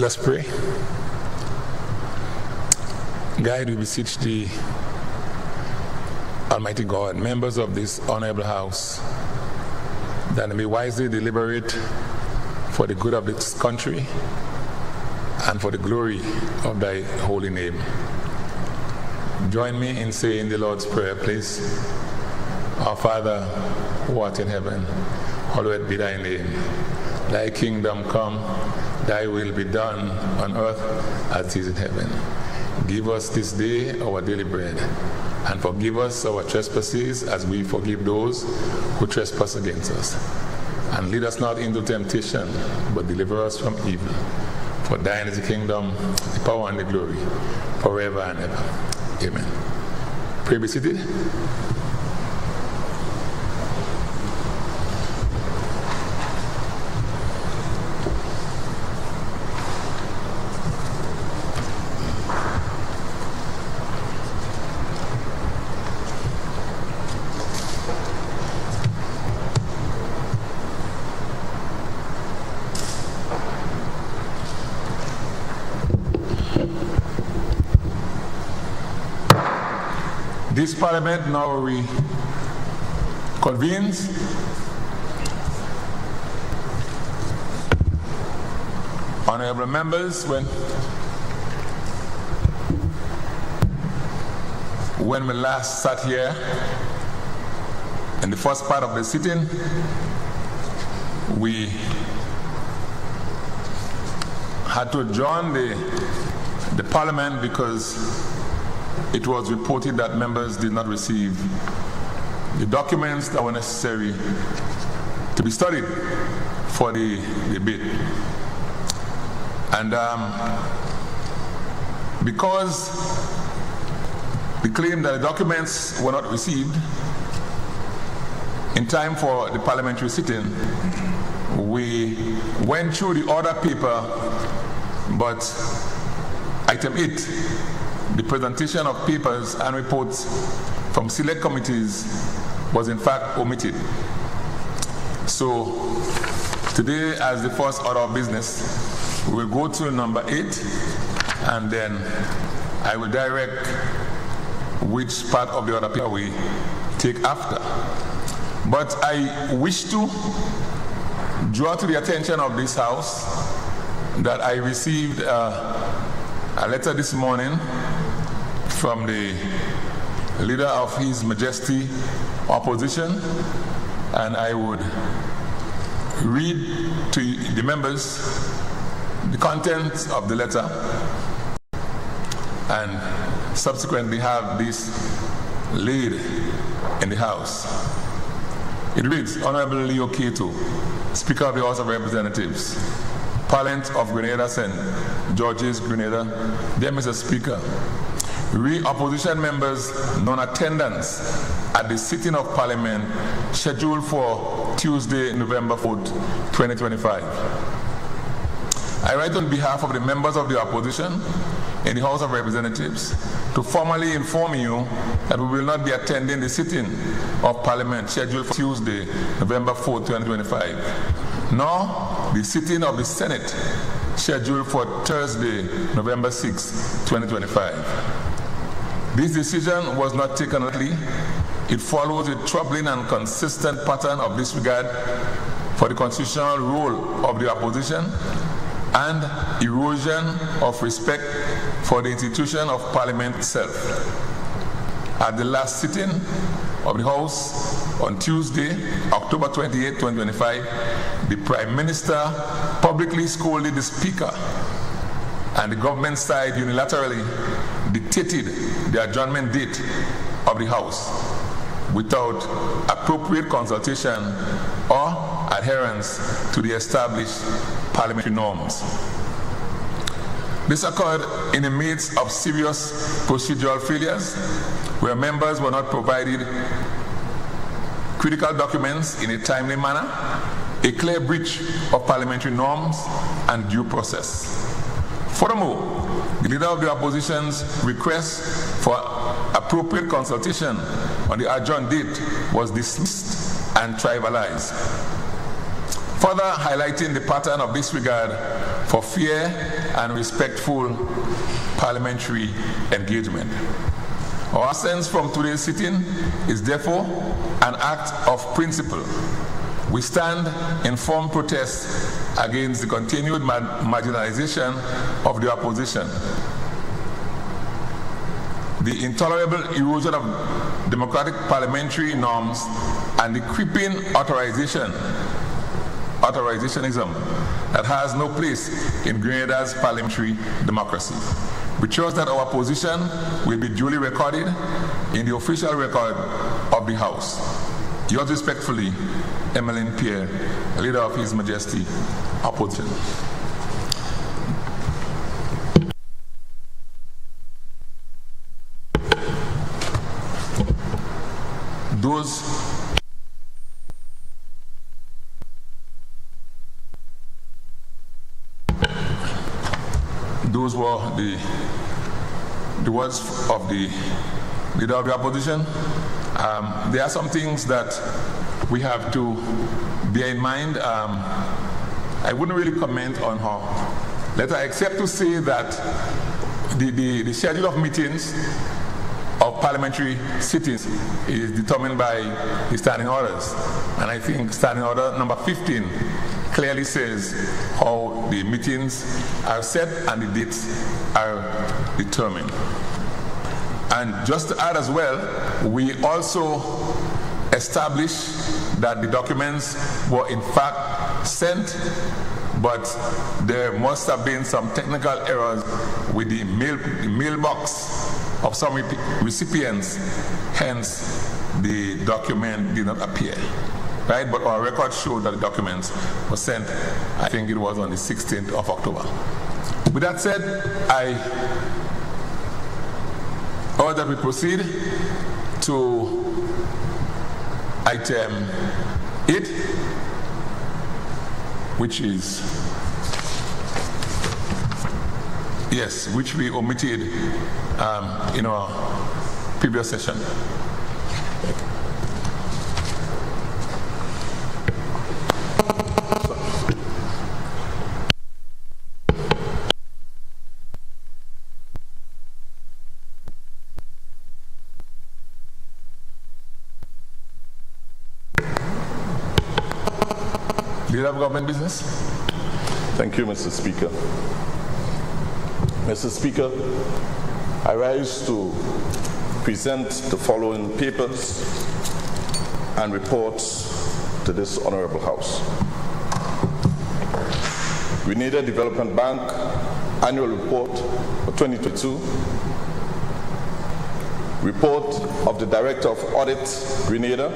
Let's pray. Guide, we beseech thee, Almighty God, members of this honorable house, that they may wisely deliberate for the good of this country and for the glory of thy holy name. Join me in saying the Lord's Prayer, please. Our Father, who art in heaven, hallowed be thy name. Thy kingdom come, thy will be done on earth as it is in heaven. Give us this day our daily bread, and forgive us our trespasses as we forgive those who trespass against us. And lead us not into temptation, but deliver us from evil. For thine is the kingdom, the power, and the glory, forever and ever. Amen. Pray be seated. This Parliament now reconvenes. Honorable members, when we last sat here in the first part of the sitting, we had to adjourn the Parliament because it was reported that members did not receive the documents that were necessary to be studied for the debate. And because the claim that the documents were not received in time for the parliamentary sitting, we went through the order paper, but item 8, the presentation of papers and reports from select committees, was in fact omitted. So today, as the first order of business, we will go to number 8, and then I will direct which part of the order paper we take after. But I wish to draw to the attention of this House that I received a letter this morning from the leader of His Majesty Opposition, and I would read to the members the contents of the letter and subsequently have this laid in the House. It reads, Honorable Leo Cato, Speaker of the House of Representatives, Parliament of Grenada, St. George's, Grenada. Dear Mr. Speaker, we opposition members' non-attendance at the sitting of Parliament scheduled for Tuesday, November 4th, 2025. I write on behalf of the members of the opposition in the House of Representatives to formally inform you that we will not be attending the sitting of Parliament scheduled for Tuesday, November 4th, 2025, nor the sitting of the Senate scheduled for Thursday, November 6th, 2025. This decision was not taken lightly. It follows a troubling and consistent pattern of disregard for the constitutional role of the opposition and erosion of respect for the institution of Parliament itself. At the last sitting of the House on Tuesday, October 28, 2025, the Prime Minister publicly scolded the Speaker, and the government side unilaterally dictated the adjournment date of the House without appropriate consultation or adherence to the established parliamentary norms. This occurred in the midst of serious procedural failures, where members were not provided critical documents in a timely manner, a clear breach of parliamentary norms and due process. Furthermore, the leader of the opposition's request for appropriate consultation on the adjourned date was dismissed and trivialized. Further highlighting the pattern of disregard for fair and respectful parliamentary engagement. Our sense from today's sitting is therefore an act of principle. We stand in firm protest against the continued marginalization of the opposition, the intolerable erosion of democratic parliamentary norms, and the creeping authorizationism that has no place in Grenada's parliamentary democracy. We trust that our position will be duly recorded in the official record of the House. Yours respectfully, Emmeline Pierre, Leader of His Majesty, Opposition. Those were the words of the Leader of the Opposition. There are some things that we have to bear in mind. I wouldn't really comment on her letter, except to say that the schedule of meetings of parliamentary sittings is determined by the standing orders. And I think standing order number 15 clearly says how the meetings are set and the dates are determined. And just to add as well, we also established that the documents were in fact sent, but there must have been some technical errors with the mailbox of some recipients, hence the document did not appear. Right? But our records show that the documents were sent, I think it was on the 16th of October. With that said, I urge that we proceed to item 8, which we omitted in our previous session. Leader of Government Business. Thank you, Mr. Speaker. Mr. Speaker, I rise to present the following papers and reports to this Honorable House. Grenada Development Bank Annual Report for 2022. Report of the Director of Audit, Grenada,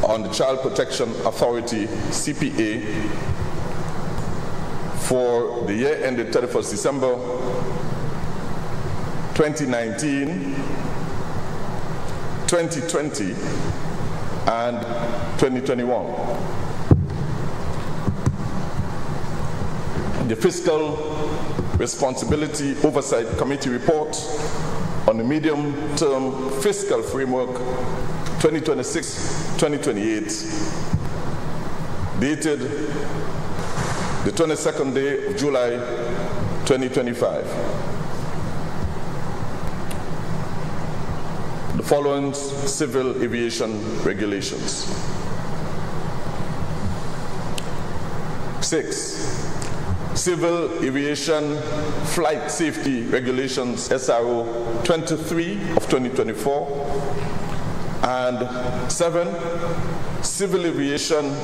on the Child Protection Authority, CPA, for the year ended 31st December 2019, 2020, and 2021. The Fiscal Responsibility Oversight Committee report on the medium-term fiscal framework 2026-2028, dated the 22nd day of July 2025. The following civil aviation regulations. 6. Civil Aviation Flight Safety Regulations SRO 23 of 2024. And 7, Civil Aviation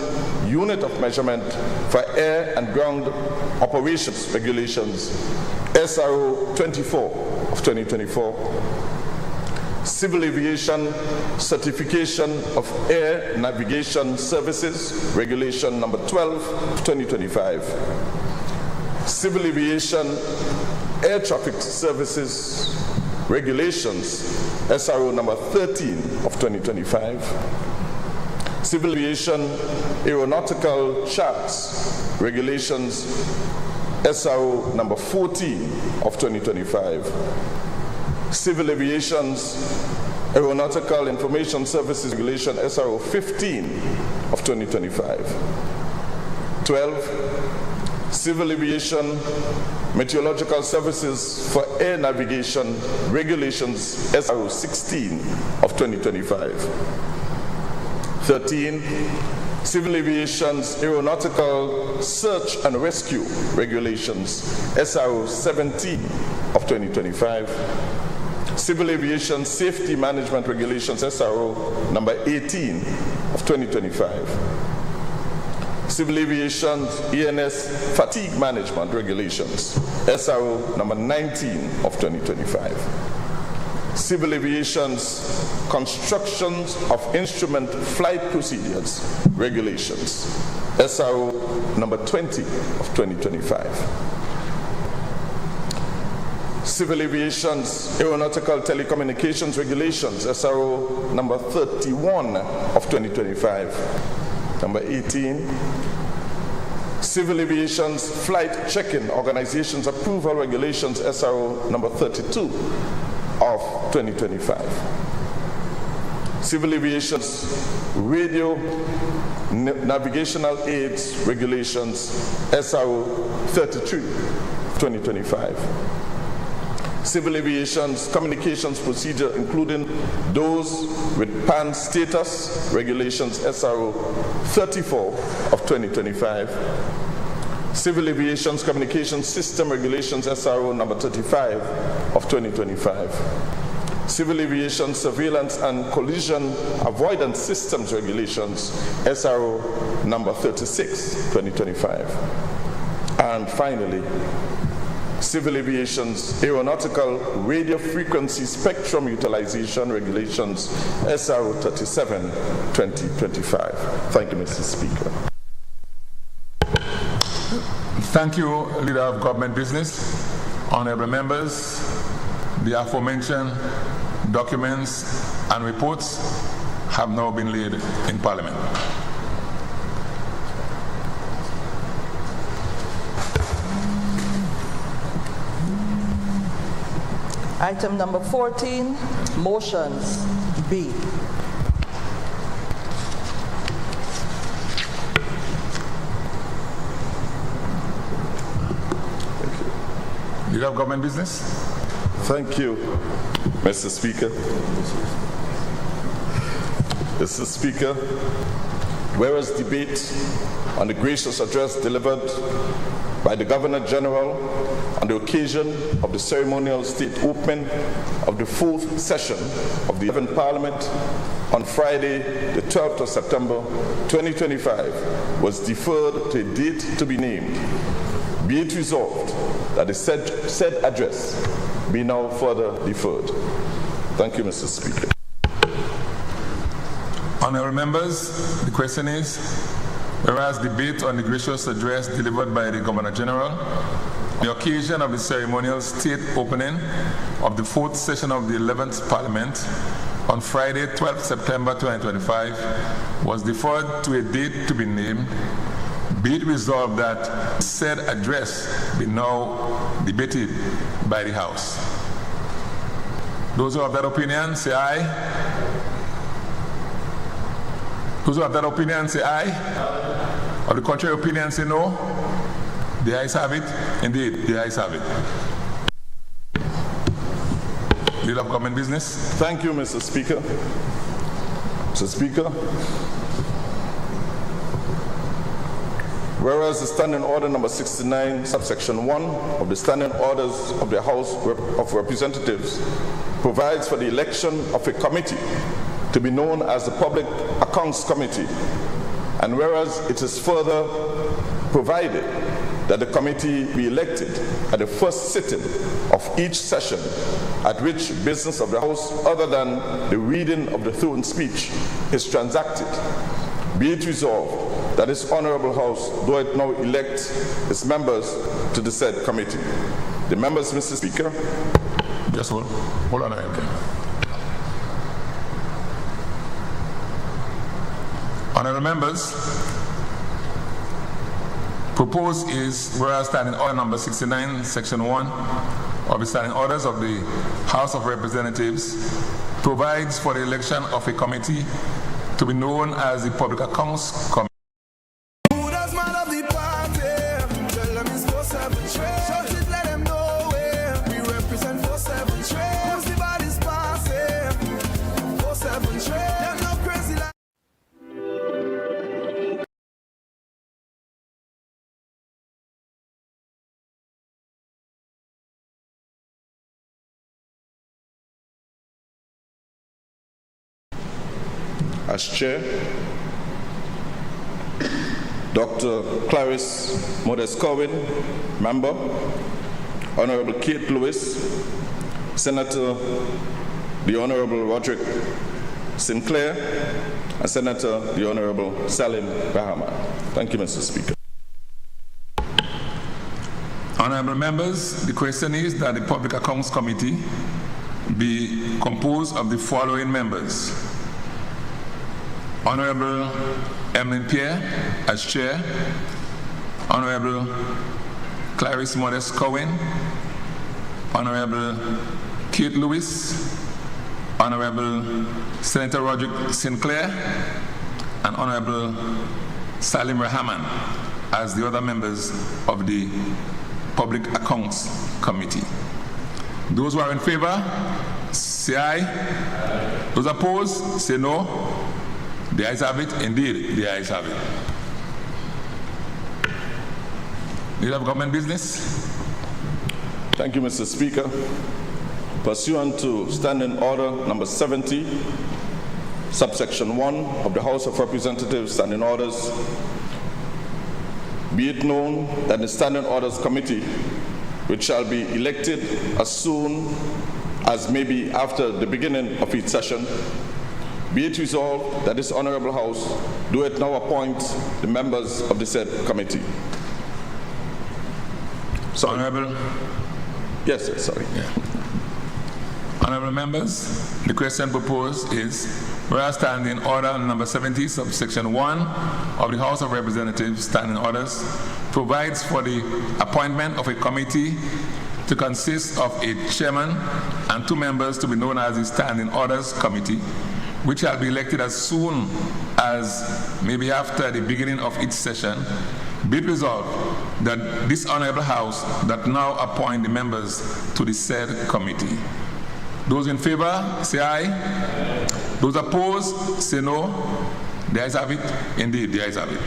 Unit of Measurement for Air and Ground Operations Regulations, SRO 24 of 2024. Civil Aviation Certification of Air Navigation Services, Regulation number 12 of 2025. Civil Aviation Air Traffic Services Regulations, SRO number 13 of 2025. Civil Aviation Aeronautical Charts Regulations, SRO number 14 of 2025. Civil Aviation's Aeronautical Information Services Regulation, SRO 15 of 2025. 12, Civil Aviation Meteorological Services for Air Navigation Regulations SRO 16 of 2025. 13, Civil Aviation's Aeronautical Search and Rescue Regulations SRO 17 of 2025. Civil Aviation Safety Management Regulations SRO number 18 of 2025. Civil Aviation ENS Fatigue Management Regulations SRO number 19 of 2025. Civil Aviation's Constructions of Instrument Flight Procedures Regulations SRO number 20 of 2025. Civil Aviation's Aeronautical Telecommunications Regulations, SRO number 31 of 2025. Number 18, Civil Aviation's Flight Check-in Organizations Approval Regulations, SRO number 32 of 2025. Civil Aviation's Radio Navigational Aids Regulations, SRO 33, 2025. Civil Aviation's Communications Procedure, including those with PAN status Regulations, SRO 34 of 2025. Civil Aviation's Communication System Regulations, SRO number 35 of 2025. Civil Aviation Surveillance and Collision Avoidance Systems Regulations, SRO number 36, 2025. And finally, Civil Aviation's Aeronautical Radio Frequency Spectrum Utilization Regulations, SRO 37, 2025. Thank you, Mr. Speaker. Thank you, Leader of Government Business. Honorable members, the aforementioned documents and reports have now been laid in Parliament. Item number 14, motions B. Leader of Government Business. Thank you, Mr. Speaker. Mr. Speaker, whereas debate on the gracious address delivered by the Governor General on the occasion of the ceremonial state opening of the 4th session of the 11th Parliament on Friday, the 12th of September 2025, was deferred to a date to be named. Be it resolved that the said address be now further deferred. Thank you, Mr. Speaker. Honorable members, the question is, whereas debate on the gracious address delivered by the Governor General on the occasion of the ceremonial state opening of the 4th session of the 11th Parliament on Friday, 12th September 2025, was deferred to a date to be named, be it resolved that said address be now debated by the House. Those who have that opinion, say aye. Those who have that opinion, say aye. Or the contrary opinion, say no. The ayes have it. Indeed, the ayes have it. Leader of Government Business. Thank you, Mr. Speaker. Mr. Speaker, whereas the Standing Order number 69, subsection 1 of the Standing Orders of the House of Representatives provides for the election of a committee to be known as the Public Accounts Committee, and whereas it is further provided that the committee be elected at the first sitting of each session at which business of the House other than the reading of the throne speech is transacted, be it resolved that this Honorable House do it now elect its members to the said committee. The members, Mr. Speaker. Just hold on a minute. Honorable members, proposed is, whereas Standing Order number 69, section 1 of the Standing Orders of the House of Representatives provides for the election of a committee to be known as the Public Accounts Committee. as chair. Dr. Clarice Modest Cowen, member. Honorable Kate Lewis, Senator the Honorable Roderick Sinclair, and Senator the Honorable Salim Rahman. Thank you, Mr. Speaker. Honorable members, the question is that the Public Accounts Committee be composed of the following members: Honorable Emlyn Pierre as chair, Honorable Clarice Modest Cowen, Honorable Kate Lewis, Honorable Senator Roderick Sinclair, and Honorable Salim Rahman as the other members of the Public Accounts Committee. Those who are in favor, say aye. Those opposed, say no. The ayes have it. Indeed, the ayes have it. Leader of Government Business. Thank you, Mr. Speaker. Pursuant to Standing Order number 70, subsection 1 of the House of Representatives Standing Orders, be it known that the Standing Orders Committee, which shall be elected as soon as may be after the beginning of each session, be it resolved that this Honorable House do it now appoint the members of the said committee. Sorry. Honorable. Yes, sir, sorry. Yeah. Honorable members, the question proposed is, whereas Standing Order number 70, subsection 1 of the House of Representatives Standing Orders provides for the appointment of a committee to consist of a chairman and 2 members to be known as the Standing Orders Committee, which shall be elected as soon as maybe after the beginning of each session. Be it resolved that this Honorable House that now appoint the members to the said committee. Those in favor, say aye. Those opposed, say no. The ayes have it. Indeed, the ayes have it.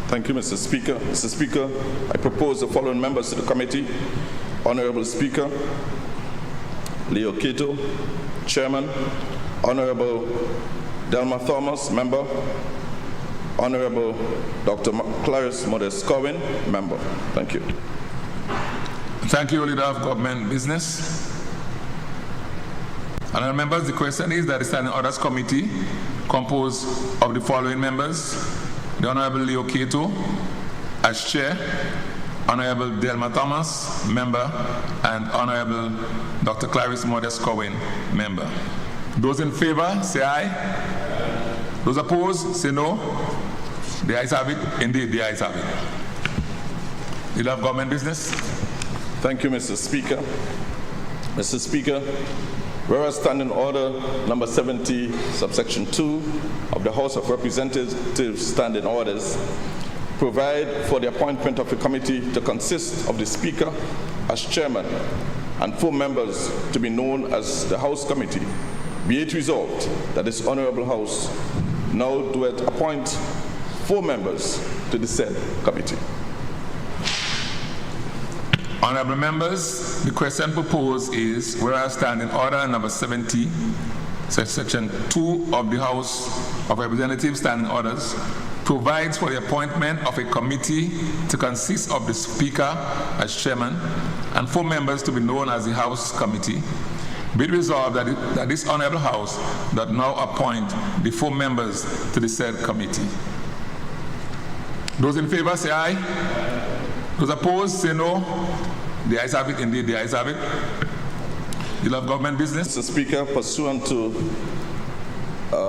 Thank you, Mr. Speaker. Mr. Speaker, I propose the following members to the committee. Honorable Speaker, Leo Keto, Chairman. Honorable Delma Thomas, member. Honorable Dr. Clarice Modest Cowen, member. Thank you. Thank you, Leader of Government Business. Honorable members, the question is that the Standing Orders Committee, composed of the following members: the Honorable Leo Keto as chair, Honorable Delma Thomas, member, and Honorable Dr. Clarice Modest Cowen, member. Those in favor, say aye. Those opposed, say no. The ayes have it. Indeed, the ayes have it. Leader of Government Business. Thank you, Mr. Speaker. Mr. Speaker, whereas Standing Order number 70, subsection 2 of the House of Representatives Standing Orders provide for the appointment of a committee to consist of the Speaker as chairman and 4 members to be known as the House Committee, be it resolved that this Honorable House now doeth appoint 4 members to the said committee. Honorable members, the question proposed is, whereas Standing Order number 70, section 2 of the House of Representatives Standing Orders provides for the appointment of a committee to consist of the Speaker as chairman and 4 members to be known as the House Committee. Be it resolved that this Honorable House does now appoint the 4 members to the said committee. Those in favor, say aye. Those opposed, say no. The ayes have it. Indeed, the ayes have it. Leader of Government Business. Mr. Speaker, pursuant to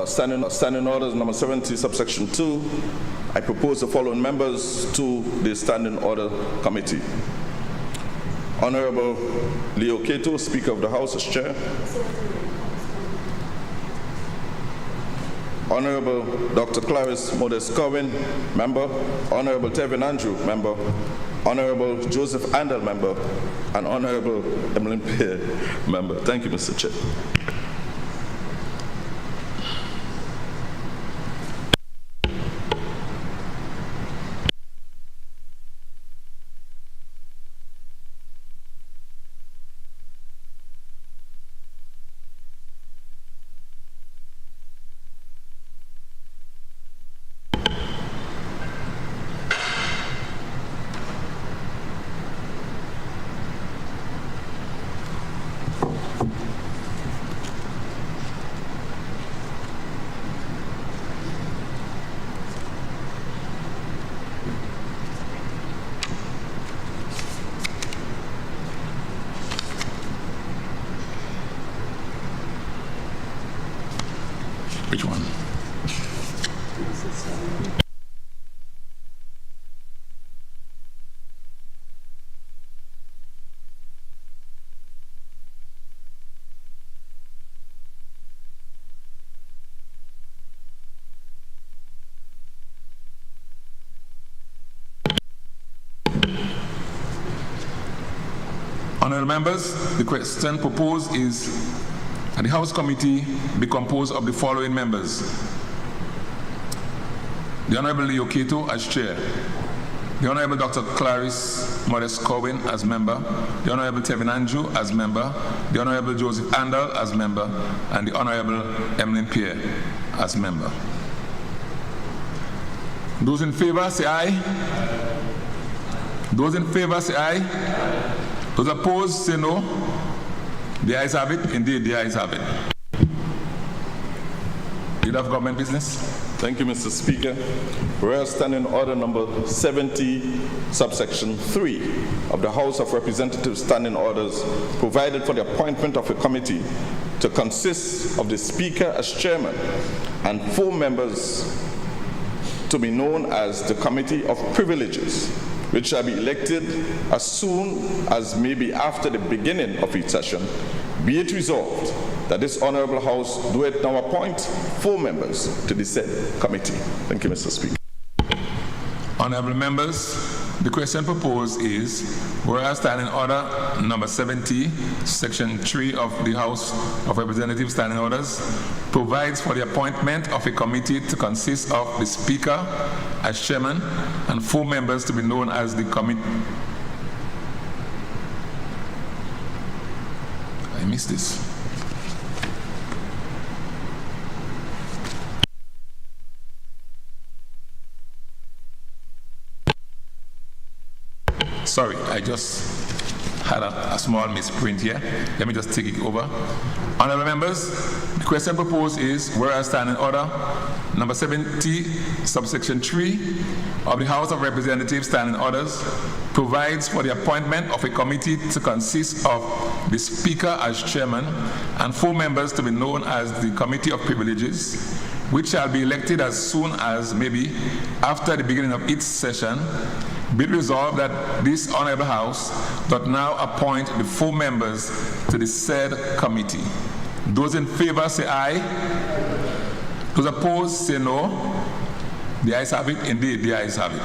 Standing Orders number 70, subsection 2, I propose the following members to the Standing Order Committee. Honorable Leo Keto, Speaker of the House as chair. Honorable Dr. Clarice Modest Cowen, member. Honorable Tevin Andrew, member. Honorable Joseph Andel, member. And Honorable Emlyn Pierre, member. Thank you, Mr. Chair. Honorable members, the question proposed is that the House Committee be composed of the following members: the Honorable Leo Keto as chair, the Honorable Dr. Clarice Modest Corwin as member, the Honorable Tevin Andrew as member, the Honorable Joseph Andal as member, and the Honorable Emlyn Pierre as member. Those in favor say aye. Those in favor say aye. Those opposed say no. The ayes have it. Indeed, the ayes have it. Leader of Government Business. Thank you, Mr. Speaker. Whereas Standing Order number 70, subsection 3 of the House of Representatives Standing Orders provided for the appointment of a committee to consist of the Speaker as chairman and 4 members to be known as the Committee of Privileges, which shall be elected as soon as may be after the beginning of each session. Be it resolved that this Honorable House do it now appoint 4 members to the said committee. Thank you, Mr. Speaker. Honorable members, the question proposed is, whereas Standing Order number 70, section 3 of the House of Representatives Standing Orders provides for the appointment of a committee to consist of the Speaker as chairman and 4 members to be known as the committee. I missed this. Sorry, I just had a small misprint here. Let me just take it over. Honorable members, the question proposed is, whereas Standing Order number 70, subsection 3 of the House of Representatives Standing Orders provides for the appointment of a committee to consist of the Speaker as chairman and 4 members to be known as the Committee of Privileges, which shall be elected as soon as may be after the beginning of each session. Be it resolved that this Honorable House doth now appoint the 4 members to the said committee. Those in favor say aye. Those opposed say no. The ayes have it. Indeed, the ayes have it.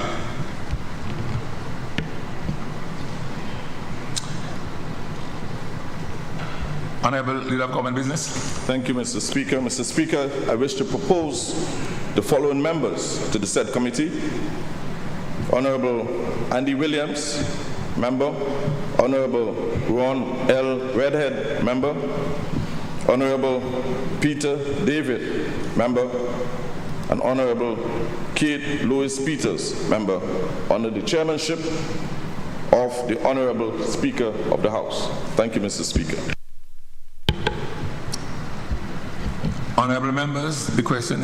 Honorable Leader of Government Business. Thank you, Mr. Speaker. Mr. Speaker, I wish to propose the following members to the said committee: Honorable Andy Williams, member; Honorable Ron L. Redhead, member; Honorable Peter David, member; and Honorable Kate Lewis Peters, member, under the chairmanship of the Honorable Speaker of the House. Thank you, Mr. Speaker. Honorable members, the question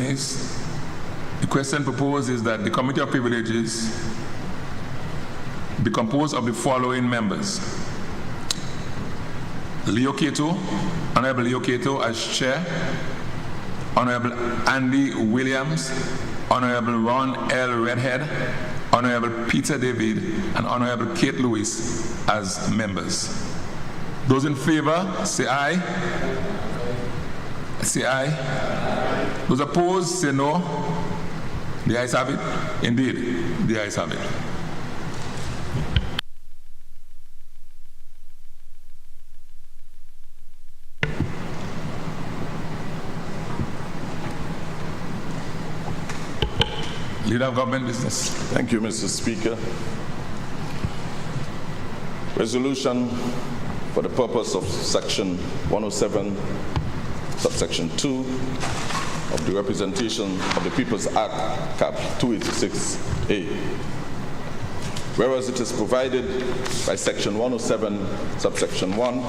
proposed is that the Committee of Privileges be composed of the following members: Leo Keto, Honorable Leo Keto as chair; Honorable Andy Williams; Honorable Ron L. Redhead; Honorable Peter David; and Honorable Kate Lewis as members. Those in favor say aye. Say aye. Those opposed say no. The ayes have it. Indeed, the ayes have it. Leader of Government Business. Thank you, Mr. Speaker. Resolution for the purpose of Section 107, subsection 2 of the Representation of the People's Act, Cap 286A. Whereas it is provided by Section 107, subsection 1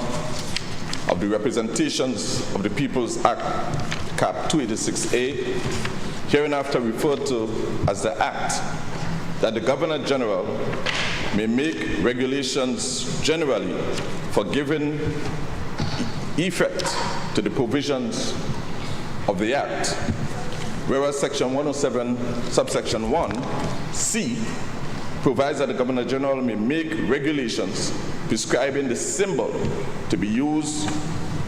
of the Representations of the People's Act, Cap 286A, hereinafter referred to as the Act, that the Governor General may make regulations generally for giving effect to the provisions of the Act. Whereas Section 107, subsection 1(c) provides that the Governor General may make regulations prescribing the symbol to be used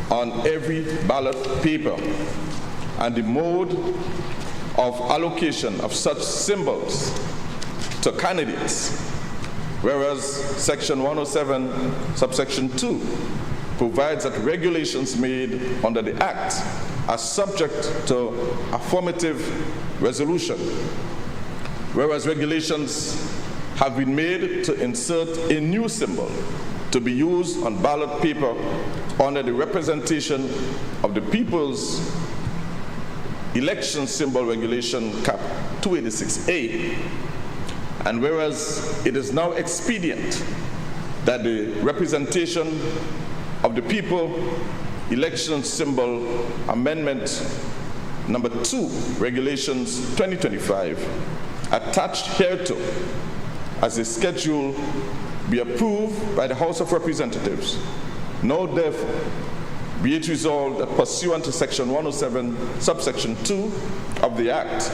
on every ballot paper and the mode of allocation of such symbols to candidates Whereas Section 107, subsection 2, provides that regulations made under the Act are subject to affirmative resolution. Whereas regulations have been made to insert a new symbol to be used on ballot paper under the representation of the people's election symbol regulation cap 286A. And whereas it is now expedient that the representation of the people election symbol amendment number 2, regulations 2025, attached hereto as a schedule be approved by the House of Representatives. Now therefore be it resolved that pursuant to Section 107, subsection 2 of the Act,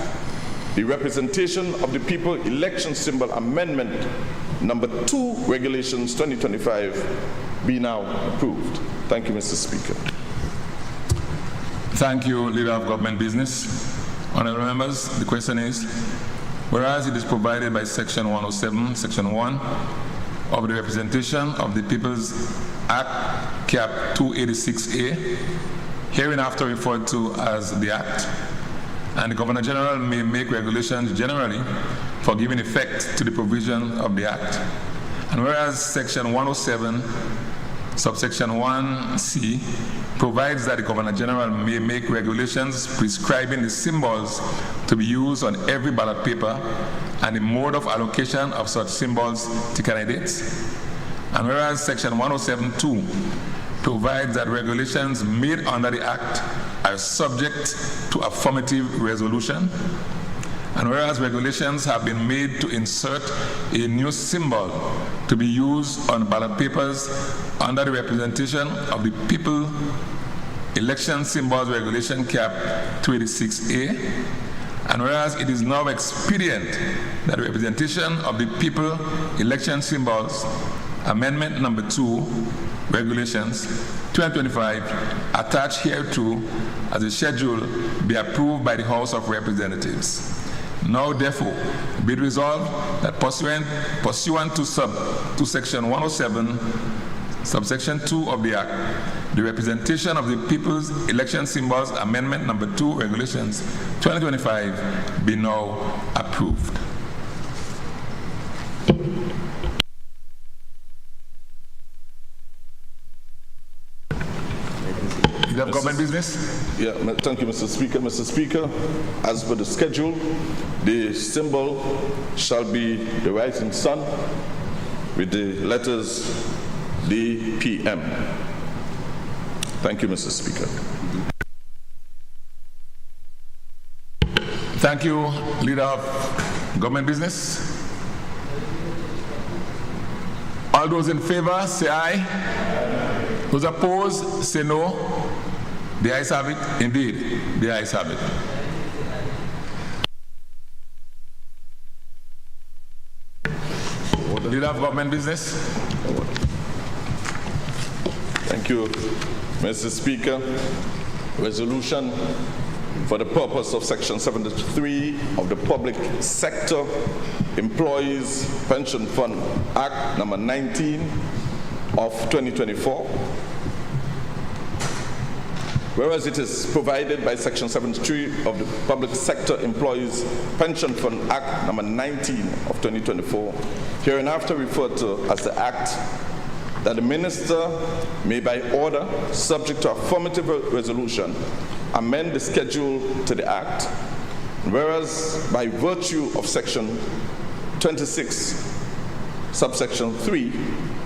the representation of the people election symbol amendment number 2, regulations 2025, be now approved. Thank you, Mr. Speaker. Thank you, Leader of Government Business. Honorable members, the question is, whereas it is provided by Section 107, Section 1 of the Representation of the People's Act, Cap 286A, hereinafter referred to as the Act, and the Governor General may make regulations generally for giving effect to the provision of the Act. And whereas Section 107, subsection 1C, provides that the Governor General may make regulations prescribing the symbols to be used on every ballot paper and the mode of allocation of such symbols to candidates. And whereas Section 107.2 provides that regulations made under the Act are subject to affirmative resolution. And whereas regulations have been made to insert a new symbol to be used on ballot papers under the representation of the people election symbols regulation cap 286A, and whereas it is now expedient that the representation of the people election symbols amendment number 2 regulations 2025 attached hereto as a schedule be approved by the House of Representatives. Now therefore be it resolved that pursuant to Section 107 subsection 2 of the Act, the representation of the people's election symbols amendment number 2 regulations 2025 be now approved. You have government business? Yeah, thank you, Mr. Speaker. Mr. Speaker, as per the schedule, the symbol shall be the rising sun with the letters DPM. Thank you, Mr. Speaker. Thank you, Leader of Government Business. All those in favor, say aye. Those opposed, say no. The ayes have it. Indeed, the ayes have it. Leader of Government Business. Thank you, Mr. Speaker. Resolution for the purpose of Section 73 of the Public Sector Employees Pension Fund Act number 19 of 2024. Whereas it is provided by Section 73 of the Public Sector Employees Pension Fund Act number 19 of 2024, hereinafter referred to as the Act, that the Minister may by order, subject to affirmative resolution, amend the schedule to the Act, whereas by virtue of Section 26, subsection 3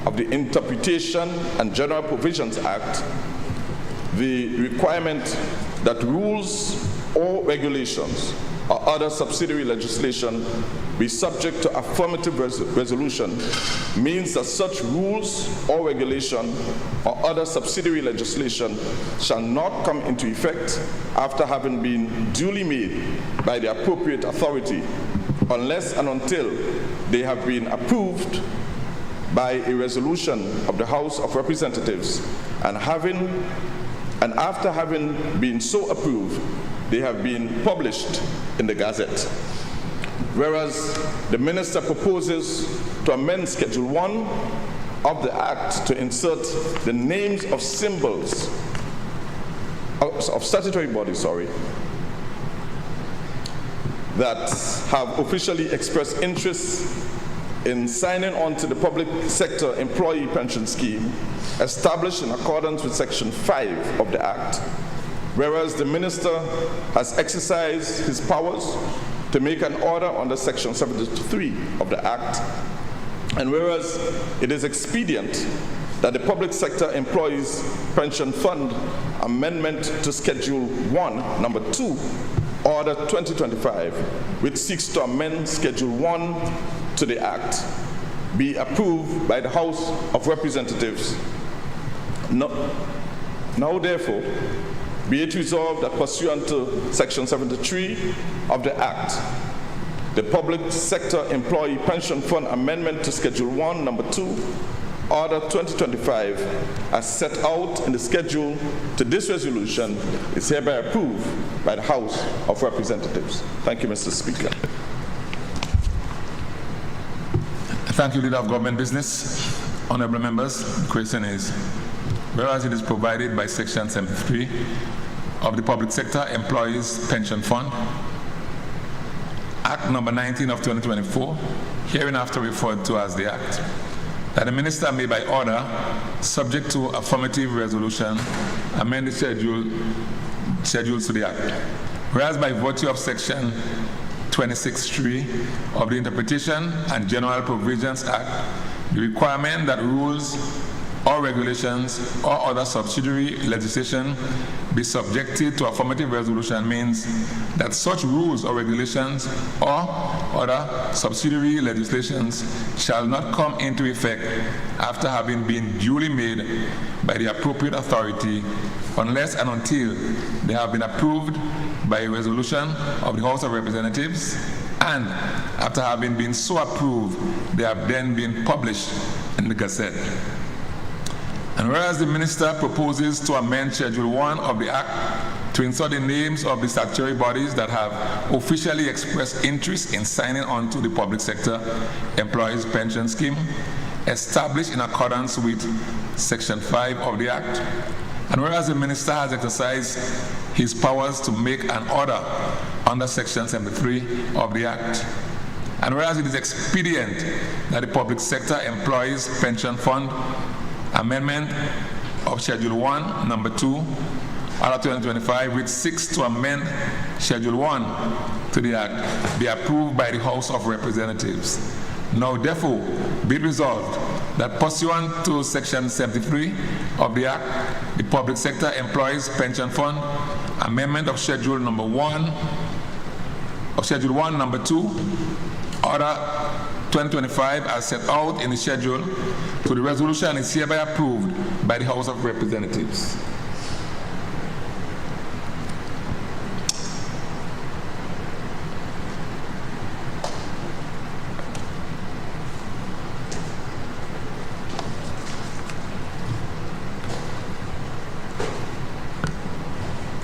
of the Interpretation and General Provisions Act, the requirement that rules or regulations or other subsidiary legislation be subject to affirmative resolution means that such rules or regulation or other subsidiary legislation shall not come into effect after having been duly made by the appropriate authority unless and until they have been approved by a resolution of the House of Representatives, and after having been so approved, they have been published in the Gazette. Whereas the Minister proposes to amend Schedule 1 of the Act to insert the names of symbols of statutory bodies, that have officially expressed interest in signing on to the public sector employee pension scheme established in accordance with Section 5 of the Act, whereas the Minister has exercised his powers to make an order under Section 73 of the Act, and whereas it is expedient that the Public Sector Employees Pension Fund Amendment to Schedule 1, Number 2, Order 2025, which seeks to amend Schedule 1 to the Act, be approved by the House of Representatives. Now therefore, be it resolved that pursuant to Section 73 of the Act, the Public Sector Employee Pension Fund Amendment to Schedule 1, Number 2, Order 2025, as set out in the schedule to this resolution, is hereby approved by the House of Representatives. Thank you, Mr. Speaker. Thank you, Leader of Government Business. Honorable members, the question is, whereas it is provided by Section 73 of the Public Sector Employees Pension Fund, Act number 19 of 2024, hereinafter referred to as the Act, that the Minister may by order, subject to affirmative resolution, amend the schedules to the Act. Whereas by virtue of Section 26(3) of the Interpretation and General Provisions Act, the requirement that rules or regulations or other subsidiary legislation be subjected to affirmative resolution means that such rules or regulations or other subsidiary legislations shall not come into effect after having been duly made by the appropriate authority unless and until they have been approved by a resolution of the House of Representatives, and after having been so approved, they have then been published in the Gazette. And whereas the Minister proposes to amend Schedule 1 of the Act to insert the names of the statutory bodies that have officially expressed interest in signing on to the Public Sector Employees Pension Scheme, established in accordance with Section 5 of the Act, and whereas the Minister has exercised his powers to make an order under Section 73 of the Act, and whereas it is expedient that the Public Sector Employees Pension Fund Amendment of Schedule 1, Number 2, Order 2025, which seeks to amend Schedule 1 to the Act, be approved by the House of Representatives. Now therefore, be it resolved that pursuant to Section 73 of the Act, the Public Sector Employees Pension Fund Amendment of Schedule Number 1, of Schedule 1, Number 2, Order 2025, as set out in the schedule to the resolution, is hereby approved by the House of Representatives.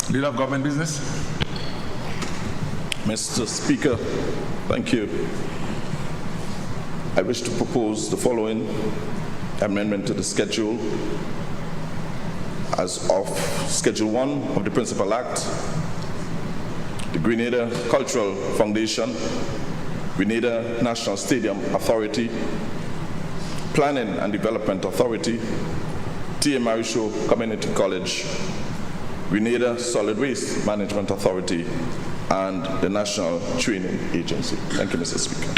Leader of Government Business. Mr. Speaker, thank you. I wish to propose the following amendment to the schedule as of Schedule 1 of the Principal Act. The Grenada Cultural Foundation, Grenada National Stadium Authority, Planning and Development Authority, T.A. Marisho Community College, Grenada Solid Waste Management Authority, and the National Training Agency. Thank you, Mr. Speaker.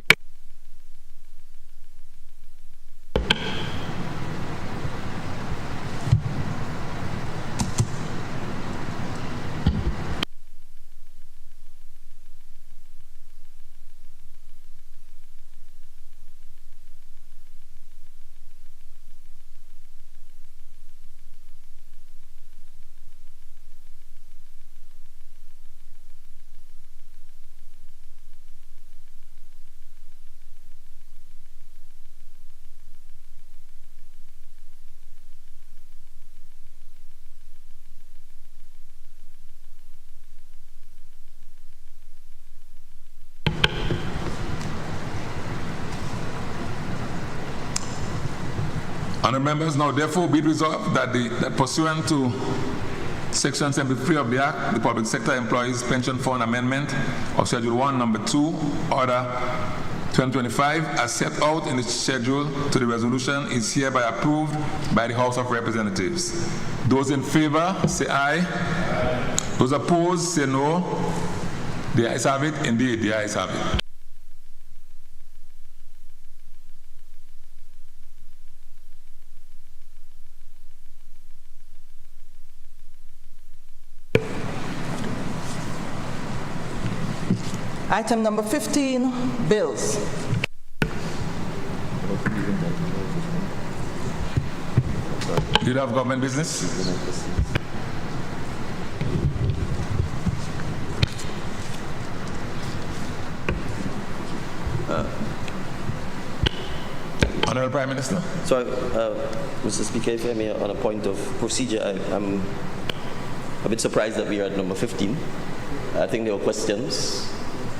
Honourable members, now therefore be it resolved that pursuant to Section 73 of the Act, the Public Sector Employees Pension Fund Amendment of Schedule 1, Number 2, Order 2025, as set out in the schedule to the resolution, is hereby approved by the House of Representatives. Those in favor, say aye. Those opposed, say no. The ayes have it. Indeed, the ayes have it. Item number 15, bills. Leader of Government Business. Honourable Prime Minister. So, Mr. Speaker, if I may, on a point of procedure, I'm a bit surprised that we are at number 15. I think there were questions,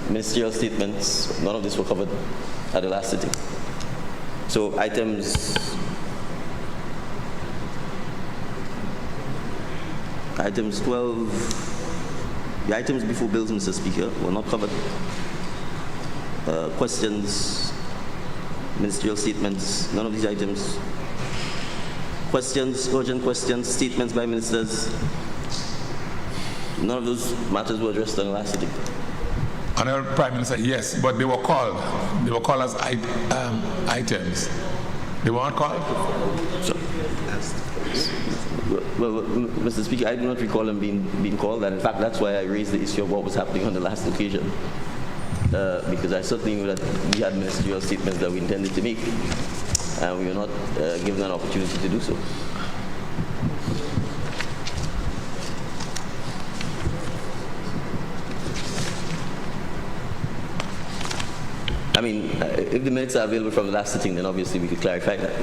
ministerial statements, none of this were covered at the last sitting. So items 12, the items before bills, Mr. Speaker, were not covered. Questions, ministerial statements, none of these items. Questions, urgent questions, statements by ministers, none of those matters were addressed on the last sitting. Honourable Prime Minister, yes, but they were called. They were called as items. They weren't called? Well, Mr. Speaker, I do not recall them being called, and in fact, that's why I raised the issue of what was happening on the last occasion, because I certainly knew that we had ministerial statements that we intended to make, and we were not given an opportunity to do so. I mean, if the minutes are available from the last sitting, then obviously we could clarify that.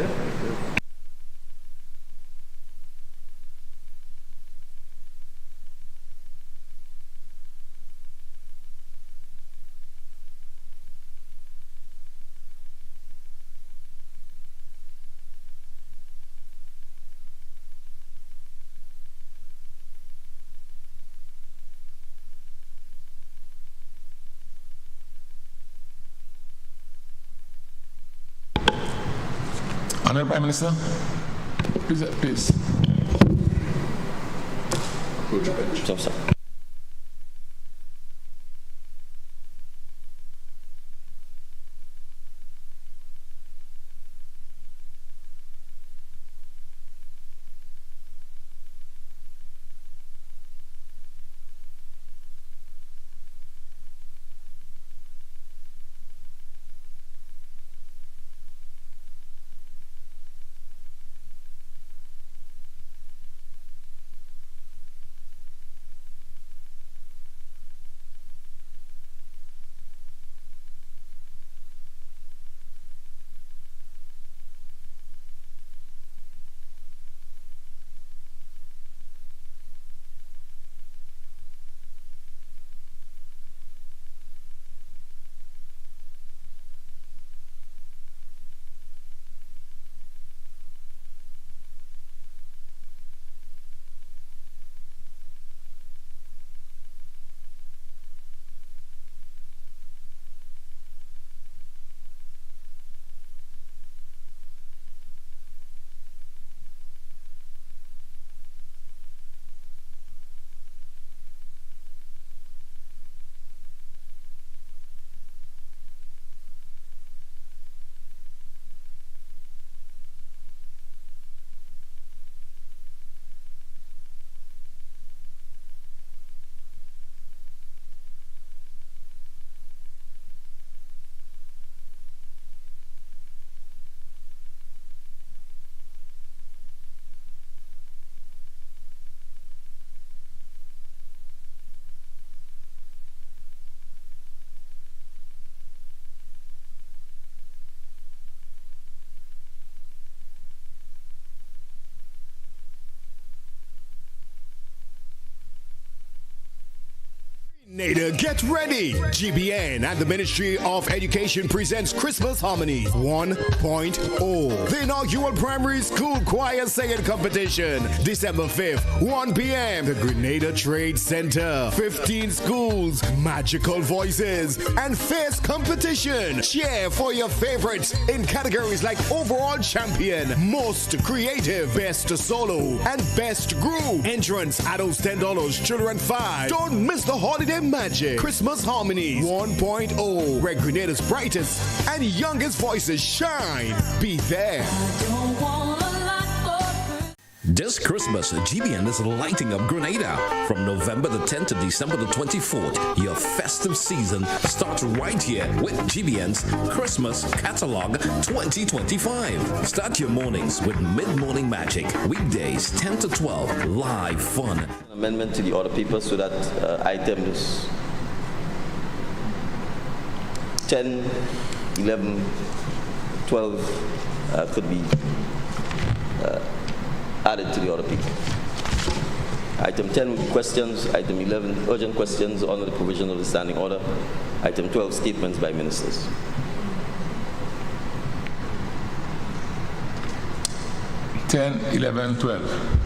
Honourable Prime Minister, please. So, sir. Grenada, get ready! GBN and the Ministry of Education presents Christmas Harmonies 1.0. The inaugural primary school choir singing competition. December 5th, 1 p.m. The Grenada Trade Center. 15 schools, magical voices, and fierce competition. Cheer for your favorites in categories like Overall Champion, Most Creative, Best Solo, and Best Group. Entrance, adults $10, children $5. Don't miss the holiday magic. Christmas Harmonies 1.0, where Grenada's brightest and youngest voices shine. Be there. This Christmas, GBN is lighting up Grenada. From November the 10th to December the 24th, your festive season starts right here with GBN's Christmas Catalog 2025. Start your mornings with Mid-Morning Magic. Weekdays 10 to 12, live fun. Amendment to the order paper so that items 10, 11, 12 could be added to the order paper. Item 10 will be questions. Item 11, urgent questions under the provision of the standing order. Item 12, statements by ministers. Ten, 11, 12.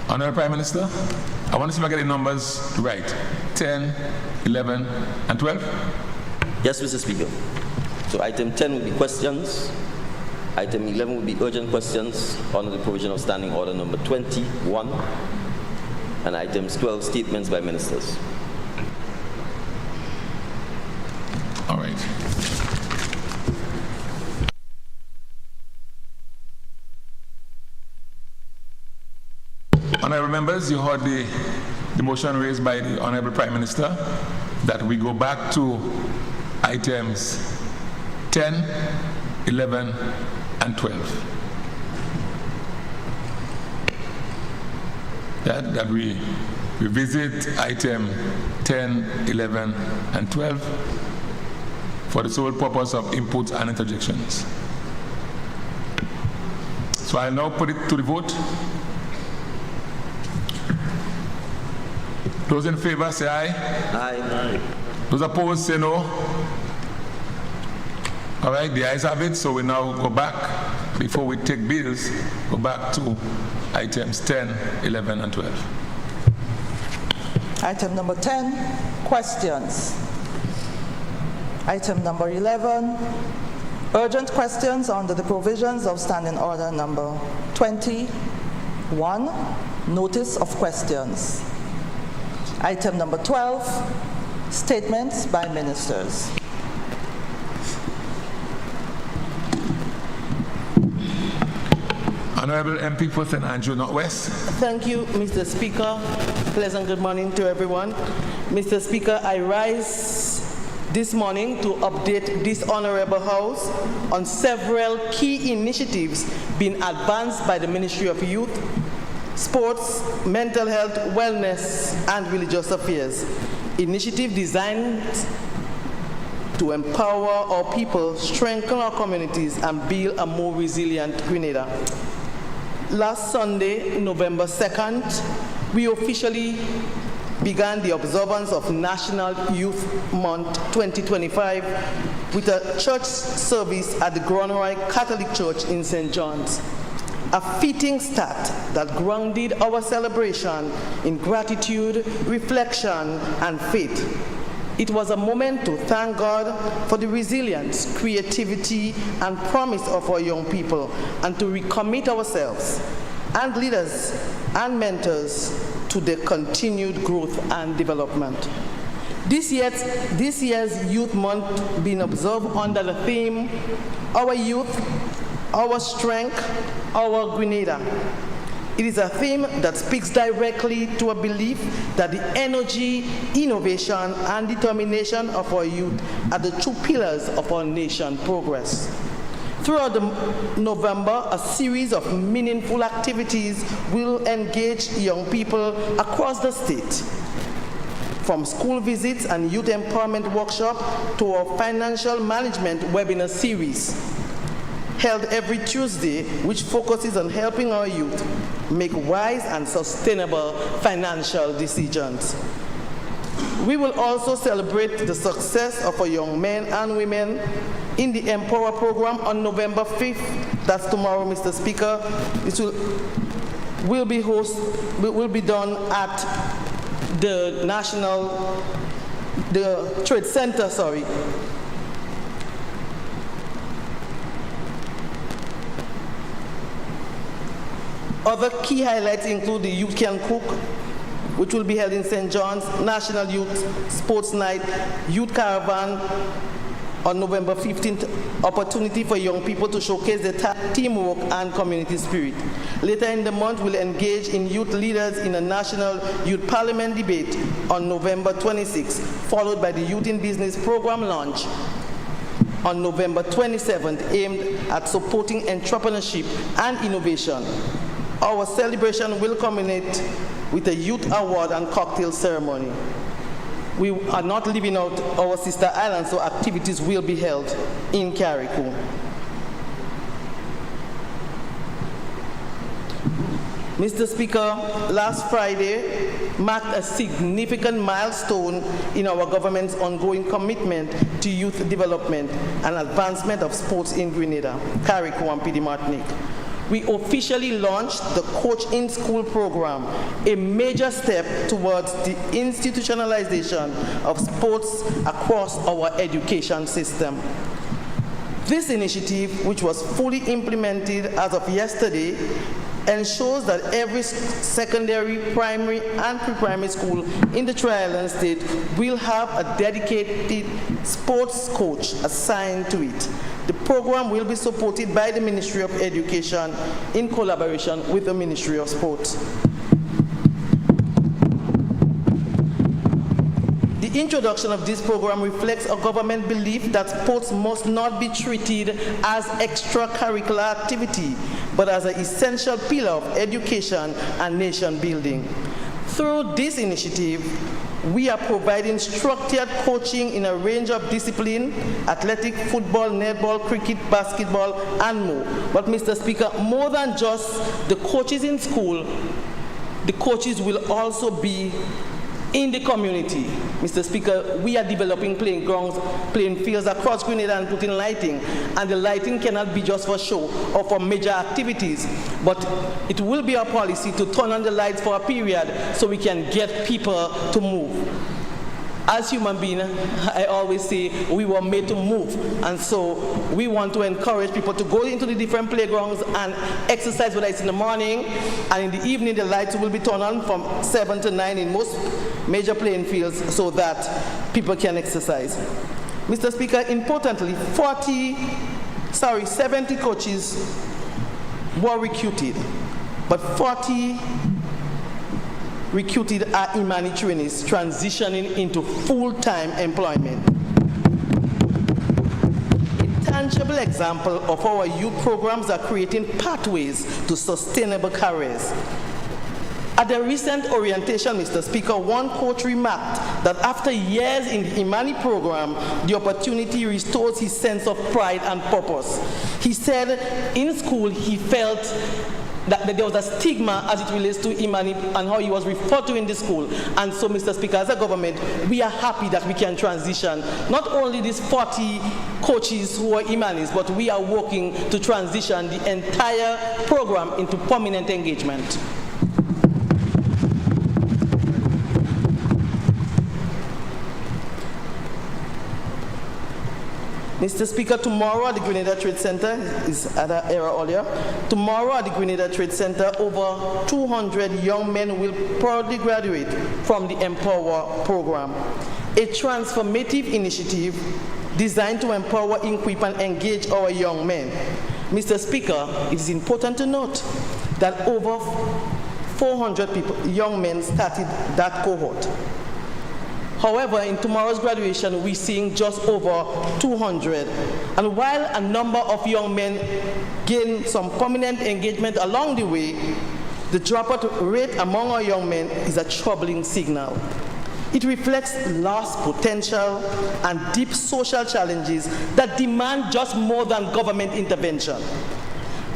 Honorable Prime Minister, I want to see if I get the numbers right. 10, 11, and 12? Yes, Mr. Speaker. So item 10 will be questions. Item 11 will be urgent questions under the provision of standing order number 21. And items 12, statements by ministers. All right. Honorable members, you heard the motion raised by the Honorable Prime Minister that we go back to items 10, 11, and 12. That we revisit item 10, 11, and 12 for the sole purpose of inputs and interjections. So I'll now put it to the vote. Those in favor say aye. Aye. Those opposed say no. All right, the ayes have it, so we now go back, before we take bills, go back to items 10, 11, and 12. Item number 10, questions. Item number 11, urgent questions under the provisions of Standing Order number 21, notice of questions. Item number 12, statements by ministers. Honorable MP for St. Andrew Northwest. Thank you, Mr. Speaker. Pleasant good morning to everyone. Mr. Speaker, I rise this morning to update this Honorable House on several key initiatives being advanced by the Ministry of Youth, Sports, Mental Health, Wellness, and Religious Affairs. Initiative designed to empower our people, strengthen our communities, and build a more resilient Grenada. Last Sunday, November 2nd, we officially began the observance of National Youth Month 2025 with a church service at the Gronroy Catholic Church in St. John's. A fitting start that grounded our celebration in gratitude, reflection, and faith. It was a moment to thank God for the resilience, creativity, and promise of our young people, and to recommit ourselves and leaders and mentors to their continued growth and development. This year's Youth Month being observed under the theme, Our Youth, Our Strength, Our Grenada. It is a theme that speaks directly to a belief that the energy, innovation, and determination of our youth are the two pillars of our nation's progress. Throughout November, a series of meaningful activities will engage young people across the state. From school visits and youth empowerment workshop to our financial management webinar series. held every Tuesday, which focuses on helping our youth make wise and sustainable financial decisions. We will also celebrate the success of our young men and women in the Empower program on November 5th. That's tomorrow, Mr. Speaker. This will be done at the Trade Center, sorry. Other key highlights include the Youth Can Cook, which will be held in St. John's, National Youth Sports Night, Youth Caravan on November 15th, opportunity for young people to showcase their teamwork and community spirit. Later in the month, we'll engage in youth leaders in a National Youth Parliament debate on November 26th, followed by the Youth in Business program launch on November 27th, aimed at supporting entrepreneurship and innovation. Our celebration will culminate with a youth award and cocktail ceremony. We are not leaving out our sister islands, so activities will be held in Carriacou. Mr. Speaker, last Friday marked a significant milestone in our government's ongoing commitment to youth development and advancement of sports in Grenada, Carriacou, and PD Martinique. We officially launched the Coach in School program, a major step towards the institutionalization of sports across our education system. This initiative, which was fully implemented as of yesterday, ensures that every secondary, primary, and pre-primary school in the Tri-Island State will have a dedicated sports coach assigned to it. The program will be supported by the Ministry of Education in collaboration with the Ministry of Sports. The introduction of this program reflects a government belief that sports must not be treated as extracurricular activity, but as an essential pillar of education and nation building. Through this initiative, we are providing structured coaching in a range of disciplines: athletic, football, netball, cricket, basketball, and more. But Mr. Speaker, more than just the coaches in school, the coaches will also be in the community. Mr. Speaker, we are developing playing grounds, playing fields across Grenada and putting lighting. And the lighting cannot be just for show or for major activities, but it will be our policy to turn on the lights for a period so we can get people to move. As human beings, I always say we were made to move, and so we want to encourage people to go into the different playgrounds and exercise, whether it's in the morning and in the evening. The lights will be turned on from 7 to 9 in most major playing fields so that people can exercise. Mr. Speaker, importantly, 70 coaches were recruited, but 40 recruited are Imani trainees transitioning into full-time employment. A tangible example of our youth programs are creating pathways to sustainable careers. At the recent orientation, Mr. Speaker, one coach remarked that after years in the Imani program, the opportunity restores his sense of pride and purpose. He said in school he felt that there was a stigma as it relates to Imani and how he was referred to in the school. And so, Mr. Speaker, as a government, we are happy that we can transition not only these 40 coaches who are Imanis, but we are working to transition the entire program into permanent engagement. Mr. Speaker, tomorrow at the Grenada Trade Center, is at an era earlier, tomorrow at the Grenada Trade Center, over 200 young men will proudly graduate from the Empower program, a transformative initiative designed to empower, equip, and engage our young men. Mr. Speaker, it is important to note that over 400 young men started that cohort. However, in tomorrow's graduation, we're seeing just over 200. And while a number of young men gain some permanent engagement along the way, the dropout rate among our young men is a troubling signal. It reflects lost potential and deep social challenges that demand just more than government intervention.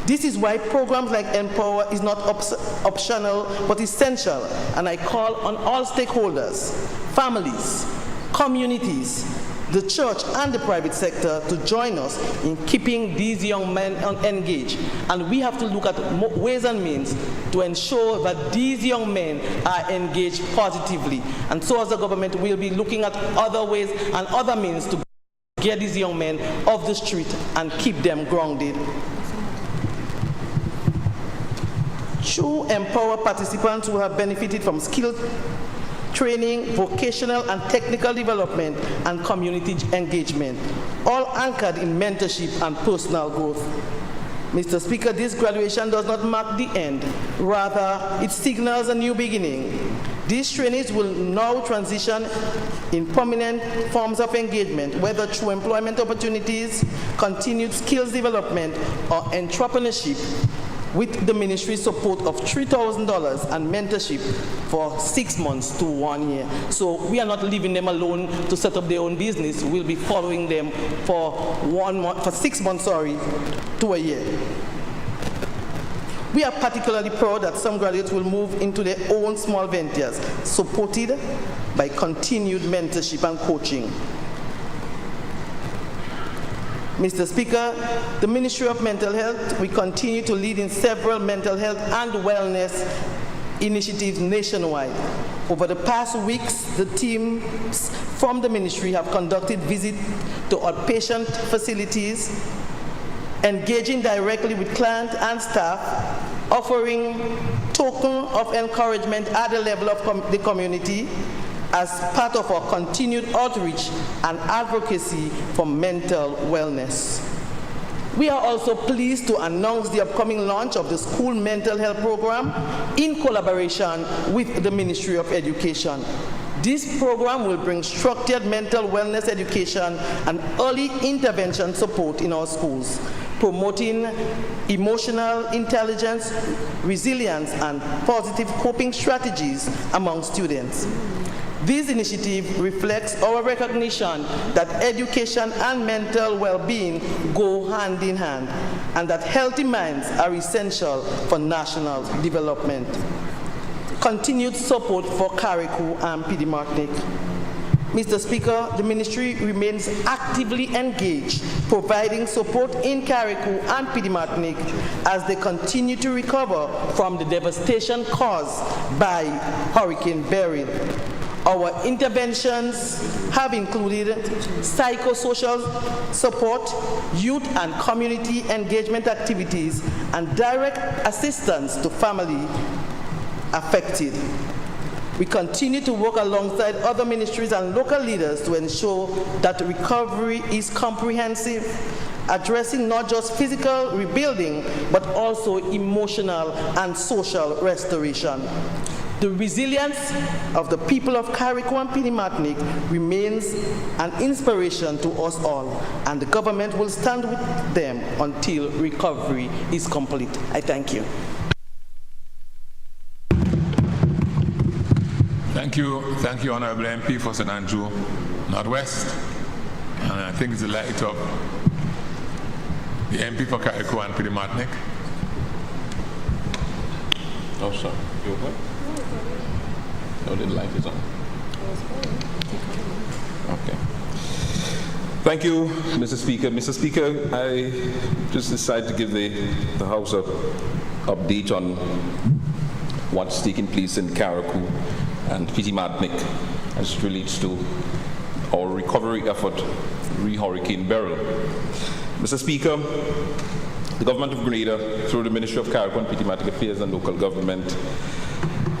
This is why programs like Empower is not optional but essential, and I call on all stakeholders, families, communities, the church and the private sector to join us in keeping these young men engaged. And we have to look at ways and means to ensure that these young men are engaged positively. And so as a government, we'll be looking at other ways and other means to get these young men off the street and keep them grounded. True Empower participants who have benefited from skill training, vocational and technical development, and community engagement, all anchored in mentorship and personal growth. Mr. Speaker, this graduation does not mark the end. Rather, it signals a new beginning. These trainees will now transition in prominent forms of engagement, whether through employment opportunities, continued skills development, or entrepreneurship, with the ministry's support of $3,000 and mentorship for 6 months to 1 year. So we are not leaving them alone to set up their own business. We'll be following them for 6 months, to a year. We are particularly proud that some graduates will move into their own small ventures, supported by continued mentorship and coaching. Mr. Speaker, the Ministry of Mental Health, we continue to lead in several mental health and wellness initiatives nationwide. Over the past weeks, the teams from the ministry have conducted visits to outpatient facilities, engaging directly with clients and staff, offering token of encouragement at the level of the community, as part of our continued outreach and advocacy for mental wellness. We are also pleased to announce the upcoming launch of the school mental health program in collaboration with the Ministry of Education. This program will bring structured mental wellness education and early intervention support in our schools, promoting emotional intelligence, resilience, and positive coping strategies among students. This initiative reflects our recognition that education and mental well-being go hand in hand, and that healthy minds are essential for national development. Continued support for Carriacou and PD Martinique. Mr. Speaker, the ministry remains actively engaged, providing support in Carriacou and PD Martinique as they continue to recover from the devastation caused by Hurricane Beryl. Our interventions have included psychosocial support, youth and community engagement activities, and direct assistance to family affected. We continue to work alongside other ministries and local leaders to ensure that recovery is comprehensive, addressing not just physical rebuilding, but also emotional and social restoration. The resilience of the people of Carriacou and PD Martinique remains an inspiration to us all, and the government will stand with them until recovery is complete. I thank you. Thank you, Honorable MP for St. Andrew Northwest, and I think it's the light of the MP for Carriacou and PD Martinique. Oh, sorry. You okay? No, the light is on. Okay. Thank you, Mr. Speaker. Mr. Speaker, I just decided to give the House an update on what's taking place in Carriacou and PD Martinique as it relates to our recovery effort re-Hurricane Beryl. Mr. Speaker, the Government of Grenada, through the Ministry of Carriacou and PD Martinique Affairs and Local Government,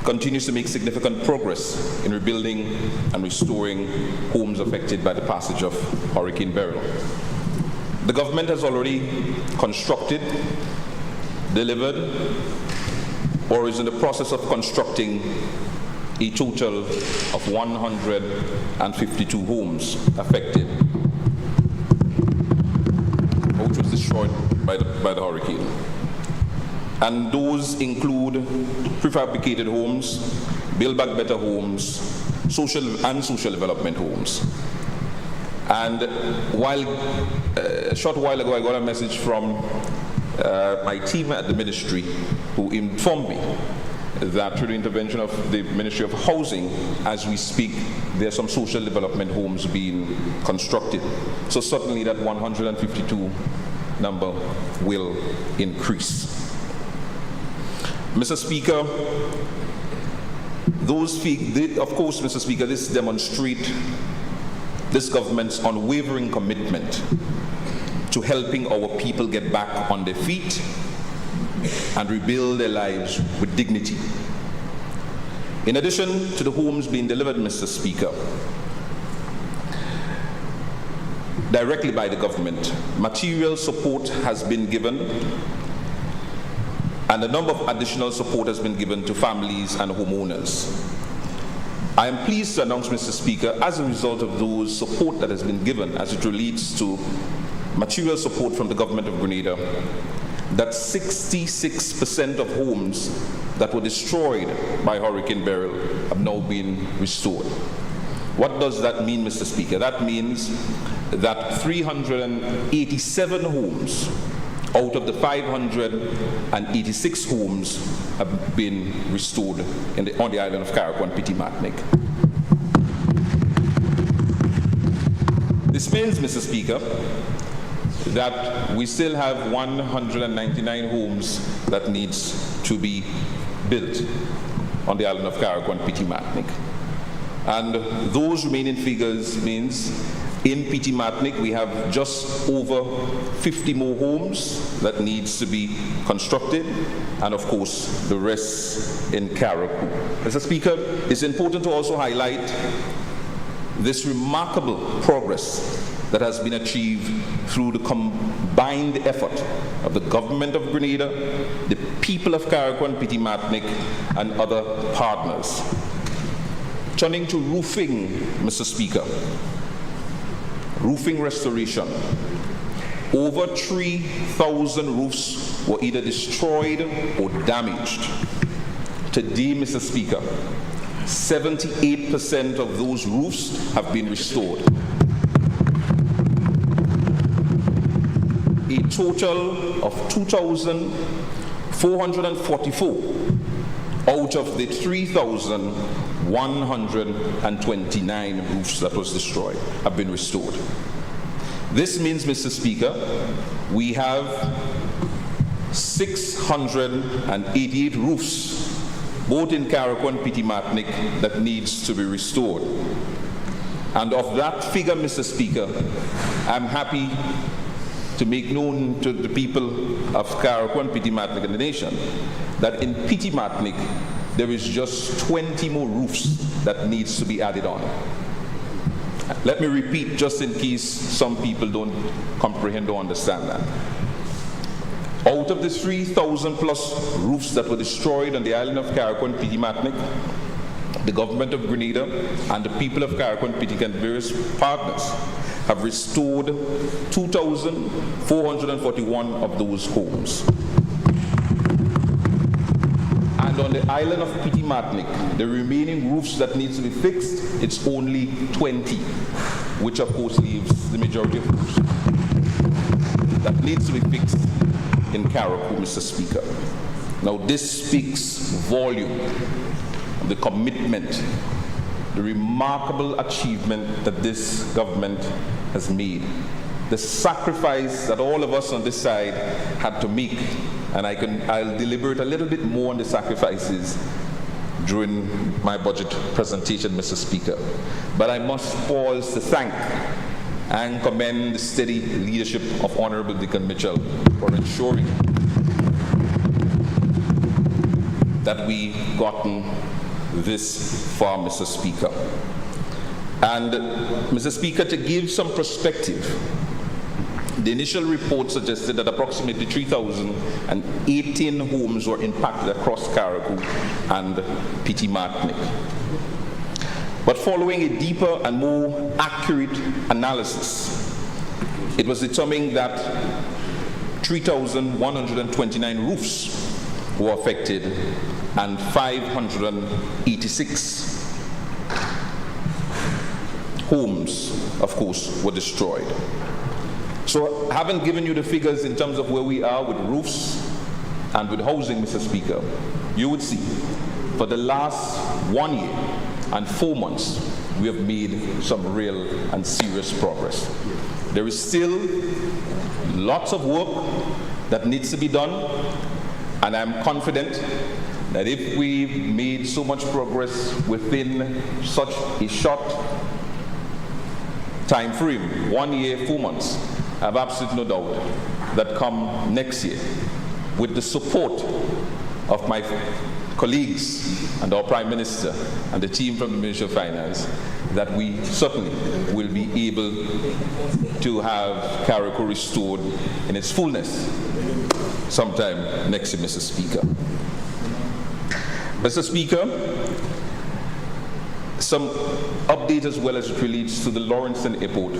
continues to make significant progress in rebuilding and restoring homes affected by the passage of Hurricane Beryl. The government has already constructed, delivered, or is in the process of constructing a total of 152 homes affected, which was destroyed by the hurricane. And those include prefabricated homes, Build Back Better homes, social and social development homes. And a short while ago, I got a message from my team at the ministry who informed me that through the intervention of the Ministry of Housing, as we speak, there are some social development homes being constructed. So certainly that 152 number will increase. Mr. Speaker, of course, Mr. Speaker, this demonstrates this government's unwavering commitment to helping our people get back on their feet and rebuild their lives with dignity. In addition to the homes being delivered, Mr. Speaker, directly by the government, material support has been given, and a number of additional support has been given to families and homeowners. I am pleased to announce, Mr. Speaker, as a result of those support that has been given as it relates to material support from the government of Grenada, that 66% of homes that were destroyed by Hurricane Beryl have now been restored. What does that mean, Mr. Speaker? That means that 387 homes out of the 586 homes have been restored on the island of Carriacou and Petit-Martinique. This means, Mr. Speaker, that we still have 199 homes that needs to be built on the island of Carriacou and Petit-Martinique. And those remaining figures means in Petit-Martinique we have just over 50 more homes that needs to be constructed, and of course the rest in Carriacou. Mr. Speaker, it's important to also highlight this remarkable progress that has been achieved through the combined effort of the government of Grenada, the people of Carriacou and Petit-Martinique, and other partners. Turning to roofing, Mr. Speaker, roofing restoration. Over 3,000 roofs were either destroyed or damaged. Today, Mr. Speaker, 78% of those roofs have been restored. A total of 2,444 out of the 3,129 roofs that was destroyed have been restored. This means, Mr. Speaker, we have 688 roofs, both in Carriacou and Petit-Martinique, that needs to be restored. And of that figure, Mr. Speaker, I'm happy to make known to the people of Carriacou and Petit-Martinique and the nation that in Petit-Martinique there is just 20 more roofs that needs to be added on. Let me repeat, just in case some people don't comprehend or understand that. Out of the 3,000 plus roofs that were destroyed on the island of Carriacou and Petit-Martinique, the government of Grenada and the people of Carriacou and Petit-Martinique and various partners have restored 2,441 of those homes. And on the island of Petit-Martinique, the remaining roofs that needs to be fixed, it's only 20, which of course leaves the majority of roofs that needs to be fixed in Carriacou, Mr. Speaker. Now this speaks volume of the commitment, the remarkable achievement that this government has made, the sacrifice that all of us on this side had to make, and I'll deliberate a little bit more on the sacrifices during my budget presentation, Mr. Speaker. But I must pause to thank and commend the steady leadership of Honorable Dickon Mitchell for ensuring that we've gotten this far, Mr. Speaker. And Mr. Speaker, to give some perspective, the initial report suggested that approximately 3,018 homes were impacted across Carriacou and Petit-Martinique. But following a deeper and more accurate analysis, it was determined that 3,129 roofs were affected and 586 homes, of course, were destroyed. So having given you the figures in terms of where we are with roofs and with housing, Mr. Speaker, you would see for the last 1 year and 4 months, we have made some real and serious progress. There is still lots of work that needs to be done, and I'm confident that if we made so much progress within such a short time frame, 1 year, 4 months, I have absolutely no doubt that come next year, with the support of my colleagues and our Prime Minister and the team from the Ministry of Finance, that we certainly will be able to have Carriacou restored in its fullness sometime next year, Mr. Speaker. Mr. Speaker, some update as well as it relates to the Lawrencetown Airport,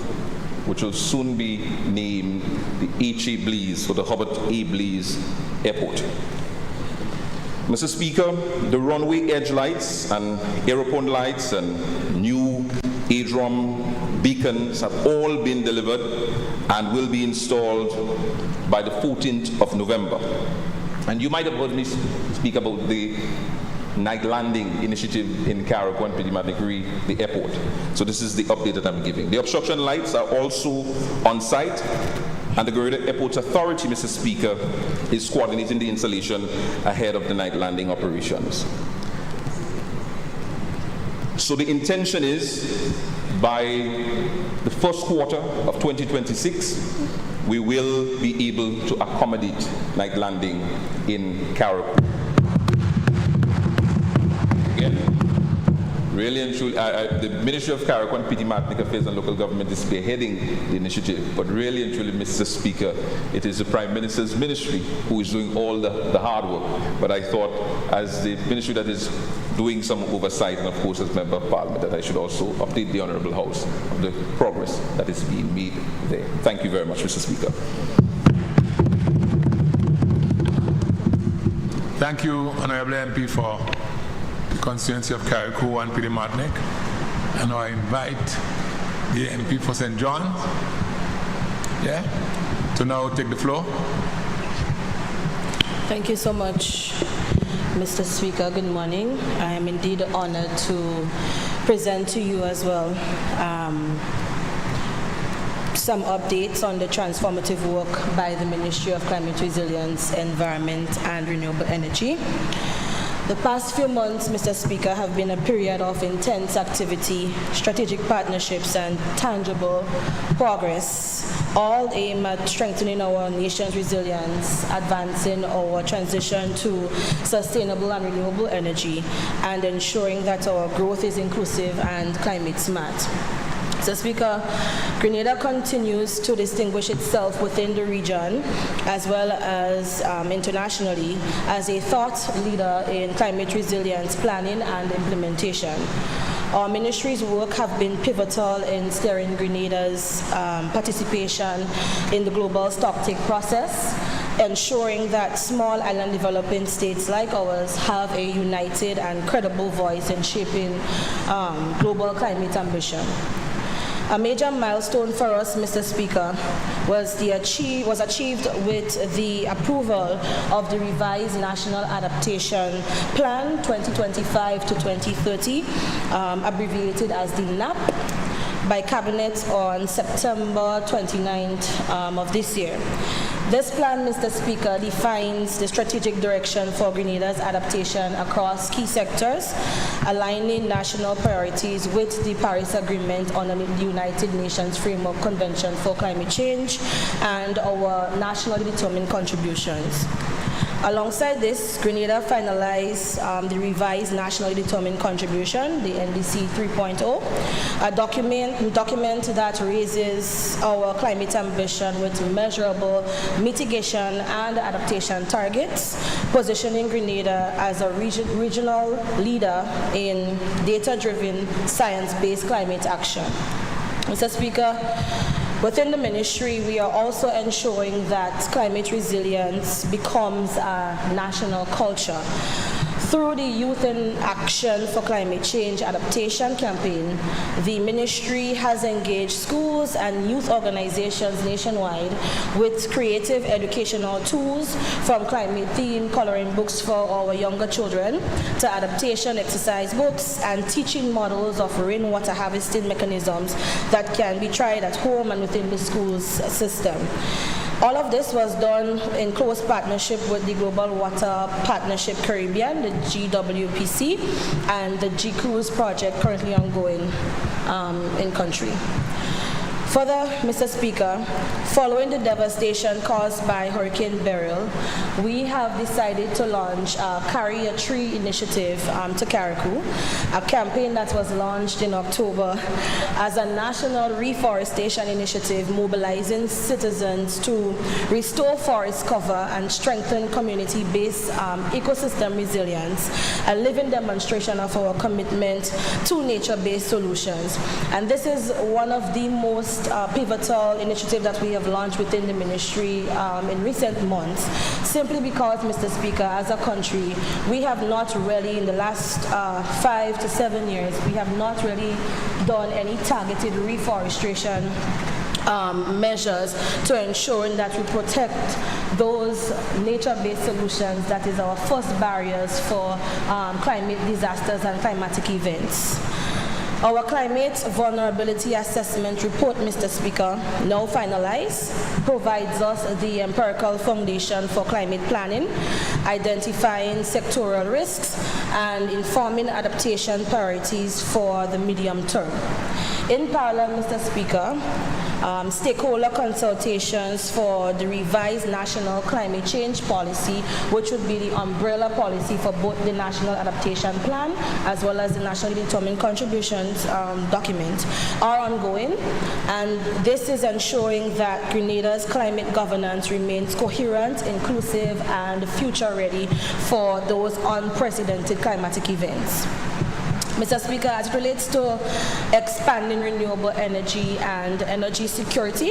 which will soon be named the H.A. Blease, or the Hubert A. Blease Airport. Mr. Speaker, the runway edge lights and aeroport lights and new ADROM beacons have all been delivered and will be installed by the 14th of November. And you might have heard me speak about the night landing initiative in Carriacou and Petit-Martinique, the airport. So this is the update that I'm giving. The obstruction lights are also on site, and the Grenada Airport Authority, Mr. Speaker, is coordinating the installation ahead of the night landing operations. So the intention is by the first quarter of 2026, we will be able to accommodate night landing in Carriacou. Really and truly, the Ministry of Carriacou and Petit-Martinique Affairs and Local Government is spearheading the initiative, but really and truly, Mr. Speaker, it is the Prime Minister's ministry who is doing all the hard work. But I thought, as the ministry that is doing some oversight, and of course as Member of Parliament, that I should also update the Honourable House of the progress that is being made there. Thank you very much, Mr. Speaker. Thank you, Honourable MP, for the constituency of Carriacou and Petit-Martinique. And I invite the MP for St. John's, to now take the floor. Thank you so much, Mr. Speaker. Good morning. I am indeed honored to present to you as well some updates on the transformative work by the Ministry of Climate Resilience, Environment and Renewable Energy. The past few months, Mr. Speaker, have been a period of intense activity, strategic partnerships and tangible progress, all aimed at strengthening our nation's resilience, advancing our transition to sustainable and renewable energy, and ensuring that our growth is inclusive and climate smart. Mr. Speaker, Grenada continues to distinguish itself within the region as well as internationally as a thought leader in climate resilience planning and implementation. Our ministry's work have been pivotal in steering Grenada's participation in the global stocktake process, ensuring that small island developing states like ours have a united and credible voice in shaping global climate ambition. A major milestone for us, Mr. Speaker, was achieved with the approval of the revised National Adaptation Plan 2025 to 2030, abbreviated as the NAP, by Cabinet on September 29th of this year. This plan, Mr. Speaker, defines the strategic direction for Grenada's adaptation across key sectors, aligning national priorities with the Paris Agreement on the United Nations Framework Convention for Climate Change and our nationally determined contributions. Alongside this, Grenada finalized the revised Nationally Determined Contribution, the NDC 3.0, a document that raises our climate ambition with measurable mitigation and adaptation targets, positioning Grenada as a regional leader in data-driven, science-based climate action. Mr. Speaker, within the ministry, we are also ensuring that climate resilience becomes a national culture Through the Youth in Action for Climate Change Adaptation campaign, the ministry has engaged schools and youth organizations nationwide with creative educational tools, from climate-themed coloring books for our younger children to adaptation exercise books and teaching models of rainwater harvesting mechanisms that can be tried at home and within the school's system. All of this was done in close partnership with the Global Water Partnership Caribbean, the GWPC, and the GCRUISE project currently ongoing in country. Further, Mr. Speaker, following the devastation caused by Hurricane Beryl, we have decided to launch a Carry a Tree initiative to Carriacou, a campaign that was launched in October as a national reforestation initiative mobilizing citizens to restore forest cover and strengthen community-based ecosystem resilience, a living demonstration of our commitment to nature-based solutions. And this is one of the most pivotal initiative that we have launched within the ministry in recent months, simply because, Mr. Speaker, as a country, we have not really, in the last 5 to 7 years, we have not really done any targeted reforestation measures to ensure that we protect those nature-based solutions that is our first barriers for climate disasters and climatic events. Our climate vulnerability assessment report, Mr. Speaker, now finalized, provides us the empirical foundation for climate planning, identifying sectoral risks, and informing adaptation priorities for the medium term. In parallel, Mr. Speaker, stakeholder consultations for the revised National Climate Change Policy, which would be the umbrella policy for both the National Adaptation Plan as well as the Nationally Determined Contributions document, are ongoing, and this is ensuring that Grenada's climate governance remains coherent, inclusive, and future-ready for those unprecedented climatic events. Mr. Speaker, as it relates to expanding renewable energy and energy security,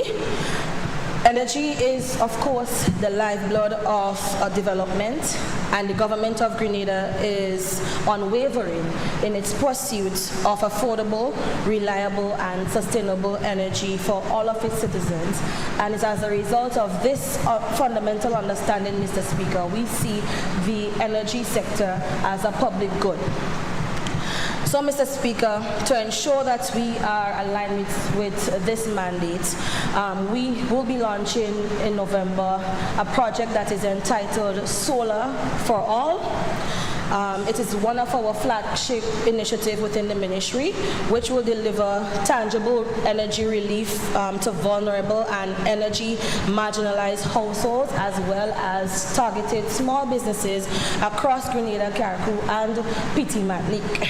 energy is, of course, the lifeblood of development, and the government of Grenada is unwavering in its pursuit of affordable, reliable, and sustainable energy for all of its citizens. And it's as a result of this fundamental understanding, Mr. Speaker, we see the energy sector as a public good. So, Mr. Speaker, to ensure that we are aligned with this mandate, we will be launching in November a project that is entitled Solar for All. It is one of our flagship initiatives within the ministry, which will deliver tangible energy relief to vulnerable and energy marginalized households, as well as targeted small businesses across Grenada, Carriacou, and Petit Martinique.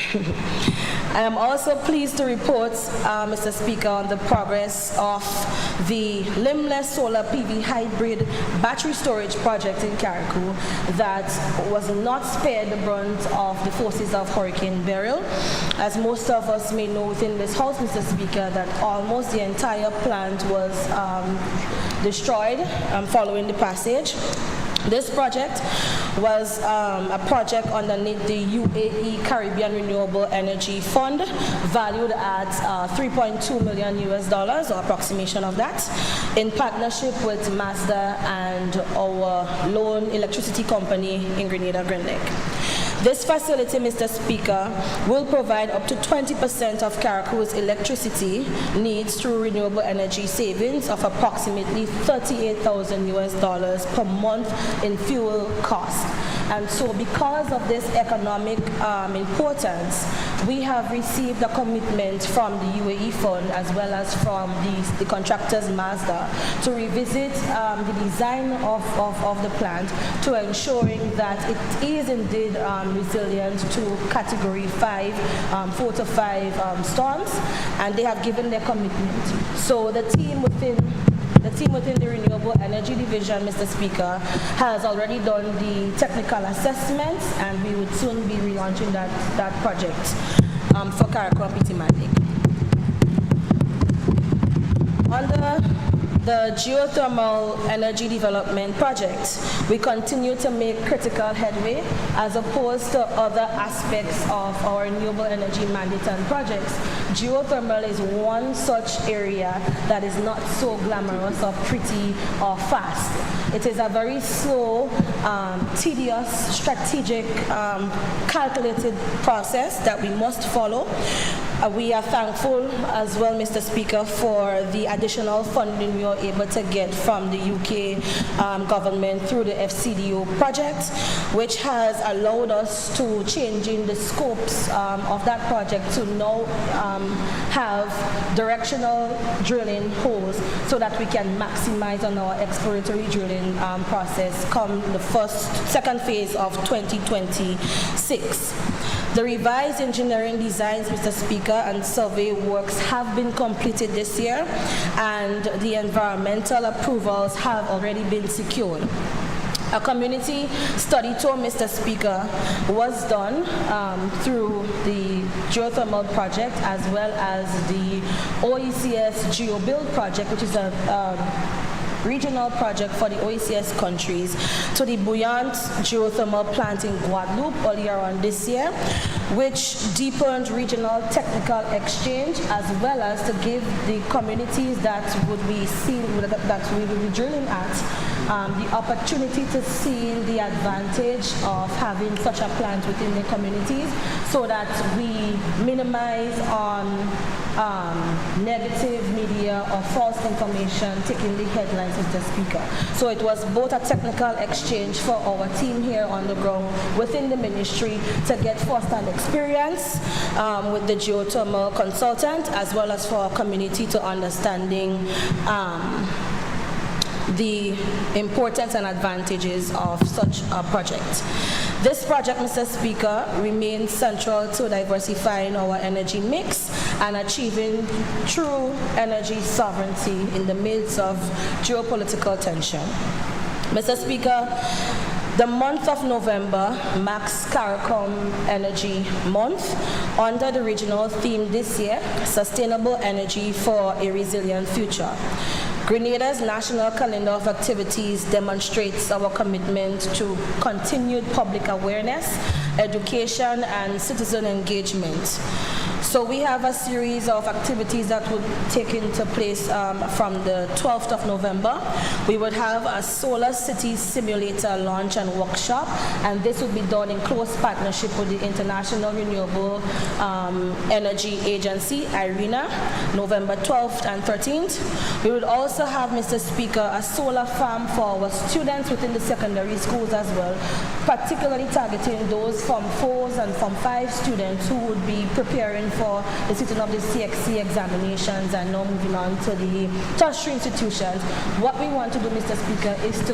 I am also pleased to report, Mr. Speaker, on the progress of the limbless solar PV hybrid battery storage project in Carriacou that was not spared the brunt of the forces of Hurricane Beryl. As most of us may know within this House, Mr. Speaker, that almost the entire plant was destroyed following the passage. This project was a project underneath the UAE Caribbean Renewable Energy Fund, valued at $3.2 million or approximation of that, in partnership with Mazda and our lone electricity company in Grenada, Grenlec. This facility, Mr. Speaker, will provide up to 20% of Carriacou's electricity needs through renewable energy savings of approximately $38,000 per month in fuel costs. And so because of this economic importance, we have received a commitment from the UAE Fund as well as from the contractors Mazda to revisit the design of the plant to ensuring that it is indeed resilient to Category 5, 4 to 5 storms, and they have given their commitment. So the team within the Renewable Energy Division, Mr. Speaker, has already done the technical assessments, and we would soon be relaunching that project for Carriacou and Petit Martinique. the geothermal energy development project, we continue to make critical headway as opposed to other aspects of our renewable energy mandate and projects. Geothermal is one such area that is not so glamorous or pretty or fast. It is a very slow, tedious, strategic, calculated process that we must follow. We are thankful as well, Mr. Speaker, for the additional funding we were able to get from the UK government through the FCDO project, which has allowed us to change in the scopes of that project to now have directional drilling holes so that we can maximize on our exploratory drilling process come the second phase of 2026. The revised engineering designs, Mr. Speaker, and survey works have been completed this year, and the environmental approvals have already been secured. A community study tour, Mr. Speaker, was done through the geothermal project as well as the OECS GeoBuild project, which is a regional project for the OECS countries, to the Buoyant geothermal plant in Guadeloupe earlier on this year, which deepened regional technical exchange as well as to give the communities that would be that we will be drilling at the opportunity to see the advantage of having such a plant within the communities so that we minimize on negative media or false information taking the headlines, Mr. Speaker. So it was both a technical exchange for our team here on the ground within the ministry to get first-hand experience with the geothermal consultant, as well as for our community to understanding the importance and advantages of such a project. This project, Mr. Speaker, remains central to diversifying our energy mix and achieving true energy sovereignty in the midst of geopolitical tension. Mr. Speaker, the month of November marks CARICOM Energy Month under the regional theme this year, Sustainable Energy for a Resilient Future. Grenada's national calendar of activities demonstrates our commitment to continued public awareness, education, and citizen engagement. So we have a series of activities that would take into place from the 12th of November. We would have a Solar City Simulator launch and workshop, and this would be done in close partnership with the International Renewable Energy Agency, IRENA, November 12th and 13th. We would also have, Mr. Speaker, a solar farm for our students within the secondary schools as well, particularly targeting those Form 4s and Form 5 students who would be preparing for the sitting of the CXC examinations and now moving on to the tertiary institutions. What we want to do, Mr. Speaker, is to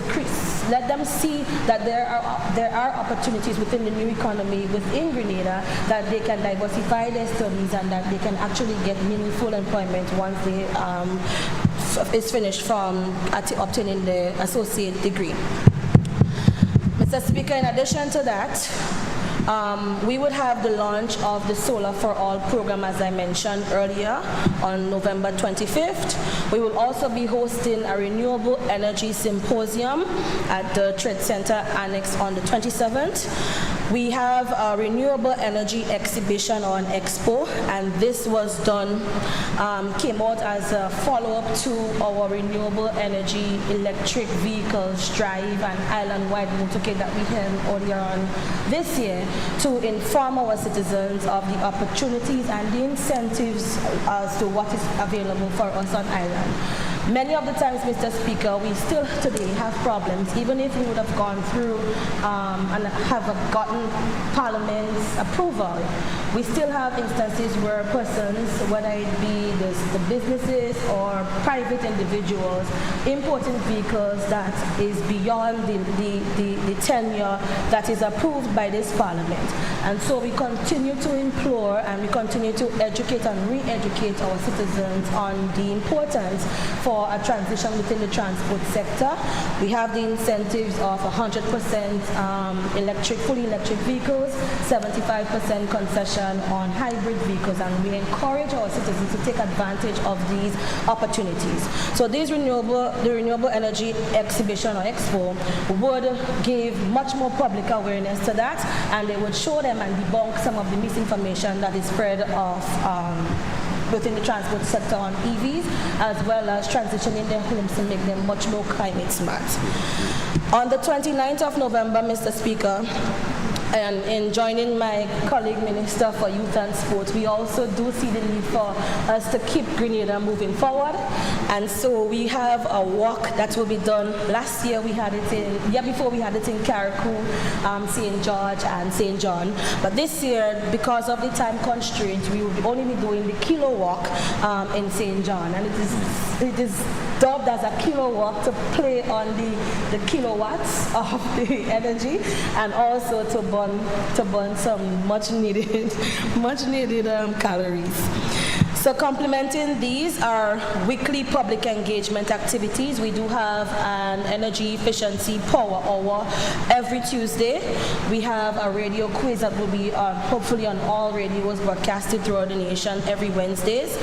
let them see that there are opportunities within the new economy within Grenada that they can diversify their studies and that they can actually get meaningful employment once they is finished from obtaining the associate degree. Mr. Speaker, in addition to that, we would have the launch of the Solar for All program, as I mentioned earlier, on November 25th. We will also be hosting a renewable energy symposium at the Trade Center Annex on the 27th. We have a renewable energy exhibition on Expo, and this was done, came out as a follow-up to our renewable energy electric vehicles drive and island-wide motorcade that we held earlier on this year to inform our citizens of the opportunities and the incentives as to what is available for us on island. Many of the times, Mr. Speaker, we still today have problems, even if we would have gone through and have gotten Parliament's approval. We still have instances where persons, whether it be the businesses or private individuals, importing vehicles that is beyond the tenure that is approved by this Parliament. And so we continue to implore and we continue to educate and re-educate our citizens on the importance for a transition within the transport sector. We have the incentives of 100% fully electric vehicles, 75% concession on hybrid vehicles, and we encourage our citizens to take advantage advantage of these opportunities. So the renewable energy exhibition or expo would give much more public awareness to that, and they would show them and debunk some of the misinformation that is spread within the transport sector on EVs, as well as transitioning their homes to make them much more climate smart. On the 29th of November, Mr. Speaker, and in joining my colleague Minister for Youth and Sports, we also do see the need for us to keep Grenada moving forward. And so we have a walk that will be done. Last year we had it year before we had it in Carriacou, St. George and St. John. But this year, because of the time constraint, we will only be doing the Kilo Walk in St. John. And it is dubbed as a Kilo Walk to play on the kilowatts of the energy, and also to burn some much needed calories. So complementing these are weekly public engagement activities. We do have an energy efficiency power hour every Tuesday. We have a radio quiz that will be hopefully on all radios broadcasted throughout the nation every Wednesdays.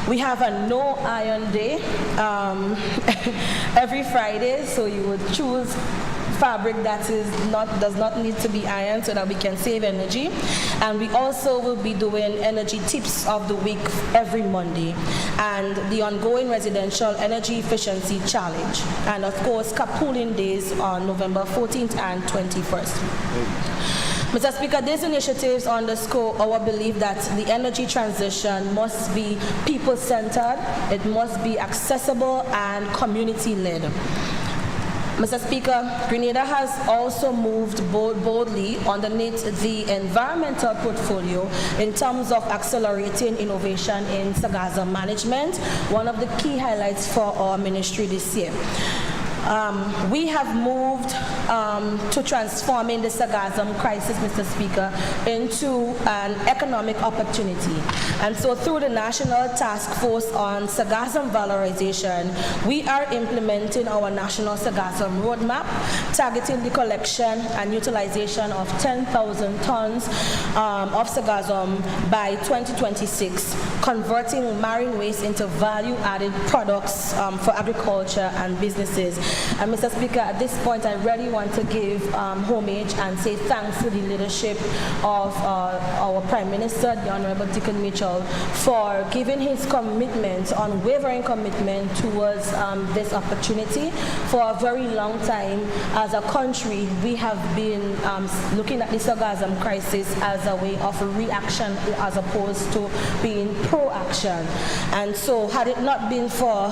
We have a no iron day every Friday, so you would choose fabric that does not need to be ironed so that we can save energy. And we also will be doing energy tips of the week every Monday, and the ongoing residential energy efficiency challenge, and of course carpooling days on November 14th and 21st. Mr. Speaker, these initiatives underscore our belief that the energy transition must be people-centered, it must be accessible and community-led. Mr. Speaker, Grenada has also moved boldly underneath the environmental portfolio in terms of accelerating innovation in Sagazam management, one of the key highlights for our ministry this year. We have moved to transforming the Sagazam crisis, Mr. Speaker, into an economic opportunity. And so through the National Task Force on Sagazam Valorization, we are implementing our National Sagazam Roadmap, targeting the collection and utilization of 10,000 tons of Sagazam by 2026, converting marine waste into value-added products for agriculture and businesses. And Mr. Speaker, at this point, I really want to give homage and say thanks to the leadership of our Prime Minister, the Honorable Dickon Mitchell, for giving his commitment, unwavering commitment towards this opportunity. For a very long time, as a country, we have been looking at the Sagazam crisis as a way of reaction as opposed to being pro-action. And so, had it not been for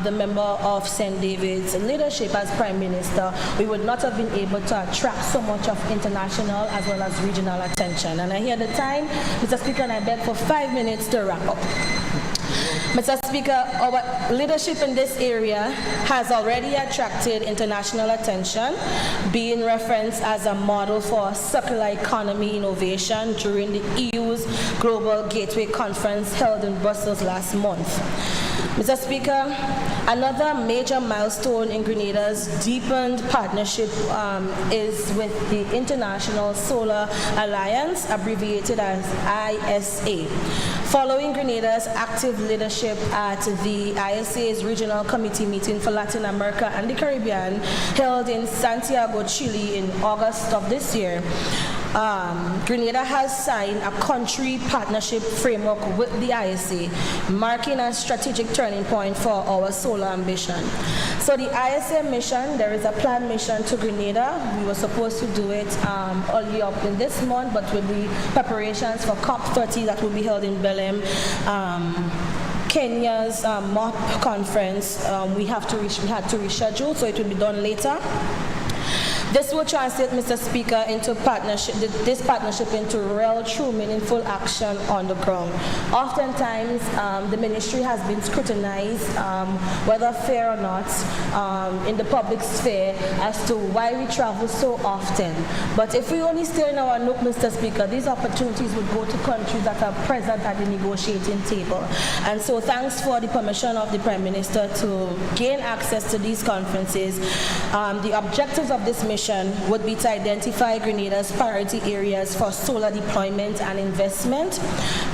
the member of St. David's leadership as Prime Minister, we would not have been able to attract so much of international as well as regional attention. And I hear the time, Mr. Speaker, and I beg for 5 minutes to wrap up. Mr. Speaker, our leadership in this area has already attracted international attention, being referenced as a model for circular economy innovation during the EU's Global Gateway Conference held in Brussels last month. Mr. Speaker, another major milestone in Grenada's deepened partnership is with the International Solar Alliance, abbreviated as ISA. Following Grenada's active leadership at the ISA's Regional Committee meeting for Latin America and the Caribbean, held in Santiago, Chile in August of this year, Grenada has signed a country partnership framework with the ISA, marking a strategic turning point for our solar ambition. So the ISA mission, there is a planned mission to Grenada. We were supposed to do it early up in this month, but with the preparations for COP30 that will be held in Belém, Kenya's MOP conference, we had to reschedule, so it will be done later. This will translate, Mr. Speaker, into this partnership into real, true, meaningful action on the ground. Oftentimes, the ministry has been scrutinized, whether fair or not, in the public sphere as to why we travel so often. But if we only stay in our nook, Mr. Speaker, these opportunities would go to countries that are present at the negotiating table. And so thanks for the permission of the Prime Minister to gain access to these conferences. The objectives of this mission mission would be to identify Grenada's priority areas for solar deployment and investment,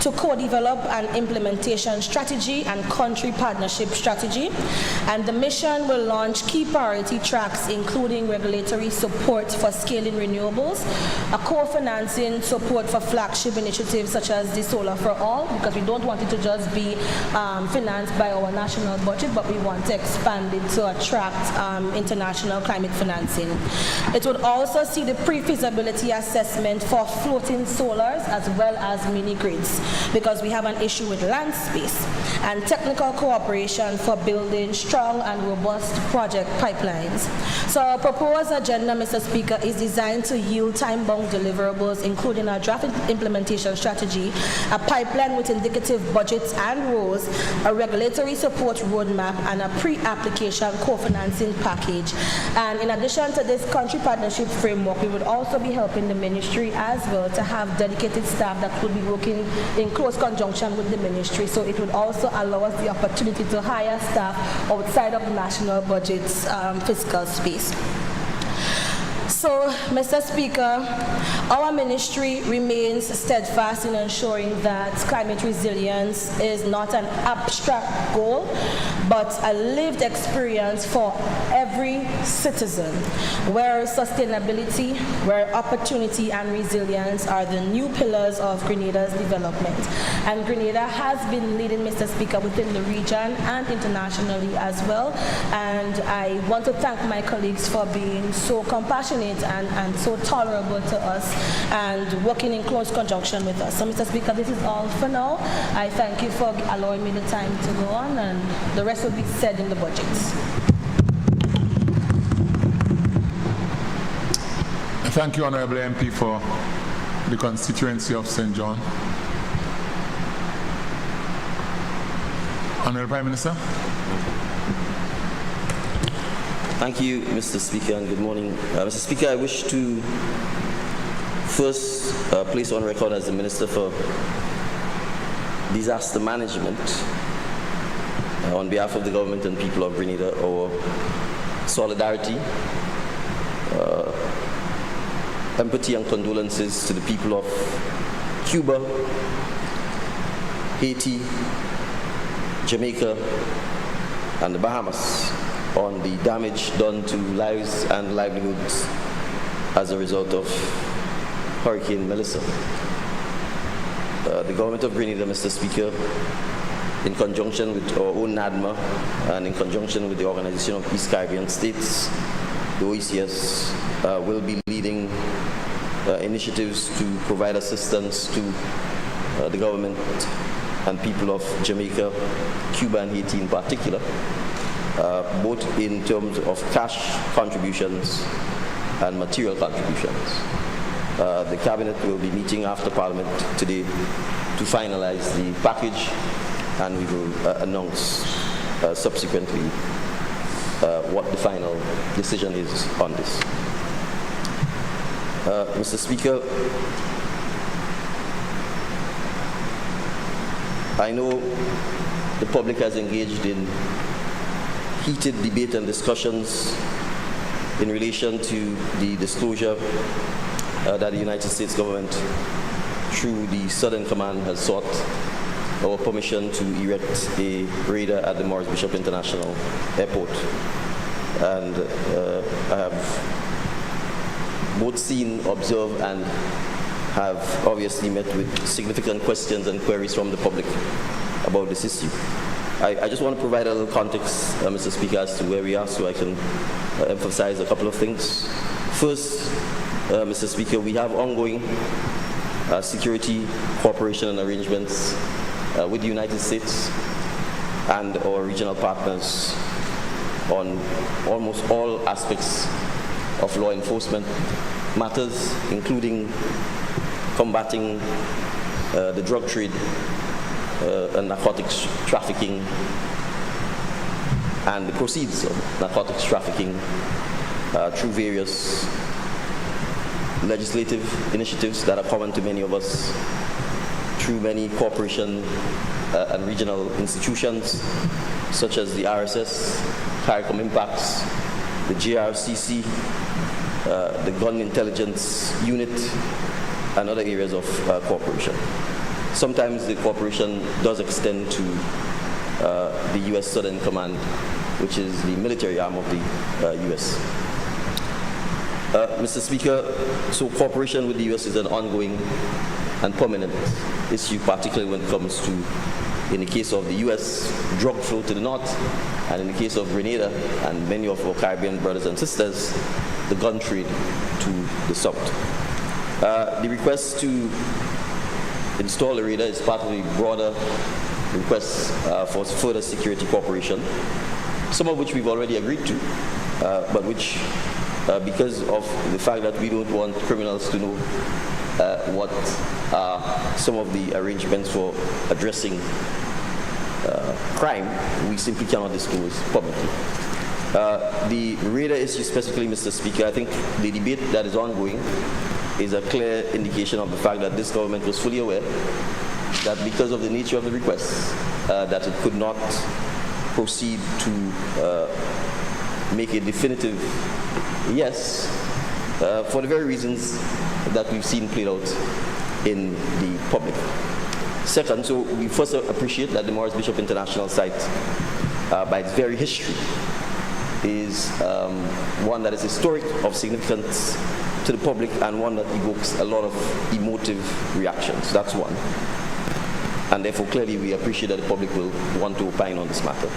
to co-develop an implementation strategy and country partnership strategy, and the mission will launch key priority tracks including regulatory support for scaling renewables, a co-financing support for flagship initiatives such as the Solar for All, because we don't want it to just be financed by our national budget, but we want to expand it to attract international climate financing. It would also see the pre-feasibility assessment for floating solars as well as mini-grids, because we have an issue with land space, and technical cooperation for building strong and robust project pipelines. So our proposed agenda, Mr. Speaker, is designed to yield time-bound deliverables, including a draft implementation strategy, a pipeline with indicative budgets and roles, a regulatory support roadmap, and a pre-application co-financing package. And in addition to this country partnership framework, we would also be helping the ministry as well to have dedicated staff that would be working in close conjunction with the ministry. So it would also allow us the opportunity to hire staff outside of the national budget's fiscal space. So, Mr. Speaker, our ministry remains steadfast in ensuring that climate resilience is not an abstract goal, but a lived experience for every citizen, where sustainability, where opportunity and resilience are the new pillars of Grenada's development. And Grenada has been leading, Mr. Speaker, within the region and internationally as well. And I want to thank my colleagues for being so compassionate and so tolerable to us and working in close conjunction with us. So, Mr. Speaker, this is all for now. I thank you for allowing me the time to go on, and the rest will be said in the budgets. Thank you, Honourable MP, for the constituency of St. John. Honourable Prime Minister. Thank you, Mr. Speaker, and good morning. Mr. Speaker, I wish to first place on record as the Minister for Disaster Management, on behalf of the government and people of Grenada, our solidarity, empathy and condolences to the people of Cuba, Haiti, Jamaica, and the Bahamas on the damage done to lives and livelihoods as a result of Hurricane Melissa. The government of Grenada, Mr. Speaker, in conjunction with our own NADMA and in conjunction with the Organization of East Caribbean States, the OECS, will be leading initiatives to provide assistance to the government and people of Jamaica, Cuba, and Haiti in particular, both in terms of cash contributions and material contributions. The Cabinet will be meeting after Parliament today to finalize the package, and we will announce subsequently what the final decision is on this. Mr. Speaker, I know the public has engaged in heated debate and discussions in relation to the disclosure that the United States government, through the Southern Command, has sought our permission to erect a radar at the Morris Bishop International Airport. And I have both seen, observed, and have obviously met with significant questions and queries from the public about this issue. I just want to provide a little context, Mr. Speaker, as to where we are, so I can emphasize a couple of things. First, Mr. Speaker, we have ongoing security cooperation and arrangements with the United States and our regional partners on almost all aspects of law enforcement matters, including combating the drug trade and narcotics trafficking and the proceeds of narcotics trafficking through various legislative initiatives that are common to many of us, through many cooperation and regional institutions such as the RSS, CARICOM Impacts, the JRCC, the Gun Intelligence Unit, and other areas of cooperation. Sometimes the cooperation does extend to the U.S. Southern Command, which is the military arm of the U.S. Mr. Speaker, so cooperation with the U.S. is an ongoing and permanent issue, particularly when it comes to, in the case of the U.S., drug flow to the north, and in the case of Grenada and many of our Caribbean brothers and sisters, the gun trade to the south. The request to install a radar is part of a broader request for further security cooperation, some of which we've already agreed to, but which, because of the fact that we don't want criminals to know what are some of the arrangements for addressing crime, we simply cannot disclose publicly. The radar issue specifically, Mr. Speaker, I think the debate that is ongoing is a clear indication of the fact that this government was fully aware that because of the nature of the request, that it could not proceed to make a definitive yes, for the very reasons that we've seen played out in the public. Second, so we first appreciate that the Morris Bishop International site, by its very history, is one that is historic, of significance to the public, and one that evokes a lot of emotive reactions. That's one. And therefore, clearly, we appreciate that the public will want to opine on this matter.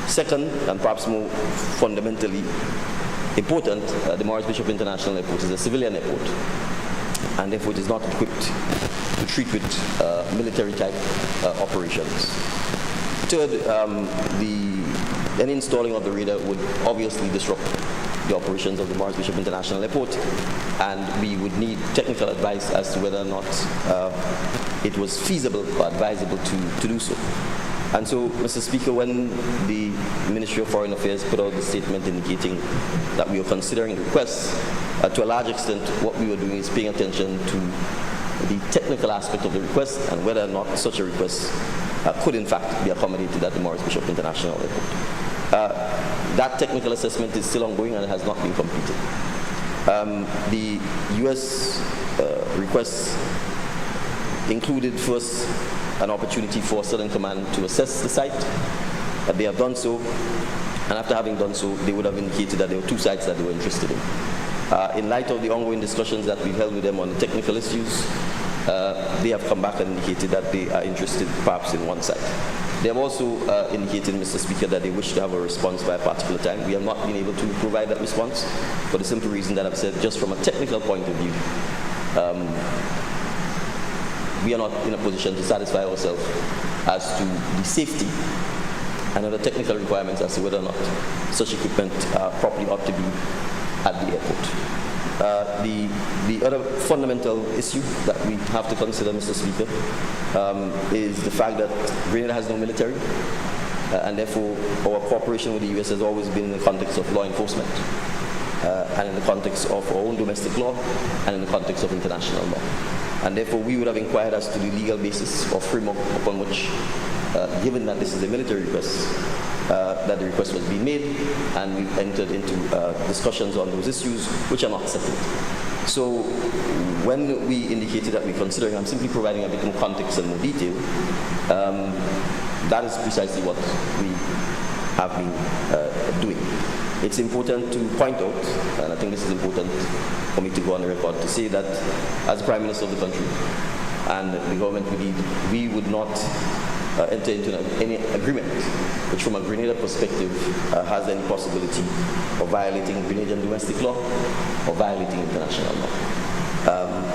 Second, and perhaps more fundamentally important, the Morris Bishop International Airport is a civilian airport, and therefore it is not equipped to treat with military-type operations. Third, any installing of the radar would obviously disrupt the operations of the Morris Bishop International Airport, and we would need technical advice as to whether or not it was feasible or advisable to do so. And so, Mr. Speaker, when the Ministry of Foreign Affairs put out the statement indicating that we were considering requests, to a large extent, what we were doing is paying attention to the technical aspect of the request and whether or not such a request could, in fact, be accommodated at the Morris Bishop International Airport. That technical assessment is still ongoing and has not been completed. The U.S. request included first an opportunity for Southern Command to assess the site. They have done so, and after having done so, they would have indicated that there were two sites that they were interested in. In light of the ongoing discussions that we've held with them on the technical issues, they have come back and indicated that they are interested perhaps in one site. They have also indicated, Mr. Speaker, that they wish to have a response by a particular time. We have not been able to provide that response for the simple reason that I've said, just from a technical point of view, we are not in a position to satisfy ourselves as to the safety and other technical requirements as to whether or not such equipment properly ought to be at the airport. The other fundamental issue that we have to consider, Mr. Speaker, is the fact that Grenada has no military, and therefore our cooperation with the U.S. has always been in the context of law enforcement, and in the context of our own domestic law, and in the context of international law. And therefore we would have inquired as to the legal basis or framework upon which, given that this is a military request, that the request was being made, and we entered into discussions on those issues which are not settled. So when we indicated that we're considering, I'm simply providing a bit more context and more detail, that is precisely what we have been doing. It's important to point out, and I think this is important for me to go on the record, to say that as Prime Minister of the country and the government we would not enter into any agreement which from a Grenada perspective has any possibility of violating Grenadian domestic law or violating international law.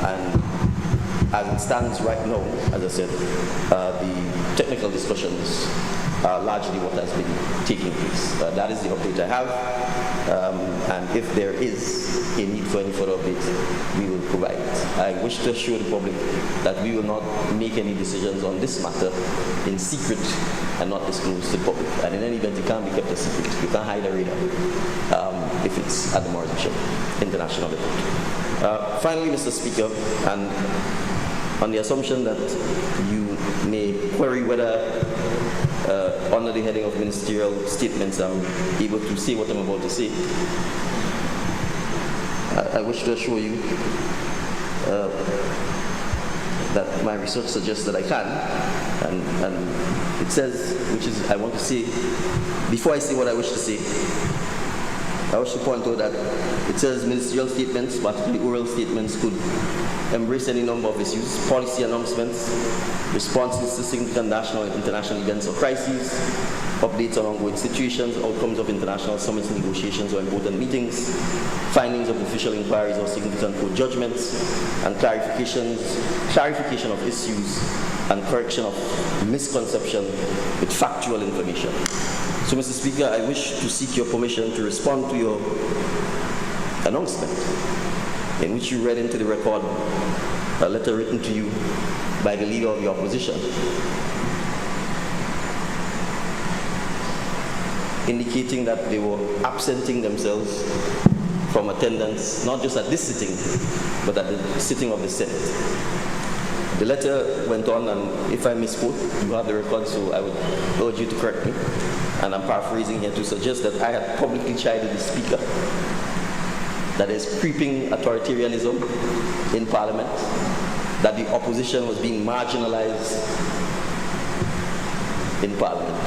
And as it stands right now, as I said, the technical discussions are largely what has been taking place. That is the update I have, and if there is a need for any further updates, we will provide it. I wish to assure the public that we will not make any decisions on this matter in secret and not disclose to the public. And in any event, it can't be kept a secret. You can't hide a radar if it's at the Morris Bishop International Airport. Finally, Mr. Speaker, and on the assumption that you may query whether under the heading of ministerial statements I'm able to say what I'm about to say, I wish to assure you that my research suggests that I can, and it says, which is, I want to say, before I say what I wish to say, I wish to point out that it says ministerial statements, particularly oral statements, could embrace any number of issues: policy announcements, responses to significant national and international events or crises, updates on ongoing situations, outcomes of international summits, negotiations or important meetings, findings of official inquiries or significant court judgments, and clarification of issues and correction of misconception with factual information. So, Mr. Speaker, I wish to seek your permission to respond to your announcement, in which you read into the record a letter written to you by the leader of the opposition, indicating that they were absenting themselves from attendance, not just at this sitting, but at the sitting of the Senate. The letter went on, and if I misquote, you have the record, so I would urge you to correct me. And I'm paraphrasing here to suggest that I had publicly chided the Speaker that is creeping authoritarianism in Parliament, that the opposition was being marginalized in Parliament,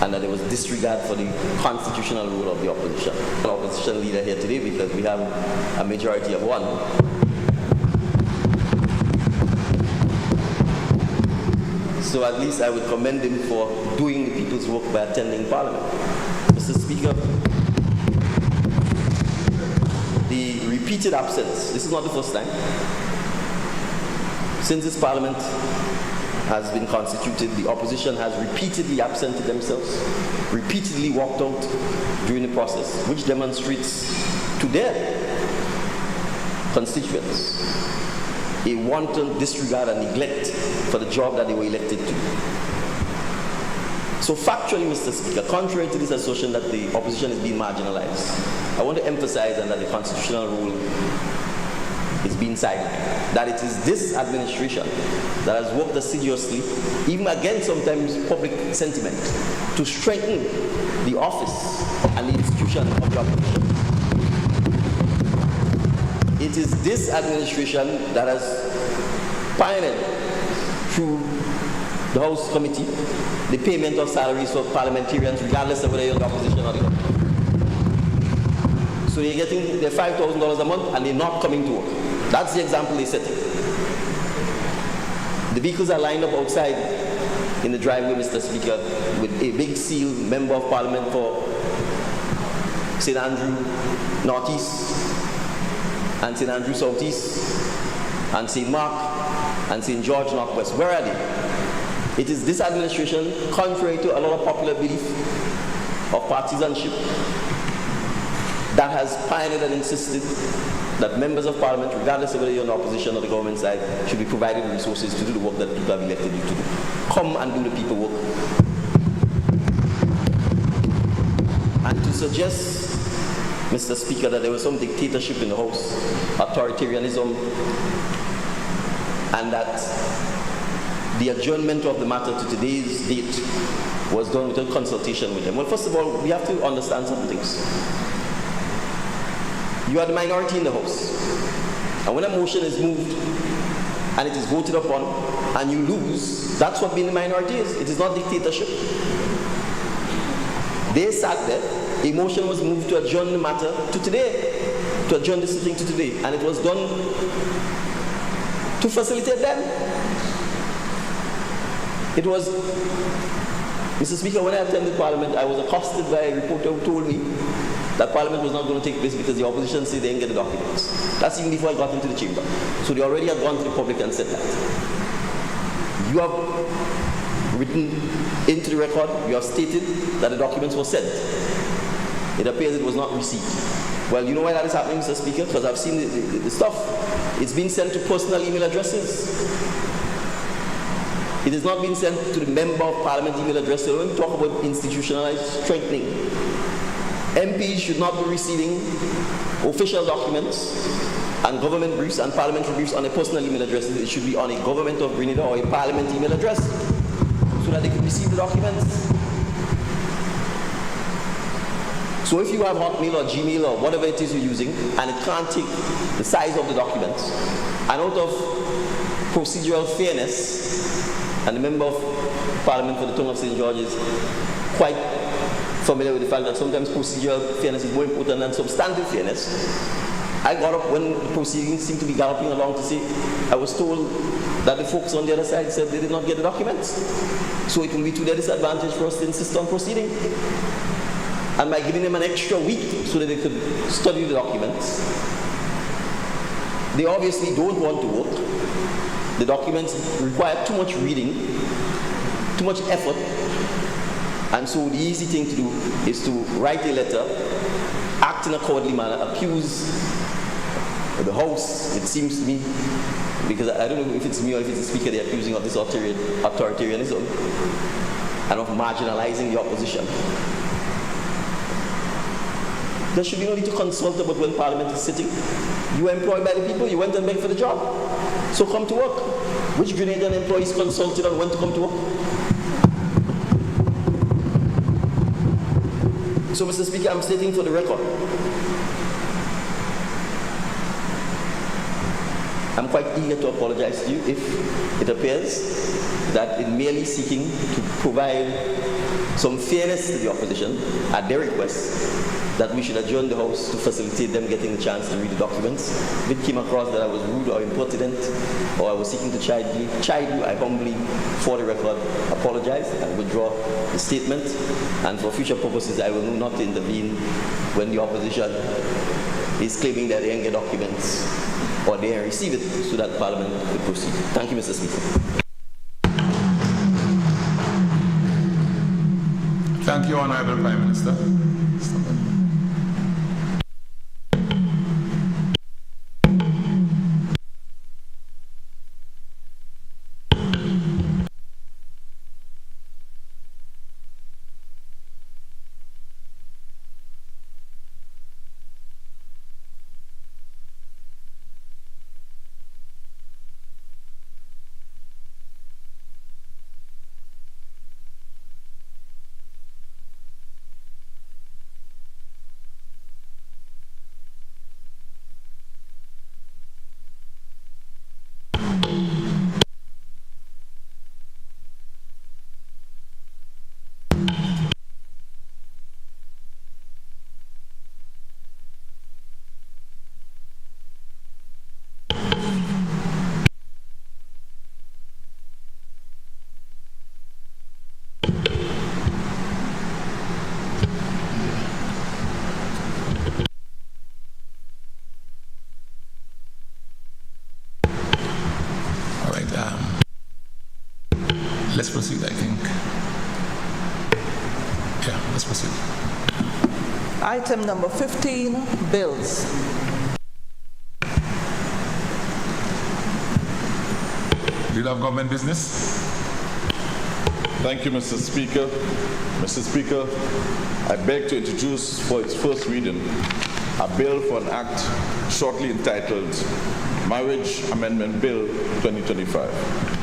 and that there was disregard for the constitutional role of the opposition. An opposition leader here today because we have a majority of one. So at least I would commend him for doing the people's work by attending Parliament. Mr. Speaker, the repeated absence, this is not the first time. Since this Parliament has been constituted, the opposition has repeatedly absented themselves, repeatedly walked out during the process, which demonstrates to their constituents a wanton disregard and neglect for the job that they were elected to. So factually, Mr. Speaker, contrary to this assertion that the opposition is being marginalized, I want to emphasize that the constitutional rule is being sidelined. That it is this administration that has worked assiduously, even against sometimes public sentiment, to strengthen the office and the institution of the opposition. It is this administration that has pioneered through the House Committee the payment of salaries for parliamentarians regardless of whether you're in the opposition or not. So they're getting their $5,000 a month and they're not coming to work. That's the example they set. The vehicles are lined up outside in the driveway, Mr. Speaker, with a big seal, Member of Parliament for St. Andrew Northeast, and St. Andrew Southeast, and St. Mark, and St. George Northwest. Where are they? It is this administration, contrary to a lot of popular belief of partisanship, that has pioneered and insisted that members of Parliament, regardless of whether you're in the opposition or the government side, should be provided with resources to do the work that people have elected you to do. Come and do the people work. And to suggest, Mr. Speaker, that there was some dictatorship in the House, authoritarianism, and that the adjournment of the matter to today's date was done without consultation with them. Well, first of all, we have to understand some things. You are the minority in the House. And when a motion is moved and it is voted upon and you lose, that's what being the minority is. It is not dictatorship. They sat there. A motion was moved to adjourn the matter to today, to adjourn the sitting to today, and it was done to facilitate them. It was, Mr. Speaker, when I attended Parliament, I was accosted by a reporter who told me that Parliament was not going to take place because the opposition said they didn't get the documents. That's even before I got into the chamber. So they already had gone to the public and said that. You have written into the record, you have stated that the documents were sent. It appears it was not received. Well, you know why that is happening, Mr. Speaker? Because I've seen the stuff. It's been sent to personal email addresses. It is not being sent to the Member of Parliament email address. So when we talk about institutionalized strengthening, MPs should not be receiving official documents and government briefs and parliamentary briefs on a personal email address. It should be on a Government of Grenada or a Parliament email address so that they can receive the documents. So if you have Hotmail or Gmail or whatever it is you're using, and it can't take the size of the documents, and out of procedural fairness, and the Member of Parliament for the Tongue of St. George is quite familiar with the fact that sometimes procedural fairness is more important than substantive fairness. I got up when the proceedings seemed to be galloping along to say, I was told that the folks on the other side said they did not get the documents. So it will be to their disadvantage for us to insist on proceeding. And by giving them an extra week so that they could study the documents, they obviously don't want to work. The documents require too much reading, too much effort, and so the easy thing to do is to write a letter, act in a cowardly manner, accuse the House, it seems to me, because I don't know if it's me or if it's the Speaker they're accusing of this authoritarianism and of marginalizing the opposition. There should be no need to consult about when Parliament is sitting. You were employed by the people, you went and begged for the job. So come to work. Which Grenadian employees consulted on when to come to work? So, Mr. Speaker, I'm stating for the record, I'm quite eager to apologize to you if it appears that in merely seeking to provide some fairness to the opposition at their request, that we should adjourn the House to facilitate them getting the chance to read the documents. If it came across that I was rude or impertinent, or I was seeking to chide you, I humbly, for the record, apologize and withdraw the statement. And for future purposes, I will not intervene when the opposition is claiming that they didn't get documents or they didn't receive it, so that Parliament could proceed. Thank you, Mr. Speaker. Thank you, Honorable Prime Minister. Let's proceed, I think. Yeah, let's proceed. Item number 15, bills. Leader of Government Business. Thank you, Mr. Speaker. Mr. Speaker, I beg to introduce for its first reading a bill for an act shortly entitled Marriage Amendment Bill 2025.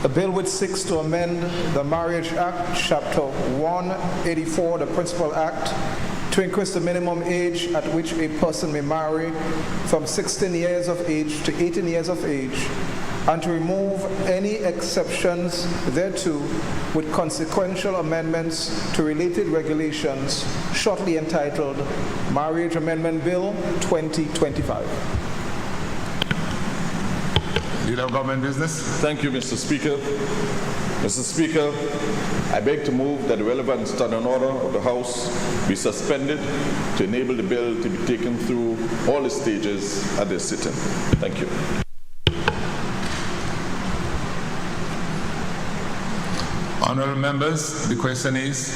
A bill which seeks to amend the Marriage Act, Chapter 184, the Principal Act, to increase the minimum age at which a person may marry from 16 years of age to 18 years of age, and to remove any exceptions thereto with consequential amendments to related regulations, shortly entitled Marriage Amendment Bill 2025. Leader of Government Business. Thank you, Mr. Speaker. Mr. Speaker, I beg to move that the relevant standing order of the House be suspended to enable the bill to be taken through all the stages at this sitting. Thank you. Honourable members, the question is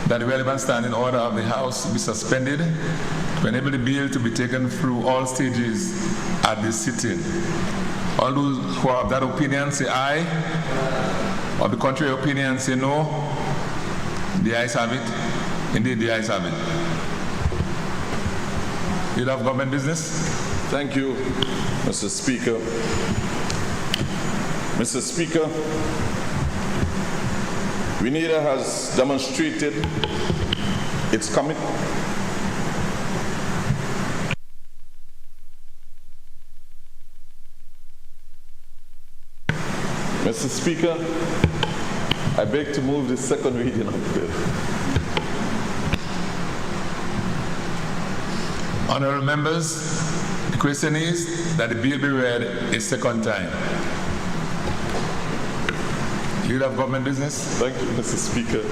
that the relevant standing order of the House be suspended to enable the bill to be taken through all stages at this sitting. All those who are of that opinion say aye. Of the contrary opinion say no. The ayes have it. Indeed, the ayes have it. Leader of Government Business. Thank you, Mr. Speaker. Mr. Speaker, Grenada has demonstrated its commitment Mr. Speaker, I beg to move the second reading of the bill. Honourable members, the question is that the bill be read a second time. Leader of Government Business. Thank you, Mr. Speaker.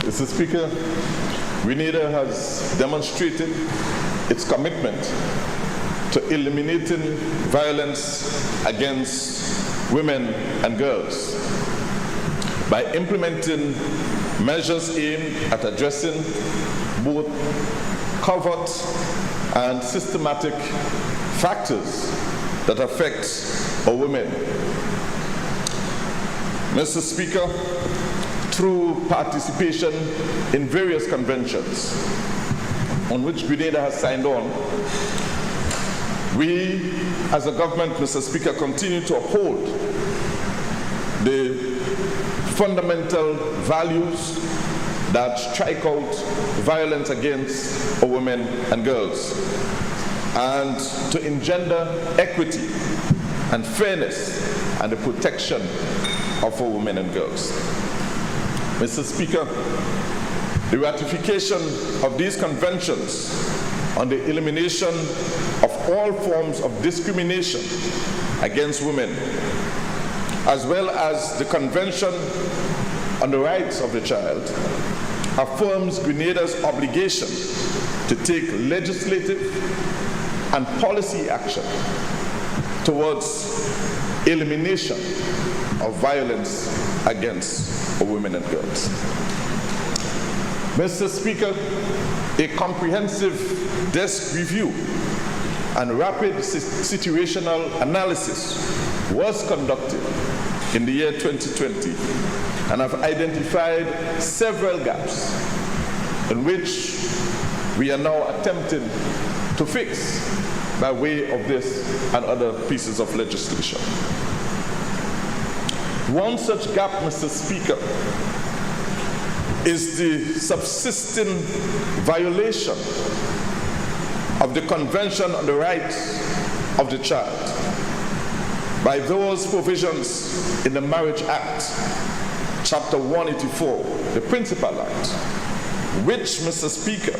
Mr. Speaker, Grenada has demonstrated its commitment to eliminating violence against women and girls by implementing measures aimed at addressing both covert and systematic factors that affect our women. Mr. Speaker, through participation in various conventions on which Grenada has signed on, we as a government, Mr. Speaker, continue to uphold the fundamental values that strike out violence against our women and girls, and to engender equity and fairness and the protection of our women and girls. Mr. Speaker, the ratification of these conventions on the elimination of all forms of discrimination against women, as well as the Convention on the Rights of the Child, affirms Grenada's obligation to take legislative and policy action towards elimination of violence against women and girls. Mr. Speaker, a comprehensive desk review and rapid situational analysis was conducted in the year 2020 and have identified several gaps in which we are now attempting to fix by way of this and other pieces of legislation. One such gap, Mr. Speaker, is the subsisting violation of the Convention on the Rights of the Child by those provisions in the Marriage Act, Chapter 184, the Principal Act, which, Mr. Speaker,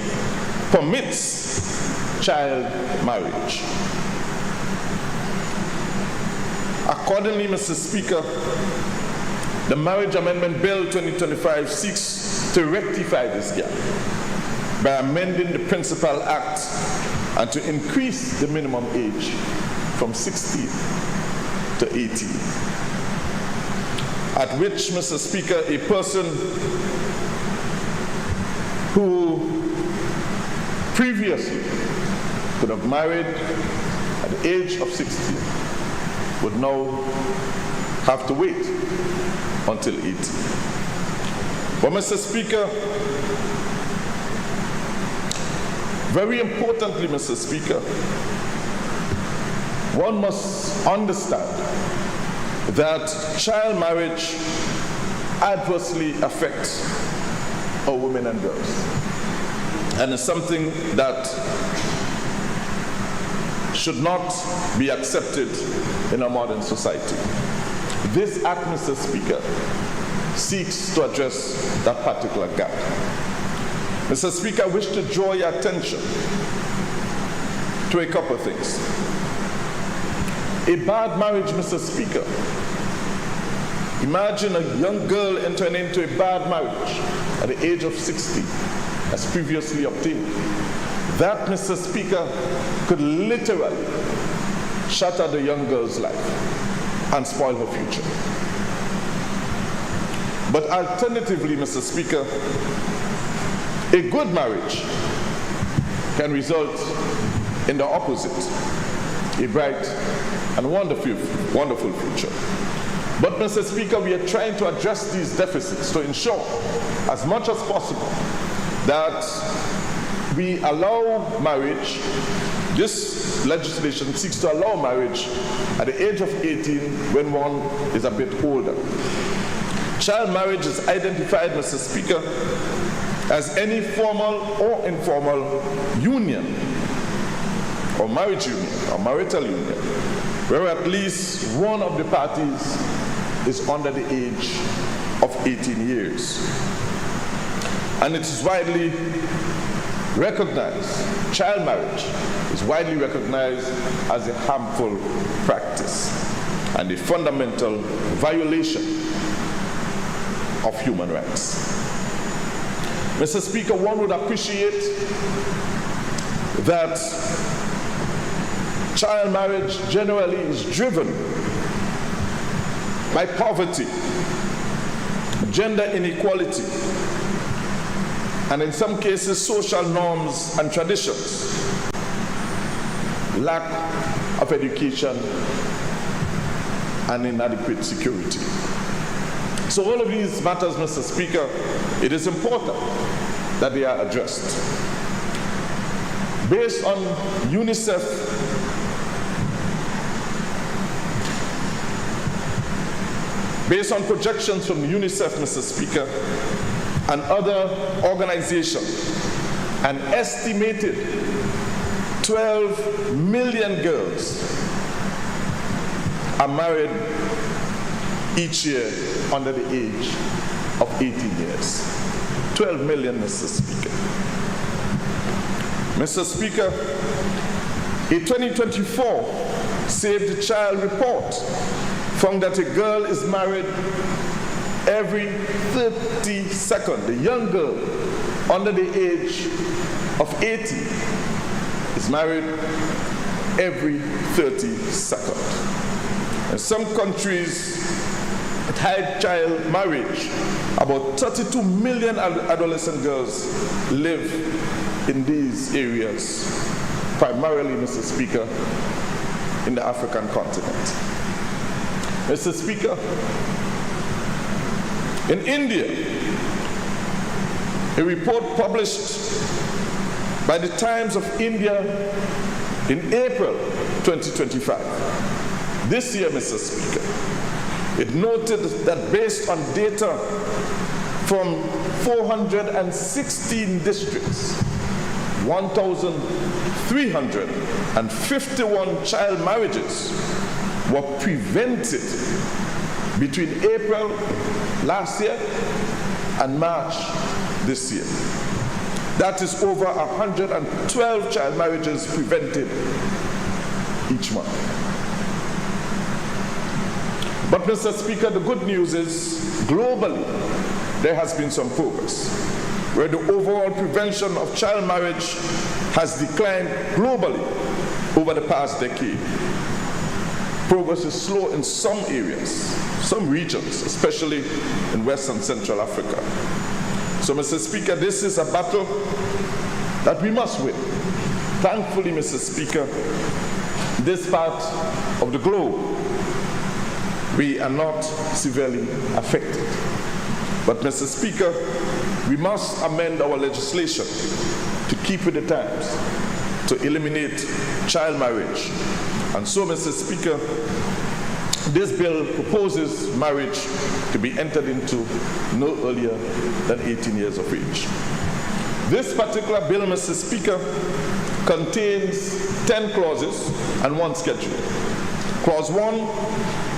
permits child marriage. Accordingly, Mr. Speaker, the Marriage Amendment Bill 2025 seeks to rectify this gap by amending the Principal Act and to increase the minimum age from 16 to 18, at which, Mr. Speaker, a person who previously could have married at the age of 16 would now have to wait until 18. But, Mr. Speaker, very importantly, Mr. Speaker, one must understand that child marriage adversely affects our women and girls, and is something that should not be accepted in a modern society. This Act, Mr. Speaker, seeks to address that particular gap. Mr. Speaker, I wish to draw your attention to a couple of things. A bad marriage, Mr. Speaker. Imagine a young girl entering into a bad marriage at the age of 60, as previously obtained. That, Mr. Speaker, could literally shatter the young girl's life and spoil her future. But alternatively, Mr. Speaker, a good marriage can result in the opposite, a bright and wonderful future. But, Mr. Speaker, we are trying to address these deficits to ensure, as much as possible, that we allow marriage. This legislation seeks to allow marriage at the age of 18 when one is a bit older. Child marriage is identified, Mr. Speaker, as any formal or informal union or marriage union or marital union where at least one of the parties is under the age of 18 years. And it is widely recognized, child marriage is widely recognized as a harmful practice and a fundamental violation of human rights. Mr. Speaker, one would appreciate that child marriage generally is driven by poverty, gender inequality, and in some cases social norms and traditions, lack of education, and inadequate security. So all of these matters, Mr. Speaker, it is important that they are addressed. Based on UNICEF Based on projections from UNICEF, Mr. Speaker, and other organizations, an estimated 12 million girls are married each year under the age of 18 years. 12 million, Mr. Speaker. Mr. Speaker, a 2024 Save the Child report found that a girl is married every 30 seconds. The young girl under the age of 18 is married every 30 seconds. In some countries with high child marriage, about 32 million adolescent girls live in these areas, primarily, Mr. Speaker, in the African continent. Mr. Speaker, in India, a report published by the Times of India in April 2025, this year, Mr. Speaker, it noted that based on data from 416 districts, 1,351 child marriages were prevented between April last year and March this year. That is over 112 child marriages prevented each month. But, Mr. Speaker, the good news is globally there has been some progress, where the overall prevention of child marriage has declined globally over the past decade. Progress is slow in some areas, some regions, especially in West and Central Africa. So, Mr. Speaker, this is a battle that we must win. Thankfully, Mr. Speaker, this part of the globe, we are not severely affected. But, Mr. Speaker, we must amend our legislation to keep with the times, to eliminate child marriage. And so, Mr. Speaker, this bill proposes marriage to be entered into no earlier than 18 years of age. This particular bill, Mr. Speaker, contains 10 clauses and one schedule. Clause 1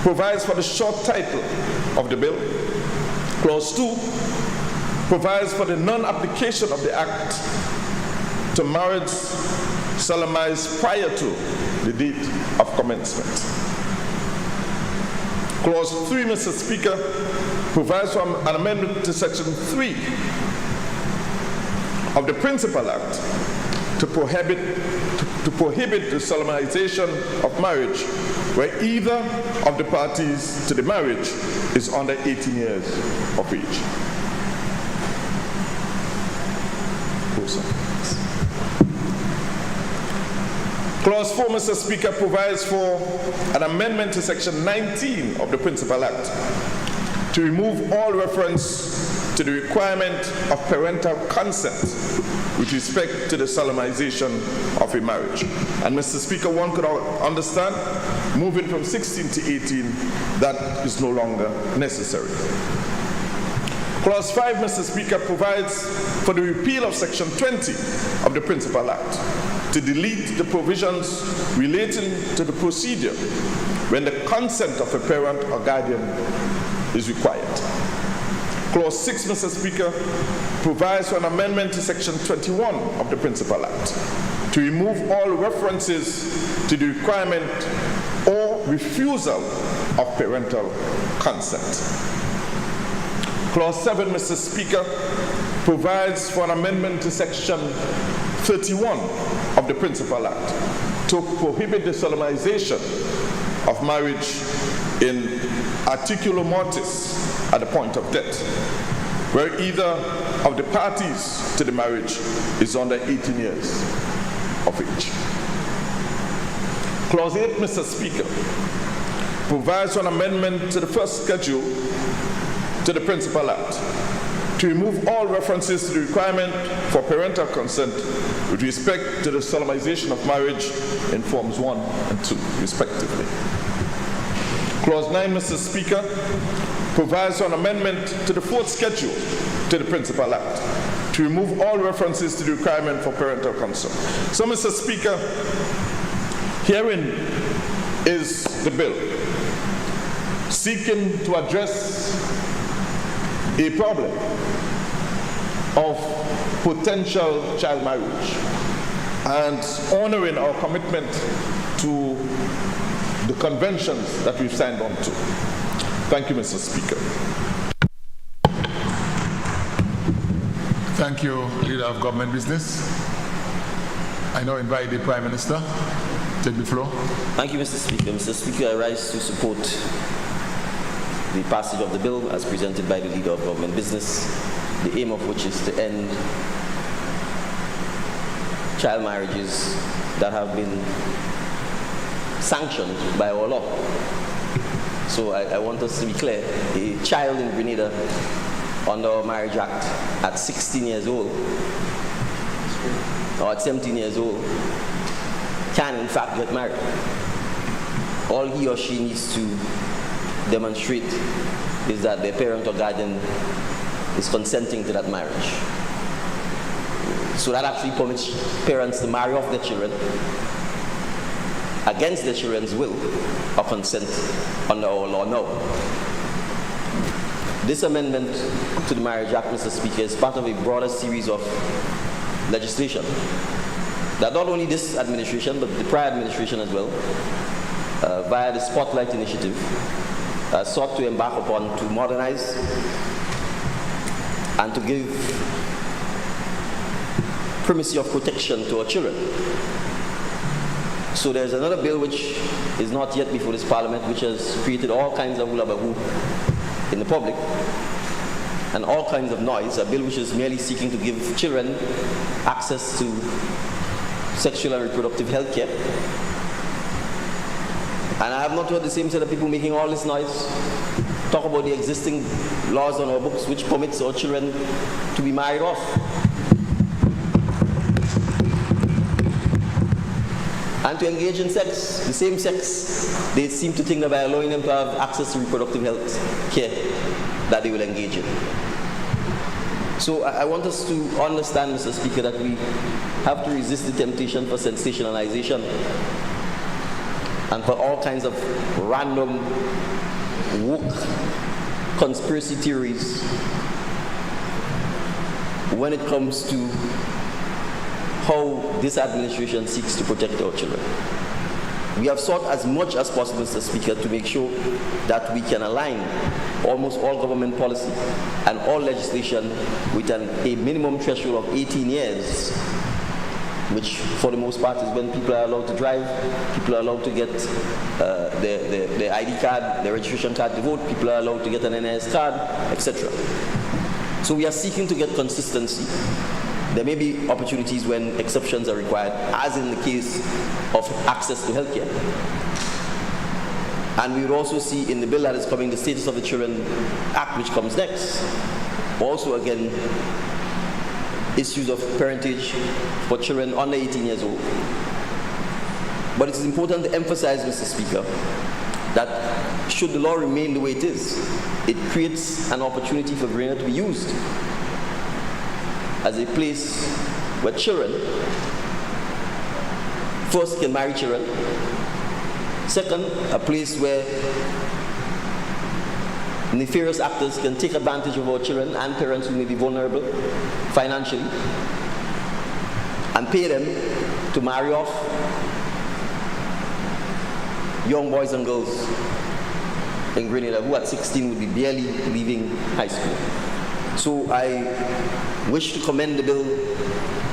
provides for the short title of the bill. Clause 2 provides for the non-application of the Act to marriage solemnized prior to the date of commencement. Clause 3, Mr. Speaker, provides for an amendment to Section 3 of the Principal Act to prohibit the solemnization of marriage where either of the parties to the marriage is under 18 years of age. Clause 4, Mr. Speaker, provides for an amendment to Section 19 of the Principal Act to remove all reference to the requirement of parental consent with respect to the solemnization of a marriage. And, Mr. Speaker, one could understand, moving from 16 to 18, that is no longer necessary. Clause 5, Mr. Speaker, provides for the repeal of Section 20 of the Principal Act to delete the provisions relating to the procedure when the consent of a parent or guardian is required. Clause 6, Mr. Speaker, provides for an amendment to Section 21 of the Principal Act to remove all references to the requirement or refusal of parental consent. Clause 7, Mr. Speaker, provides for an amendment to Section 31 of the Principal Act to prohibit the solemnization of marriage in articulo mortis at the point of death, where either of the parties to the marriage is under 18 years of age. Clause 8, Mr. Speaker, provides for an amendment to the first schedule to the Principal Act to remove all references to the requirement for parental consent with respect to the solemnization of marriage in Forms 1 and 2, respectively. Clause 9, Mr. Speaker, provides for an amendment to the fourth schedule to the Principal Act to remove all references to the requirement for parental consent. So, Mr. Speaker, herein is the bill seeking to address a problem of potential child marriage and honoring our commitment to the conventions that we've signed on to. Thank you, Mr. Speaker. Thank you, Leader of Government Business. I now invite the Prime Minister to take the floor. Thank you, Mr. Speaker. Mr. Speaker, I rise to support the passage of the bill as presented by the Leader of Government Business, the aim of which is to end child marriages that have been sanctioned by our law. So I want us to be clear. A child in Grenada under our Marriage Act at 16 years old or at 17 years old can in fact get married. All he or she needs to demonstrate is that their parent or guardian is consenting to that marriage. So that actually permits parents to marry off their children against their children's will or consent under our law now. This amendment to the Marriage Act, Mr. Speaker, is part of a broader series of legislation that not only this administration, but the prior administration as well, via the Spotlight Initiative, sought to embark upon to modernize and to give primacy of protection to our children. So there's another bill which is not yet before this Parliament, which has created all kinds of hula-baboo in the public and all kinds of noise, a bill which is merely seeking to give children access to sexual and reproductive health care. And I have not heard the same set of people making all this noise talk about the existing laws on our books which permits our children to be married off. And to engage in sex, the same sex, they seem to think that by allowing them to have access to reproductive health care, that they will engage in. So I want us to understand, Mr. Speaker, that we have to resist the temptation for sensationalization and for all kinds of random, woke conspiracy theories when it comes to how this administration seeks to protect our children. We have sought as much as possible, Mr. Speaker, to make sure that we can align almost all government policy and all legislation with a minimum threshold of 18 years, which for the most part is when people are allowed to drive, people are allowed to get their ID card, their registration card to vote, people are allowed to get an NIS card, etc. So we are seeking to get consistency. There may be opportunities when exceptions are required, as in the case of access to healthcare. And we would also see in the bill that is coming, the Status of the Children Act, which comes next, also again issues of parentage for children under 18 years old. But it is important to emphasize, Mr. Speaker, that should the law remain the way it is, it creates an opportunity for Grenada to be used as a place where children, first, can marry children, second, a place where nefarious actors can take advantage of our children and parents who may be vulnerable financially and pay them to marry off young boys and girls in Grenada who at 16 would be barely leaving high school. So I wish to commend the bill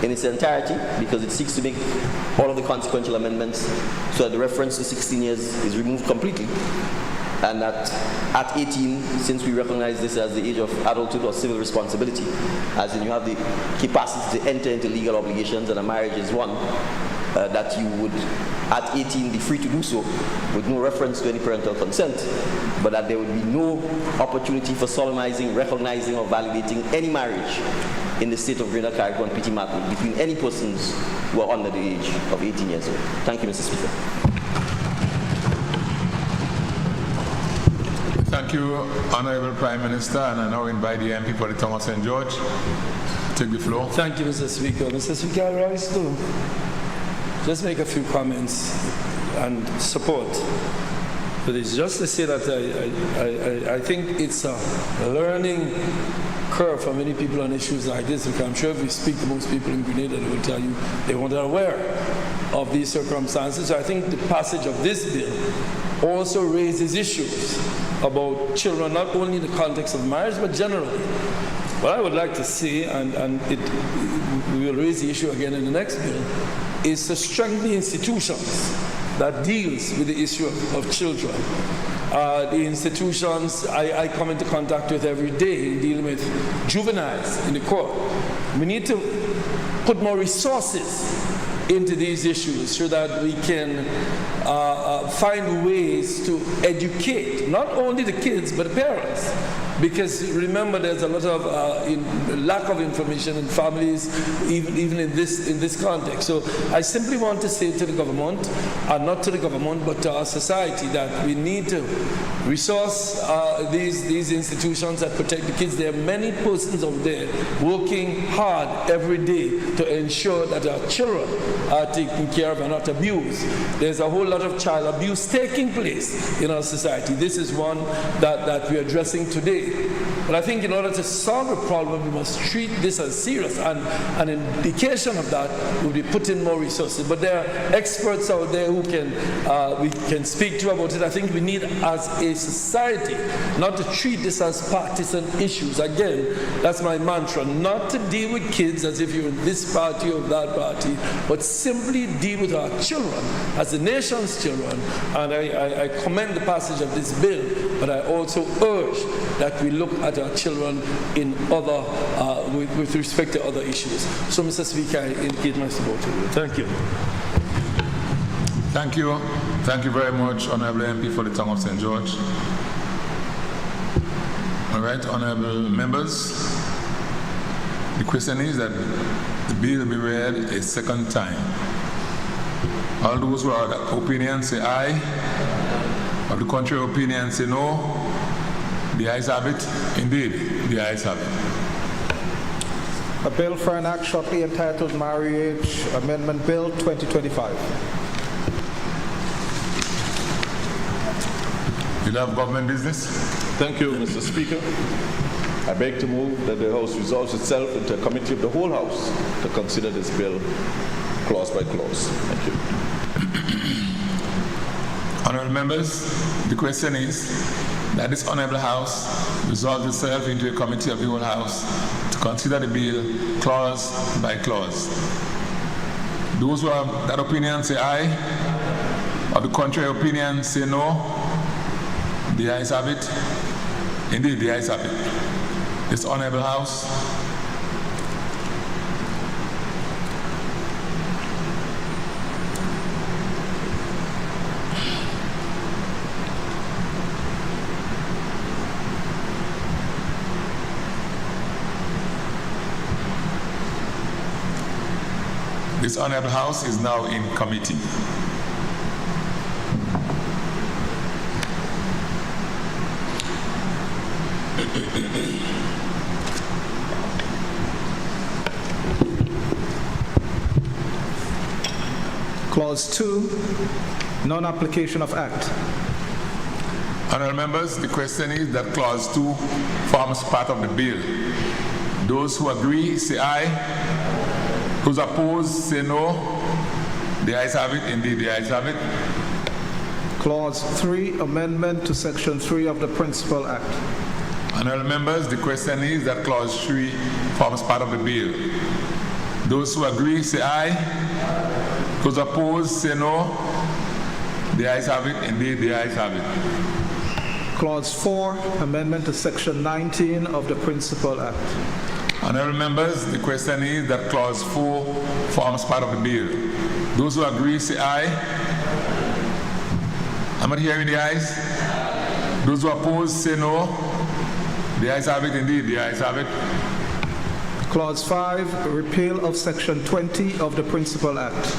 in its entirety because it seeks to make all of the consequential amendments so that the reference to 16 years is removed completely, and that at 18, since we recognize this as the age of adulthood or civil responsibility, as in you have the capacity to enter into legal obligations, and a marriage is one, that you would at 18 be free to do so with no reference to any parental consent, but that there would be no opportunity for solemnizing, recognizing, or validating any marriage in the state of Grenada, Carriacou, and Petite Martinique between any persons who are under the age of 18 years old. Thank you, Mr. Speaker. Thank you, Honorable Prime Minister, and I now invite the MP for the Tongue of St. George. Take the floor. Thank you, Mr. Speaker. Mr. Speaker, I rise to just make a few comments and support for this. Just to say that I think it's a learning curve for many people on issues like this, because I'm sure if we speak to most people in Grenada, they will tell you they weren't aware of these circumstances. So I think the passage of this bill also raises issues about children, not only in the context of marriage, but generally. What I would like to see, and we will raise the issue again in the next bill, is to strengthen the institutions that deals with the issue of children. The institutions I come into contact with every day in dealing with juveniles in the court. We need to put more resources into these issues so that we can find ways to educate not only the kids but the parents. Because remember, there's a lot of lack of information in families, even in this context. So I simply want to say to the government, and not to the government, but to our society, that we need to resource these institutions that protect the kids. There are many persons out there working hard every day to ensure that our children are taken care of and not abused. There's a whole lot of child abuse taking place in our society. This is one that we're addressing today. But I think in order to solve the problem, we must treat this as serious, and an indication of that would be put in more resources. But there are experts out there who we can speak to about it. I think we need, as a society, not to treat this as partisan issues. Again, that's my mantra, not to deal with kids as if you're in this party or that party, but simply deal with our children as the nation's children. And I commend the passage of this bill, but I also urge that we look at our children in other, with respect to other issues. So, Mr. Speaker, I indicate my support to you. Thank you. Thank you. Thank you very much, Honorable MP for the Tongue of St. George. All right, honorable members, the question is that the bill be read a second time. All those who are of the opinion say aye, of the contrary opinion say no. The ayes have it. Indeed, the ayes have it. A bill for an act shortly entitled Marriage Amendment Bill 2025. You have government business? Thank you, Mr. Speaker. I beg to move that the House resolves itself into a committee of the whole House to consider this bill clause by clause. Thank you. Honorable members, the question is that this Honorable House resolves itself into a committee of the whole House to consider the bill clause by clause. Those who have that opinion say aye, or the contrary opinion say no. The ayes have it. Indeed, the ayes have it. This Honorable House This Honorable House is now in committee. Clause 2, non-application of act. Honourable members, the question is that clause 2 forms part of the bill. Those who agree, say aye. Those opposed, say no. The ayes have it. Indeed, the ayes have it. Clause 3, amendment to Section 3 of the Principal Act. Honourable members, the question is that clause 3 forms part of the bill. Those who agree, say aye. Those opposed, say no. The ayes have it. Indeed, the ayes have it. Clause 4, amendment to Section 19 of the Principal Act. Honourable members, the question is that clause 4 forms part of the bill. Those who agree, say aye. I'm not hearing the ayes. Those who oppose, say no. The ayes have it. Indeed, the ayes have it. Clause 5, repeal of Section 20 of the Principal Act.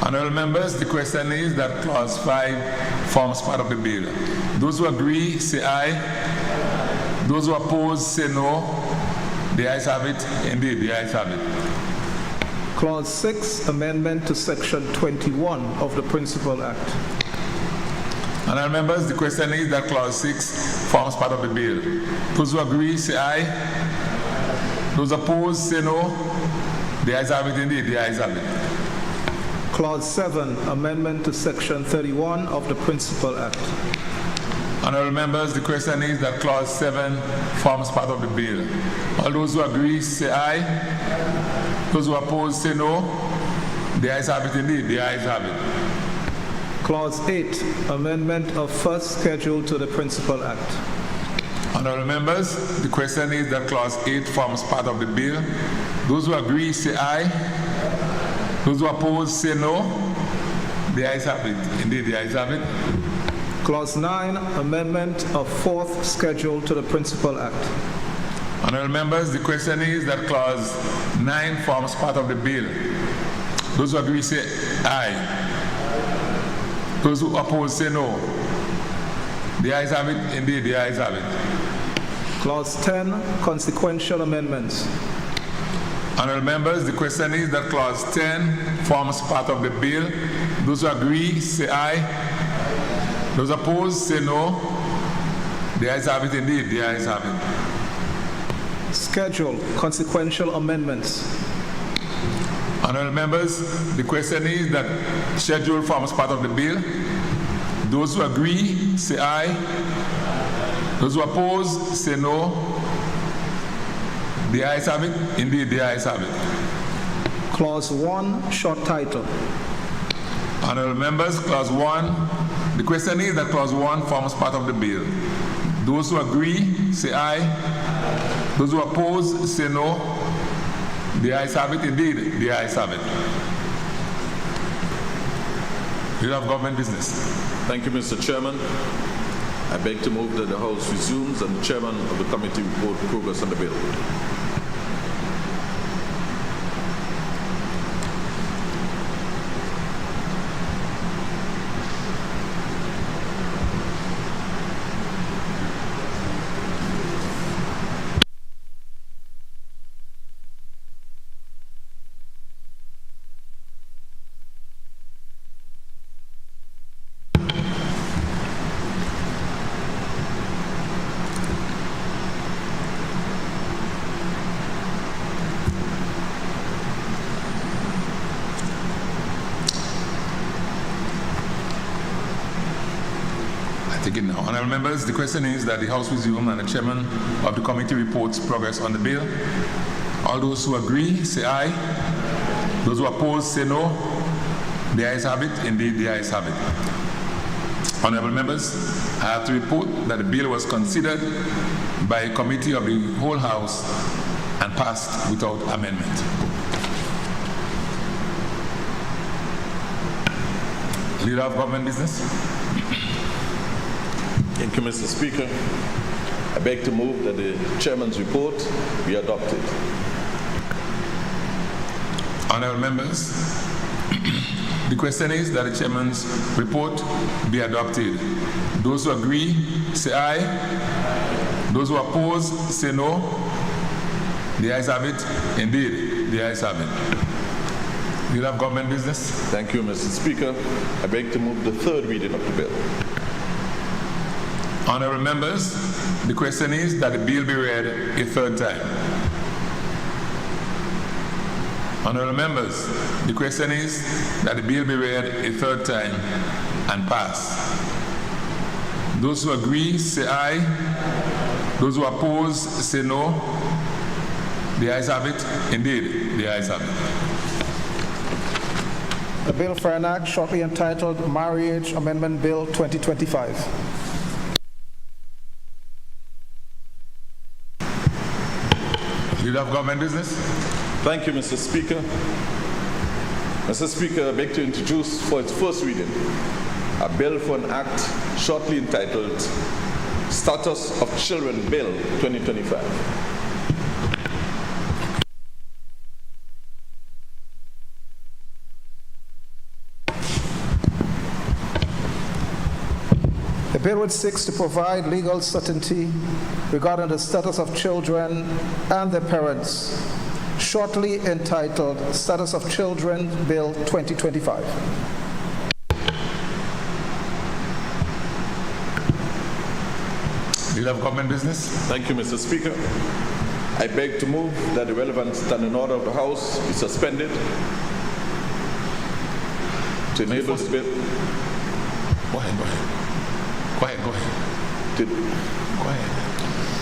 Honourable members, the question is that clause 5 forms part of the bill. Those who agree, say aye. Those who oppose, say no. The ayes have it. Indeed, the ayes have it. Clause 6, amendment to Section 21 of the Principal Act. Honourable members, the question is that clause 6 forms part of the bill. Those who agree, say aye. Those opposed, say no. The ayes have it. Indeed, the ayes have it. Clause 7, amendment to Section 31 of the Principal Act. Honourable members, the question is that clause 7 forms part of the bill. All those who agree, say aye. Those who oppose, say no. The ayes have it. Indeed, the ayes have it. Clause 8, amendment of first schedule to the Principal Act. Honourable members, the question is that clause 8 forms part of the bill. Those who agree, say aye. Those who oppose, say no. The ayes have it. Indeed, the ayes have it. Clause 9, amendment of fourth schedule to the Principal Act. Honourable members, the question is that clause 9 forms part of the bill. Those who agree, say aye. Those who oppose, say no. The ayes have it. Indeed, the ayes have it. Clause 10, consequential amendments. Honourable members, the question is that clause 10 forms part of the bill. Those who agree, say aye. Those opposed, say no. The ayes have it. Indeed, the ayes have it. Schedule, consequential amendments. Honourable members, the question is that schedule forms part of the bill. Those who agree, say aye. Those who oppose, say no. The ayes have it. Indeed, the ayes have it. Clause 1, short title. Honourable members, clause 1. The question is that clause 1 forms part of the bill. Those who agree, say aye. Those who oppose, say no. The ayes have it. Indeed, the ayes have it. Leader of Government Business. Thank you, Mr. Chairman. I beg to move that the House resumes and the Chairman of the committee report progress on the bill. Honourable members, the question is that the House resume and the Chairman of the committee reports progress on the bill. All those who agree, say aye. Those who oppose, say no. The ayes have it. Indeed, the ayes have it. Honourable members, I have to report that the bill was considered by a committee of the whole House and passed without amendment. Leader of Government Business. Thank you, Mr. Speaker. I beg to move that the Chairman's report be adopted. Honourable members, the question is that the Chairman's report be adopted. Those who agree, say aye. Those who oppose, say no. The ayes have it. Indeed, the ayes have it. Leader of Government Business. Thank you, Mr. Speaker. I beg to move the third reading of the bill. Honourable members, the question is that the bill be read a third time. Honourable members, the question is that the bill be read a third time and pass. Those who agree, say aye. Those who oppose, say no. The ayes have it. Indeed, the ayes have it. A bill for an act shortly entitled Marriage Amendment Bill 2025. Leader of Government Business. Thank you, Mr. Speaker. Mr. Speaker, I beg to introduce for its first reading a bill for an act shortly entitled Status of Children Bill 2025. The bill which seeks to provide legal certainty regarding the status of children and their parents, shortly entitled Status of Children Bill 2025. Leader of Government Business. Thank you, Mr. Speaker. I beg to move that the relevant standing order of the House be suspended to enable the bill. Go ahead. Go ahead.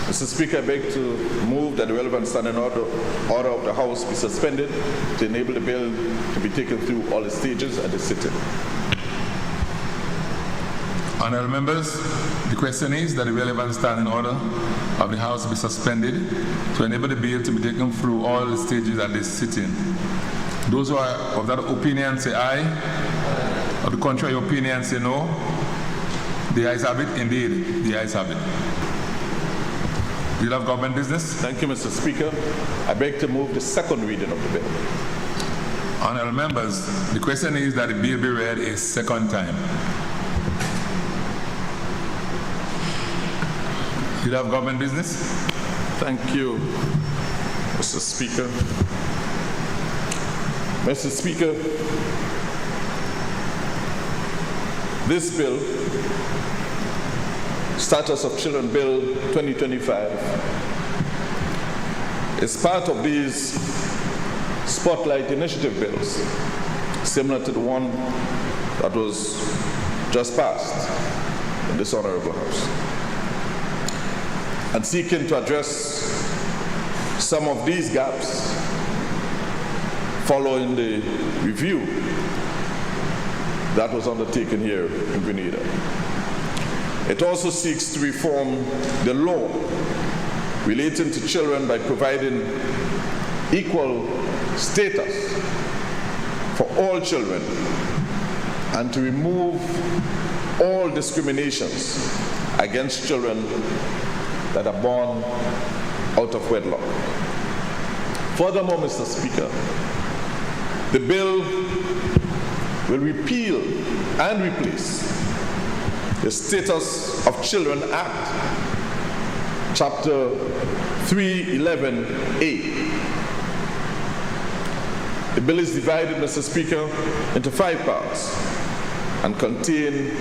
Mr. Speaker, I beg to move that the relevant standing order of the House be suspended to enable the bill to be taken through all the stages at the sitting. Honourable members, the question is that the relevant standing order of the House be suspended to enable the bill to be taken through all the stages at this sitting. Those who are of that opinion say aye. Of the contrary opinion say no. The ayes have it. Indeed, the ayes have it. Leader of Government Business. Thank you, Mr. Speaker. I beg to move the second reading of the bill. Honourable members, the question is that the bill be read a second time. Leader of Government Business. Thank you, Mr. Speaker. Mr. Speaker, this bill, Status of Children Bill 2025, is part of these Spotlight Initiative bills, similar to the one that was just passed in this honorable House, and seeking to address some of these gaps following the review that was undertaken here in Grenada. It also seeks to reform the law relating to children by providing equal status for all children and to remove all discriminations against children that are born out of wedlock. Furthermore, Mr. Speaker, the bill will repeal and replace the Status of Children Act, Chapter 311A. The bill is divided, Mr. Speaker, into 5 parts and contain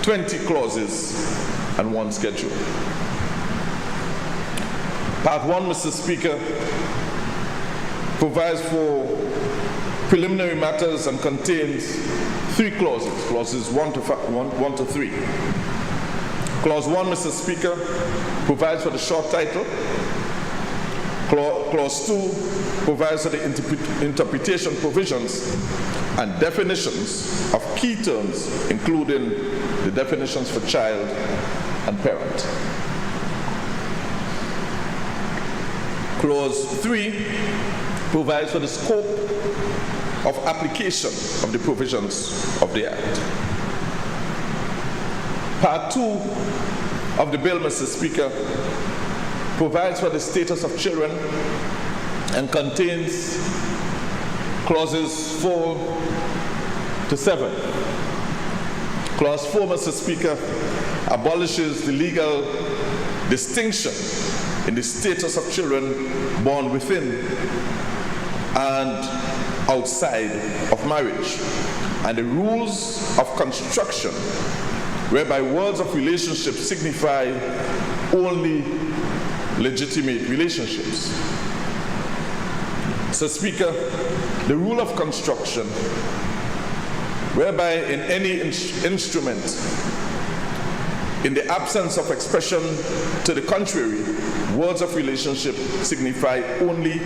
20 clauses and 1 schedule. Part 1, Mr. Speaker, provides for preliminary matters and contains 3 clauses, clauses 1 to 3. Clause 1, Mr. Speaker, provides for the short title. Clause 2 provides for the interpretation provisions and definitions of key terms, including the definitions for child and parent. Clause 3 provides for the scope of application of the provisions of the Act. Part 2 of the bill, Mr. Speaker, provides for the status of children and contains clauses 4 to 7. Clause 4, Mr. Speaker, abolishes the legal distinction in the status of children born within and outside of marriage, and the rules of construction, whereby words of relationship signify only legitimate relationships. Mr. Speaker, the rule of construction, whereby in any instrument, in the absence of expression to the contrary, words of relationship signify only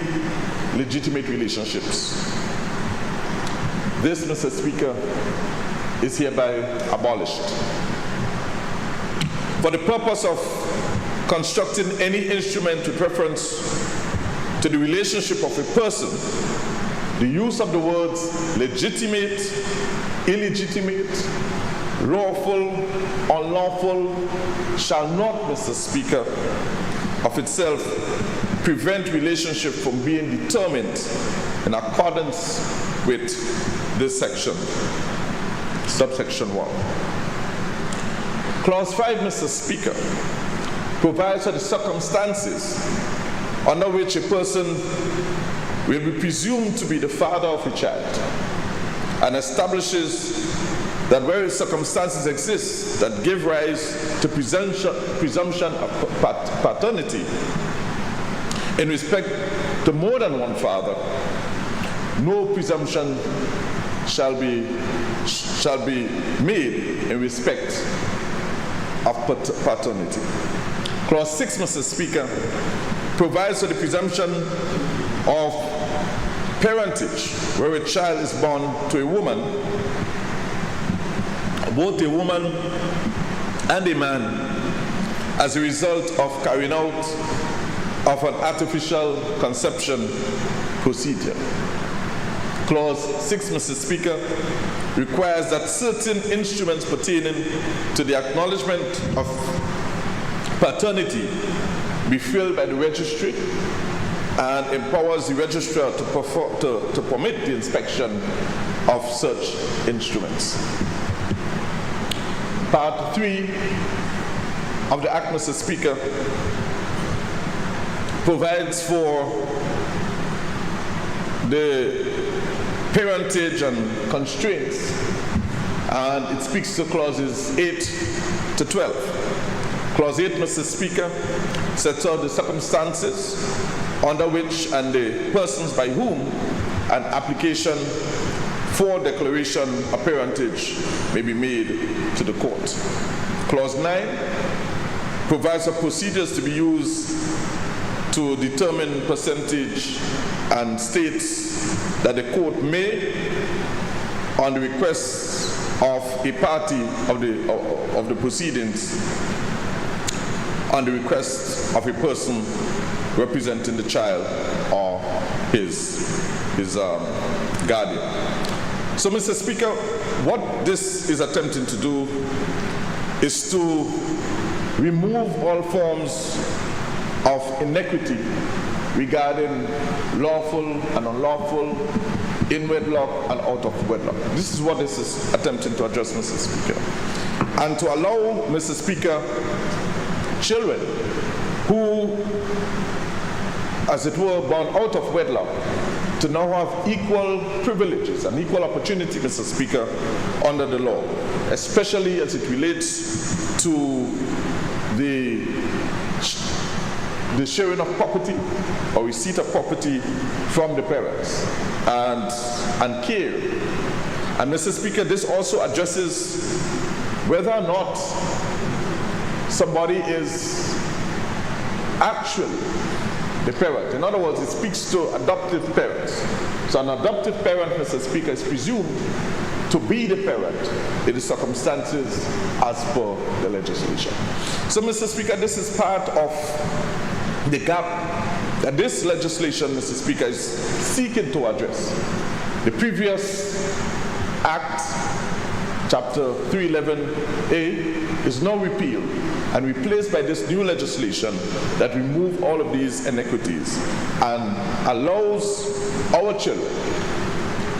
legitimate relationships. This, Mr. Speaker, is hereby abolished. For the purpose of constructing any instrument with reference to the relationship of a person, the use of the words legitimate, illegitimate, lawful, unlawful shall not, Mr. Speaker, of itself prevent relationship from being determined in accordance with this section, subsection 1. Clause 5, Mr. Speaker, provides for the circumstances under which a person will be presumed to be the father of a child, and establishes that where circumstances exist that give rise to presumption of paternity in respect to more than one father, no presumption shall be made in respect of paternity. Clause 6, Mr. Speaker, provides for the presumption of parentage where a child is born to a woman, both a woman and a man, as a result of carrying out of an artificial conception procedure. Clause 6, Mr. Speaker, requires that certain instruments pertaining to the acknowledgement of paternity be filled by the registry, and empowers the registrar to permit the inspection of such instruments. Part 3 of the Act, Mr. Speaker, provides for the parentage and constraints, and it speaks to clauses 8 to 12. Clause 8, Mr. Speaker, sets out the circumstances under which and the persons by whom an application for declaration of parentage may be made to the court. Clause 9 provides for procedures to be used to determine percentage and states that the court may, on the request of a party of the proceedings, on the request of a person representing the child or his guardian. So, Mr. Speaker, what this is attempting to do is to remove all forms of inequity regarding lawful and unlawful, in wedlock and out of wedlock. This is what this is attempting to address, Mr. Speaker. And to allow, Mr. Speaker, children who, as it were, born out of wedlock to now have equal privileges and equal opportunity, Mr. Speaker, under the law, especially as it relates to the sharing of property or receipt of property from the parents and care. And Mr. Speaker, this also addresses whether or not somebody is actually the parent. In other words, it speaks to adoptive parents. So an adoptive parent, Mr. Speaker, is presumed to be the parent in the circumstances as per the legislation. So, Mr. Speaker, this is part of the gap that this legislation, Mr. Speaker, is seeking to address. The previous Act, Chapter 311A, is now repealed and replaced by this new legislation that removes all of these inequities and allows our children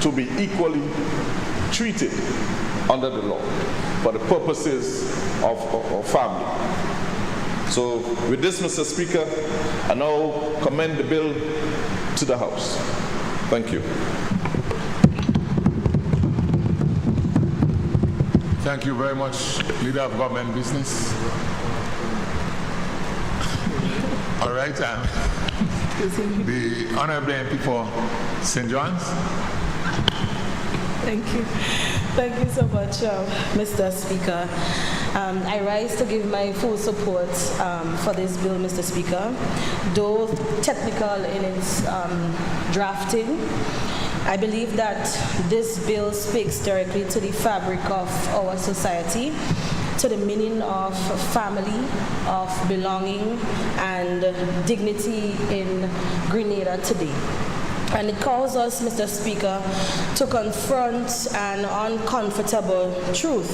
to be equally treated under the law for the purposes of family. So with this, Mr. Speaker, I now commend the bill to the House. Thank you. Thank you very much, Leader of Government Business. All right, the Honorable MP for St. John's. Thank you. Thank you so much, Mr. Speaker. I rise to give my full support for this bill, Mr. Speaker. Though technical in its drafting, I believe that this bill speaks directly to the fabric of our society, to the meaning of family, of belonging, and dignity in Grenada today. And it calls us, Mr. Speaker, to confront an uncomfortable truth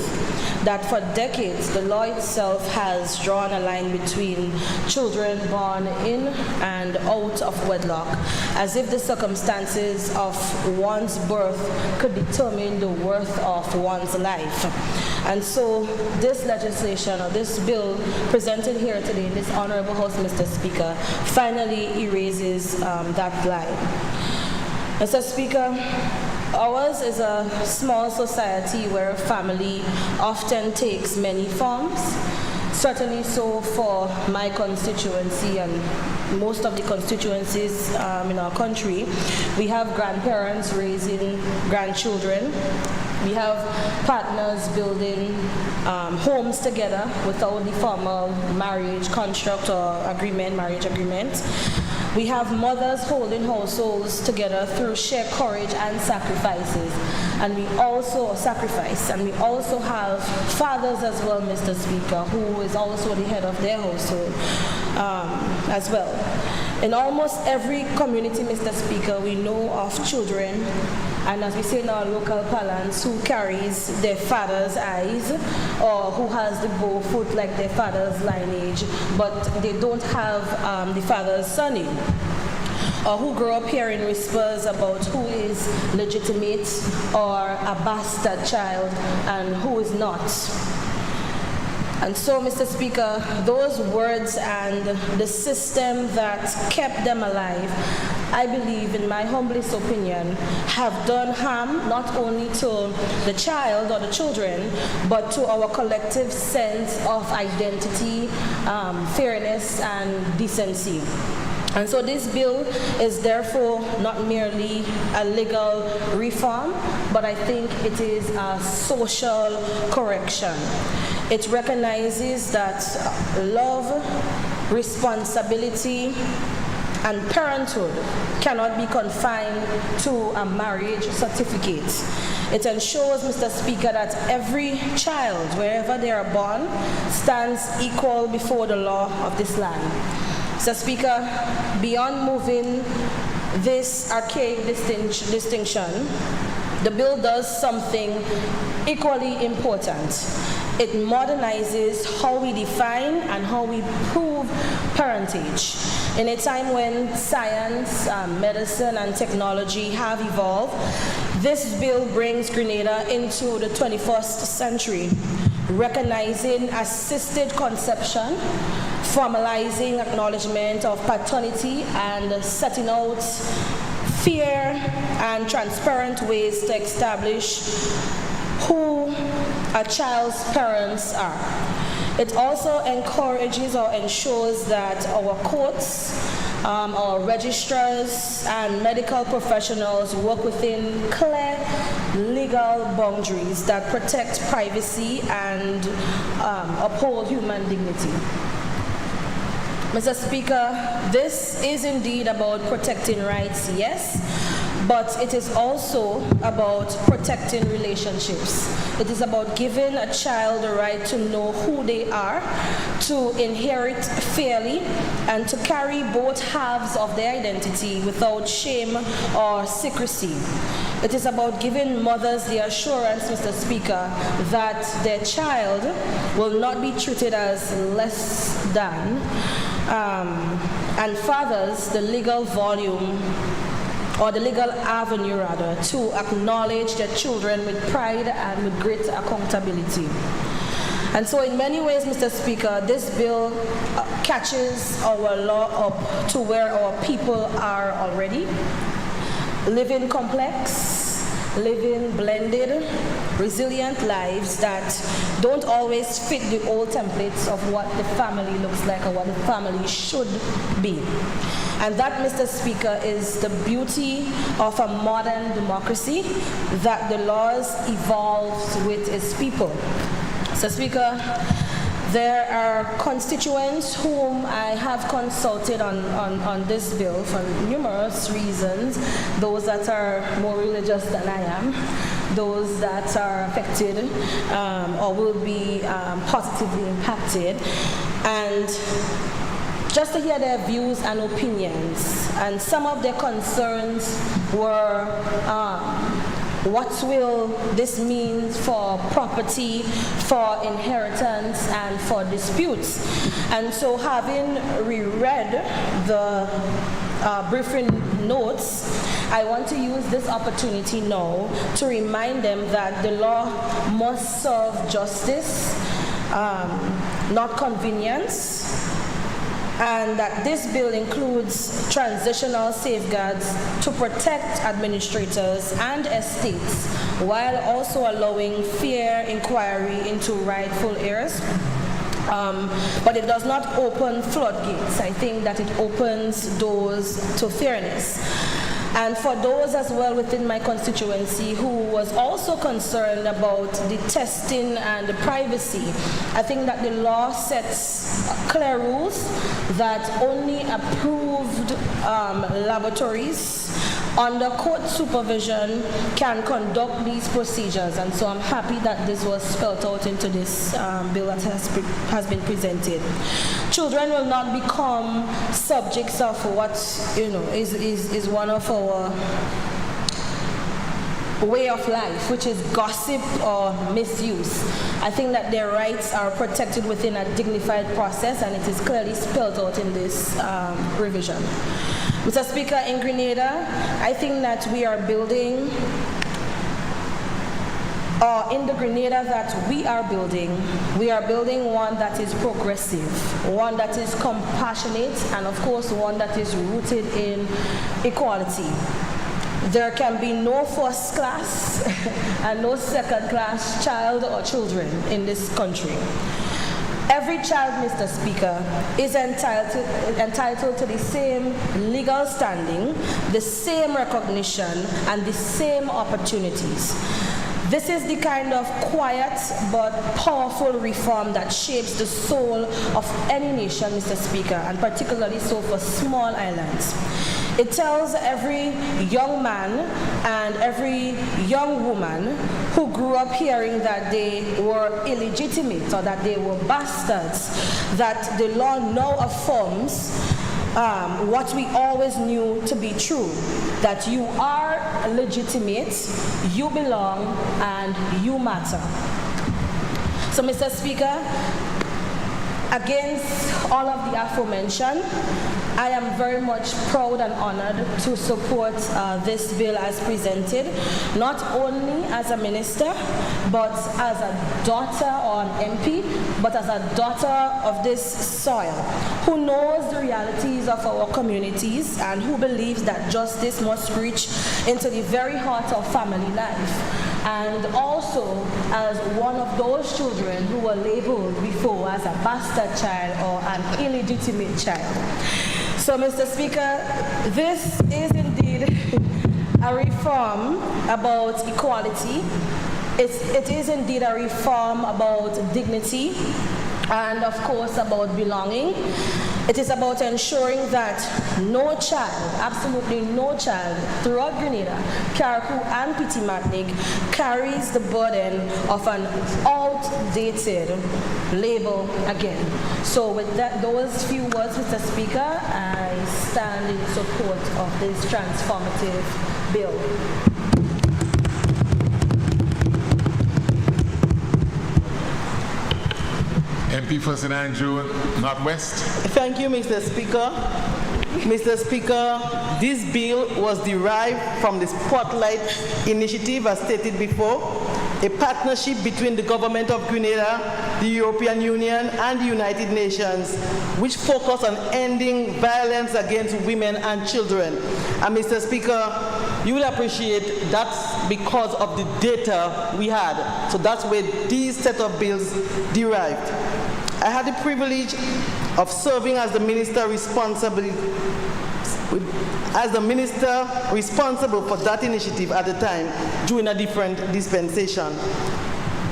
that for decades the law itself has drawn a line between children born in and out of wedlock, as if the circumstances of one's birth could determine the worth of one's life. And so this legislation, or this bill presented here today in this honorable House, Mr. Speaker, finally erases that line. Mr. Speaker, ours is a small society where family often takes many forms. Certainly so for my constituency and most of the constituencies in our country. We have grandparents raising grandchildren. We have partners building homes together without the formal marriage construct or agreement, marriage agreement. We have mothers holding households together through sheer courage and sacrifices. And we also have fathers as well, Mr. Speaker, who is also the head of their household as well. In almost every community, Mr. Speaker, we know of children, and as we say in our local parlance, who carries their father's eyes or who has the bow foot like their father's lineage, but they don't have the father's surname, or who grow up hearing whispers about who is legitimate or a bastard child and who is not. And so, Mr. Speaker, those words and the system that kept them alive, I believe, in my humblest opinion, have done harm not only to the child or the children, but to our collective sense of identity, fairness, and decency. And so this bill is therefore not merely a legal reform, but I think it is a social correction. It recognizes that love, responsibility, and parenthood cannot be confined to a marriage certificate. It ensures, Mr. Speaker, that every child, wherever they are born, stands equal before the law of this land. Mr. Speaker, beyond moving this archaic distinction, the bill does something equally important. It modernizes how we define and how we prove parentage. In a time when science, medicine, and technology have evolved, this bill brings Grenada into the 21st century, recognizing assisted conception, formalizing acknowledgement of paternity, and setting out fair and transparent ways to establish who a child's parents are. It also encourages or ensures that our courts, our registrars, and medical professionals work within clear legal boundaries that protect privacy and uphold human dignity. Mr. Speaker, this is indeed about protecting rights, yes, but it is also about protecting relationships. It is about giving a child the right to know who they are, to inherit fairly, and to carry both halves of their identity without shame or secrecy. It is about giving mothers the assurance, Mr. Speaker, that their child will not be treated as less than, and fathers the legal volume, or the legal avenue rather, to acknowledge their children with pride and with great accountability. And so in many ways, Mr. Speaker, this bill catches our law up to where our people are already, living complex, living blended, resilient lives that don't always fit the old templates of what the family looks like or what the family should be. And that, Mr. Speaker, is the beauty of a modern democracy, that the laws evolve with its people. Mr. Speaker, there are constituents whom I have consulted on this bill for numerous reasons, those that are more religious than I am, those that are affected or will be positively impacted, and just to hear their views and opinions. And some of their concerns were what will this mean for property, for inheritance, and for disputes? And so, having reread the briefing notes, I want to use this opportunity now to remind them that the law must serve justice, not convenience, and that this bill includes transitional safeguards to protect administrators and estates while also allowing fair inquiry into rightful heirs. But it does not open floodgates. I think that it opens doors to fairness. And for those as well within my constituency who was also concerned about the testing and the privacy, I think that the law sets clear rules that only approved laboratories under court supervision can conduct these procedures. And so I'm happy that this was spelled out into this bill that has been presented. Children will not become subjects of what is one of our way of life, which is gossip or misuse. I think that their rights are protected within a dignified process, and it is clearly spelled out in this revision. Mr. Speaker, in Grenada, I think that we are building, in the Grenada that we are building one that is progressive, one that is compassionate, and of course one that is rooted in equality. There can be no first class and no second class child or children in this country. Every child, Mr. Speaker, is entitled to the same legal standing, the same recognition, and the same opportunities. This is the kind of quiet but powerful reform that shapes the soul of any nation, Mr. Speaker, and particularly so for small islands. It tells every young man and every young woman who grew up hearing that they were illegitimate or that they were bastards, that the law now affirms what we always knew to be true, that you are legitimate, you belong, and you matter. So, Mr. Speaker, against all of the aforementioned, I am very much proud and honored to support this bill as presented, not only as a minister, but as a daughter or an MP, but as a daughter of this soil, who knows the realities of our communities and who believes that justice must reach into the very heart of family life. And also as one of those children who were labeled before as a bastard child or an illegitimate child. So, Mr. Speaker, this is indeed a reform about equality. It is indeed a reform about dignity and, of course, about belonging. It is about ensuring that no child, absolutely no child, throughout Grenada, Carriacou and Petit Martinique carries the burden of an outdated label again. So with those few words, Mr. Speaker, I stand in support of this transformative bill. MP for St. Andrew, Northwest. Thank you, Mr. Speaker. Mr. Speaker, this bill was derived from the Spotlight Initiative, as stated before, a partnership between the government of Grenada, the European Union, and the United Nations, which focus on ending violence against women and children. And Mr. Speaker, you will appreciate that's because of the data we had. So that's where these set of bills derived. I had the privilege of serving as the minister responsible for that initiative at the time during a different dispensation.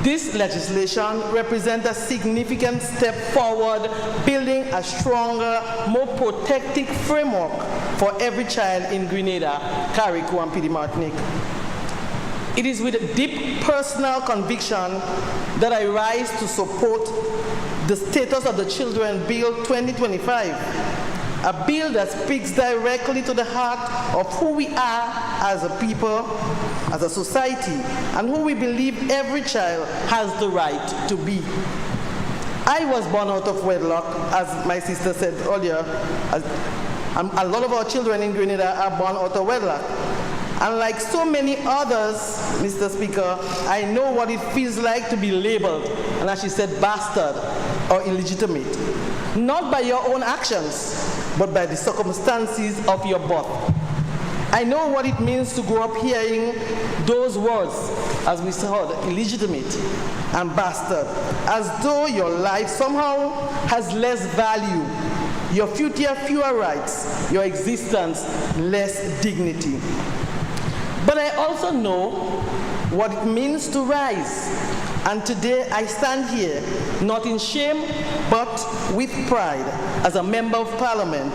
This legislation represents a significant step forward, building a stronger, more protective framework for every child in Grenada, Carriacou, and PD Martinique. It is with deep personal conviction that I rise to support the Status of the Children Bill 2025, a bill that speaks directly to the heart of who we are as a people, as a society, and who we believe every child has the right to be. I was born out of wedlock, as my sister said earlier. A lot of our children in Grenada are born out of wedlock. And like so many others, Mr. Speaker, I know what it feels like to be labeled, and as she said, bastard or illegitimate. Not by your own actions, but by the circumstances of your birth. I know what it means to grow up hearing those words, as we heard, illegitimate and bastard, as though your life somehow has less value, your future fewer rights, your existence less dignity. But I also know what it means to rise. And today I stand here, not in shame, but with pride, as a member of Parliament,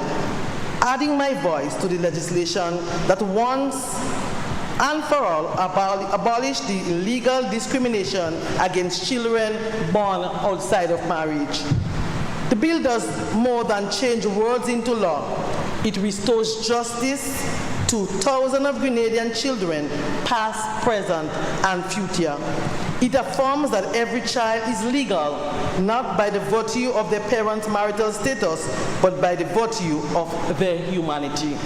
adding my voice to the legislation that once and for all abolish the illegal discrimination against children born outside of marriage. The bill does more than change words into law. It restores justice to thousands of Grenadian children, past, present, and future. It affirms that every child is legal, not by the virtue of their parents' marital status, but by the virtue of their humanity.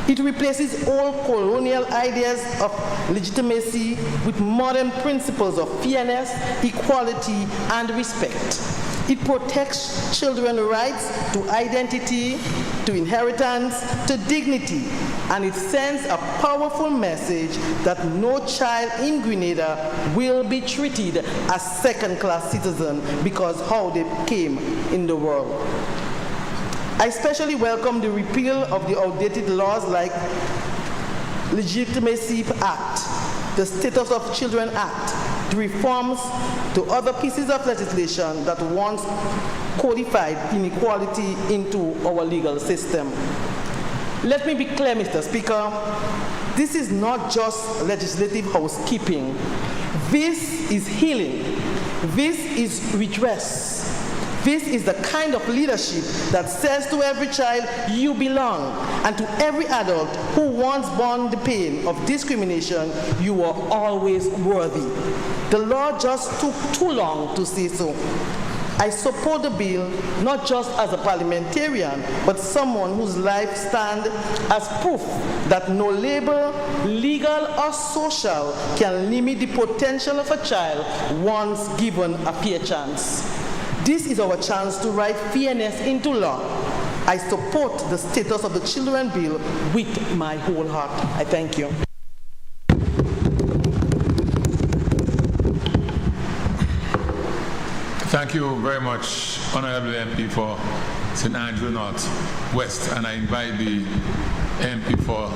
It replaces old colonial ideas of legitimacy with modern principles of fairness, equality, and respect. It protects children's rights to identity, to inheritance, to dignity, and it sends a powerful message that no child in Grenada will be treated as second-class citizens because how they came in the world. I especially welcome the repeal of the outdated laws like Legitimacy Act, the Status of Children Act, the reforms to other pieces of legislation that once codified inequality into our legal system. Let me be clear, Mr. Speaker, this is not just legislative housekeeping. This is healing. This is redress. This is the kind of leadership that says to every child, you belong, and to every adult who once borne the pain of discrimination, you are always worthy. The law just took too long to say so. I support the bill not just as a parliamentarian, but someone whose life stands as proof that no label, legal or social, can limit the potential of a child once given a fair chance. This is our chance to write fairness into law. I support the Status of the Children Bill with my whole heart. I thank you. Thank you very much, Honorable MP for St. Andrew North West, and I invite the MP for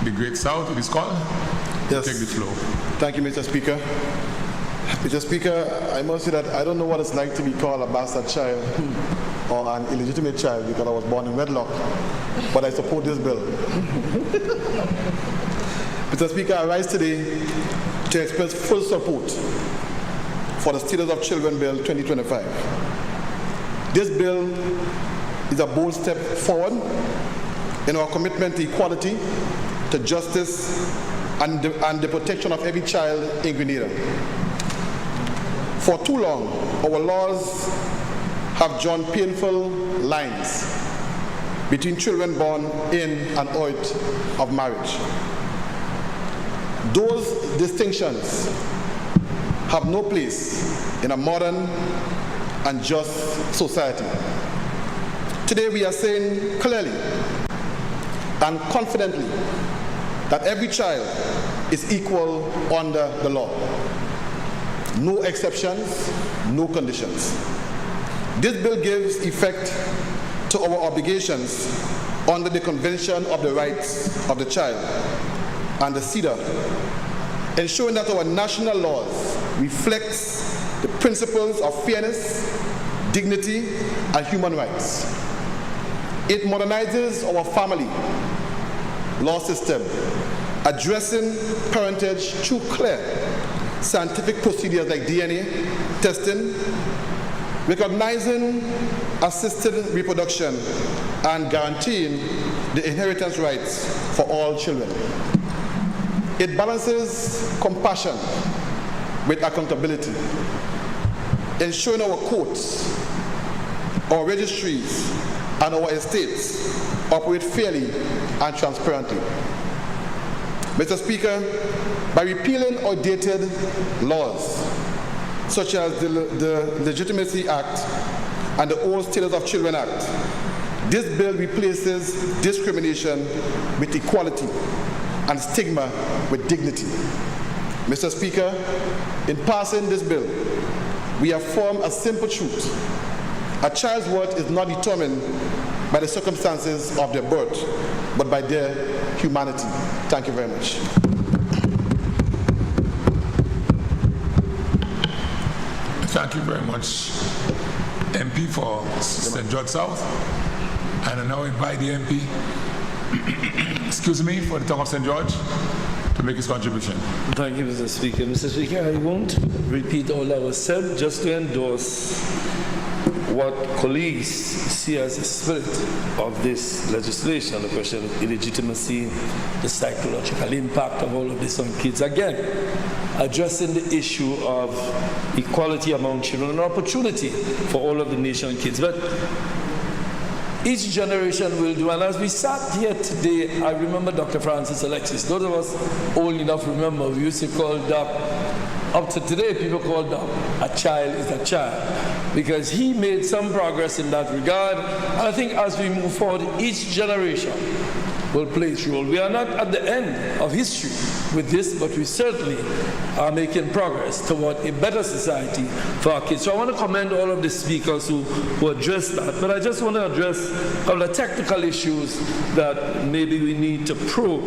the Great South, it is called, yes. To take the floor. Thank you, Mr. Speaker. Mr. Speaker, I must say that I don't know what it's like to be called a bastard child or an illegitimate child because I was born in wedlock, but I support this bill. Mr. Speaker, I rise today to express full support for the Status of Children Bill 2025. This bill is a bold step forward in our commitment to equality, to justice, and the protection of every child in Grenada. For too long, our laws have drawn painful lines between children born in and out of marriage. Those distinctions have no place in a modern and just society. Today we are saying clearly and confidently that every child is equal under the law. No exceptions, no conditions. This bill gives effect to our obligations under the Convention of the Rights of the Child and the CEDAW, ensuring that our national laws reflects the principles of fairness, dignity, and human rights. It modernizes our family law system, addressing parentage through clear scientific procedures like DNA testing, recognizing assisted reproduction, and guaranteeing the inheritance rights for all children. It balances compassion with accountability, ensuring our courts, our registries, and our estates operate fairly and transparently. Mr. Speaker, by repealing outdated laws, such as the Legitimacy Act and the Old Status of Children Act, this bill replaces discrimination with equality and stigma with dignity. Mr. Speaker, in passing this bill, we affirm a simple truth. A child's worth is not determined by the circumstances of their birth, but by their humanity. Thank you very much. Thank you very much, MP for St. George South. And I now invite the MP, excuse me, for the town of St. George to make his contribution. Thank you, Mr. Speaker. Mr. Speaker, I won't repeat all that was said, just to endorse what colleagues see as the spirit of this legislation, the question of illegitimacy, the psychological impact of all of this on kids. Again, addressing the issue of equality among children and opportunity for all of the nation's kids. But each generation will do, and as we sat here today, I remember Dr. Francis Alexis. Those of us old enough remember, we used to call Doc, up to today people call Doc, a child is a child, because he made some progress in that regard. And I think as we move forward, each generation will play its role. We are not at the end of history with this, but we certainly are making progress toward a better society for our kids. So I want to commend all of the speakers who addressed that, but I just want to address a couple of technical issues that maybe we need to probe.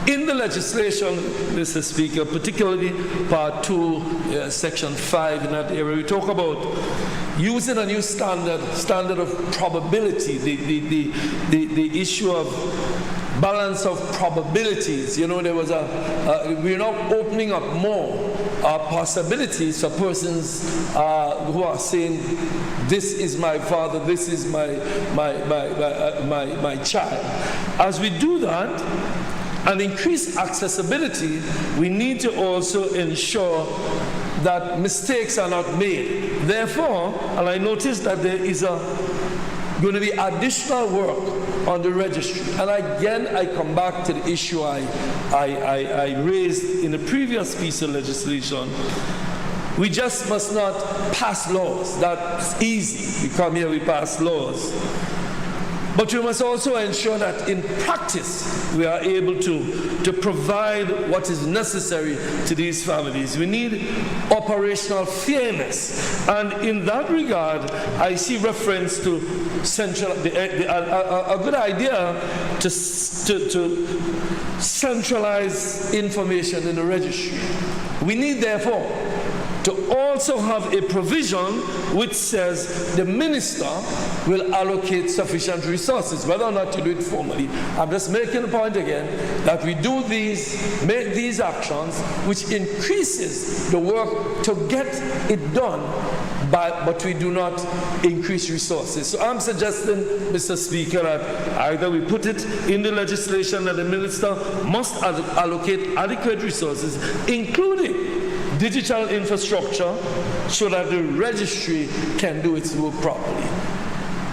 In the legislation, Mr. Speaker, particularly Part 2, Section 5, in that area, we talk about using a new standard of probability, the issue of balance of probabilities. You know, there was we're now opening up more possibilities for persons who are saying, this is my father, this is my child. As we do that and increase accessibility, we need to also ensure that mistakes are not made. Therefore, and I noticed that there is going to be additional work on the registry. And again, I come back to the issue I raised in the previous piece of legislation. We just must not pass laws. That's easy. We come here, we pass laws. But we must also ensure that in practice we are able to provide what is necessary to these families. We need operational fairness. And in that regard, I see reference to a good idea to centralize information in the registry. We need, therefore, to also have a provision which says the minister will allocate sufficient resources, whether or not you do it formally. I'm just making the point again that we do make these actions, which increases the work to get it done, but we do not increase resources. So I'm suggesting, Mr. Speaker, that either we put it in the legislation that the minister must allocate adequate resources, including digital infrastructure, so that the registry can do its work properly.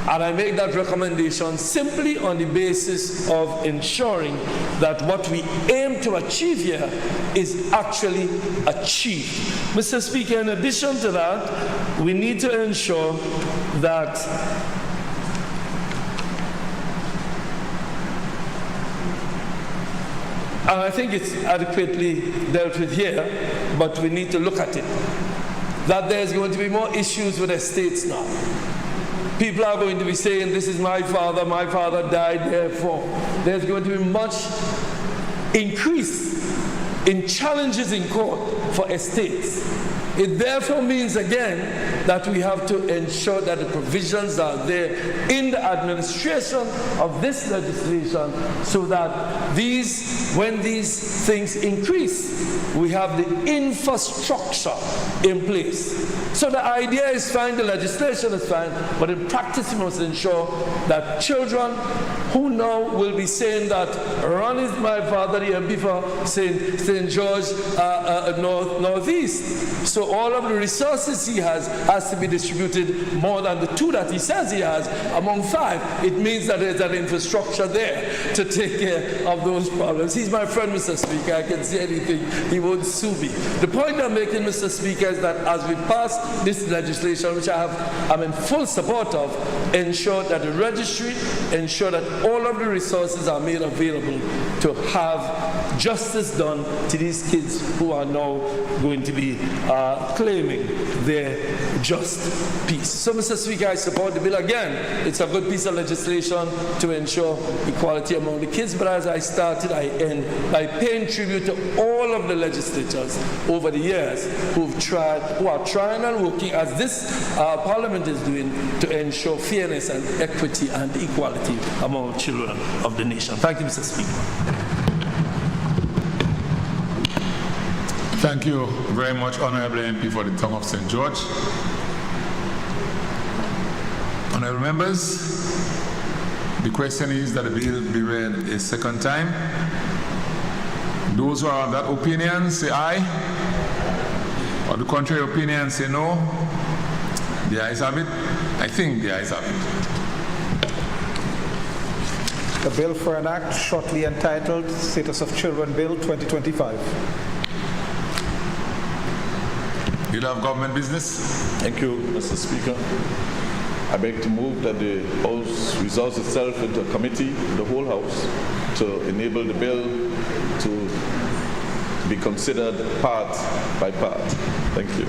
And I make that recommendation simply on the basis of ensuring that what we aim to achieve here is actually achieved. Mr. Speaker, in addition to that, we need to ensure that and I think it's adequately dealt with here, but we need to look at it, that there's going to be more issues with estates now. People are going to be saying, this is my father died, therefore. There's going to be much increase in challenges in court for estates. It therefore means again that we have to ensure that the provisions are there in the administration of this legislation so that when these things increase, we have the infrastructure in place. So the idea is fine, the legislation is fine, but in practice we must ensure that children who now will be saying that Ron is my father, the MP for St. George Northeast. So all of the resources he has to be distributed more than the 2 that he says he has among 5. It means that there's an infrastructure there to take care of those problems. He's my friend, Mr. Speaker. I can say anything. He won't sue me. The point I'm making, Mr. Speaker, is that as we pass this legislation, which I'm in full support of, ensure that the registry, ensure that all of the resources are made available to have justice done to these kids who are now going to be claiming their just peace. So, Mr. Speaker, I support the bill. Again, it's a good piece of legislation to ensure equality among the kids, but as I started, I end by paying tribute to all of the legislators over the years who are trying and working, as this Parliament is doing, to ensure fairness and equity and equality among children of the nation. Thank you, Mr. Speaker. Thank you very much, Honorable MP for the tongue of St. George. Honorable members, the question is that the bill be read a second time. Those who are of that opinion say aye. Or the contrary opinion say no. The ayes have it. I think the ayes have it. The bill for an act shortly entitled Status of Children Bill 2025. Leader of Government Business. Thank you, Mr. Speaker. I beg to move that the House resolves itself into a committee, the whole House, to enable the bill to be considered part by part. Thank you.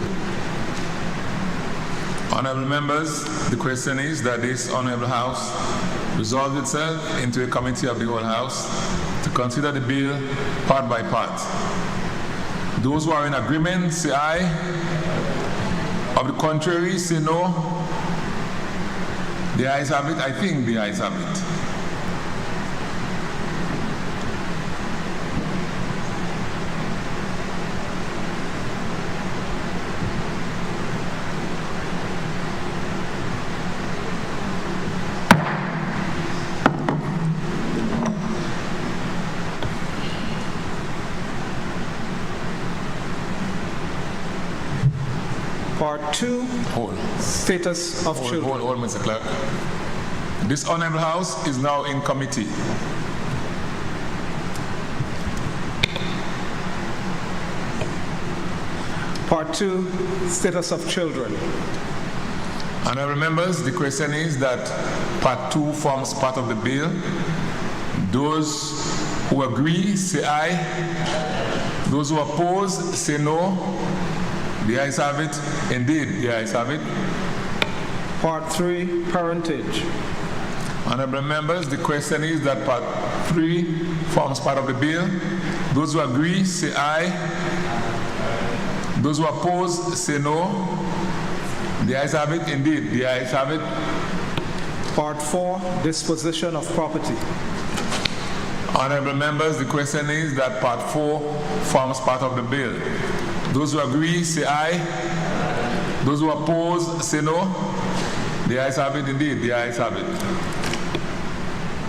Honorable members, the question is that this Honorable House resolves itself into a committee of the whole House to consider the bill part by part. Those who are in agreement say aye. Of the contrary, say no. The ayes have it. I think the ayes have it. Part 2, Status of Children. Hold, Mr. Clerk. This Honorable House is now in committee. Part 2, Status of Children. Honorable members, the question is that Part 2 forms part of the bill. Those who agree say aye. Those who oppose say no. The ayes have it. Indeed, the ayes have it. Part 3, Parentage. Honorable members, the question is that Part 3 forms part of the bill. Those who agree say aye. Those who oppose say no. The ayes have it. Indeed, the ayes have it. Part 4, Disposition of Property. Honorable members, the question is that Part 4 forms part of the bill. Those who agree say aye. Those who oppose say no. The ayes have it. Indeed, the ayes have it.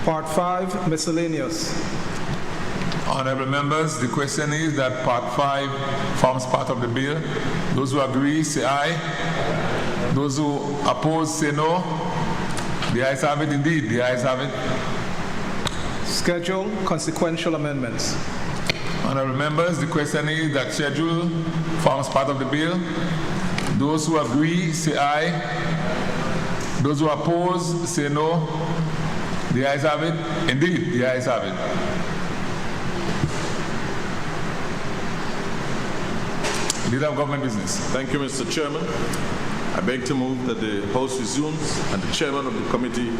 Part 5, Miscellaneous. Honorable members, the question is that Part 5 forms part of the bill. Those who agree say aye. Those who oppose say no. The ayes have it indeed. The ayes have it. Schedule consequential amendments. Honourable members, the question is that schedule forms part of the bill. Those who agree, say aye. Those who oppose, say no. The ayes have it. Indeed, the ayes have it. Leader of Government Business. Thank you, Mr. Chairman. I beg to move that the House resumes and the chairman of the committee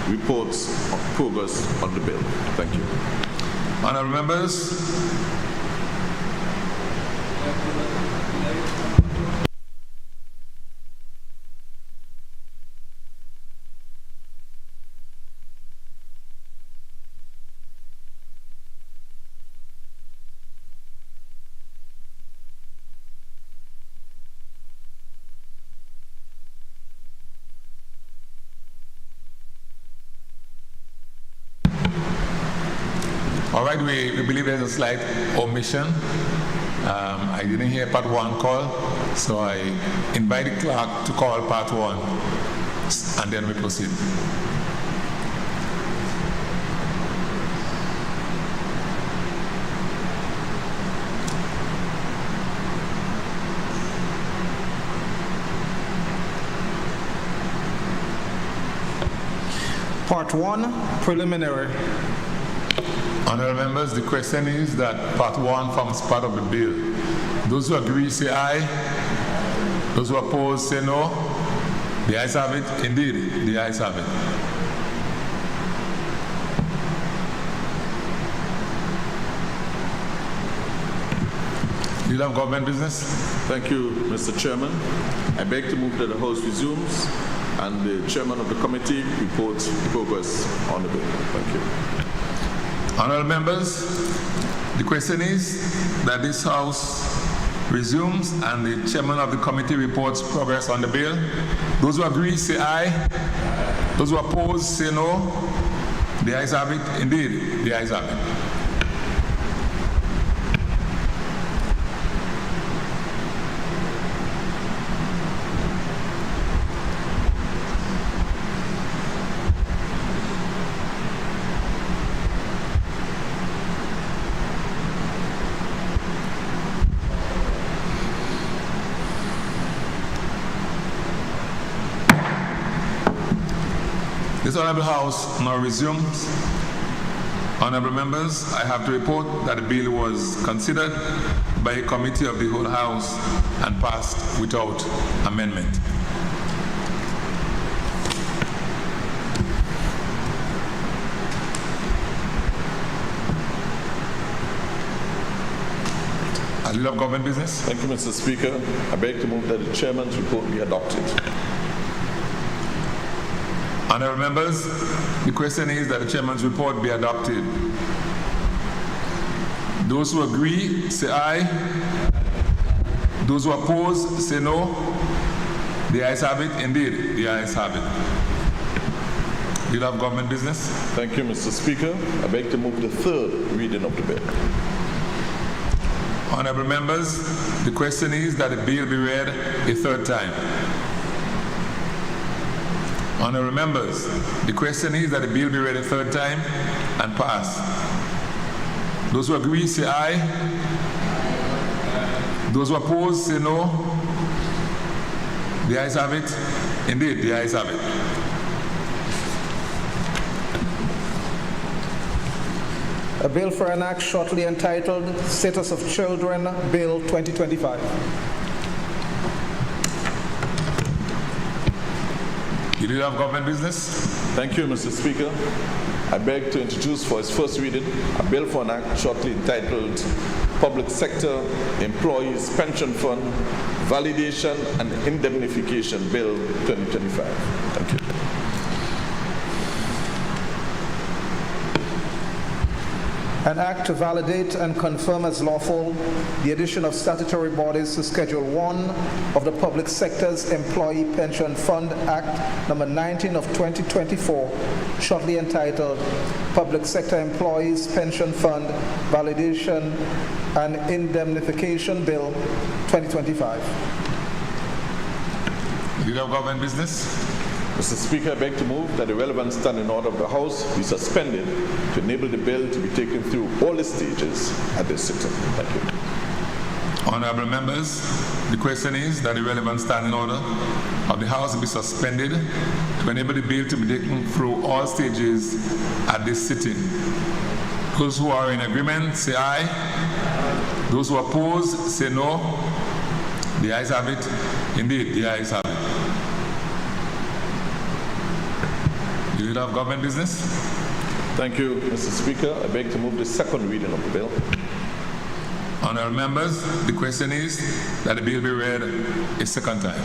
reports on progress on the bill. Thank you. Honourable members, all right, we believe there's a slight omission. I didn't hear part one call, so I invite the clerk to call part one, and then we proceed. Part 1, preliminary. Honourable members, the question is that part one forms part of the bill. Those who agree say aye. Those who oppose say no. The ayes have it. Indeed, the ayes have it. Leader of Government Business. Thank you, Mr. Chairman. I beg to move that the House resumes and the chairman of the committee reports progress on the bill. Thank you. Honourable members, the question is that this House resumes and the chairman of the committee reports progress on the bill. Those who agree say aye. Those who oppose say no. The ayes have it. Indeed, the ayes have it. This Honourable House now resumes. Honourable members, I have to report that the bill was considered by a committee of the whole House and passed without amendment. Leader of Government Business. Thank you, Mr. Speaker. I beg to move that the chairman's report be adopted. Honourable members, the question is that the chairman's report be adopted. Those who agree, say aye. Those who oppose, say no. The ayes have it. Indeed, the ayes have it. Leader of Government Business. Thank you, Mr. Speaker. I beg to move the third reading of the bill. Honourable members, the question is that the bill be read a third time. Honourable members, the question is that the bill be read a third time and pass. Those who agree say aye. Those who oppose say no. The ayes have it. Indeed, the ayes have it. A bill for an act shortly entitled Status of Children, Bill 2025. The Leader of Government Business. Thank you, Mr. Speaker. I beg to introduce for its first reading a bill for an act shortly entitled Public Sector Employees Pension Fund Validation and Indemnification Bill 2025. Thank you. An act to validate and confirm as lawful the addition of statutory bodies to Schedule 1 of the Public Sector's Employee Pension Fund Act number 19 of 2024, shortly entitled Public Sector Employees Pension Fund Validation and Indemnification Bill 2025. Leader of Government Business. Mr. Speaker, I beg to move that the relevant standing order of the House be suspended to enable the bill to be taken through all the stages at this sitting. Thank you. Honorable members, the question is that the relevant standing order of the House be suspended to enable the bill to be taken through all stages at this sitting. Those who are in agreement, say aye. Those who oppose, say no. The ayes have it. Indeed, the ayes have it. The Leader of Government Business. Thank you, Mr. Speaker. I beg to move the second reading of the bill. Honorable members, the question is that the bill be read a second time.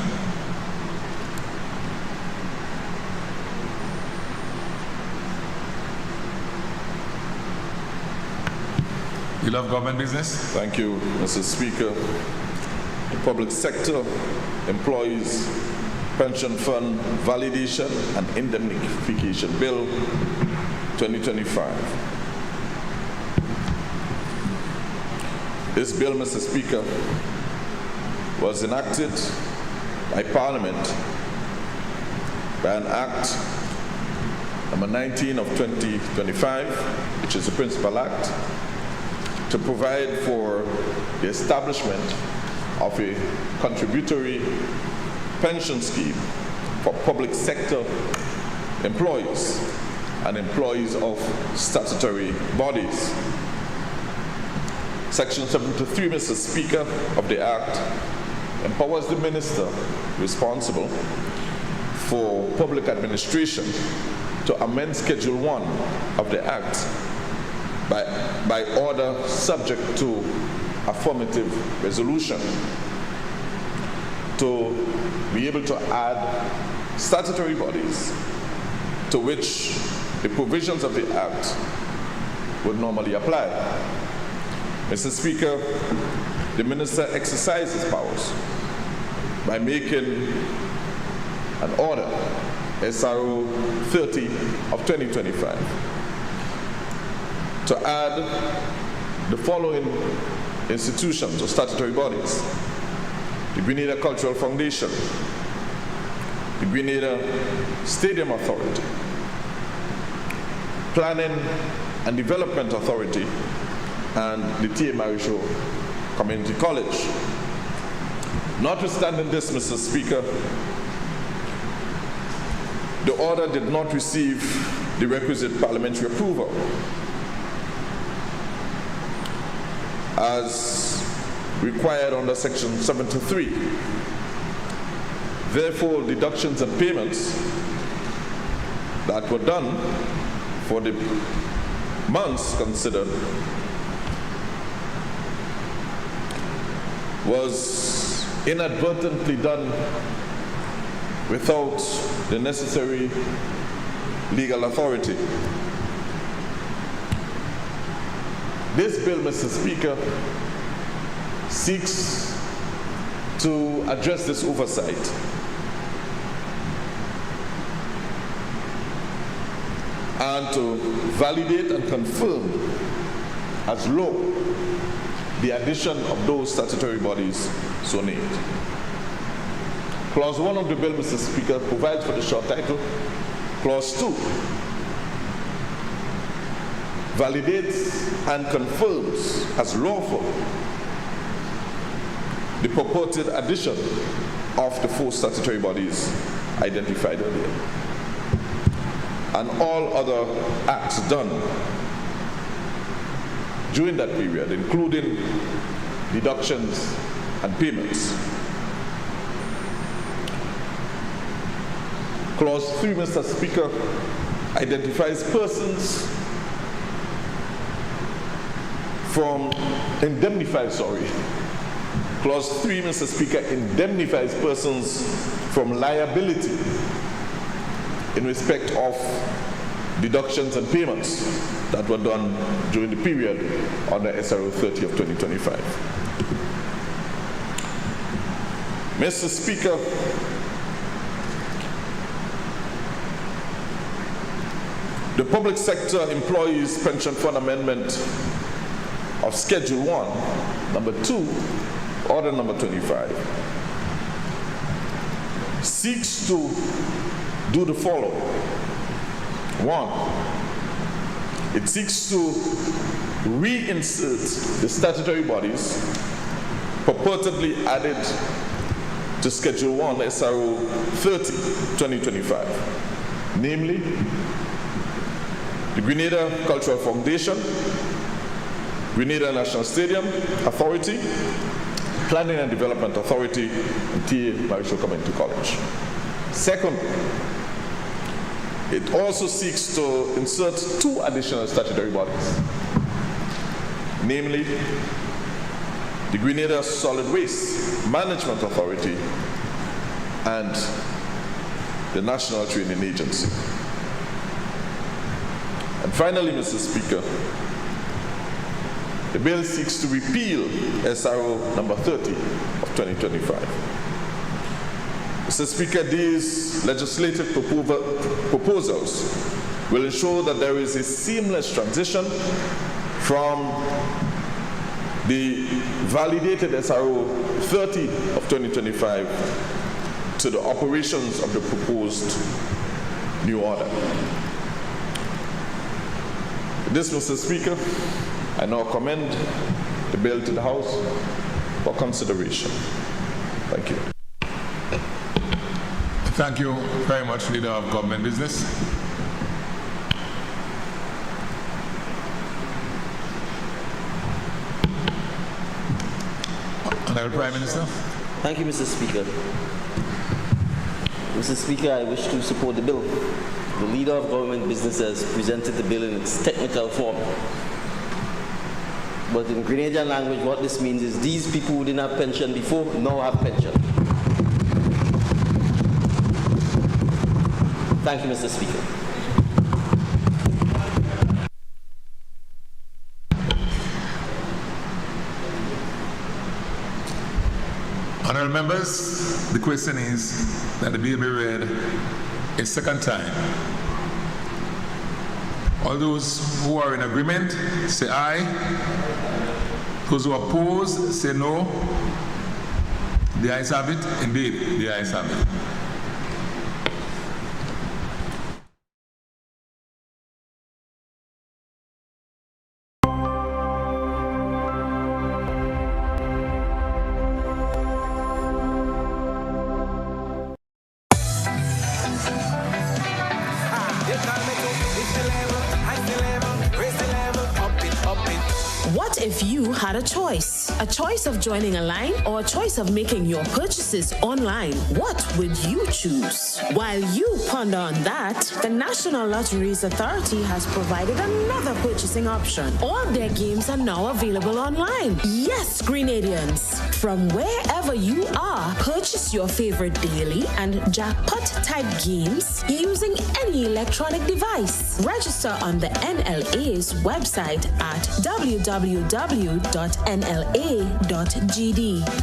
Leader of Government Business. Thank you, Mr. Speaker. The Public Sector Employees Pension Fund Validation and Indemnification Bill 2025. This bill, Mr. Speaker, was enacted by Parliament by an Act number 19 of 2025, which is the Principal Act, to provide for the establishment of a contributory pension scheme for public sector employees and employees of statutory bodies. Section 73, Mr. Speaker, of the Act empowers the minister responsible for public administration to amend Schedule 1 of the Act by order subject to affirmative resolution to be able to add statutory bodies to which the provisions of the Act would normally apply. Mr. Speaker, the minister exercises powers by making an order, SRO 30 of 2025, to add the following institutions or statutory bodies: the Grenada Cultural Foundation, the Grenada Stadium Authority, Planning and Development Authority, and the T.A. Marichaud Community College. Notwithstanding this, Mr. Speaker, the order did not receive the requisite parliamentary approval, as required under Section 73. Therefore, deductions and payments that were done for the months considered was inadvertently done without the necessary legal authority. This bill, Mr. Speaker, seeks to address this oversight and to validate and confirm as law the addition of those statutory bodies so named. Clause 1 of the bill, Mr. Speaker, provides for the short title. Clause 2 validates and confirms as lawful the purported addition of the 4 statutory bodies identified earlier, and all other acts done during that period, including deductions and payments. Clause 3, Mr. Speaker, identifies persons from Clause 3, Mr. Speaker, indemnifies persons from liability in respect of deductions and payments that were done during the period under SRO 30 of 2025. Mr. Speaker, the Public Sector Employees Pension Fund Amendment of Schedule 1, number 2, Order number 25, seeks to do the following. One, it seeks to reinsert the statutory bodies purportedly added to Schedule 1 SRO 30, 2025, namely the Grenada Cultural Foundation, Grenada National Stadium Authority, Planning and Development Authority, and TA Marischal Community College. Second, it also seeks to insert 2 additional statutory bodies, namely the Grenada Solid Waste Management Authority and the National Training Agency. And finally, Mr. Speaker, the bill seeks to repeal SRO number 30 of 2025. Mr. Speaker, these legislative proposals will ensure that there is a seamless transition from the validated SRO 30 of 2025 to the operations of the proposed new order. With this, Mr. Speaker, I now commend the bill to the House for consideration. Thank you. Thank you very much, Leader of Government Business. Honorable Prime Minister. Thank you, Mr. Speaker. Mr. Speaker, I wish to support the bill. The Leader of Government Business has presented the bill in its technical form. But in Grenadian language, what this means is these people who didn't have pension before now have pension. Thank you, Mr. Speaker. Honourable members, the question is that the bill be read a second time. All those who are in agreement, say aye. Those who oppose, say no. The ayes have it. Indeed, the ayes have it. What if you had a choice? A choice of joining a line or a choice of making your purchases online? What would you choose? While you ponder on that, the National Lotteries Authority has provided another purchasing option. All their games are now available online. Yes, Grenadians, from wherever you are, purchase your favorite daily and jackpot-type games using any electronic device. Register on the NLA's website at www.nla.gd.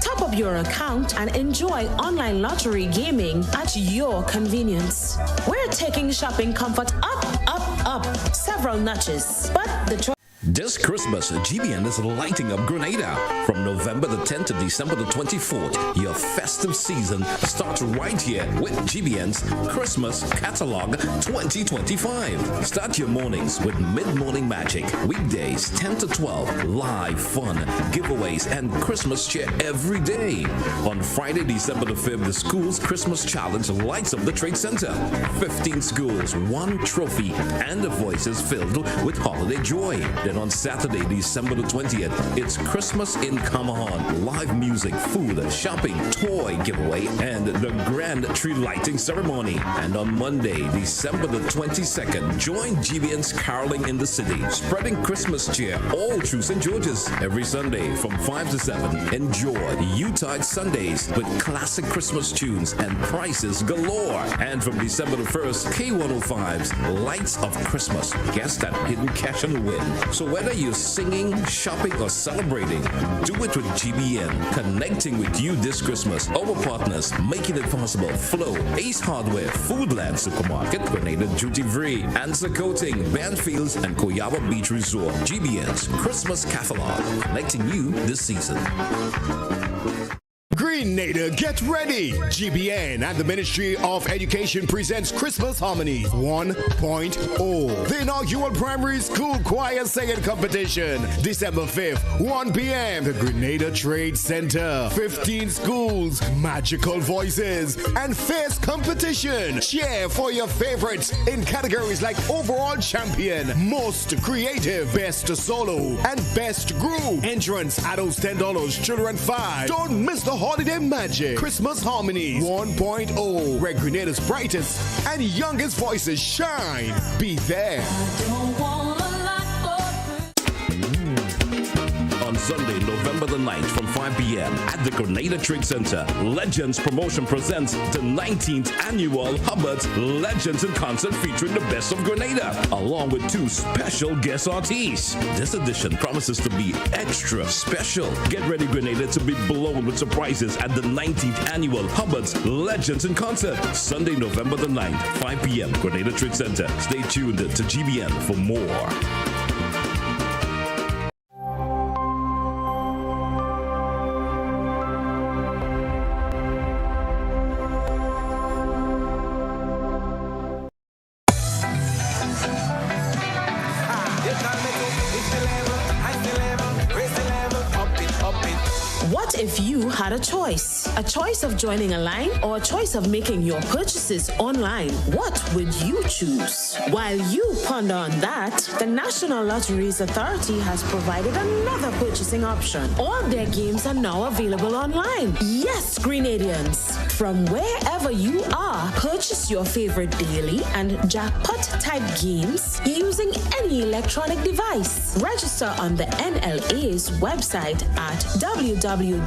Top up your account and enjoy online lottery gaming at your convenience. We're taking shopping comfort up several notches, but the This Christmas, GBN is lighting up Grenada. From November the 10th to December the 24th, your festive season starts right here with GBN's Christmas Catalog 2025. Start your mornings with mid-morning magic. Weekdays 10 to 12, live fun, giveaways, and Christmas cheer every day. On Friday, December the 5th, the school's Christmas challenge lights up the Trade Center. 15 schools, 1 trophy, and the voices filled with holiday joy. Then on Saturday, December the 20th, it's Christmas in Kamahan. Live music, food, shopping, toy giveaway, and the grand tree lighting ceremony. And on Monday, December the 22nd, join GBN's Caroling in the City, spreading Christmas cheer all through St. George's. Every Sunday from 5 to 7, enjoy Yuletide Sundays with classic Christmas tunes and prices galore. And from December the 1st, K105's Lights of Christmas. Guess that hidden cash on the win. So whether you're singing, shopping, or celebrating, do it with GBN. Connecting with you this Christmas. Our partners making it possible: Flow, Ace Hardware, Foodland Supermarket, Grenada Duty Free, Answer Coating, Banfields, and Koyaba Beach Resort. GBN's Christmas Catalog, connecting you this season. Grenada, get ready! GBN and the Ministry of Education presents Christmas Harmonies 1.0. The inaugural primary school choir singing competition, December 5th, 1 p.m. The Grenada Trade Center. 15 schools, magical voices, and fierce competition. Cheer for your favorites in categories like Overall Champion, Most Creative, Best Solo, and Best Group. Entrance, adults $10, children $5. Don't miss the holiday magic. Christmas Harmonies 1.0, where Grenada's brightest and youngest voices shine. Be there. On Sunday, November the 9th from 5 p.m. at the Grenada Trade Center, Legends Promotion presents the 19th annual Hubbard's Legends in Concert featuring the best of Grenada, along with 2 special guest artists. This edition promises to be extra special. Get ready, Grenada, to be blown with surprises at the 19th annual Hubbard's Legends in Concert, Sunday, November the 9th, 5 p.m. Grenada Trade Center. Stay tuned to GBN for more. What if you had a choice? A choice of joining a line or a choice of making your purchases online? What would you choose? While you ponder on that, the National Lotteries Authority has provided another purchasing option. All their games are now available online. Yes, Grenadians, from wherever you are, purchase your favorite daily and jackpot type games using any electronic device. Register on the NLA's website at www.nla.gd.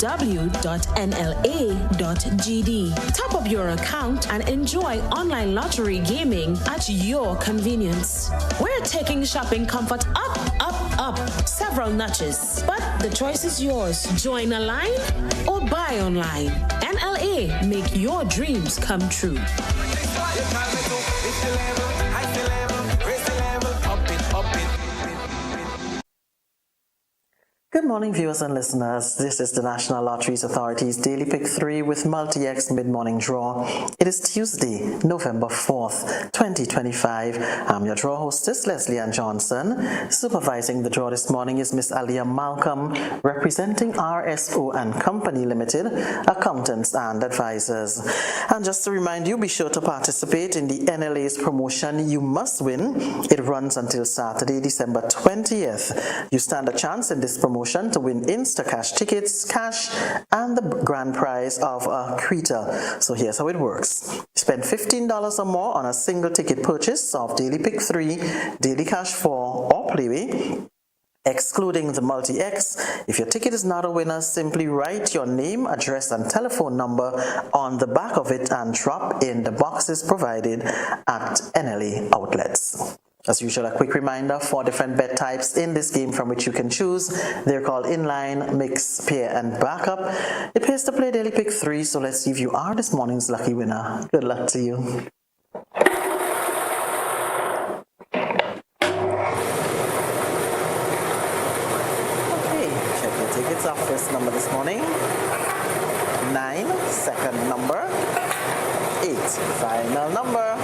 Top up your account and enjoy online lottery gaming at your convenience. We're taking shopping comfort up several notches, but the choice is yours. Join a line or buy online. NLA, make your dreams come true. Good morning, viewers and listeners. This is the National Lotteries Authority's Daily Pick 3 with Multi-X Mid-Morning Draw. It is Tuesday, November 4th, 2025. I'm your draw hostess, Leslie Ann Johnson. Supervising the draw this morning is Miss Aliyah Malcolm, representing RSO and Company Limited, accountants and advisors. And just to remind you, be sure to participate in the NLA's promotion You Must Win. It runs until Saturday, December 20th. You stand a chance in this promotion to win Instacash tickets, cash, and the grand prize of a Creta. So here's how it works. Spend $15 or more on a single ticket purchase of Daily Pick 3, Daily Cash 4, or Playway, excluding the Multi-X. If your ticket is not a winner, simply write your name, address, and telephone number on the back of it and drop in the boxes provided at NLA outlets. As usual, a quick reminder, 4 different bet types in this game from which you can choose. They're called inline, mix, pair, and backup. It pays to play Daily Pick 3, so let's see if you are this morning's lucky winner. Good luck to you. Okay, check your tickets. Our first number this morning, 9, second number, 8, final number,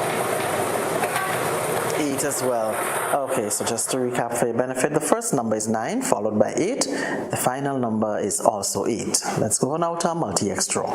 8 as well. Okay, so just to recap for your benefit, the first number is 9, followed by 8. The final number is also 8. Let's go now to our Multi-X draw.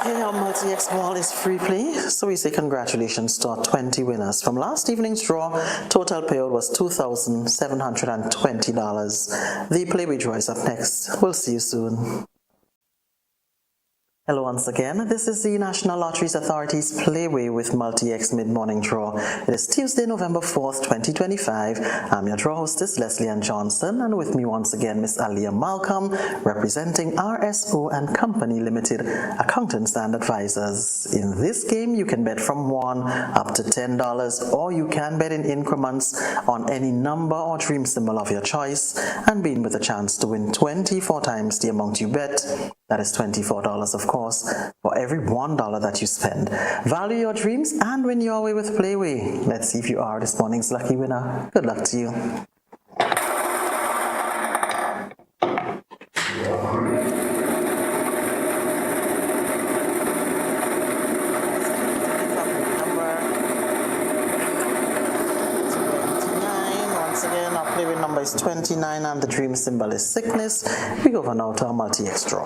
Our Multi-X ball is free play, so we say congratulations to our 20 winners. From last evening's draw, total payout was $2,720. The Playway draw is up next. We'll see you soon. Hello once again. This is the National Lotteries Authority's Playway with Multi-X Mid-Morning Draw. It is Tuesday, November 4th, 2025. I'm your draw hostess, Leslie Ann Johnson, and with me once again, Miss Aliyah Malcolm, representing RSO and Company Limited, accountants and advisors. In this game, you can bet from $1 up to $10, or you can bet in increments on any number or dream symbol of your choice, and begin with a chance to win 24 times the amount you bet. That is $24, of course, for every $1 that you spend. Value your dreams and win your way with Playway. Let's see if you are this morning's lucky winner. Good luck to you. Playway number is 29 and the dream symbol is sickness. We go over now to our multi-X draw.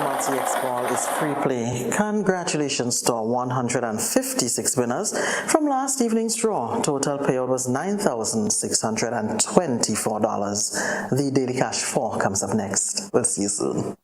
Multi-X ball is free play. Congratulations to our 156 winners from last evening's draw. Total payout was $9,624. The Daily Cash 4 comes up next. We'll see you soon.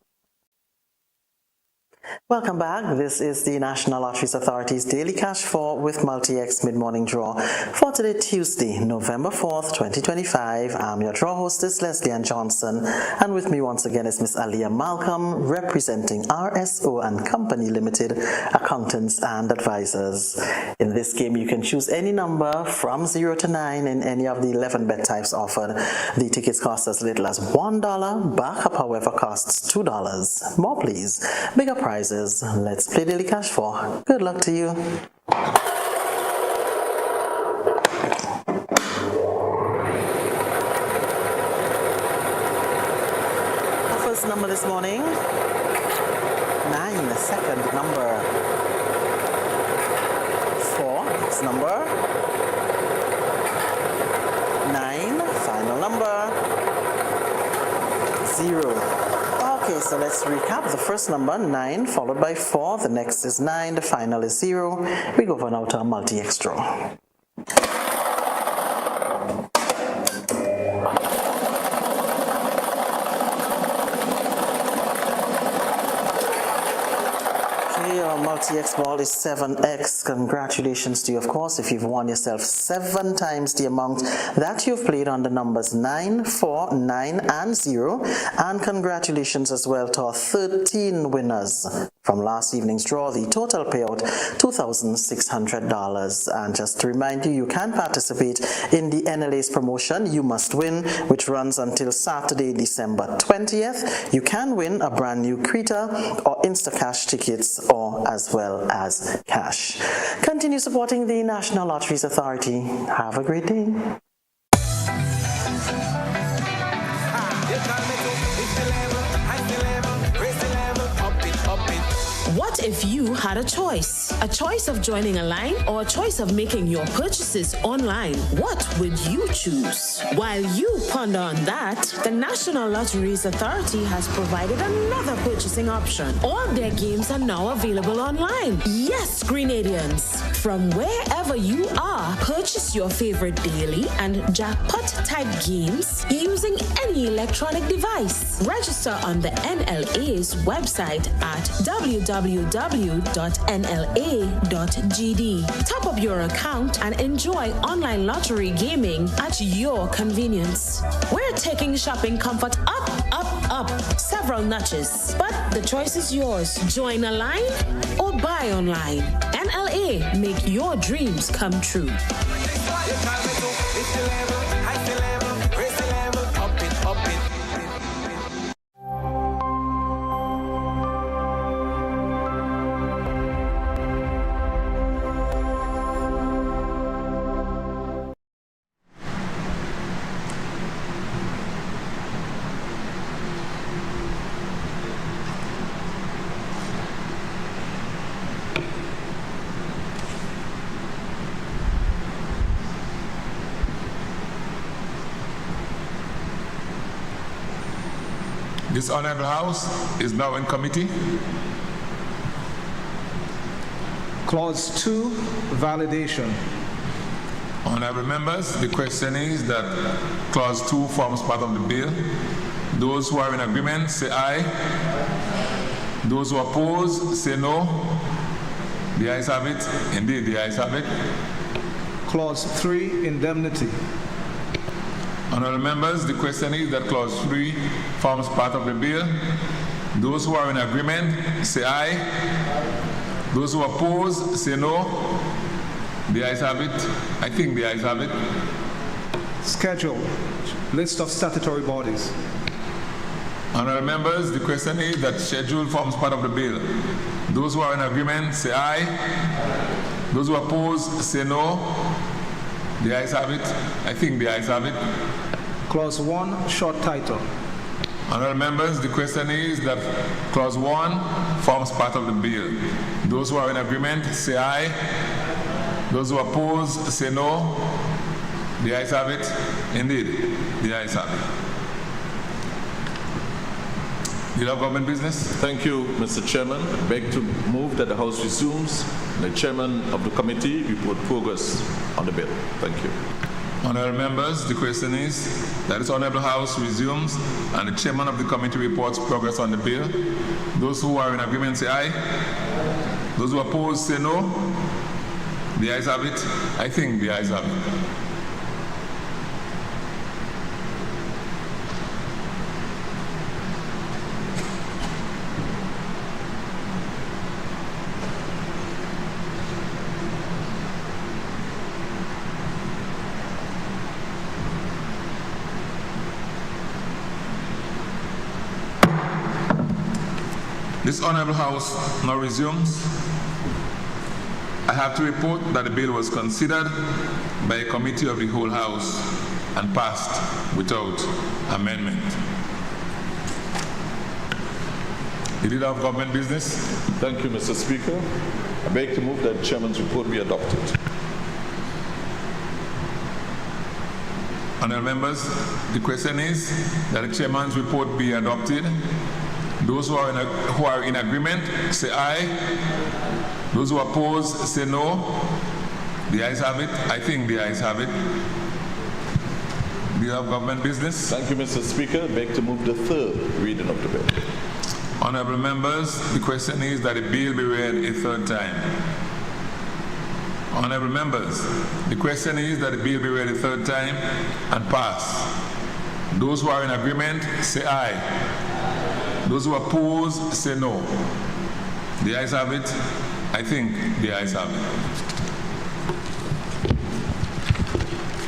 Welcome back. This is the National Lotteries Authority's Daily Cash 4 with Multi-X Mid-Morning Draw for today, Tuesday, November 4th, 2025. I'm your draw hostess, Leslie Ann Johnson, and with me once again is Miss Aliyah Malcolm, representing RSO and Company Limited, accountants and advisors. In this game, you can choose any number from 0 to 9 in any of the 11 bet types offered. The tickets cost as little as $1. Backup, however, costs $2. More, please. Bigger prizes. Let's play Daily Cash 4. Good luck to you. Our first number this morning, 9, the second number, 4, next number, 9, final number, 0. Okay, so let's recap. The first number, 9, followed by 4. The next is 9. The final is 0. We go over now to our multi-X draw. Multi-X ball is 7X. Congratulations to you, of course, if you've won yourself 7 times the amount that you've played on the numbers 9, 4, 9, and 0. And congratulations as well to our 13 winners from last evening's draw. The total payout, $2,600. And just to remind you, you can participate in the NLA's promotion, You Must Win, which runs until Saturday, December 20th. You can win a brand new Creta or Instacash tickets, or as well as cash. Continue supporting the National Lotteries Authority. Have a great day. What if you had a choice? A choice of joining a line or a choice of making your purchases online? What would you choose? While you ponder on that, the National Lotteries Authority has provided another purchasing option. All their games are now available online. Yes, Grenadians! From wherever you are, purchase your favorite daily and jackpot-type games using any electronic device. Register on the NLA's website at www.nla.gd. Top up your account and enjoy online lottery gaming at your convenience. We're taking shopping comfort up. Several notches. But the choice is yours. Join a line or buy online. NLA, make your dreams come true. This Honorable House is now in committee. Clause 2, validation. Honorable members, the question is that Clause 2 forms part of the bill. Those who are in agreement say aye. Those who oppose say no. The ayes have it. Indeed, the ayes have it. Clause 3, indemnity. Honorable members, the question is that Clause 3 forms part of the bill. Those who are in agreement say aye. Those who oppose, say no. The ayes have it. I think the ayes have it. Schedule. List of statutory bodies. Honourable members, the question is that schedule forms part of the bill. Those who are in agreement, say aye. Those who oppose, say no. The ayes have it. I think the ayes have it. Clause 1, short title. Honourable members, the question is that clause 1 forms part of the bill. Those who are in agreement, say aye. Those who oppose, say no. The ayes have it. Indeed, the ayes have it. You have government business? Thank you, Mr. Chairman. I beg to move that the House resumes. The chairman of the committee report progress on the bill. Thank you. Honourable members, the question is that this Honourable House resumes and the chairman of the committee reports progress on the bill. Those who are in agreement say aye. Those who oppose say no. The ayes have it. I think the ayes have it. This Honourable House now resumes. I have to report that the bill was considered by a committee of the whole House and passed without amendment. The Leader of Government Business. Thank you, Mr. Speaker. I beg to move that the chairman's report be adopted. Honourable members, the question is that the chairman's report be adopted. Those who are in agreement, say aye. Those who oppose, say no. The ayes have it. I think the ayes have it. Do you have government business? Thank you, Mr. Speaker. I beg to move the third reading of the bill. Honourable members, the question is that the bill be read a third time. Honourable members, the question is that the bill be read a third time and pass. Those who are in agreement, say aye. Those who oppose, say no. The ayes have it. I think the ayes have it.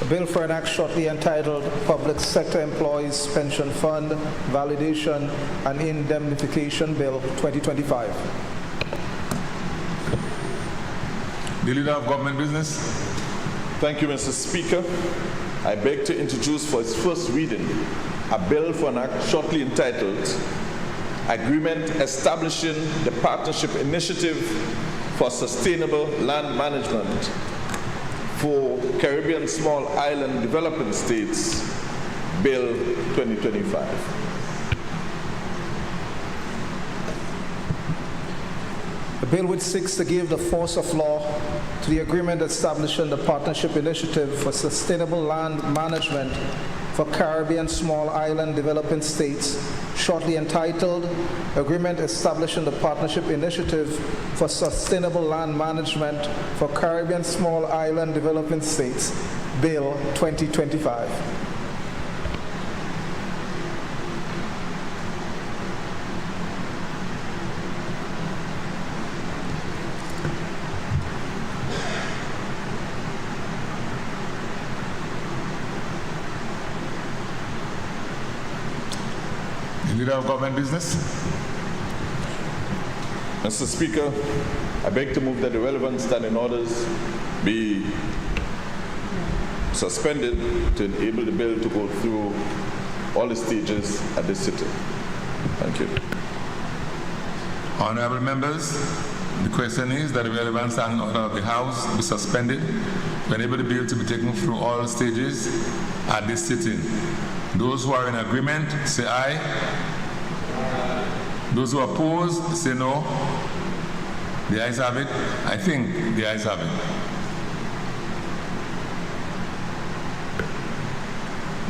A bill for an act shortly entitled Public Sector Employees Pension Fund Validation and Indemnification Bill 2025. The Leader of Government Business. Thank you, Mr. Speaker. I beg to introduce for its first reading a bill for an act shortly entitled Agreement Establishing the Partnership Initiative for Sustainable Land Management for Caribbean Small Island Developing States, Bill 2025. A bill which seeks to give the force of law to the agreement establishing the Partnership Initiative for Sustainable Land Management for Caribbean Small Island Developing States, shortly entitled Agreement Establishing the Partnership Initiative for Sustainable Land Management for Caribbean Small Island Developing States, Bill 2025. Leader of Government Business. Mr. Speaker, I beg to move that the relevant standing orders be suspended to enable the bill to go through all the stages at this sitting. Thank you. Honourable members, the question is that the relevant standing order of the House be suspended to enable the bill to be taken through all stages at this sitting. Those who are in agreement, say aye. Those who oppose, say no. The ayes have it. I think the ayes have it.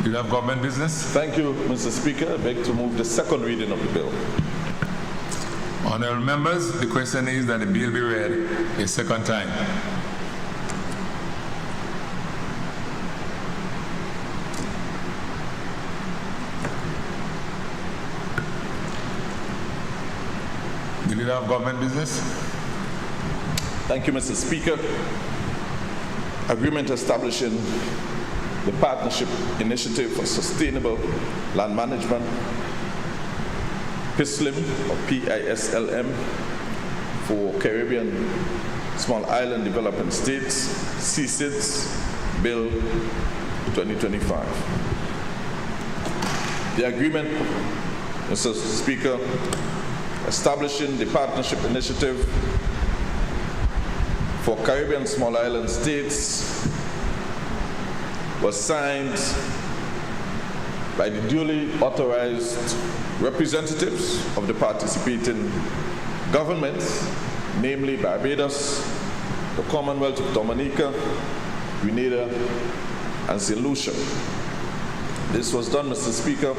Do you have government business? Thank you, Mr. Speaker. I beg to move the second reading of the bill. Honourable members, the question is that the bill be read a second time. The Leader of Government Business. Thank you, Mr. Speaker. Agreement establishing the Partnership Initiative for Sustainable Land Management, PISLM, or PISLM, for Caribbean Small Island Development States, CSIDS, Bill 2025. The agreement, Mr. Speaker, establishing the Partnership Initiative for Caribbean Small Island States was signed by the duly authorized representatives of the participating governments, namely Barbados, the Commonwealth of Dominica, Grenada, and St. Lucia. This was done, Mr. Speaker,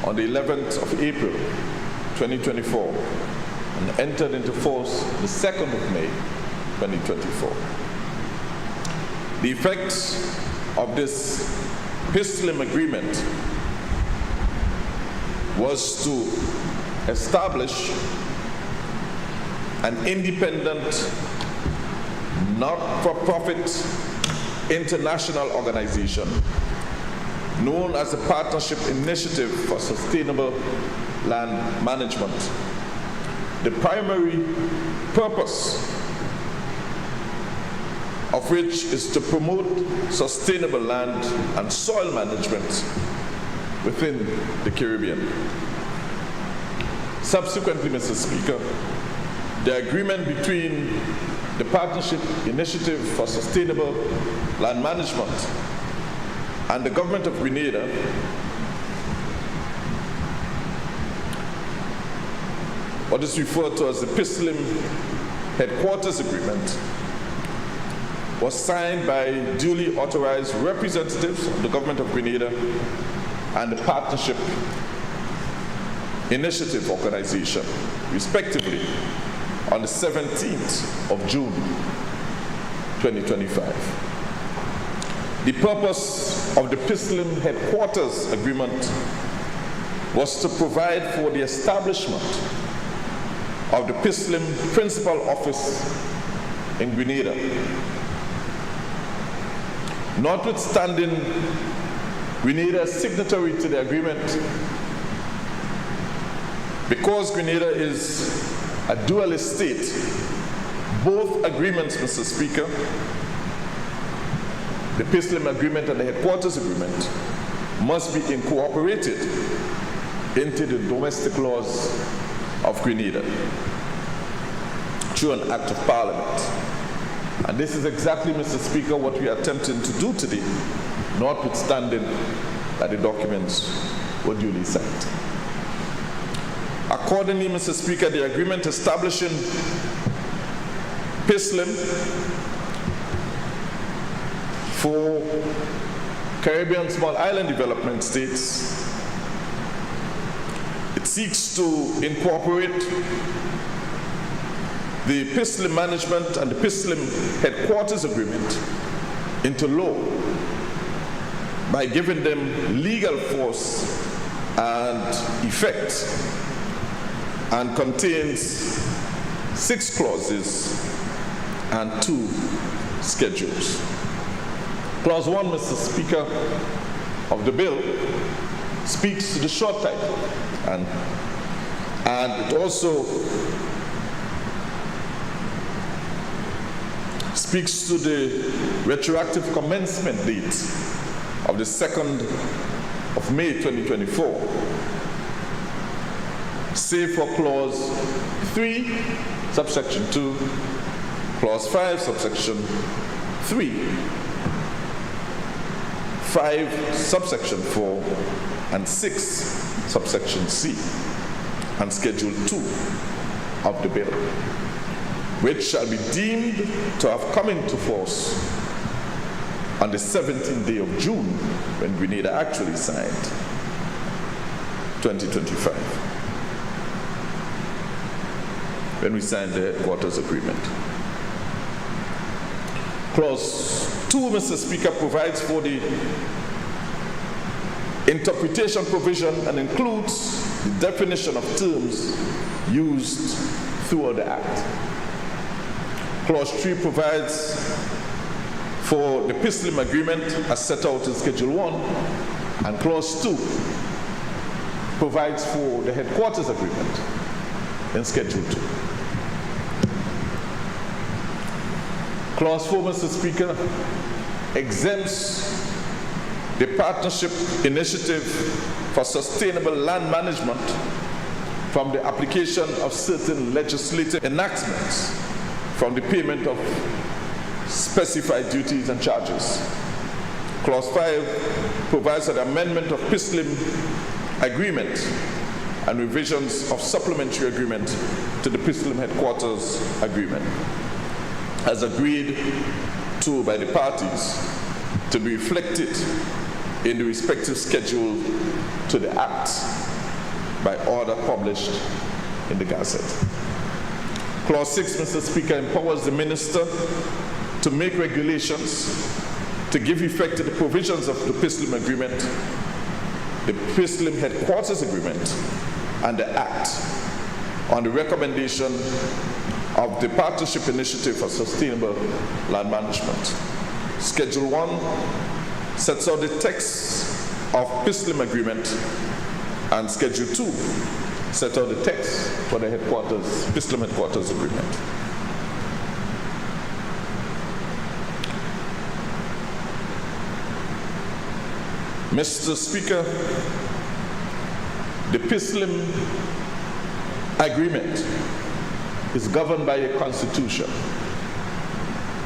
on the 11th of April, 2024, and entered into force the 2nd of May, 2024. The effect of this PISLM agreement was to establish an independent, not-for-profit international organization known as the Partnership Initiative for Sustainable Land Management. The primary purpose of which is to promote sustainable land and soil management within the Caribbean. Subsequently, Mr. Speaker, the agreement between the Partnership Initiative for Sustainable Land Management and the Government of Grenada what is referred to as the PISLM Headquarters Agreement was signed by duly authorized representatives of the Government of Grenada and the Partnership Initiative Organization, respectively, on the 17th of June, 2025. The purpose of the PISLM Headquarters Agreement was to provide for the establishment of the PISLM Principal Office in Grenada. Notwithstanding Grenada's signatory to the agreement, because Grenada is a dual estate, both agreements, Mr. Speaker, the PISLM agreement and the Headquarters Agreement, must be incorporated into the domestic laws of Grenada through an act of Parliament. And this is exactly, Mr. Speaker, what we are attempting to do today, notwithstanding that the documents were duly signed. Accordingly, Mr. Speaker, the agreement establishing PISLM for Caribbean Small Island Development States, it seeks to incorporate the PISLM Management and the PISLM Headquarters Agreement into law by giving them legal force and effect, and contains 6 clauses and 2 schedules. Clause 1, Mr. Speaker, of the bill speaks to the short title, and it also speaks to the retroactive commencement date of the 2nd of May 2024, save for clause 3, subsection 2, clause 5, subsection 3, 5, subsection 4, and 6, subsection C, and schedule 2 of the bill, which shall be deemed to have come into force on the 17th day of June, when Grenada actually signed 2025, when we signed the Headquarters Agreement. Clause 2, Mr. Speaker, provides for the interpretation provision and includes the definition of terms used throughout the Act. Clause 3 provides for the PISLM agreement as set out in Schedule 1, and Clause 2 provides for the headquarters agreement in Schedule 2. Clause 4, Mr. Speaker, exempts the Partnership Initiative for Sustainable Land Management from the application of certain legislative enactments from the payment of specified duties and charges. Clause 5 provides for the amendment of PISLM agreement and revisions of supplementary agreement to the PISLM headquarters agreement, as agreed to by the parties, to be reflected in the respective schedule to the Act by order published in the Gazette. Clause 6, Mr. Speaker, empowers the Minister to make regulations to give effect to the provisions of the PISLM agreement, the PISLM headquarters agreement, and the Act on the recommendation of the Partnership Initiative for Sustainable Land Management. Schedule 1 sets out the text of PISLM agreement, and Schedule 2 sets out the text for the PISLM headquarters agreement. Mr. Speaker, the PISLM agreement is governed by a constitution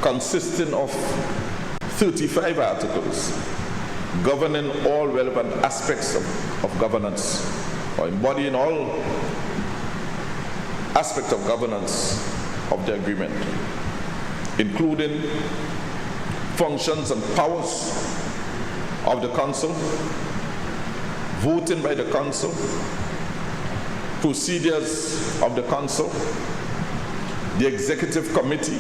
consisting of 35 articles governing all relevant aspects of governance, or embodying all aspects of governance of the agreement, including functions and powers of the Council, voting by the Council, procedures of the Council, the Executive Committee,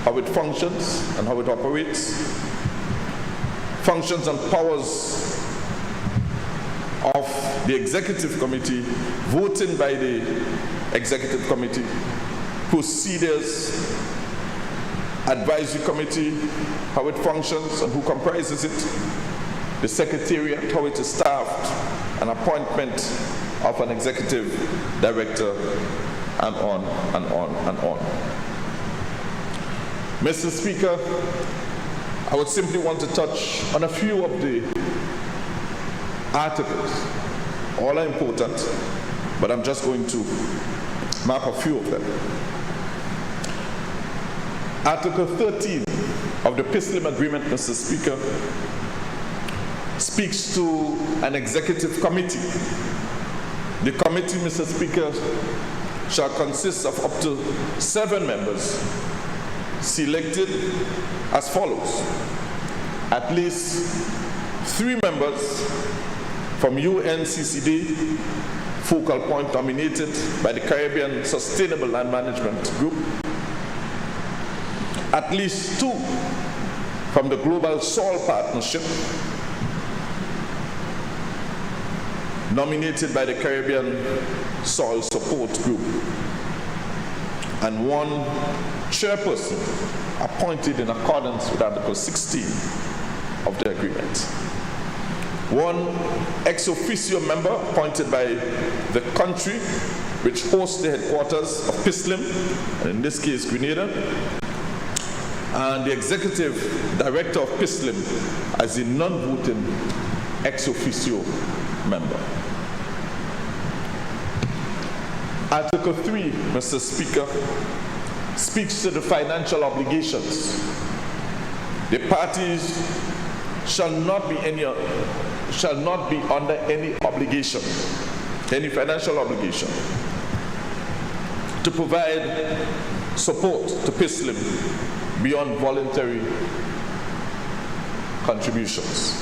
how it functions and how it operates, functions and powers of the Executive Committee, voting by the Executive Committee, procedures, Advisory Committee, how it functions and who comprises it, the Secretariat, how it is staffed, an appointment of an Executive Director, and on and on and on. Mr. Speaker, I would simply want to touch on a few of the articles. All are important, but I'm just going to map a few of them. Article 13 of the PISLM agreement, Mr. Speaker, speaks to an executive committee. The committee, Mr. Speaker, shall consist of up to 7 members, selected as follows: at least 3 members from UNCCD, focal point nominated by the Caribbean Sustainable Land Management Group, at least 2 from the Global Soil Partnership, nominated by the Caribbean Soil Support Group, and 1 chairperson appointed in accordance with Article 16 of the agreement. 1 ex officio member appointed by the country which hosts the headquarters of PISLM, and in this case Grenada, and the executive director of PISLM as a non-voting ex officio member. Article 3, Mr. Speaker, speaks to the financial obligations. The parties shall not be under any obligation, any financial obligation, to provide support to PISLM beyond voluntary contributions.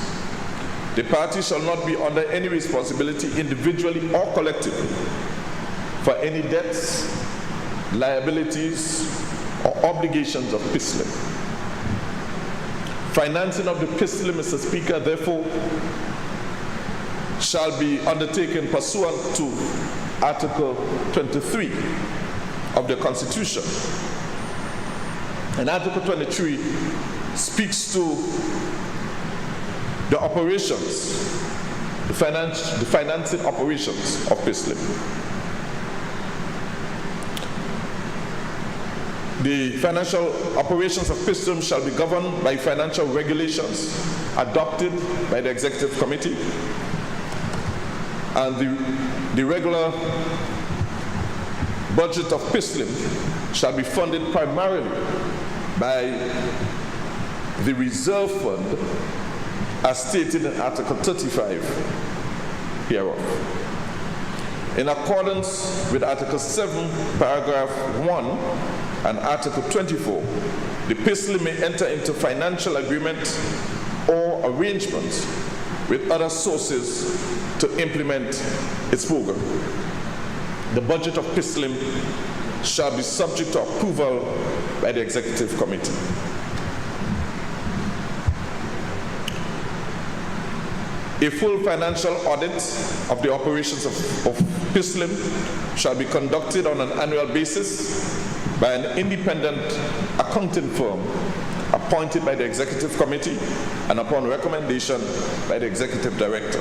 The parties shall not be under any responsibility, individually or collectively, for any debts, liabilities, or obligations of PISLM. Financing of the PISLM, Mr. Speaker, therefore, shall be undertaken pursuant to Article 23 of the Constitution, And Article 23 speaks to the operations, the financing operations of PISLIM. The financial operations of PISLIM shall be governed by financial regulations adopted by the Executive Committee, and the regular budget of PISLIM shall be funded primarily by the reserve fund as stated in Article 35 hereof. In accordance with Article 7, Paragraph 1 and Article 24, the PISLIM may enter into financial agreement or arrangements with other sources to implement its program. The budget of PISLIM shall be subject to approval by the Executive Committee. A full financial audit of the operations of PISLIM shall be conducted on an annual basis by an independent accounting firm appointed by the Executive Committee and upon recommendation by the Executive Director.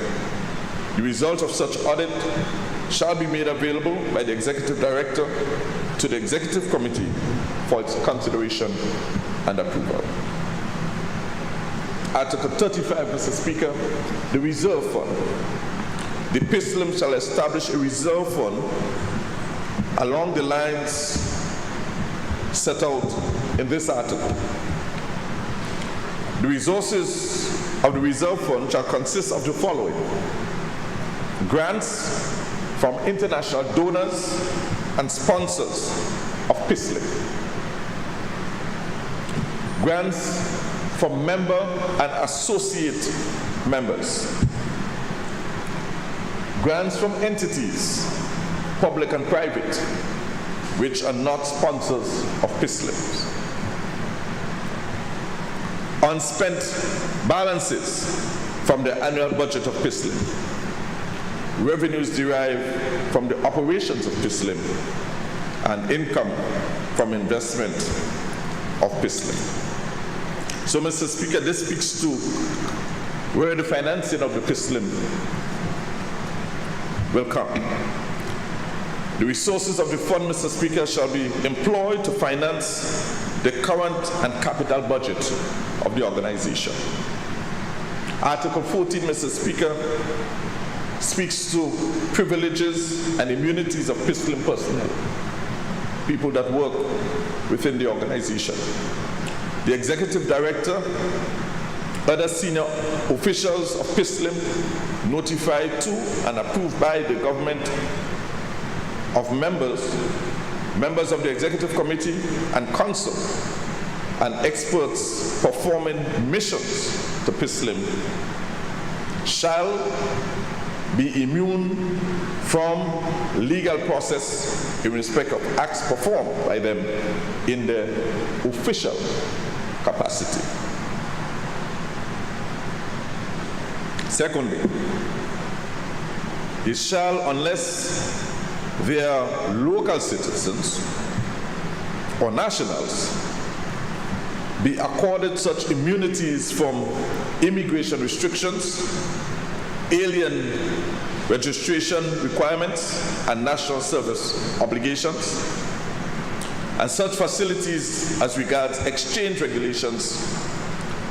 The result of such audit shall be made available by the Executive Director to the Executive Committee for its consideration and approval. Article 35, Mr. Speaker, the Reserve Fund. The PISLIM shall establish a reserve fund along the lines set out in this article. The resources of the reserve fund shall consist of the following: grants from international donors and sponsors of PISLIM, grants from member and associate members, grants from entities, public and private, which are not sponsors of PISLIM, unspent balances from the annual budget of PISLIM, revenues derived from the operations of PISLIM, and income from investment of PISLIM. So, Mr. Speaker, this speaks to where the financing of the PISLIM will come. The resources of the fund, Mr. Speaker, shall be employed to finance the current and capital budget of the organization. Article 14, Mr. Speaker, speaks to privileges and immunities of PISLIM personnel, people that work within the organization. The Executive Director, other senior officials of PISLIM notified to and approved by the government of members of the Executive Committee and Council, and experts performing missions to PISLIM shall be immune from legal process in respect of acts performed by them in their official capacity. Secondly, it shall, unless they are local citizens or nationals, be accorded such immunities from immigration restrictions, alien registration requirements, and national service obligations, and such facilities as regards exchange regulations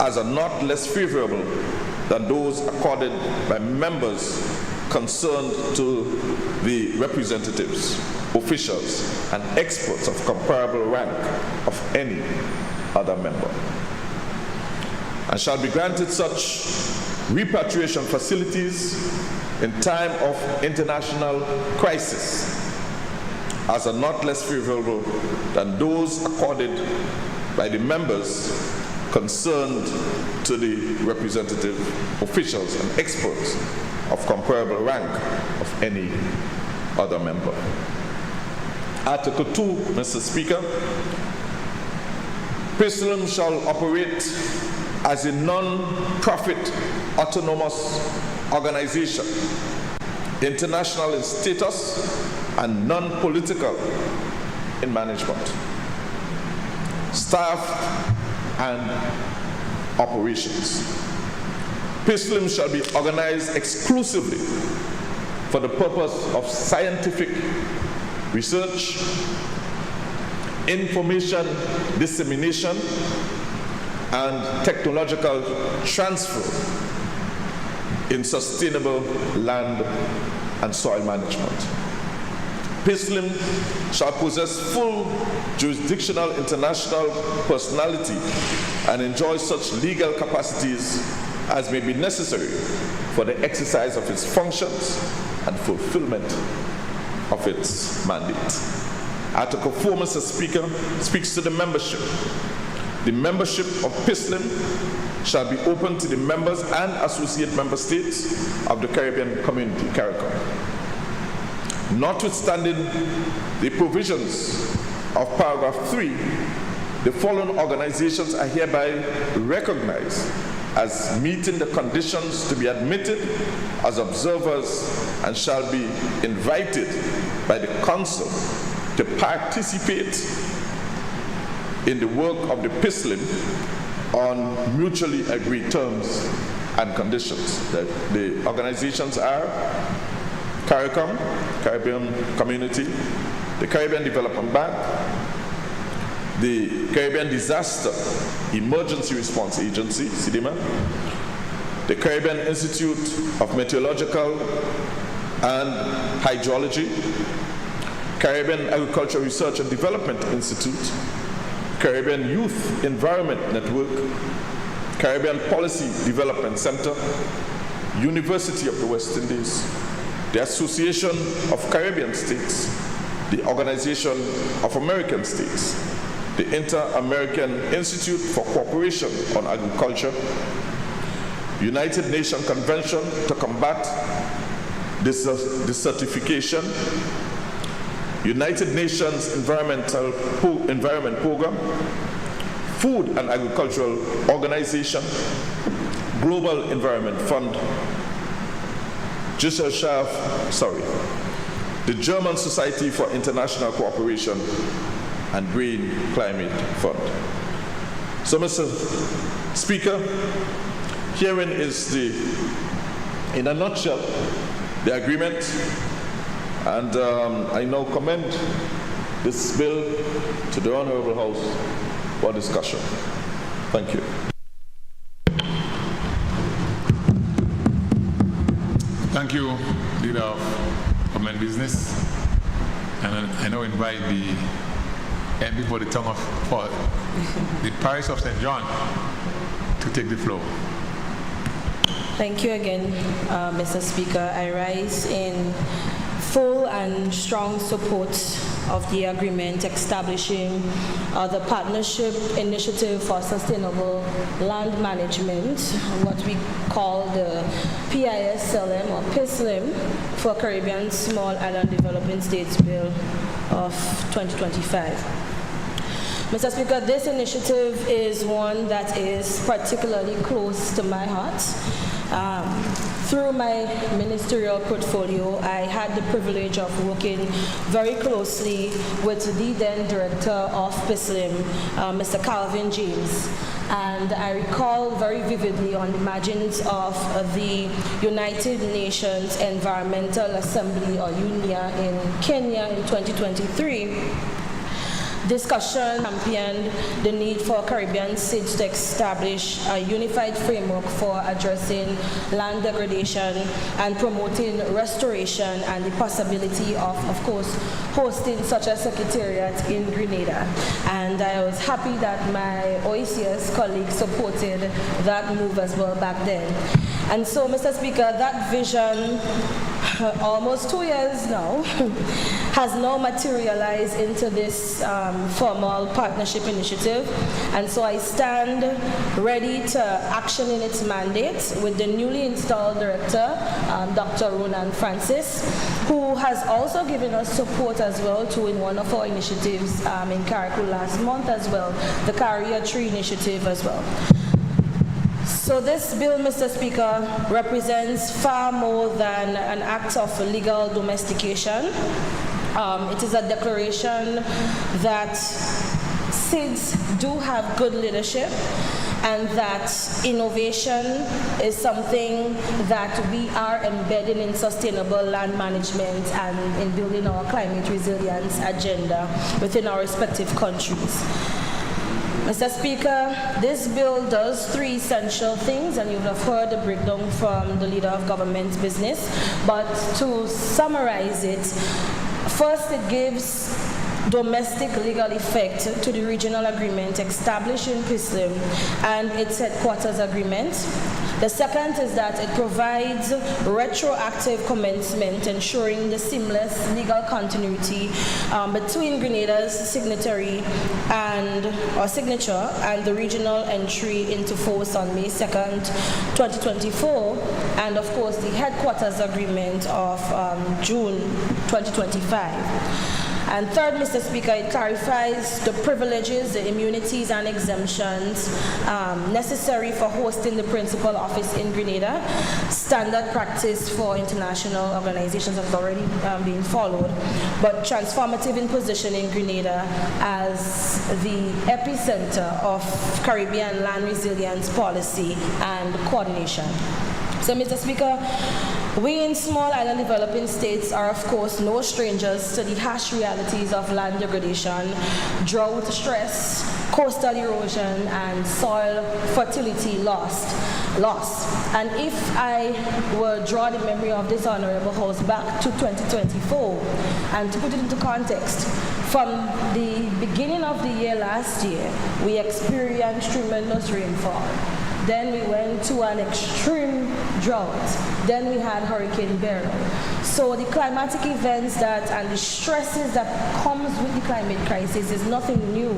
as are not less favorable than those accorded by members concerned to the representatives, officials, and experts of comparable rank of any other member, and shall be granted such repatriation facilities in time of international crisis as are not less favorable than those accorded by the members concerned to the representative, officials, and experts of comparable rank of any other member. Article 2, Mr. Speaker, PISLIM shall operate as a non-profit autonomous organization, international in status and non-political in management. staff, and operations. PISLM shall be organized exclusively for the purpose of scientific research, information dissemination, and technological transfer in sustainable land and soil management. PISLM shall possess full jurisdictional international personality and enjoy such legal capacities as may be necessary for the exercise of its functions and fulfillment of its mandate. Article 4, Mr. Speaker, speaks to the membership. The membership of PISLM shall be open to the members and associate member states of the Caribbean Community, CARICOM. Notwithstanding the provisions of paragraph 3, the following organizations are hereby recognized as meeting the conditions to be admitted as observers and shall be invited by the Council to participate in the work of the PISLM on mutually agreed terms and conditions. The organizations are CARICOM, Caribbean Community, the Caribbean Development Bank, the Caribbean Disaster Emergency Response Agency, CDEMA, the Caribbean Institute of Meteorological and Hydrology, Caribbean Agricultural Research and Development Institute, Caribbean Youth Environment Network, Caribbean Policy Development Center, University of the West Indies, the Association of Caribbean States, the Organization of American States, the Inter-American Institute for Cooperation on Agriculture, United Nations Convention to Combat Desertification, United Nations Environment Program, Food and Agricultural Organization, Global Environment Fund, the German Society for International Cooperation, and Green Climate Fund. So, Mr. Speaker, herein is in a nutshell, the agreement, and I now commend this bill to the Honorable House for discussion. Thank you. Thank you, Leader of Government Business. And I now invite the MP for the tongue for the Parish of St. John to take the floor. Thank you again, Mr. Speaker. I rise in full and strong support of the agreement establishing the Partnership Initiative for Sustainable Land Management, what we call the PISLM or PISLM for Caribbean Small Island Developing States Bill of 2025. Mr. Speaker, this initiative is one that is particularly close to my heart. Through my ministerial portfolio, I had the privilege of working very closely with the then director of PISLM, Mr. Calvin James. And I recall very vividly on the margins of the United Nations Environmental Assembly, or UNEA, in Kenya in 2023, discussion championed the need for Caribbean states to establish a unified framework for addressing land degradation and promoting restoration, and the possibility of course, hosting such a secretariat in Grenada. And I was happy that my OECS colleagues supported that move as well back then. And so, Mr. Speaker, that vision, almost 2 years now, has now materialized into this formal partnership initiative. And so I stand ready to action in its mandate with the newly installed director, Dr. Ronan Francis, who has also given us support as well to in one of our initiatives in Carriacou last month as well, the Carrier Tree Initiative as well. So this bill, Mr. Speaker, represents far more than an act of legal domestication. It is a declaration that SIDS do have good leadership, and that innovation is something that we are embedding in sustainable land management and in building our climate resilience agenda within our respective countries. Mr. Speaker, this bill does three essential things, and you would have heard the breakdown from the Leader of Government's business, but to summarize it, first it gives domestic legal effect to the regional agreement established in PISLIM and its headquarters agreement. The second is that it provides retroactive commencement, ensuring the seamless legal continuity between Grenada's signature and the regional entry into force on May 2nd, 2024, and of course the headquarters agreement of June 2025. And third, Mr. Speaker, it clarifies the privileges, the immunities and exemptions necessary for hosting the principal office in Grenada. Standard practice for international organizations has already been followed, but transformative in positioning Grenada as the epicenter of Caribbean land resilience policy and coordination. So, Mr. Speaker, we in small island developing states are, of course, no strangers to the harsh realities of land degradation, drought stress, coastal erosion, and soil fertility loss. And if I were draw the memory of this Honorable House back to 2024, and to put it into context, from the beginning of the year last year, we experienced tremendous rainfall. Then we went to an extreme drought. Then we had Hurricane Beryl. So the climatic events and the stresses that comes with the climate crisis is nothing new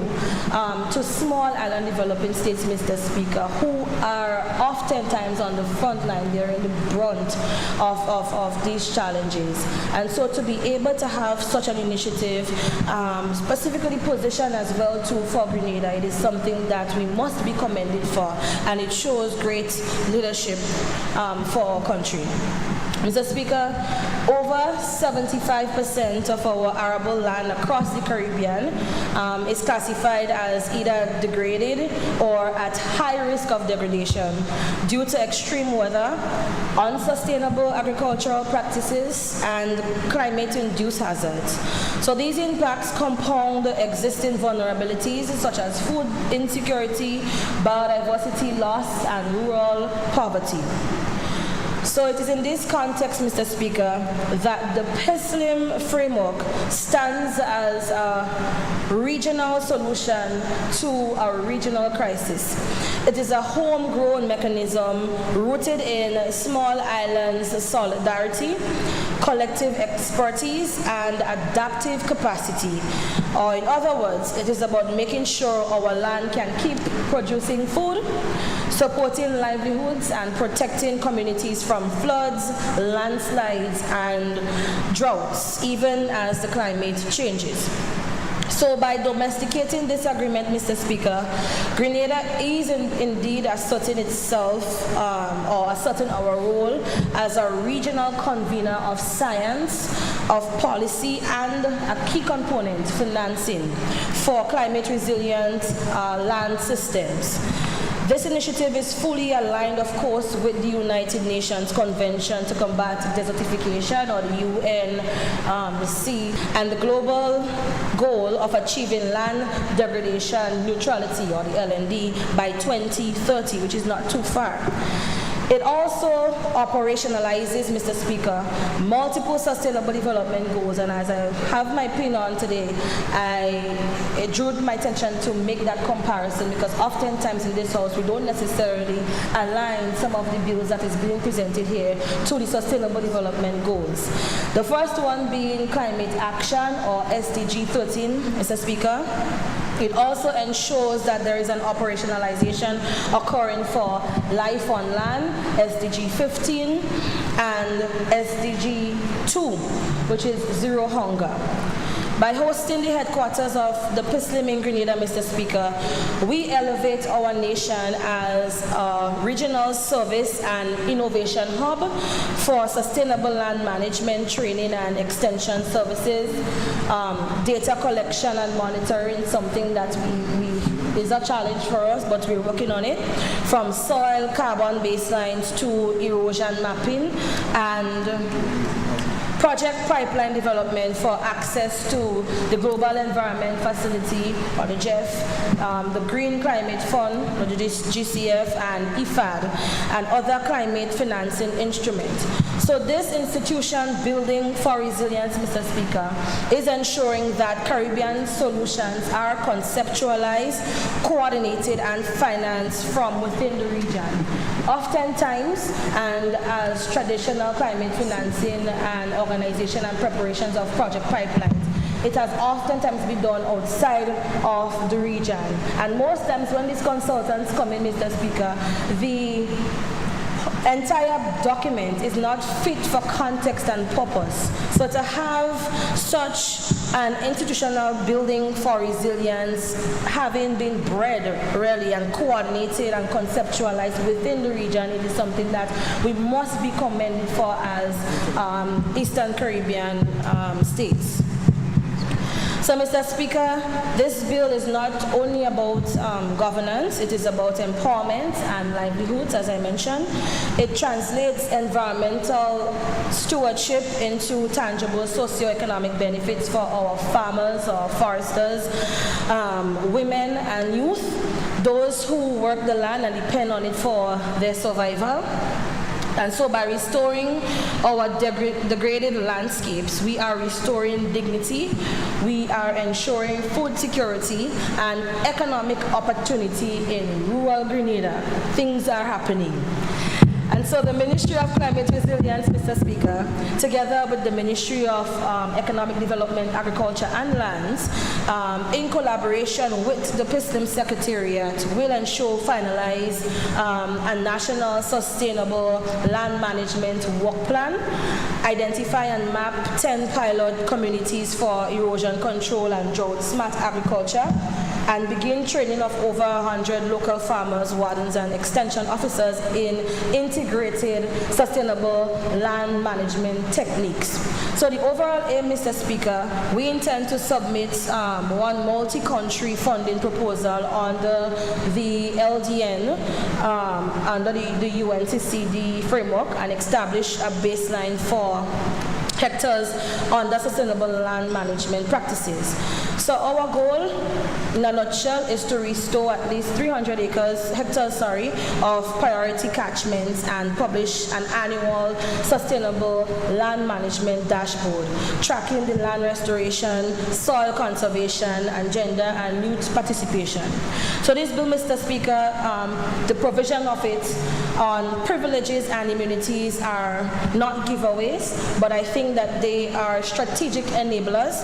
to small island developing states, Mr. Speaker, who are oftentimes on the front line. They're in the brunt of these challenges. And so to be able to have such an initiative, specifically positioned as well for Grenada, it is something that we must be commended for, and it shows great leadership for our country. Mr. Speaker, over 75% of our arable land across the Caribbean is classified as either degraded or at high risk of degradation due to extreme weather, unsustainable agricultural practices, and climate-induced hazards. So these impacts compound the existing vulnerabilities such as food insecurity, biodiversity loss, and rural poverty. So it is in this context, Mr. Speaker, that the PISLIM framework stands as a regional solution to our regional crisis. It is a homegrown mechanism rooted in small islands solidarity, collective expertise, and adaptive capacity. Or in other words, it is about making sure our land can keep producing food, supporting livelihoods, and protecting communities from floods, landslides, and droughts, even as the climate changes. So by domesticating this agreement, Mr. Speaker, Grenada is indeed asserting itself or asserting our role as a regional convener of science, of policy, and a key component financing for climate resilient land systems. This initiative is fully aligned, of course, with the United Nations Convention to Combat Desertification, or the UNC, and the global goal of achieving land degradation neutrality, or the LND, by 2030, which is not too far. It also operationalizes, Mr. Speaker, multiple sustainable development goals, and as I have my pin on today, it drew my attention to make that comparison, because oftentimes in this house we don't necessarily align some of the bills that is being presented here to the sustainable development goals. The first one being climate action, or SDG 13, Mr. Speaker. It also ensures that there is an operationalization occurring for life on land, SDG 15, and SDG 2, which is zero hunger. By hosting the headquarters of the PISLIM in Grenada, Mr. Speaker, we elevate our nation as a regional service and innovation hub for sustainable land management, training and extension services, data collection and monitoring, something that is a challenge for us, but we're working on it, from soil carbon baselines to erosion mapping and project pipeline development for access to the Global Environment Facility, or the GEF, the Green Climate Fund, or the GCF, and IFAD, and other climate financing instruments. So this institution building for resilience, Mr. Speaker, is ensuring that Caribbean solutions are conceptualized, coordinated, and financed from within the region. Oftentimes, and as traditional climate financing and organization and preparations of project pipelines, it has oftentimes been done outside of the region. And most times when these consultants come in, Mr. Speaker, the entire document is not fit for context and purpose. So to have such an institutional building for resilience, having been bred really and coordinated and conceptualized within the region, it is something that we must be commended for as Eastern Caribbean states. So, Mr. Speaker, this bill is not only about governance, it is about empowerment and livelihoods, as I mentioned. It translates environmental stewardship into tangible socio-economic benefits for our farmers, our foresters, women and youth, those who work the land and depend on it for their survival. And so by restoring our degraded landscapes, we are restoring dignity, we are ensuring food security and economic opportunity in rural Grenada. Things are happening. And so the Ministry of Climate Resilience, Mr. Speaker, together with the Ministry of Economic Development, Agriculture and Lands, in collaboration with the PISLIM Secretariat, will ensure finalize a national sustainable land management work plan, identify and map 10 pilot communities for erosion control and drought smart agriculture, and begin training of over 100 local farmers, wardens, and extension officers in integrated, sustainable land management techniques. So the overall aim, Mr. Speaker, we intend to submit one multi-country funding proposal under the LDN, under the UNCCD framework, and establish a baseline for hectares under sustainable land management practices. So our goal, in a nutshell, is to restore at least 300 hectares of priority catchments and publish an annual sustainable land management dashboard, tracking the land restoration, soil conservation, and gender and youth participation. So this bill, Mr. Speaker, the provision of it on privileges and immunities are not giveaways, but I think that they are strategic enablers.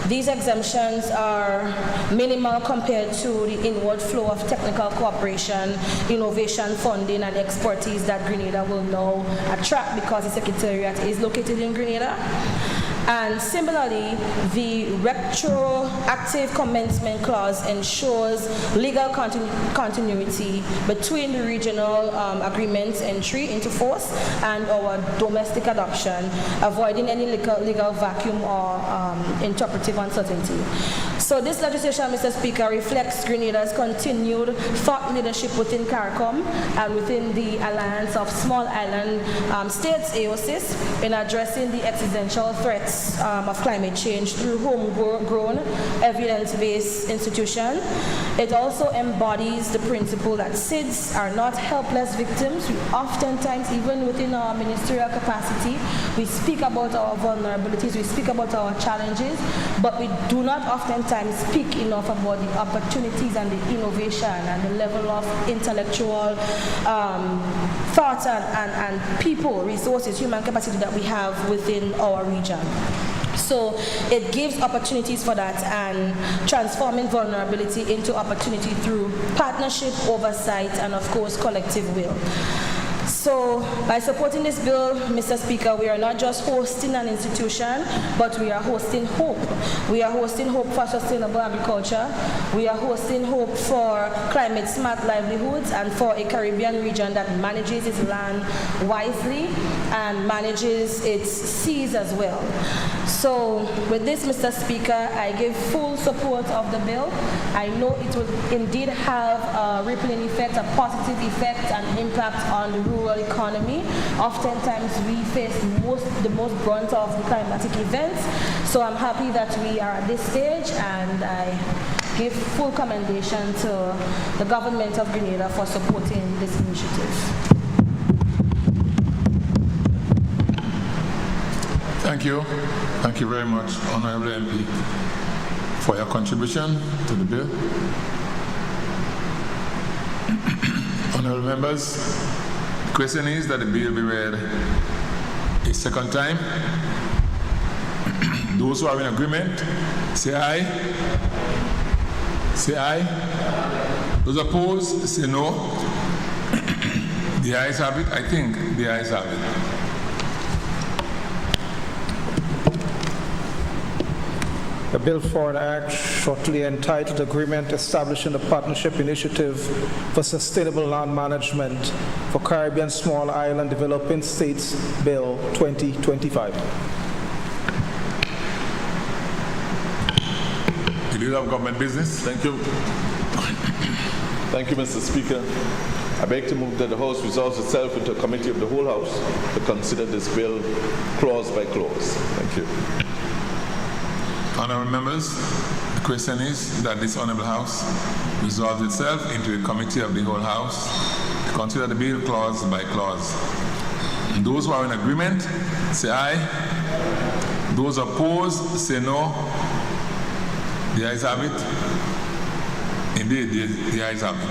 These exemptions are minimal compared to the inward flow of technical cooperation, innovation funding, and expertise that Grenada will now attract because the Secretariat is located in Grenada. And similarly, the retroactive commencement clause ensures legal continuity between the regional agreements entry into force and our domestic adoption, avoiding any legal vacuum or interpretive uncertainty. So this legislation, Mr. Speaker, reflects Grenada's continued thought leadership within CARICOM and within the Alliance of Small Island States, AOSIS, in addressing the existential threats of climate change through homegrown, evidence-based institution. It also embodies the principle that SIDS are not helpless victims. We oftentimes, even within our ministerial capacity, we speak about our vulnerabilities, we speak about our challenges, but we do not oftentimes speak enough about the opportunities and the innovation and the level of intellectual thought and people, resources, human capacity that we have within our region. So it gives opportunities for that and transforming vulnerability into opportunity through partnership, oversight, and of course collective will. So by supporting this bill, Mr. Speaker, we are not just hosting an institution, but we are hosting hope. We are hosting hope for sustainable agriculture. We are hosting hope for climate-smart livelihoods and for a Caribbean region that manages its land wisely and manages its seas as well. So with this, Mr. Speaker, I give full support of the bill. I know it will indeed have a rippling effect, a positive effect and impact on the rural economy. Oftentimes we face the most brunt of the climatic events. So I'm happy that we are at this stage, and I give full commendation to the government of Grenada for supporting this initiative. Thank you. Thank you very much, Honorable MP, for your contribution to the bill. Honorable members, the question is that the bill be read a second time. Those who are in agreement, say aye. Say aye. Those opposed, say no. The ayes have it. I think the ayes have it. The bill for an act shortly entitled Agreement Establishing a Partnership Initiative for Sustainable Land Management for Caribbean Small Island Developing States, Bill 2025. The leader of government business. Thank you. Thank you, Mr. Speaker. I beg to move that the House resolves itself into a committee of the whole House to consider this bill clause by clause. Thank you. Honourable members, the question is that this Honourable House resolves itself into a committee of the whole House to consider the bill clause by clause. And those who are in agreement, say aye. Those opposed, say no. The ayes have it. Indeed, the ayes have it.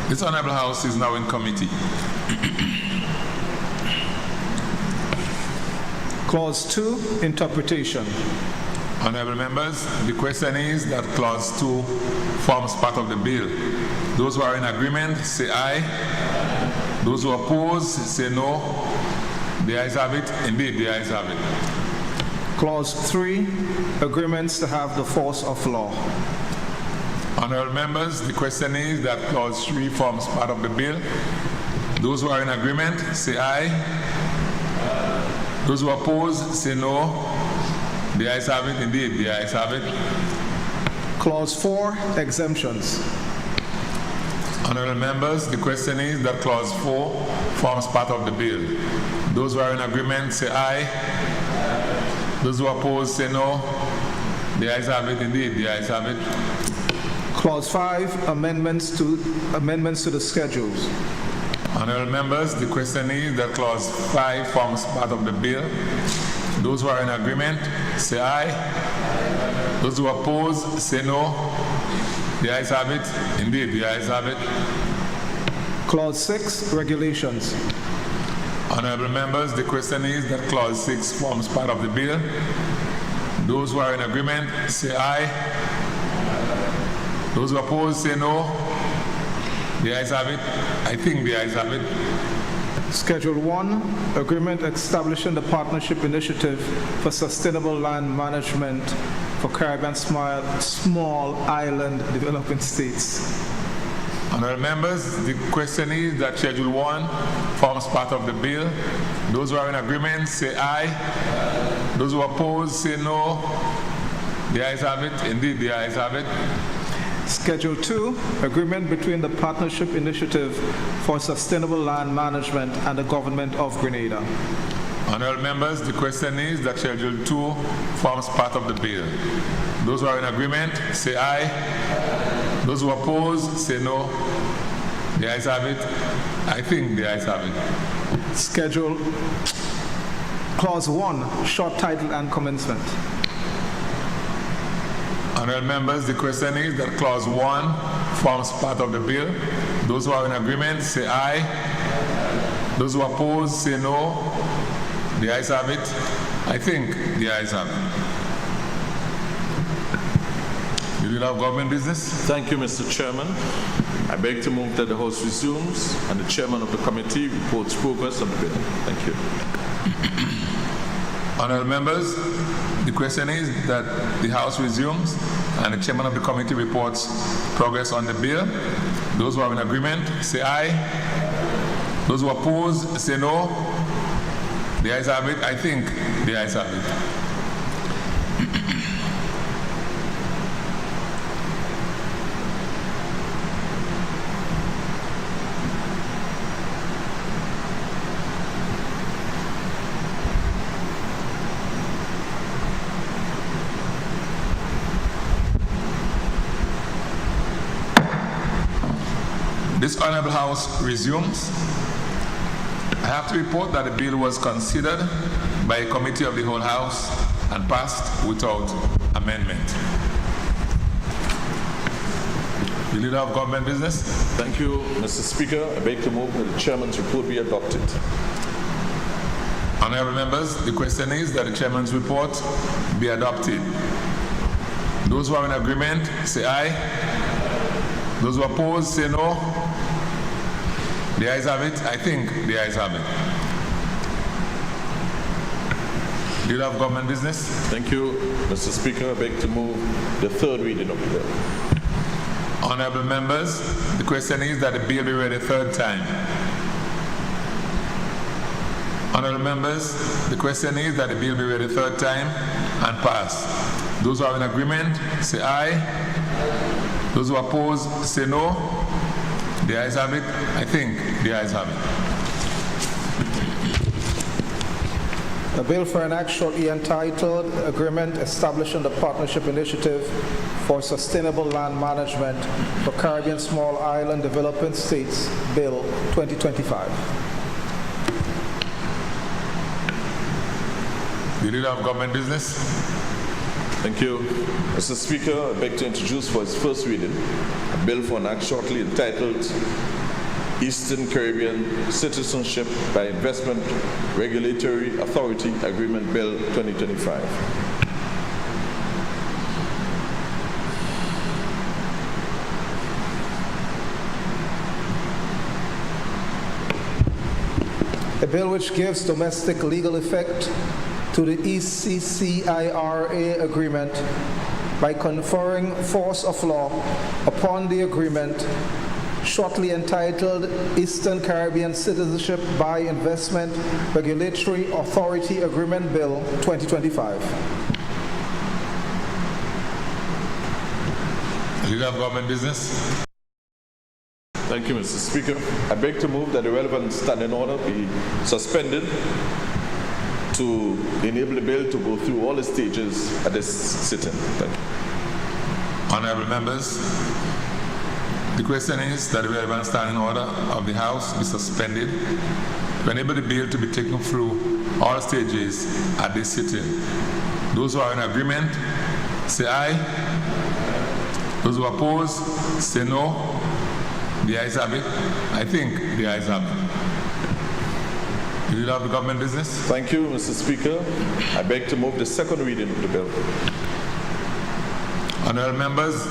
This Honourable House is now in committee. Clause 2, interpretation. Honourable members, the question is that Clause 2 forms part of the bill. Those who are in agreement, say aye. Those who oppose, say no. The ayes have it. Indeed, the ayes have it. Clause 3, agreements to have the force of law. Honourable members, the question is that Clause 3 forms part of the bill. Those who are in agreement, say aye. Those who oppose, say no. The ayes have it. Indeed, the ayes have it. Clause 4, exemptions. Honourable members, the question is that Clause 4 forms part of the bill. Those who are in agreement, say aye. Those who oppose, say no. The ayes have it. Indeed, the ayes have it. Clause 5, amendments to the schedules. Honourable members, the question is that Clause 5 forms part of the bill. Those who are in agreement, say aye. Those who oppose, say no. The ayes have it. Indeed, the ayes have it. Clause 6, regulations. Honourable members, the question is that Clause 6 forms part of the bill. Those who are in agreement, say aye. Those who oppose, say no. The ayes have it. I think the ayes have it. Schedule 1, agreement establishing the Partnership Initiative for Sustainable Land Management for Caribbean Small Island Developing States. Honourable members, the question is that Schedule 1 forms part of the bill. Those who are in agreement, say aye. Those who oppose, say no. The ayes have it. Indeed, the ayes have it. Schedule 2, agreement between the Partnership Initiative for Sustainable Land Management and the Government of Grenada. Honourable members, the question is that Schedule 2 forms part of the bill. Those who are in agreement, say aye. Those who oppose, say no. The ayes have it. I think the ayes have it. Schedule Clause 1, short title and commencement. Honourable members, the question is that clause 1 forms part of the bill. Those who are in agreement say aye. Those who oppose say no. The ayes have it. I think the ayes have it. You will have government business? Thank you, Mr. Chairman. I beg to move that the House resumes and the chairman of the committee reports progress on the bill. Thank you. Honourable members, the question is that the House resumes and the chairman of the committee reports progress on the bill. Those who are in agreement say aye. Those who oppose say no. The ayes have it. I think the ayes have it. This Honourable House resumes. I have to report that the bill was considered by a committee of the whole House and passed without amendment. The Leader of Government Business. Thank you, Mr. Speaker. I beg to move that the chairman's report be adopted. Honourable members, the question is that the chairman's report be adopted. Those who are in agreement say aye. Those who oppose say no. The ayes have it. I think the ayes have it. Leader of Government Business. Thank you, Mr. Speaker. I beg to move the third reading of the bill. Honourable members, the question is that the bill be read a third time. Honourable members, the question is that the bill be read a third time and pass. Those who are in agreement say aye. Those who oppose say no. The ayes have it. I think the ayes have it. A bill for an act shortly entitled Agreement Establishing the Partnership Initiative for Sustainable Land Management for Caribbean Small Island Developing States, Bill 2025. The Leader of Government Business. Thank you. Mr. Speaker, I beg to introduce for its first reading a bill for an act shortly entitled Eastern Caribbean Citizenship by Investment Regulatory Authority Agreement Bill 2025. A bill which gives domestic legal effect to the ECCIRA agreement by conferring force of law upon the agreement, shortly entitled Eastern Caribbean Citizenship by Investment Regulatory Authority Agreement Bill 2025. Leader of Government Business. Thank you, Mr. Speaker. I beg to move that the relevant standing order be suspended to enable the bill to go through all the stages at this sitting. Thank you. Honourable members, the question is that the relevant standing order of the House be suspended to enable the bill to be taken through all stages at this sitting. Those who are in agreement say aye. Those who oppose say no. The ayes have it. I think the ayes have it. The Leader of the Government Business. Thank you, Mr. Speaker. I beg to move the second reading of the bill. Honourable members,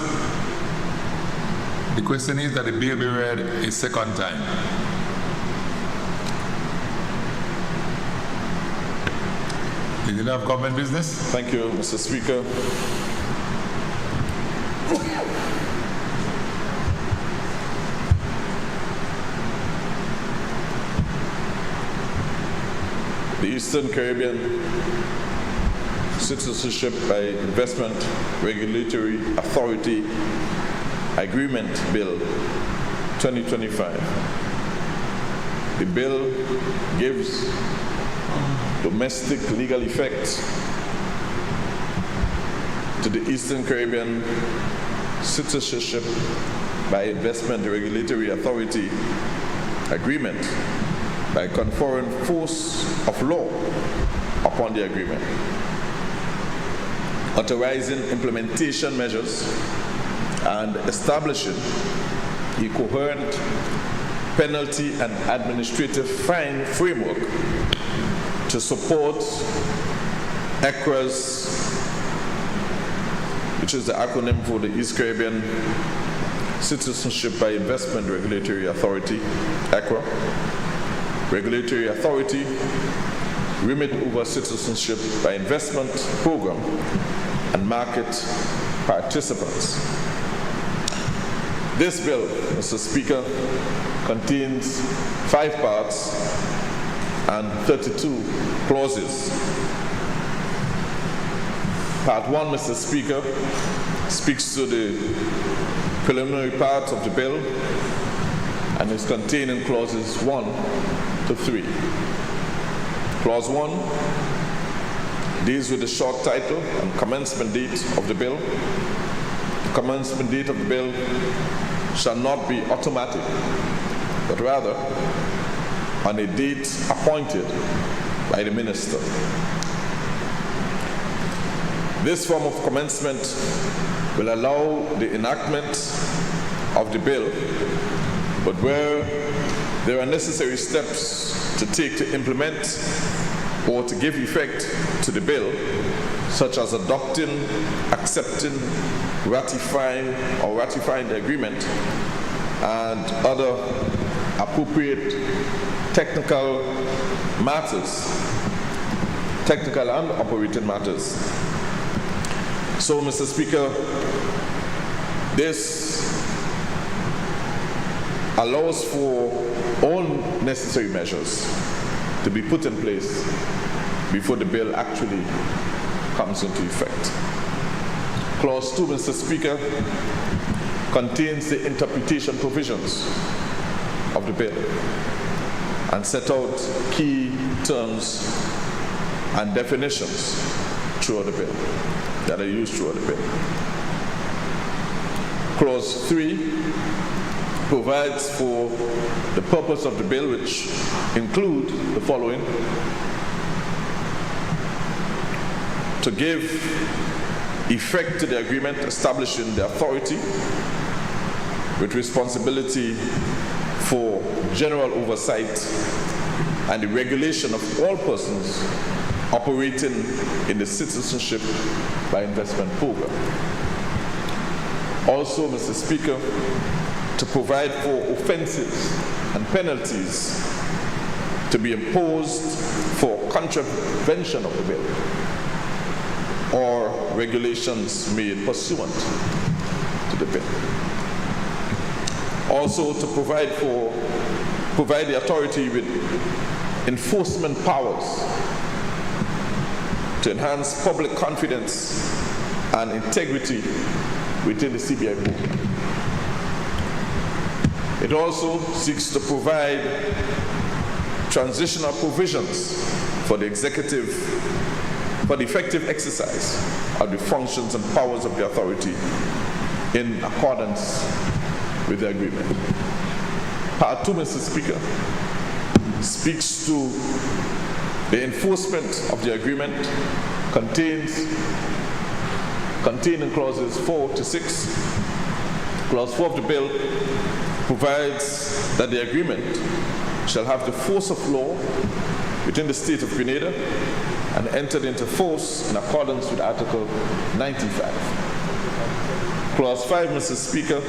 the question is that the bill be read a second time. The Leader of Government Business. Thank you, Mr. Speaker. The Eastern Caribbean Citizenship by Investment Regulatory Authority Agreement Bill 2025. The bill gives domestic legal effect to the Eastern Caribbean Citizenship by Investment Regulatory Authority Agreement by conferring force of law upon the agreement. authorizing implementation measures, and establishing a coherent penalty and administrative fine framework to support ECRA's, which is the acronym for the East Caribbean Citizenship by Investment Regulatory Authority, ECRA, Regulatory Authority, Remit over Citizenship by Investment Program, and market participants. This bill, Mr. Speaker, contains 5 parts and 32 clauses. Part 1, Mr. Speaker, speaks to the preliminary part of the bill and is contained in clauses 1 to 3. Clause 1 deals with the short title and commencement date of the bill. The commencement date of the bill shall not be automatic, but rather on a date appointed by the minister. This form of commencement will allow the enactment of the bill, but where there are necessary steps to take to implement or to give effect to the bill, such as adopting, accepting, ratifying the agreement, and other appropriate technical matters, technical and operating matters. So, Mr. Speaker, this allows for all necessary measures to be put in place before the bill actually comes into effect. Clause 2, Mr. Speaker, contains the interpretation provisions of the bill and set out key terms and definitions throughout the bill that are used throughout the bill. Clause 3 provides for the purpose of the bill, which include the following: to give effect to the agreement establishing the authority with responsibility for general oversight and the regulation of all persons operating in the Citizenship by Investment Program. Also, Mr. Speaker, to provide for offenses and penalties to be imposed for contravention of the bill or regulations made pursuant to the bill. Also, to provide the authority with enforcement powers to enhance public confidence and integrity within the CBI program. It also seeks to provide transitional provisions for the executive for the effective exercise of the functions and powers of the authority in accordance with the agreement. Part 2, Mr. Speaker, speaks to the enforcement of the agreement contained in clauses 4 to 6. Clause 4 of the bill provides that the agreement shall have the force of law within the state of Grenada and entered into force in accordance with Article 95. Clause 5, Mr. Speaker,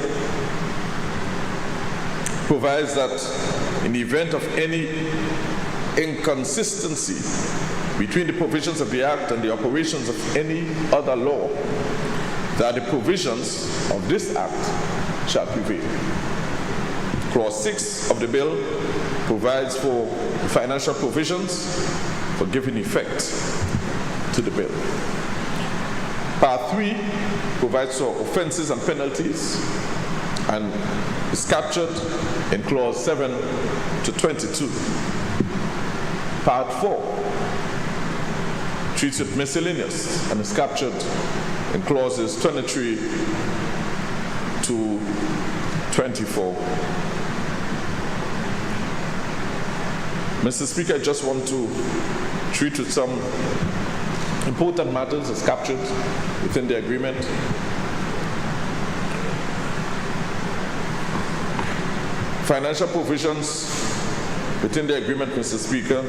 provides that in the event of any inconsistency between the provisions of the Act and the operations of any other law, that the provisions of this Act shall prevail. Clause 6 of the bill provides for financial provisions for giving effect to the bill. Part 3 provides for offenses and penalties and is captured in Clause 7 to 22. Part 4 treats with miscellaneous and is captured in clauses 23 to 24. Mr. Speaker, I just want to treat with some important matters as captured within the agreement. Financial provisions within the agreement, Mr. Speaker.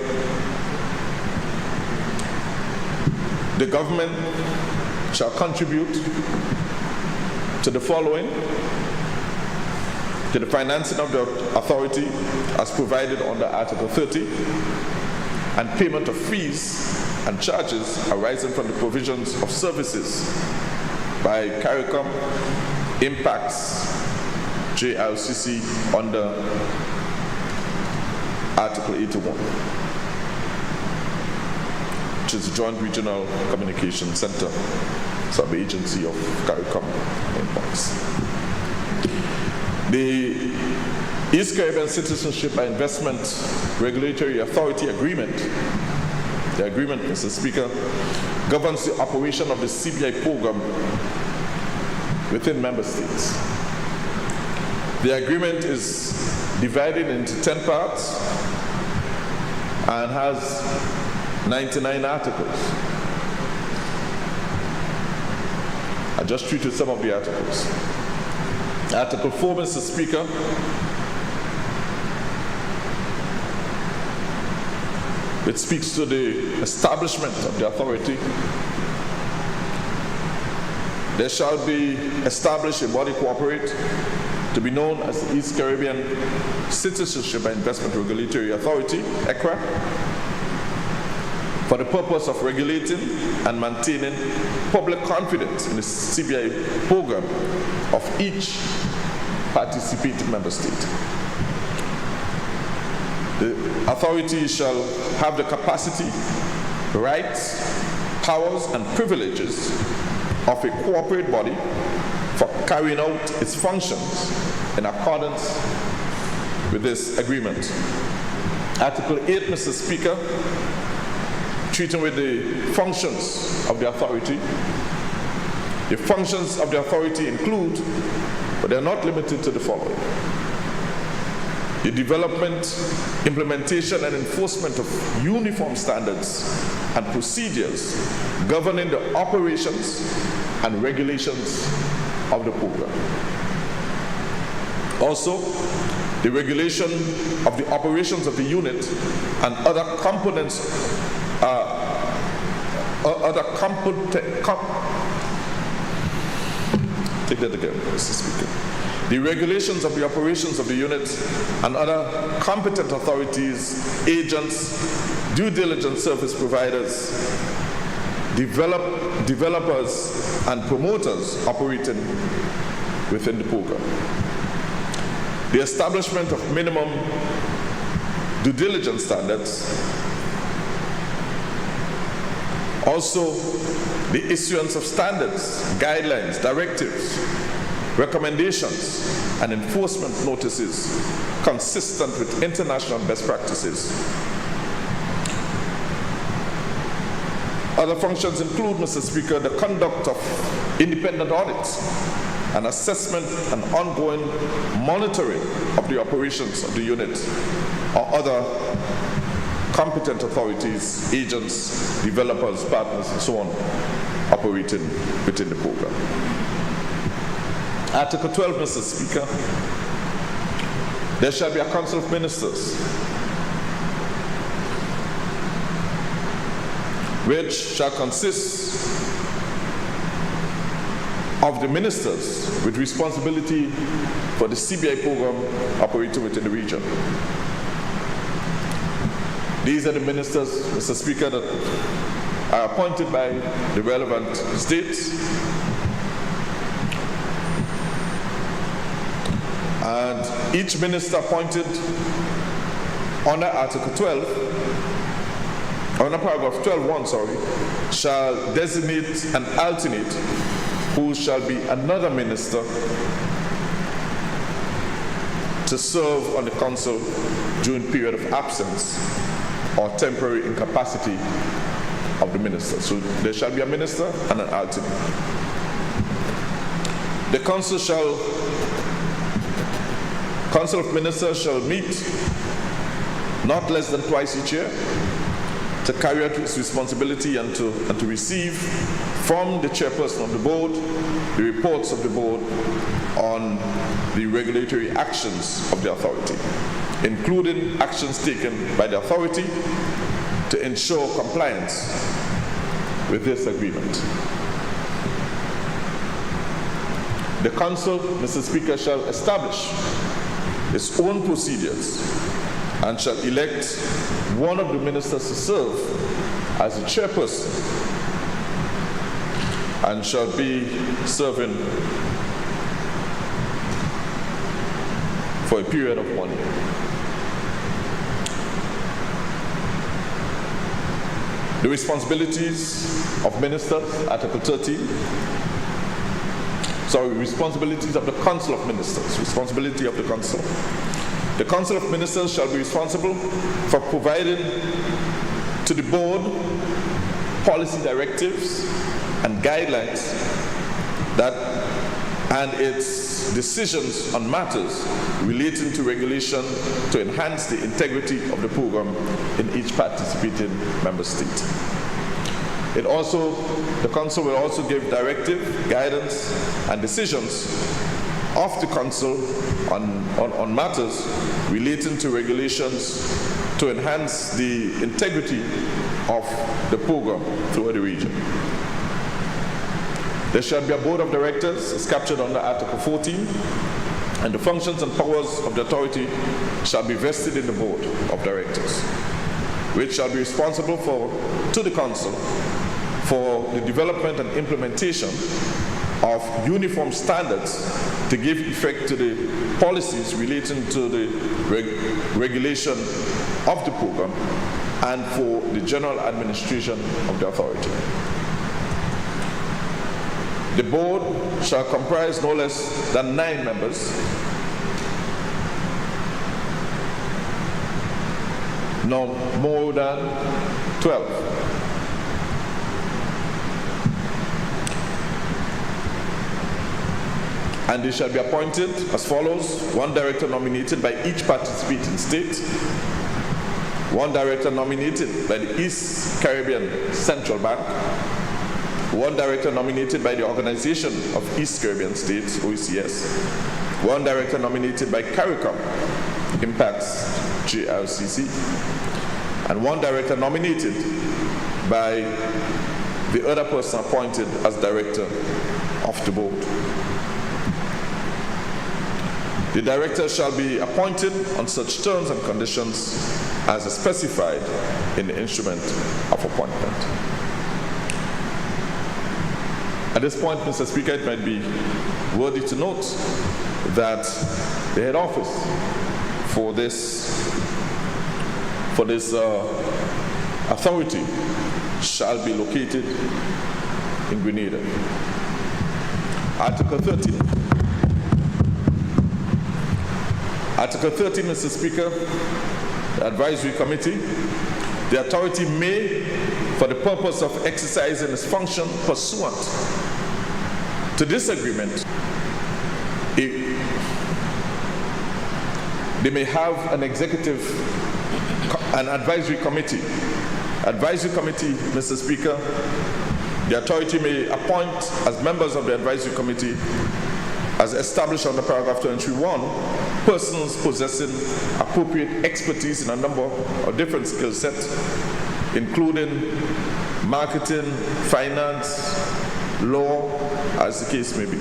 The government shall contribute to the following: to the financing of the authority as provided under Article 30, and payment of fees and charges arising from the provisions of services by CARICOM, Impacts, JRCC under Article 81, which is the Joint Regional Communication Center, sub-agency of CARICOM Impacts. The East Caribbean Citizenship by Investment Regulatory Authority Agreement, the agreement, Mr. Speaker, governs the operation of the CBI program within member states. The agreement is divided into 10 parts and has 99 articles. I just treated some of the articles. Article 4, Mr. Speaker, it speaks to the establishment of the authority. There shall be established a body corporate to be known as the East Caribbean Citizenship and Investment Regulatory Authority, ECRA, for the purpose of regulating and maintaining public confidence in the CBI program of each participating member state. The authority shall have the capacity, rights, powers, and privileges of a corporate body for carrying out its functions in accordance with this agreement. Article 8, Mr. Speaker, treating with the functions of the authority. The functions of the authority include, but they are not limited to the following: the development, implementation, and enforcement of uniform standards and procedures governing the operations and regulations of the program. Also, the regulation of the operations of the unit and other components, take that again, Mr. Speaker. The regulations of the operations of the unit and other competent authorities, agents, due diligence service providers, developers, and promoters operating within the program. The establishment of minimum due diligence standards. Also, the issuance of standards, guidelines, directives, recommendations, and enforcement notices consistent with international best practices. Other functions include, Mr. Speaker, the conduct of independent audits, an assessment and ongoing monitoring of the operations of the unit or other competent authorities, agents, developers, partners, and so on, operating within the program. Article 12, Mr. Speaker, there shall be a Council of Ministers which shall consist of the ministers with responsibility for the CBI program operating within the region. These are the ministers, Mr. Speaker, that are appointed by the relevant states. And each minister appointed under Article 12, under paragraph 12(1), shall designate an alternate who shall be another minister to serve on the council during period of absence or temporary incapacity of the minister. So there shall be a minister and an alternate. The council of ministers shall meet not less than twice each year to carry out its responsibility and to receive from the chairperson of the board the reports of the board on the regulatory actions of the authority, including actions taken by the authority to ensure compliance with this agreement. The Council, Mr. Speaker, shall establish its own procedures and shall elect one of the ministers to serve as the chairperson and shall be serving for a period of 1 year. The responsibilities of ministers, Article 13. Responsibilities of the Council of Ministers. Responsibility of the Council. The Council of Ministers shall be responsible for providing to the board policy directives and guidelines and its decisions on matters relating to regulation to enhance the integrity of the program in each participating member state. The Council will also give directive, guidance, and decisions of the Council on matters relating to regulations to enhance the integrity of the program throughout the region. There shall be a board of directors, as captured under Article 14, and the functions and powers of the authority shall be vested in the board of directors, which shall be responsible to the Council for the development and implementation of uniform standards to give effect to the policies relating to the regulation of the program and for the general administration of the authority. The board shall comprise no less than 9 members, no more than 12. And they shall be appointed as follows: 1 director nominated by each participating state, 1 director nominated by the East Caribbean Central Bank, 1 director nominated by the Organization of East Caribbean States, OECS, 1 director nominated by CARICOM, Impacts, JRCC, and 1 director nominated by the other person appointed as director of the board. The director shall be appointed on such terms and conditions as specified in the instrument of appointment. At this point, Mr. Speaker, it might be worthy to note that the head office for this authority shall be located in Grenada. Article 13. Article 13, Mr. Speaker, the Advisory Committee. The authority may, for the purpose of exercising its function pursuant to this agreement, they may have an advisory committee. Advisory committee, Mr. Speaker, the authority may appoint as members of the advisory committee, as established under paragraph 21, persons possessing appropriate expertise in a number of different skill sets, including marketing, finance, law, as the case may be.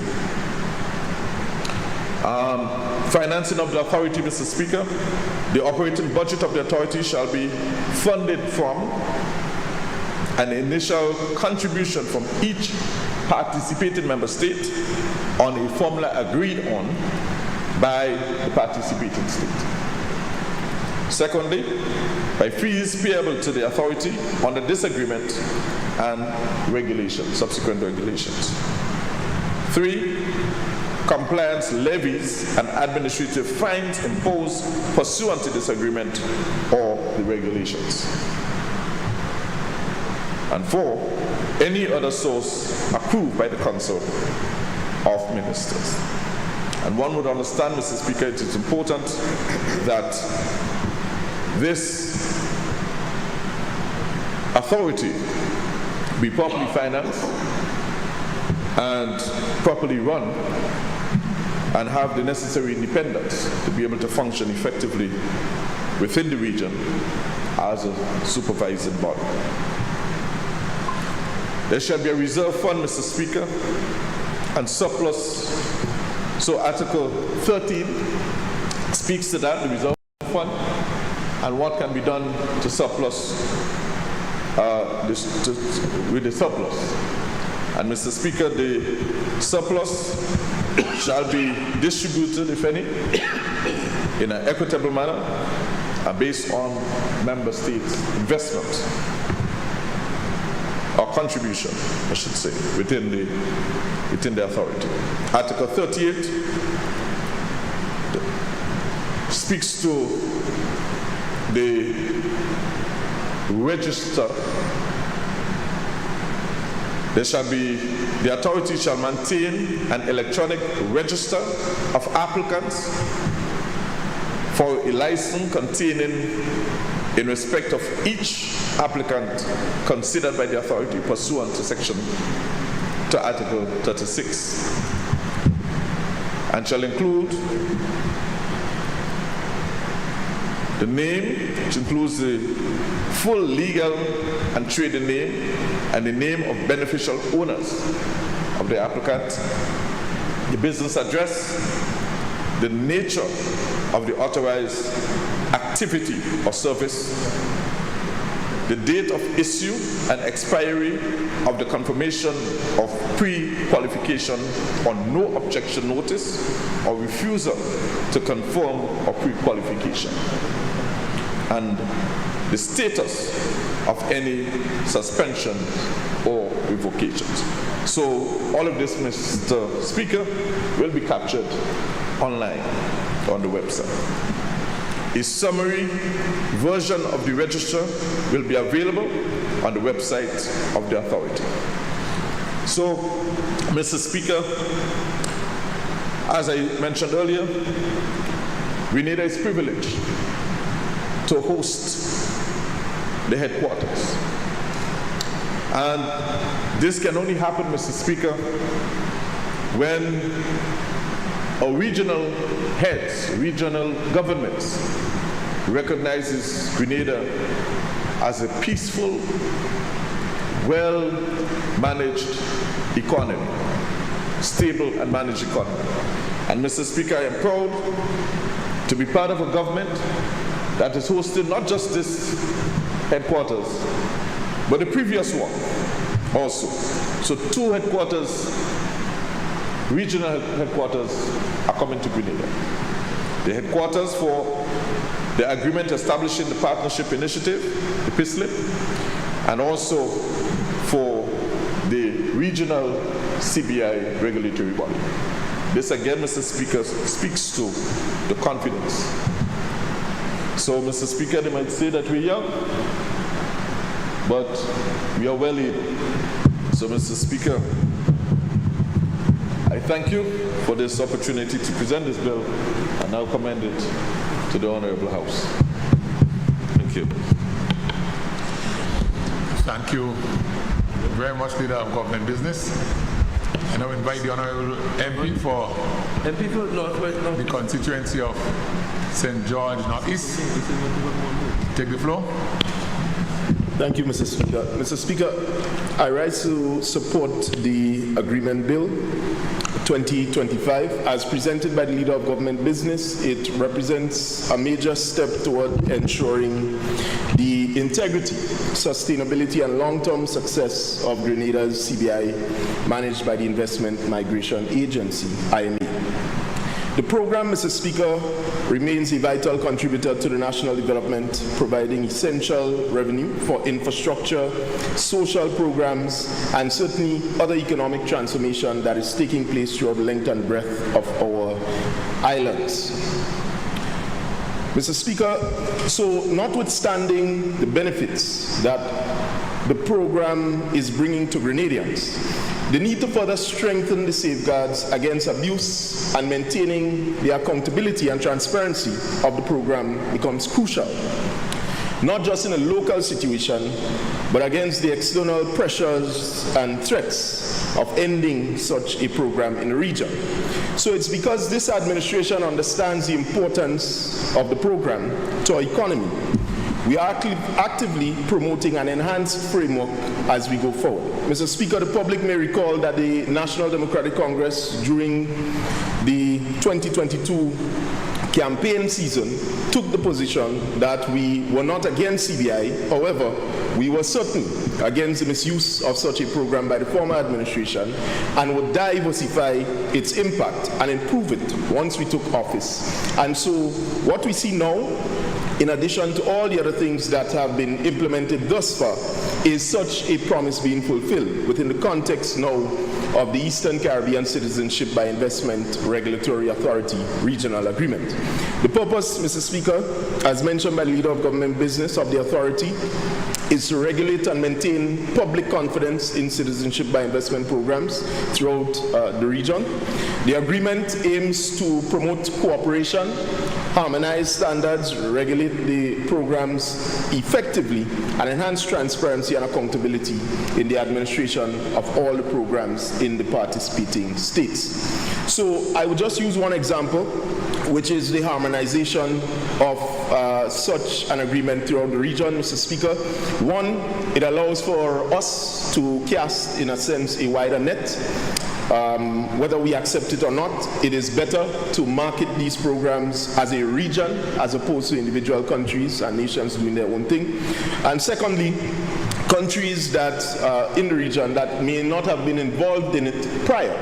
Financing of the authority, Mr. Speaker. The operating budget of the authority shall be funded from an initial contribution from each participating member state on a formula agreed on by the participating state. Secondly, by fees payable to the authority under this agreement and regulations, subsequent regulations. 3, compliance levies and administrative fines imposed pursuant to this agreement or the regulations. And 4, any other source approved by the Council of Ministers. And one would understand, Mr. Speaker, it is important that this authority be properly financed and properly run and have the necessary independence to be able to function effectively within the region as a supervising body. There shall be a reserve fund, Mr. Speaker, and surplus. So Article 13 speaks to that, the reserve fund, and what can be done to surplus, with the surplus. And Mr. Speaker, the surplus shall be distributed, if any, in an equitable manner and based on member states' investment or contribution, I should say, within the authority. Article 38 speaks to the register. The authority shall maintain an electronic register of applicants for a license containing, in respect of each applicant considered by the authority pursuant to Article 36, and shall include the name, which includes the full legal and trading name and the name of beneficial owners of the applicant, the business address, the nature of the authorized activity or service, the date of issue and expiry of the confirmation of pre-qualification on no objection notice or refusal to conform or pre-qualification, and the status of any suspension or revocations. So all of this, Mr. Speaker, will be captured online on the website. A summary version of the register will be available on the website of the authority. So, Mr. Speaker, as I mentioned earlier, Grenada is privileged to host the headquarters. And this can only happen, Mr. Speaker, when our regional heads, regional governments recognizes Grenada as a peaceful, well-managed economy, stable and managed economy. And Mr. Speaker, I am proud to be part of a government that is hosting not just this headquarters, but the previous one also. So 2 headquarters, regional headquarters, are coming to Grenada. The headquarters for the agreement establishing the Partnership Initiative, the PISLIP, and also for the regional CBI regulatory body. This again, Mr. Speaker, speaks to the confidence. So, Mr. Speaker, they might say that we're young, but we are well able. So, Mr. Speaker, I thank you for this opportunity to present this bill and now commend it to the Honorable House. Thank you. Thank you very much, Leader of Government Business. And I invite the Honorable MP for the constituency of St. George Northeast. Take the floor. Thank you, Mr. Speaker. Mr. Speaker, I rise to support the agreement bill 2025 as presented by the Leader of Government Business. It represents a major step toward ensuring the integrity, sustainability, and long-term success of Grenada's CBI managed by the Investment Migration Agency, IMA. The program, Mr. Speaker, remains a vital contributor to the national development, providing essential revenue for infrastructure, social programs, and certainly other economic transformation that is taking place throughout the length and breadth of our islands. Mr. Speaker, so notwithstanding the benefits that the program is bringing to Grenadians, the need to further strengthen the safeguards against abuse and maintaining the accountability and transparency of the program becomes crucial, not just in a local situation, but against the external pressures and threats of ending such a program in the region. So it's because this administration understands the importance of the program to our economy. We are actively promoting an enhanced framework as we go forward. Mr. Speaker, the public may recall that the National Democratic Congress during the 2022 campaign season took the position that we were not against CBI. However, we were certainly against the misuse of such a program by the former administration and would diversify its impact and improve it once we took office. And so what we see now, in addition to all the other things that have been implemented thus far, is such a promise being fulfilled within the context now of the Eastern Caribbean Citizenship by Investment Regulatory Authority Regional Agreement. The purpose, Mr. Speaker, as mentioned by the Leader of Government Business of the authority, is to regulate and maintain public confidence in citizenship by investment programs throughout the region. The agreement aims to promote cooperation, harmonize standards, regulate the programs effectively, and enhance transparency and accountability in the administration of all the programs in the participating states. So I would just use one example, which is the harmonization of such an agreement throughout the region, Mr. Speaker. One, it allows for us to cast, in a sense, a wider net. Whether we accept it or not, it is better to market these programs as a region as opposed to individual countries and nations doing their own thing. And secondly, countries that in the region that may not have been involved in it prior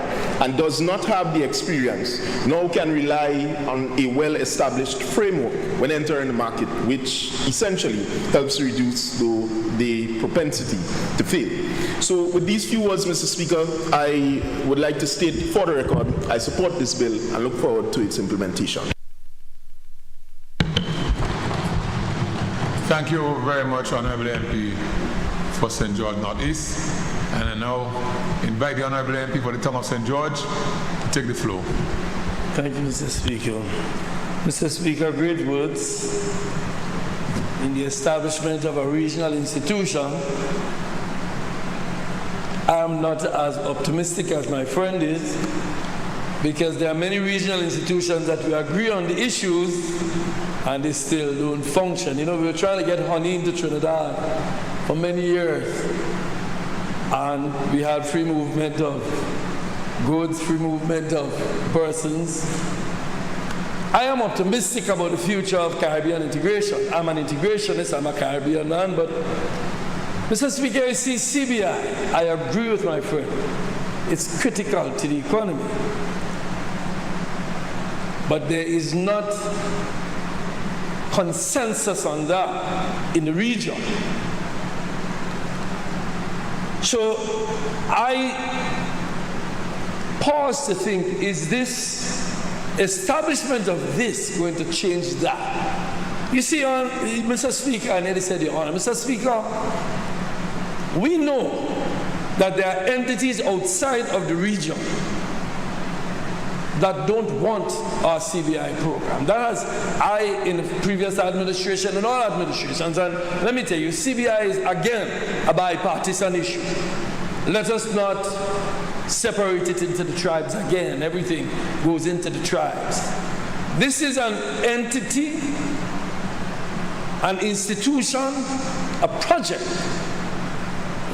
and does not have the experience now can rely on a well-established framework when entering the market, which essentially helps reduce the propensity to fail. So with these few words, Mr. Speaker, I would like to state for the record, I support this bill and look forward to its implementation. Thank you very much, Honorable MP for St. George Northeast. And I now invite the Honorable MP for the town of St. George to take the floor. Thank you, Mr. Speaker. Mr. Speaker, great words in the establishment of a regional institution. I'm not as optimistic as my friend is, because there are many regional institutions that we agree on the issues and they still don't function. You know, we were trying to get honey into Trinidad for many years, and we had free movement of goods, free movement of persons. I am optimistic about the future of Caribbean integration. I'm an integrationist, I'm a Caribbean man, but Mr. Speaker, you see, CBI, I agree with my friend, it's critical to the economy. But there is not consensus on that in the region. So I pause to think, is this establishment of this going to change that? You see, Mr. Speaker, I nearly said your honor, Mr. Speaker, we know that there are entities outside of the region that don't want our CBI program. That has, in the previous administration and all administrations, and let me tell you, CBI is again a bipartisan issue. Let us not separate it into the tribes again. Everything goes into the tribes. This is an entity, an institution, a project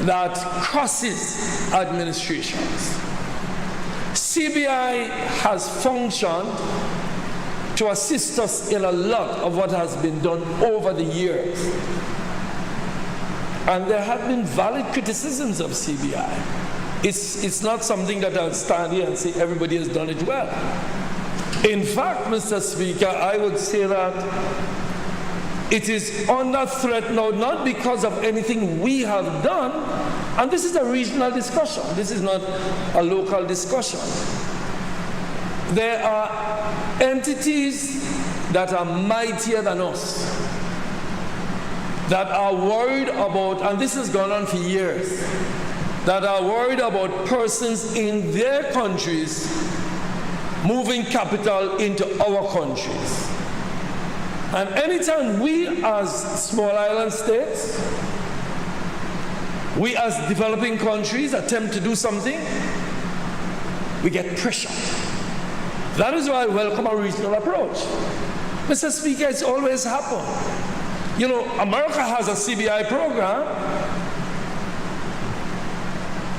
that crosses administrations. CBI has functioned to assist us in a lot of what has been done over the years. And there have been valid criticisms of CBI. It's not something that I'll stand here and say everybody has done it well. In fact, Mr. Speaker, I would say that it is under threat now, not because of anything we have done, and this is a regional discussion. This is not a local discussion. There are entities that are mightier than us, that are worried about, and this has gone on for years, that are worried about persons in their countries moving capital into our countries. And anytime we as small island states we as developing countries attempt to do something, we get pressure. That is why I welcome a regional approach. Mr. Speaker, it's always happened. You know, America has a CBI program.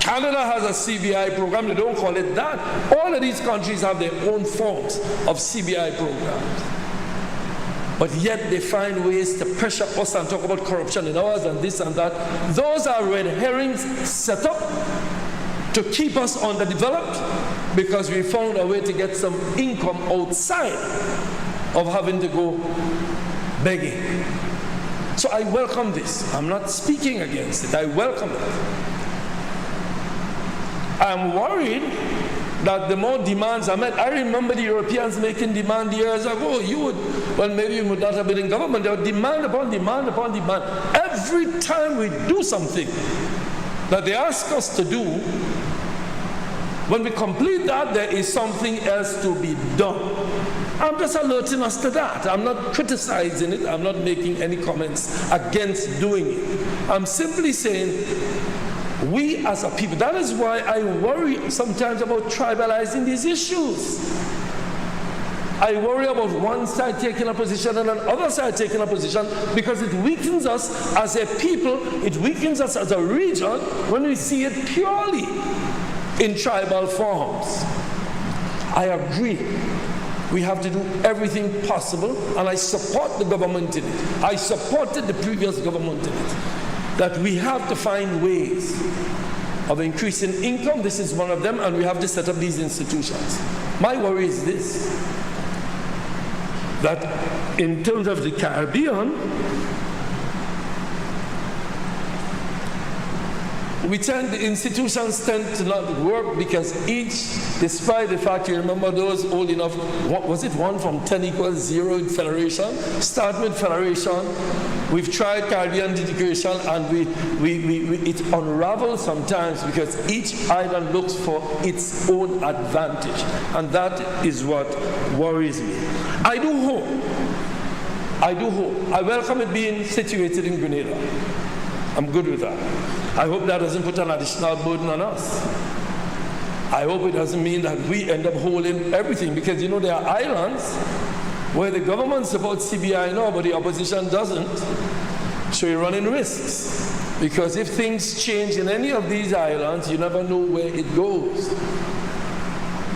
Canada has a CBI program. They don't call it that. All of these countries have their own forms of CBI programs. But yet they find ways to pressure us and talk about corruption in ours and this and that. Those are red herrings set up to keep us underdeveloped because we found a way to get some income outside of having to go begging. So I welcome this. I'm not speaking against it. I welcome it. I'm worried that the more demands are met. I remember the Europeans making demand years ago. Well, maybe you would not have been in government. They would demand upon demand upon demand. Every time we do something that they ask us to do, when we complete that, there is something else to be done. I'm just alerting us to that. I'm not criticizing it. I'm not making any comments against doing it. I'm simply saying, we as a people, that is why I worry sometimes about tribalizing these issues. I worry about one side taking a position and another side taking a position because it weakens us as a people, it weakens us as a region when we see it purely in tribal forms. I agree. We have to do everything possible, and I support the government in it. I supported the previous government in it. That we have to find ways of increasing income. This is one of them, and we have to set up these institutions. My worry is this, that in terms of the Caribbean, the institutions tend to not work because each, despite the fact, you remember those old enough, what was it, 1 from 10 equals 0 in federation? Start with federation. We've tried Caribbean integration and it unravels sometimes because each island looks for its own advantage. And that is what worries me. I do hope, I welcome it being situated in Grenada. I'm good with that. I hope that doesn't put an additional burden on us. I hope it doesn't mean that we end up holding everything because, you know, there are islands where the government supports CBI now, but the opposition doesn't. So you're running risks because if things change in any of these islands, you never know where it goes.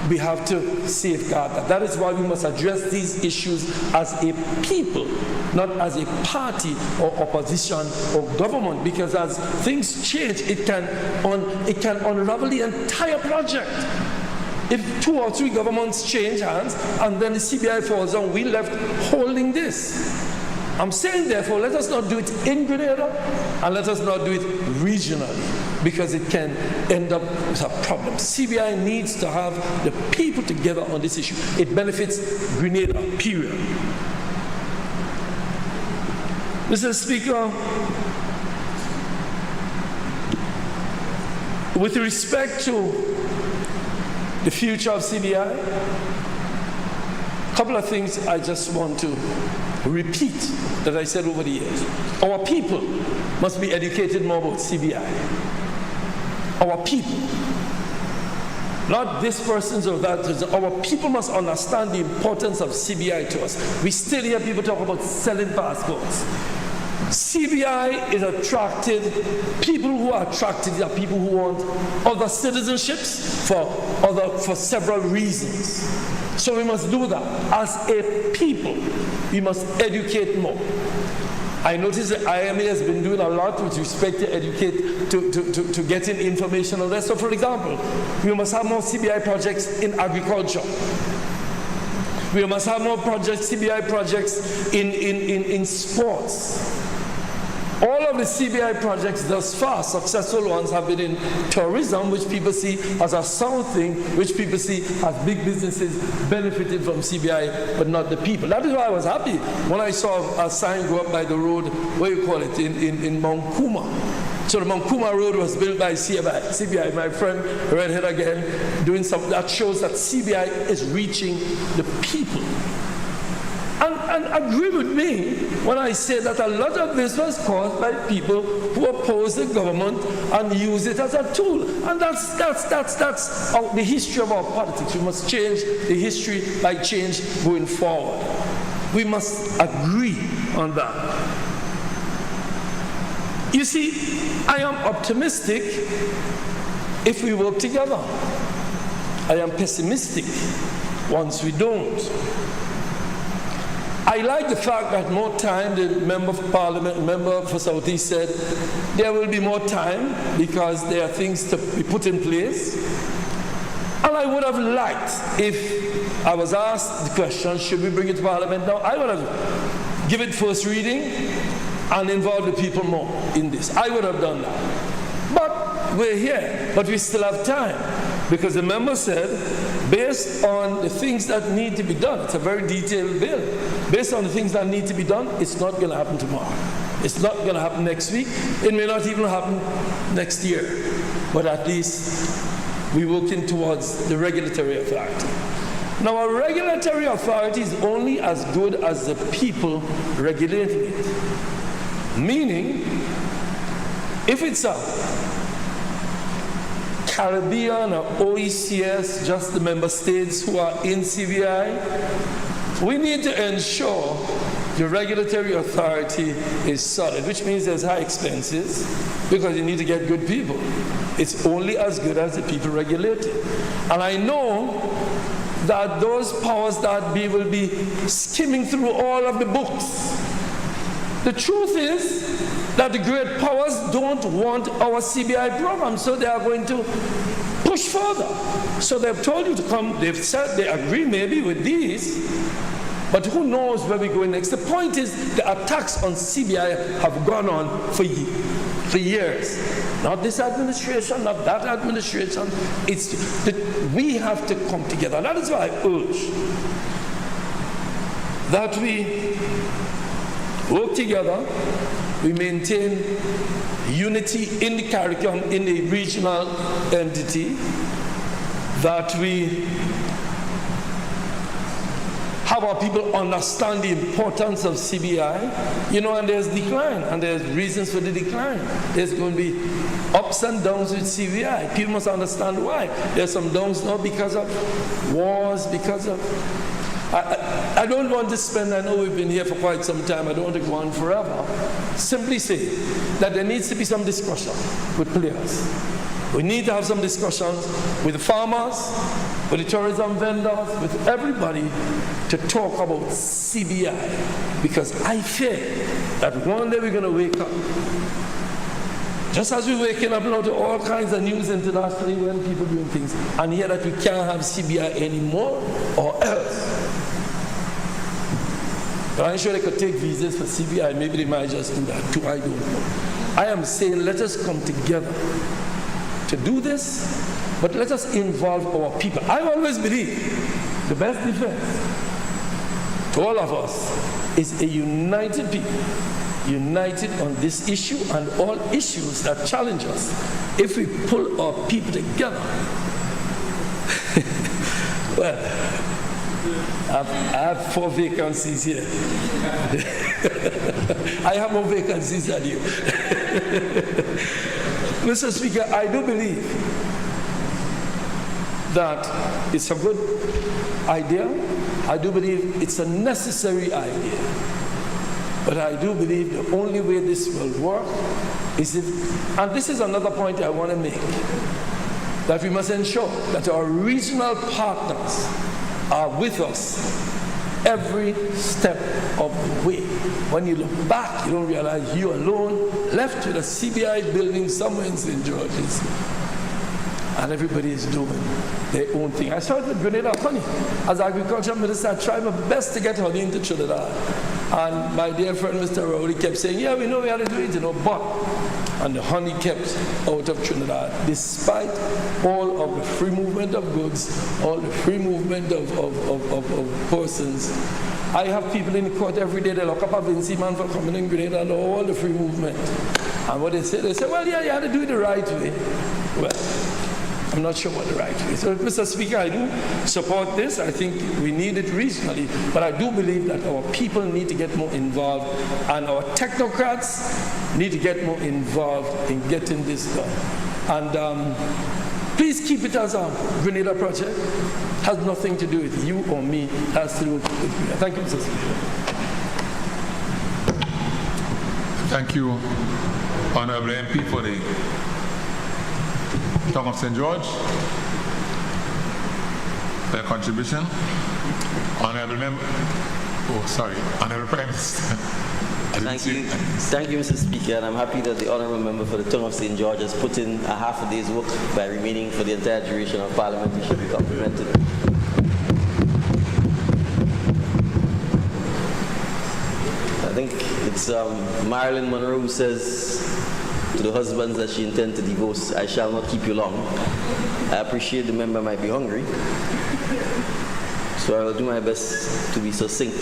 We have to safeguard that. That is why we must address these issues as a people, not as a party or opposition or government, because as things change, it can unravel the entire project. If 2 or 3 governments change hands and then the CBI falls down, we're left holding this. I'm saying, therefore, let us not do it in Grenada and let us not do it regionally, because it can end up with a problem. CBI needs to have the people together on this issue. It benefits Grenada, period. Mr. Speaker, with respect to the future of CBI, a couple of things I just want to repeat that I said over the years. Our people must be educated more about CBI. Our people. Not this person's or that person. Our people must understand the importance of CBI to us. We still hear people talk about selling passports. CBI is attracted, people who are attracted are people who want other citizenships for several reasons. So we must do that. As a people, we must educate more. I notice that IMA has been doing a lot with respect to educate, to getting information on that. So for example, we must have more CBI projects in agriculture. We must have more projects, CBI projects in sports. All of the CBI projects thus far, successful ones, have been in tourism, which people see as a sound thing, which people see as big businesses benefiting from CBI, but not the people. That is why I was happy when I saw a sign go up by the road, what do you call it, in Mount Kuma. So the Mount Kuma Road was built by CBI. My friend, Redhead again, doing something that shows that CBI is reaching the people. And agree with me when I say that a lot of this was caused by people who oppose the government and use it as a tool. And that's the history of our politics. We must change the history by change going forward. We must agree on that. You see, I am optimistic if we work together. I am pessimistic once we don't. I like the fact that more time, the Member of Parliament, member for South East said, there will be more time because there are things to be put in place. And I would have liked, if I was asked the question, should we bring it to Parliament now, I would have given it first reading and involved the people more in this. I would have done that. But we're here, but we still have time. Because the member said, based on the things that need to be done, it's a very detailed bill, based on the things that need to be done, it's not going to happen tomorrow. It's not going to happen next week. It may not even happen next year. But at least we're working towards the regulatory authority. Now, a regulatory authority is only as good as the people regulating it. Meaning, if it's a Caribbean or OECS, just the member states who are in CBI, we need to ensure the regulatory authority is solid, which means there's high expenses because you need to get good people. It's only as good as the people regulating. And I know that those powers that be will be skimming through all of the books. The truth is that the great powers don't want our CBI program, so they are going to push further. So they've told you to come, they've said they agree maybe with these, but who knows where we're going next. The point is the attacks on CBI have gone on for years. Not this administration, not that administration. We have to come together. That is why I urge that we work together, we maintain unity in the curriculum, in the regional entity, that we have our people understand the importance of CBI, and there's decline, and there's reasons for the decline. There's going to be ups and downs with CBI. People must understand why. There's some downs now because of wars, because of... I don't want to spend, I know we've been here for quite some time, I don't want to go on forever. Simply say that there needs to be some discussion with players. We need to have some discussions with the farmers, with the tourism vendors, with everybody to talk about CBI. Because I fear that one day we're going to wake up, just as we're waking up now to all kinds of news internationally when people doing things, and hear that we can't have CBI anymore or else. But I'm sure they could take visas for CBI. Maybe they might just do that too. I don't know. I am saying let us come together to do this, but let us involve our people. I always believe the best defense to all of us is a united people, united on this issue and all issues that challenge us. If we pull our people together, well, I have 4 vacancies here. I have more vacancies than you. Mr. Speaker, I do believe that it's a good idea. I do believe it's a necessary idea. But I do believe the only way this will work is if, and this is another point I want to make, that we must ensure that our regional partners are with us every step of the way. When you look back, you don't realize you're alone, left with a CBI building somewhere in St. George's, and everybody is doing their own thing. I started with Grenada honey. As agriculture minister, I tried my best to get honey into Trinidad. And my dear friend, Mr. Rowley, kept saying, yeah, we know we had to do it, but, and the honey kept out of Trinidad, despite all of the free movement of goods, all the free movement of persons. I have people in court every day, they lock up a Vinci man for coming in Grenada and all the free movement. And what they say, well, yeah, you had to do it the right way. Well, I'm not sure what the right way is. So, Mr. Speaker, I do support this. I think we need it regionally, but I do believe that our people need to get more involved, and our technocrats need to get more involved in getting this done. And please keep it as a Grenada project. Has nothing to do with you or me. Has to do with Grenada. Thank you, Mr. Speaker. Thank you, Honorable MP, for the Tongue of St. George, for your contribution. Honorable Member, Honorable Prime Minister. Thank you, Mr. Speaker, and I'm happy that the Honourable Member for the Tongue of St. George has put in a half a day's work by remaining for the entire duration of Parliament. He should be complimented. I think it's Marilyn Monroe who says to the husbands that she intends to divorce, "I shall not keep you long." I appreciate the member might be hungry, so I will do my best to be succinct.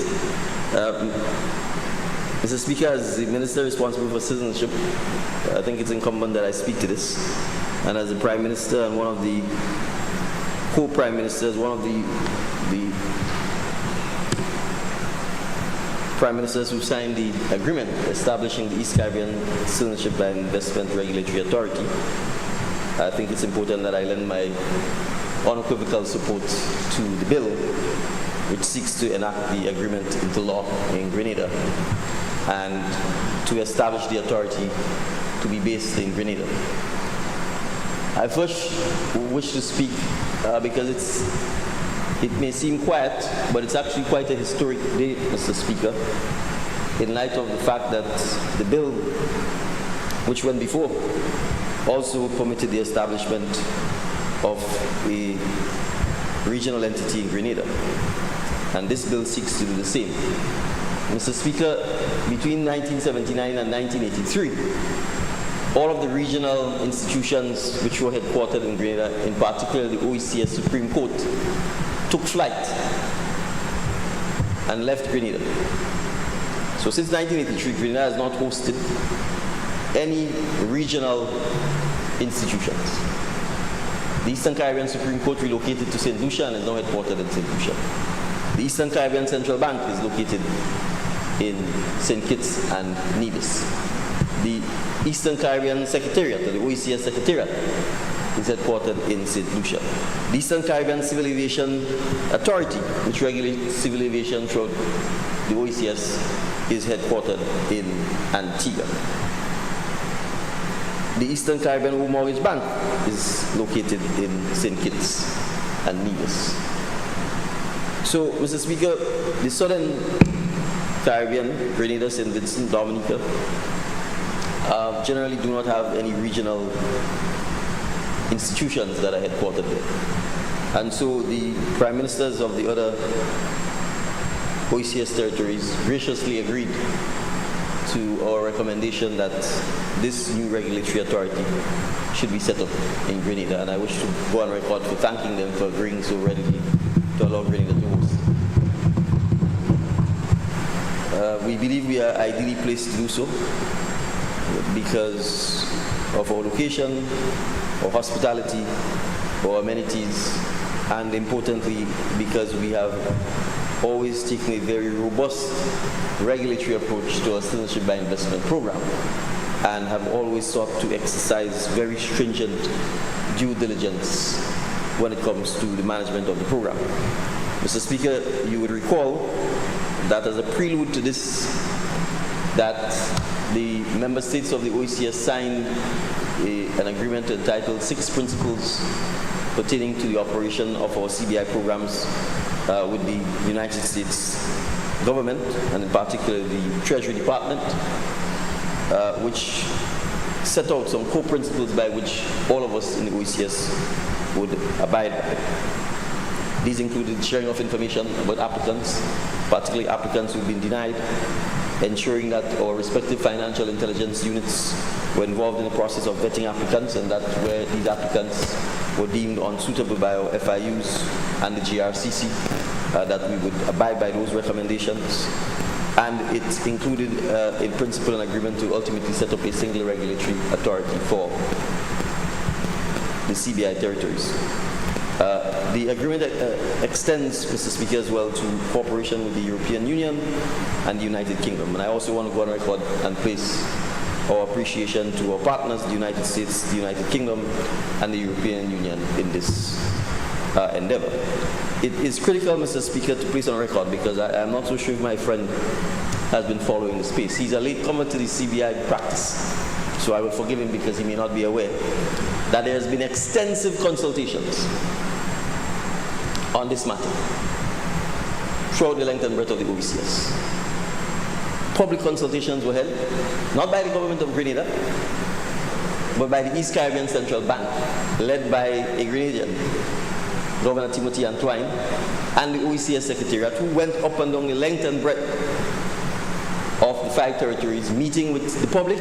Mr. Speaker, as the Minister responsible for citizenship, I think it's incumbent that I speak to this. And as the Prime Minister and one of the co-Prime Ministers, one of the Prime Ministers who signed the agreement establishing the East Caribbean Citizenship and Investment Regulatory Authority, I think it's important that I lend my unequivocal support to the bill which seeks to enact the agreement into law in Grenada and to establish the authority to be based in Grenada. I first wish to speak because it may seem quiet, but it's actually quite a historic day, Mr. Speaker, in light of the fact that the bill which went before also permitted the establishment of a regional entity in Grenada. And this bill seeks to do the same. Mr. Speaker, between 1979 and 1983, all of the regional institutions which were headquartered in Grenada, in particular the OECS Supreme Court, took flight and left Grenada. So since 1983, Grenada has not hosted any regional institutions. The Eastern Caribbean Supreme Court relocated to St. Lucia and is now headquartered in St. Lucia. The Eastern Caribbean Central Bank is located in St. Kitts and Nevis. The Eastern Caribbean Secretariat, the OECS Secretariat, is headquartered in St. Lucia. The Eastern Caribbean Civil Aviation Authority, which regulates civil aviation throughout the OECS, is headquartered in Antigua. The Eastern Caribbean Home Mortgage Bank is located in St. Kitts and Nevis. So, Mr. Speaker, the Southern Caribbean, Grenada, St. Vincent, Dominica, generally do not have any regional institutions that are headquartered there. And so the Prime Ministers of the other OECS territories graciously agreed to our recommendation that this new regulatory authority should be set up in Grenada. And I wish to go on record for thanking them for agreeing so readily to allow Grenada to host. We believe we are ideally placed to do so because of our location, our hospitality, our amenities, and importantly, because we have always taken a very robust regulatory approach to our citizenship by investment program and have always sought to exercise very stringent due diligence when it comes to the management of the program. Mr. Speaker, you would recall that as a prelude to this, that the member states of the OECS signed an agreement entitled 6 Principles pertaining to the operation of our CBI programs with the United States government, and in particular the Treasury Department, which set out some core principles by which all of us in the OECS would abide by. These included sharing of information about applicants, particularly applicants who've been denied, ensuring that our respective financial intelligence units were involved in the process of vetting applicants, and that where these applicants were deemed unsuitable by our FIUs and the GRCC, that we would abide by those recommendations. And it included in principle an agreement to ultimately set up a single regulatory authority for the CBI territories. The agreement extends, Mr. Speaker, as well to cooperation with the European Union and the United Kingdom. And I also want to go on record and place our appreciation to our partners, the United States, the United Kingdom, and the European Union in this endeavor. It is critical, Mr. Speaker, to place on record, because I'm not so sure if my friend has been following the space. He's a latecomer to the CBI practice, so I will forgive him because he may not be aware that there has been extensive consultations on this matter throughout the length and breadth of the OECS. Public consultations were held, not by the government of Grenada, but by the East Caribbean Central Bank, led by a Grenadian, Governor Timothy Antoine, and the OECS Secretariat, who went up and down the length and breadth of the 5 territories, meeting with the public,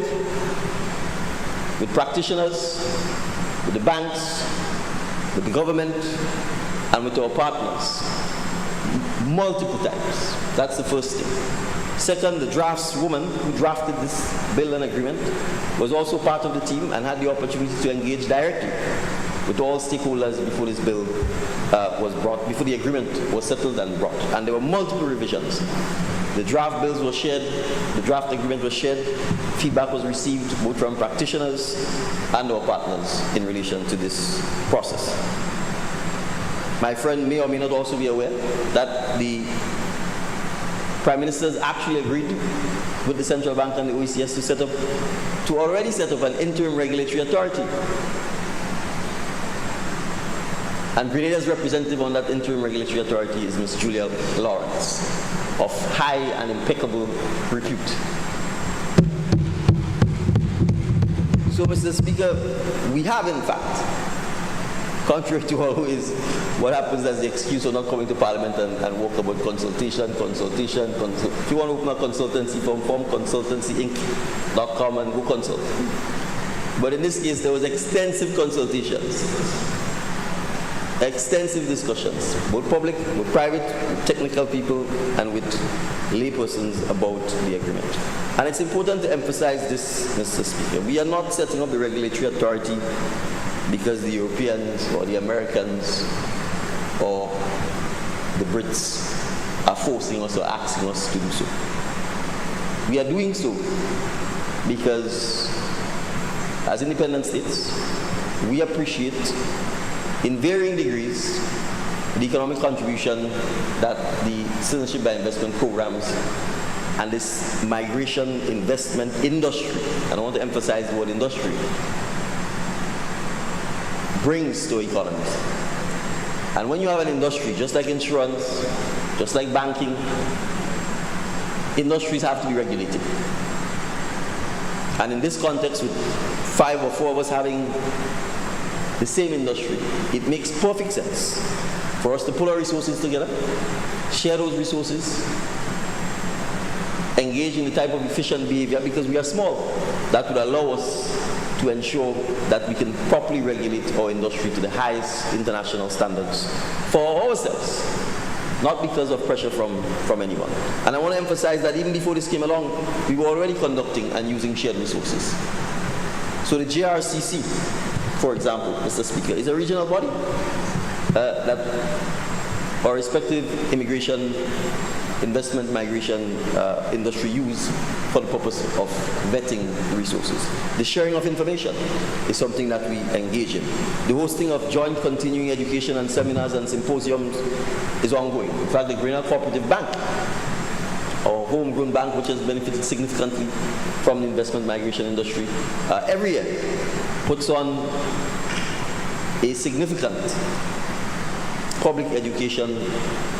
with practitioners, with the banks, with the government, and with our partners, multiple times. That's the first thing. Second, the draftswoman who drafted this bill and agreement was also part of the team and had the opportunity to engage directly with all stakeholders before this bill was brought, before the agreement was settled and brought. And there were multiple revisions. The draft bills were shared, the draft agreement was shared, feedback was received both from practitioners and our partners in relation to this process. My friend may or may not also be aware that the Prime Ministers actually agreed with the Central Bank and the OECS to already set up an interim regulatory authority. And Grenada's representative on that interim regulatory authority is Ms. Julia Lawrence, of high and impeccable repute. So, Mr. Speaker, we have in fact, contrary to always what happens as the excuse for not coming to Parliament and walk about consultation. If you want to open a consultancy firm, consultancyinc.com and go consult. But in this case, there was extensive consultations, extensive discussions, both public, both private, with technical people, and with laypersons about the agreement. And it's important to emphasize this, Mr. Speaker. We are not setting up the regulatory authority because the Europeans or the Americans or the Brits are forcing us or asking us to do so. We are doing so because, as independent states, we appreciate in varying degrees the economic contribution that the citizenship by investment programs and this migration investment industry, and I want to emphasize the word industry, brings to economies. And when you have an industry, just like insurance, just like banking, industries have to be regulated. And in this context, with 5 or 4 of us having the same industry, it makes perfect sense for us to pull our resources together, share those resources, engage in the type of efficient behavior, because we are small. That would allow us to ensure that we can properly regulate our industry to the highest international standards for ourselves, not because of pressure from anyone. And I want to emphasize that even before this came along, we were already conducting and using shared resources. So the JRCC, for example, Mr. Speaker, is a regional body that our respective immigration, investment, migration industry use for the purpose of vetting resources. The sharing of information is something that we engage in. The hosting of joint continuing education and seminars and symposiums is ongoing. In fact, the Grenada Cooperative Bank, our homegrown bank, which has benefited significantly from the investment migration industry, every year puts on a significant public education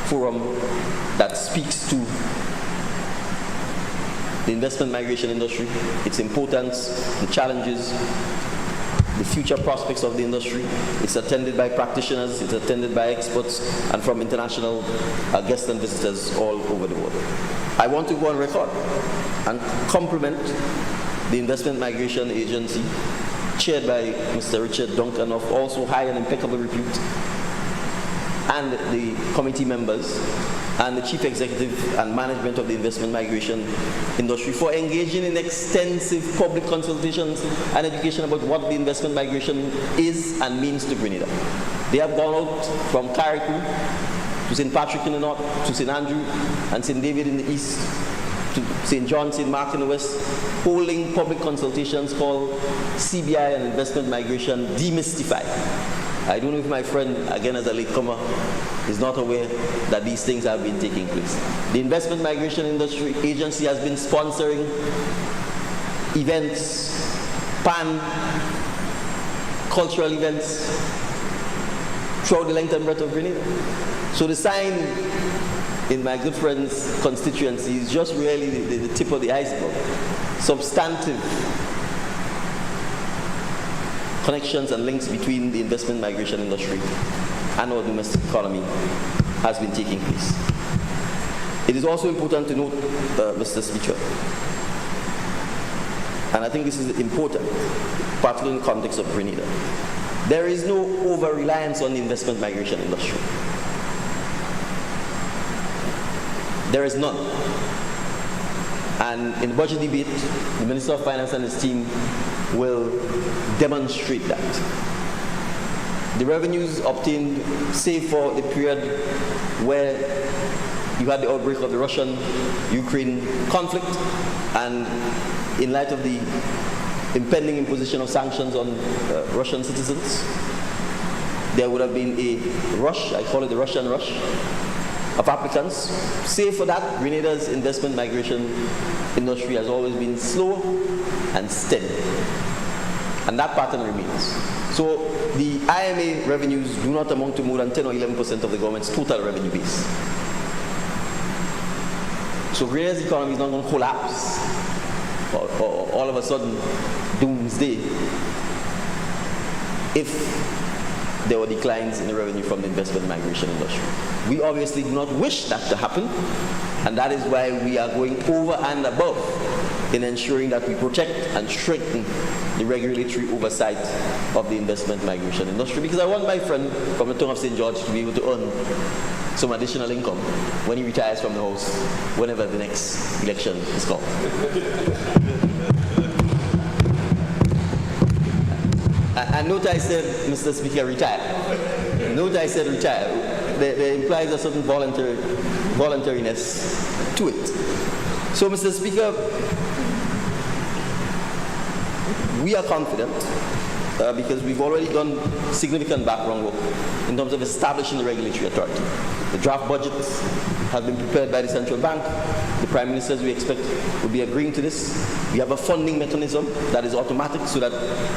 forum that speaks to the investment migration industry, its importance, the challenges, the future prospects of the industry. It's attended by practitioners, it's attended by experts, and from international guests and visitors all over the world. I want to go on record and compliment the Investment Migration Agency, chaired by Mr. Richard Duncan, of also high and impeccable repute, and the committee members and the Chief Executive and Management of the investment migration industry for engaging in extensive public consultations and education about what the investment migration is and means to Grenada. They have gone out from Carriacou to St. Patrick in the north, to St. Andrew and St. David in the east, to St. John, St. Mark in the west, holding public consultations called CBI and Investment Migration Demystified. I don't know if my friend, again as a latecomer, is not aware that these things have been taking place. The Investment Migration Industry Agency has been sponsoring events, pan-cultural events throughout the length and breadth of Grenada. So the sign in my good friend's constituency is just really the tip of the iceberg. Substantive connections and links between the investment migration industry and our domestic economy has been taking place. It is also important to note, Mr. Speaker, and I think this is important, particularly in the context of Grenada, there is no over-reliance on the investment migration industry. There is none. And in the budget debate, the Minister of Finance and his team will demonstrate that. The revenues obtained, save for the period where you had the outbreak of the Russian-Ukraine conflict, and in light of the impending imposition of sanctions on Russian citizens, there would have been a rush, I call it the Russian rush, of applicants. Save for that, Grenada's investment migration industry has always been slow and steady. And that pattern remains. So the IMA revenues do not amount to more than 10 or 11% of the government's total revenue base. So Grenada's economy is not going to collapse or all of a sudden doomsday if there were declines in the revenue from the investment migration industry. We obviously do not wish that to happen, and that is why we are going over and above in ensuring that we protect and strengthen the regulatory oversight of the investment migration industry, because I want my friend from the town of St. George to be able to earn some additional income when he retires from the house, whenever the next election is called. And note I said, Mr. Speaker, retire. Note I said retire. There implies a certain voluntariness to it. So, Mr. Speaker, we are confident because we've already done significant background work in terms of establishing the regulatory authority. The draft budgets have been prepared by the central bank. The Prime Minister, as we expect, will be agreeing to this. We have a funding mechanism that is automatic, so that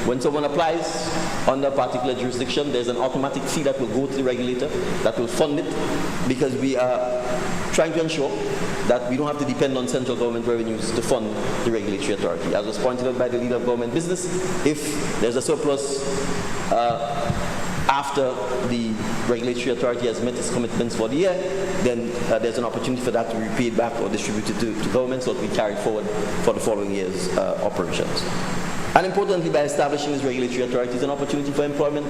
when someone applies under a particular jurisdiction, there's an automatic fee that will go to the regulator that will fund it, because we are trying to ensure that we don't have to depend on central government revenues to fund the regulatory authority. As was pointed out by the leader of government business, if there's a surplus after the regulatory authority has met its commitments for the year, then there's an opportunity for that to be paid back or distributed to government, so it will be carried forward for the following year's operations. And importantly, by establishing this regulatory authority, is an opportunity for employment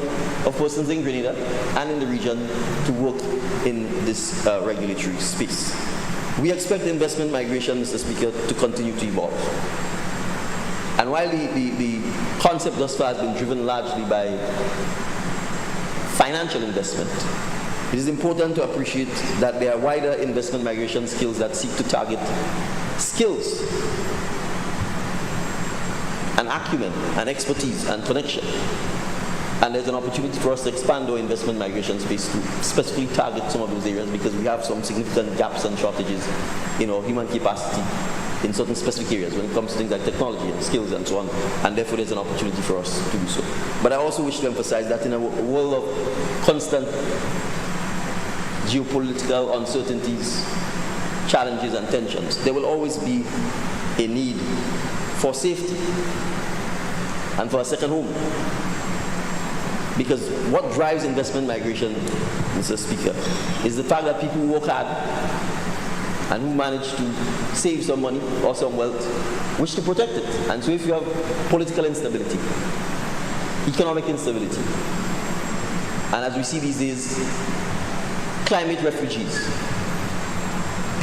of persons in Grenada and in the region to work in this regulatory space. We expect investment migration, Mr. Speaker, to continue to evolve. And while the concept thus far has been driven largely by financial investment, it is important to appreciate that there are wider investment migration skills that seek to target skills and acumen and expertise and connection. And there's an opportunity for us to expand our investment migration space to specifically target some of those areas, because we have some significant gaps and shortages in our human capacity in certain specific areas when it comes to things like technology and skills and so on, and therefore there's an opportunity for us to do so. But I also wish to emphasize that in a world of constant geopolitical uncertainties, challenges and tensions, there will always be a need for safety and for a second home. Because what drives investment migration, Mr. Speaker, is the fact that people who work hard and who manage to save some money or some wealth wish to protect it. And so if you have political instability, economic instability, and as we see these days, climate refugees,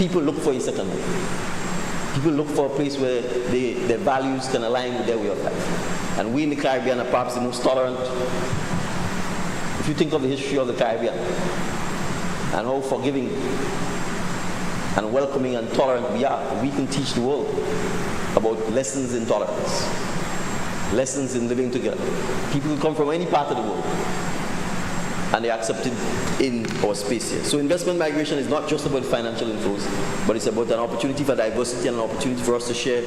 people look for a second life. People look for a place where their values can align with their way of life. And we in the Caribbean are perhaps the most tolerant. If you think of the history of the Caribbean and how forgiving and welcoming and tolerant we are, we can teach the world about lessons in tolerance, lessons in living together. People come from any part of the world and they're accepted in our space here. So investment migration is not just about financial inflows, but it's about an opportunity for diversity and an opportunity for us to share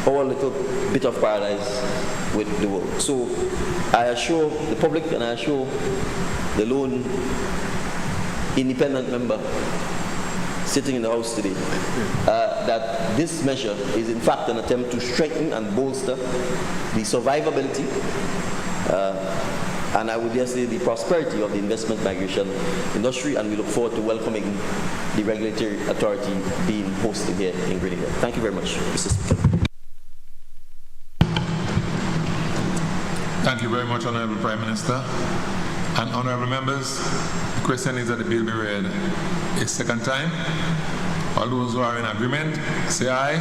our little bit of paradise with the world. So I assure the public and I assure the lone independent member sitting in the House today that this measure is in fact an attempt to strengthen and bolster the survivability and I would dare say the prosperity of the investment migration industry, and we look forward to welcoming the regulatory authority being hosted here in Grenada. Thank you very much, Mr. Speaker. Thank you very much, Honorable Prime Minister. And honorable members, the question is that the bill be read a second time. All those who are in agreement, say aye.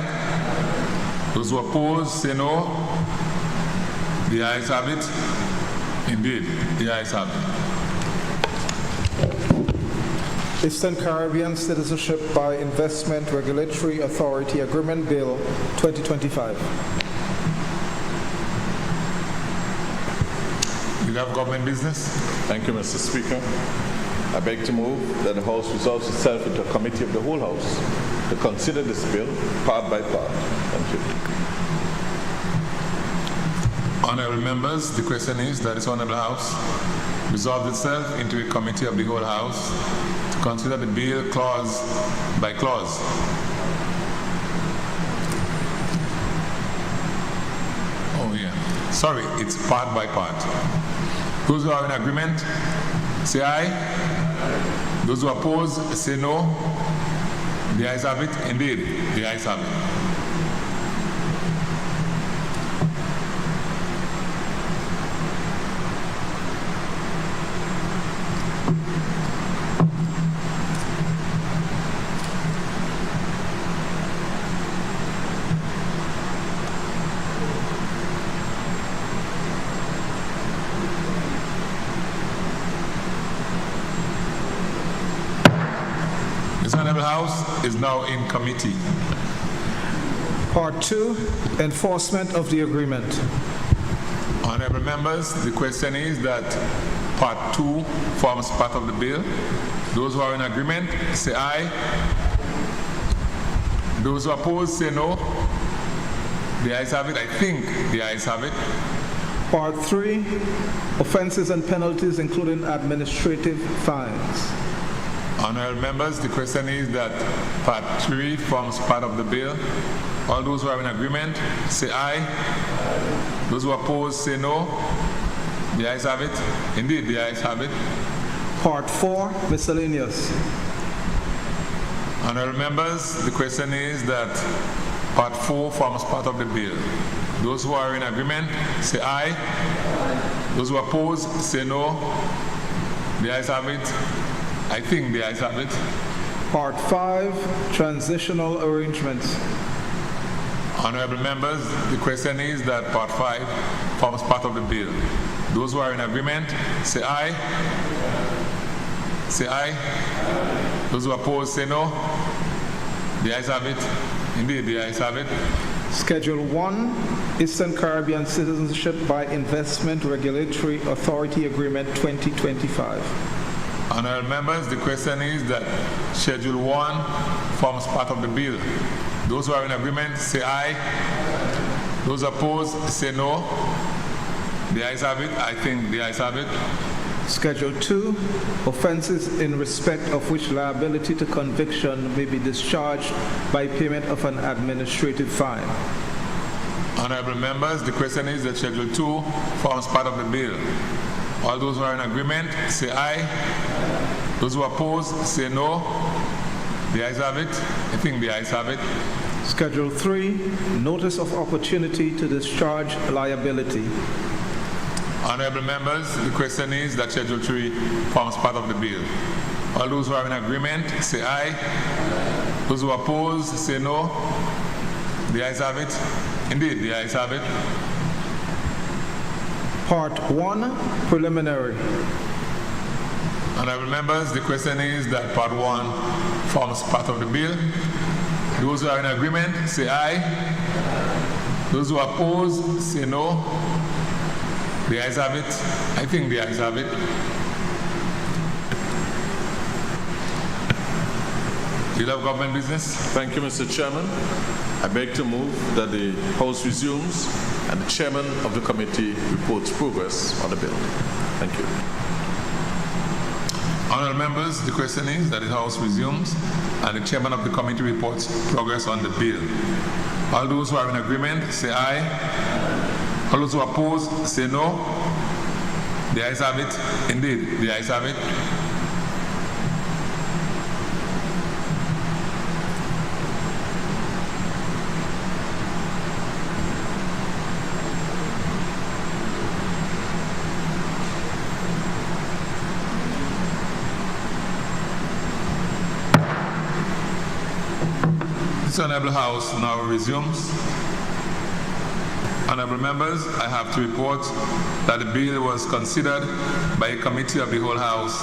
Those who oppose, say no. The ayes have it. Indeed, the ayes have it. Eastern Caribbean Citizenship by Investment Regulatory Authority Agreement Bill 2025. You have government business? Thank you, Mr. Speaker. I beg to move that the House resolves itself into a committee of the whole House to consider this bill part by part. Thank you. Honorable members, the question is that this Honorable House resolved itself into a committee of the whole House to consider the bill clause by clause. Oh yeah, sorry, it's part by part. Those who are in agreement, say aye. Those who oppose, say no. The ayes have it. Indeed, the ayes have it. House is now in committee. Part 2, enforcement of the agreement. Honorable members, the question is that Part 2 forms part of the bill. Those who are in agreement, say aye. Those who oppose, say no. The ayes have it. I think the ayes have it. Part 3, offenses and penalties, including administrative fines. Honorable members, the question is that Part 3 forms part of the bill. All those who are in agreement, say aye. Those who oppose, say no. The ayes have it. Indeed, the ayes have it. Part 4, miscellaneous. Honorable members, the question is that Part 4 forms part of the bill. Those who are in agreement, say aye. Those who oppose, say no. The ayes have it. I think the ayes have it. Part 5, transitional arrangements. Honorable members, the question is that Part 5 forms part of the bill. Those who are in agreement, say aye. Say aye. Those who oppose, say no. The ayes have it. Indeed, the ayes have it. Schedule 1, Eastern Caribbean Citizenship by Investment Regulatory Authority Agreement 2025. Honorable members, the question is that Schedule 1 forms part of the bill. Those who are in agreement, say aye. Those opposed, say no. The ayes have it. I think the ayes have it. Schedule 2, offenses in respect of which liability to conviction may be discharged by payment of an administrative fine. Honorable members, the question is that Schedule 2 forms part of the bill. All those who are in agreement, say aye. Those who oppose, say no. The ayes have it. I think the ayes have it. Schedule 3, notice of opportunity to discharge liability. Honorable members, the question is that Schedule 3 forms part of the bill. All those who are in agreement, say aye. Those who oppose, say no. The ayes have it. Indeed, the ayes have it. Part 1, preliminary. Honorable members, the question is that Part 1 forms part of the bill. Those who are in agreement, say aye. Those who oppose, say no. The ayes have it. I think the ayes have it. Leader of Government Business. Thank you, Mr. Chairman. I beg to move that the House resumes and the Chairman of the committee reports progress on the bill. Thank you. Honourable members, the question is that the House resumes and the Chairman of the committee reports progress on the bill. All those who are in agreement, say aye. All those who oppose, say no. The ayes have it. Indeed, the ayes have it. This Honourable House now resumes. Honourable members, I have to report that the bill was considered by a committee of the whole House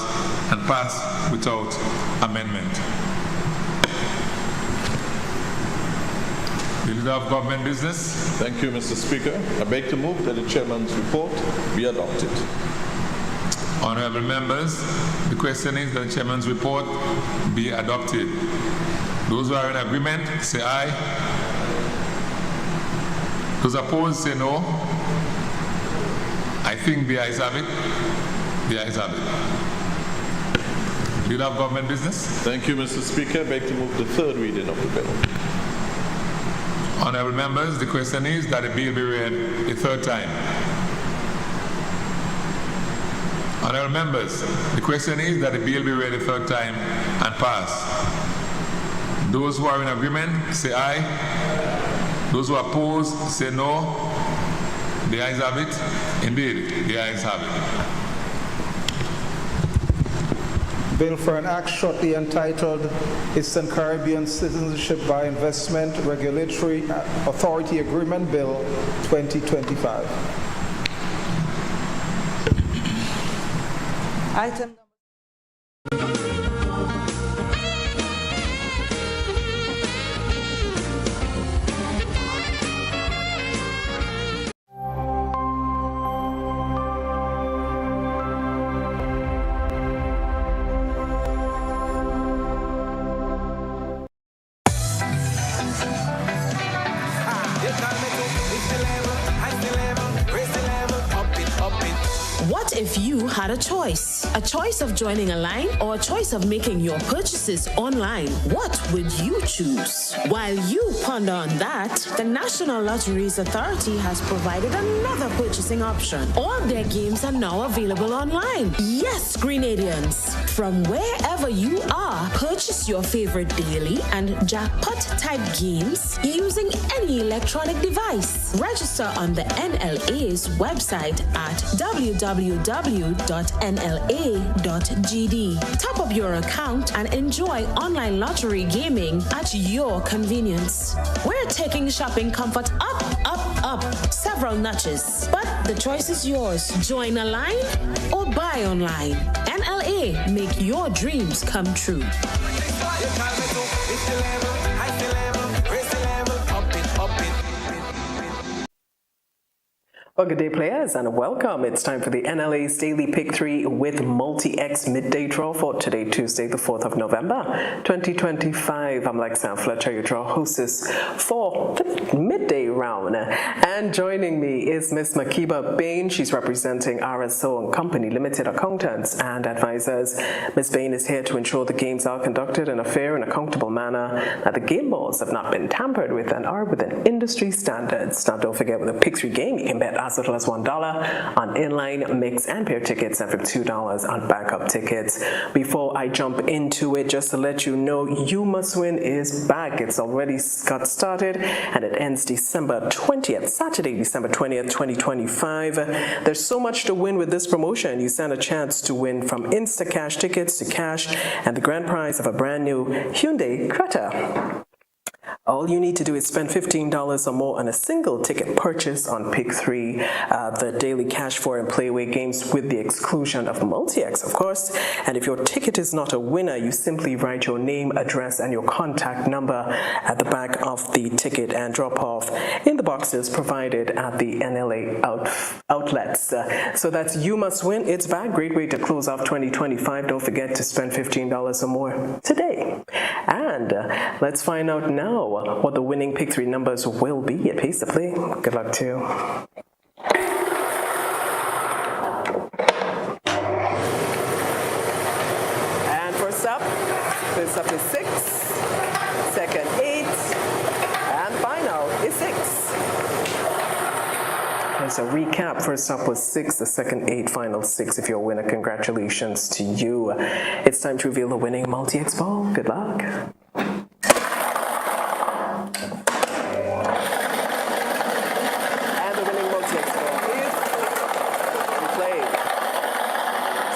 and passed without amendment. The Leader of Government Business. Thank you, Mr. Speaker. I beg to move that the Chairman's report be adopted. Honourable members, the question is that the Chairman's report be adopted. Those who are in agreement, say aye. Those opposed, say no. I think the ayes have it. The ayes have it. Leader of Government Business. Thank you, Mr. Speaker. I beg to move the third reading of the bill. Honourable members, the question is that the bill be read a third time. Honourable members, the question is that the bill be read a third time and pass. Those who are in agreement, say aye. Those who oppose, say no. The ayes have it. Indeed, the ayes have it. Bill for an act shortly entitled Eastern Caribbean Citizenship by Investment Regulatory Authority Agreement Bill 2025. Item What if you had a choice? A choice of joining a line or a choice of making your purchases online? What would you choose? While you ponder on that, the National Lotteries Authority has provided another purchasing option. All their games are now available online. Yes, Grenadians, from wherever you are, purchase your favorite daily and jackpot-type games using any electronic device. Register on the NLA's website at www.nla.gd. Top up your account and enjoy online lottery gaming at your convenience. We're taking shopping comfort up, up, up several notches. But the choice is yours. Join a line or buy online. NLA, make your dreams come true. Well, good day, players, and welcome. It's time for the NLA's Daily Pick 3 with Multi-X Midday Draw for today, Tuesday, the 4th of November, 2025. I'm Lexan Fletcher, your draw hostess for the midday round. And joining me is Miss Makiba Bain. She's representing RSO and Company Limited Accountants and Advisors. Miss Bain is here to ensure the games are conducted in a fair and accountable manner, that the game balls have not been tampered with and are within industry standards. Now, don't forget, with a Pick 3 game, you can bet as little as $1 on inline, mix, and pair tickets, and for $2 on backup tickets. Before I jump into it, just to let you know, You Must Win is back. It's already got started, and it ends December 20th, Saturday, December 20th, 2025. There's so much to win with this promotion. You stand a chance to win from Instacash tickets to cash and the grand prize of a brand new Hyundai Creta. All you need to do is spend $15 or more on a single ticket purchase on Pick 3, the daily cash for and playway games with the exclusion of Multi-X, of course. And if your ticket is not a winner, you simply write your name, address, and your contact number at the back of the ticket and drop off in the boxes provided at the NLA outlets. So that's You Must Win. It's back. Great way to close off 2025. Don't forget to spend $15 or more today. And let's find out now what the winning Pick 3 numbers will be. It pays to play. Good luck to you. And first up is 6, second 8, and final is 6. As a recap, first up was 6, the second 8, final 6. If you're a winner, congratulations to you. It's time to reveal the winning Multi-X ball. Good luck.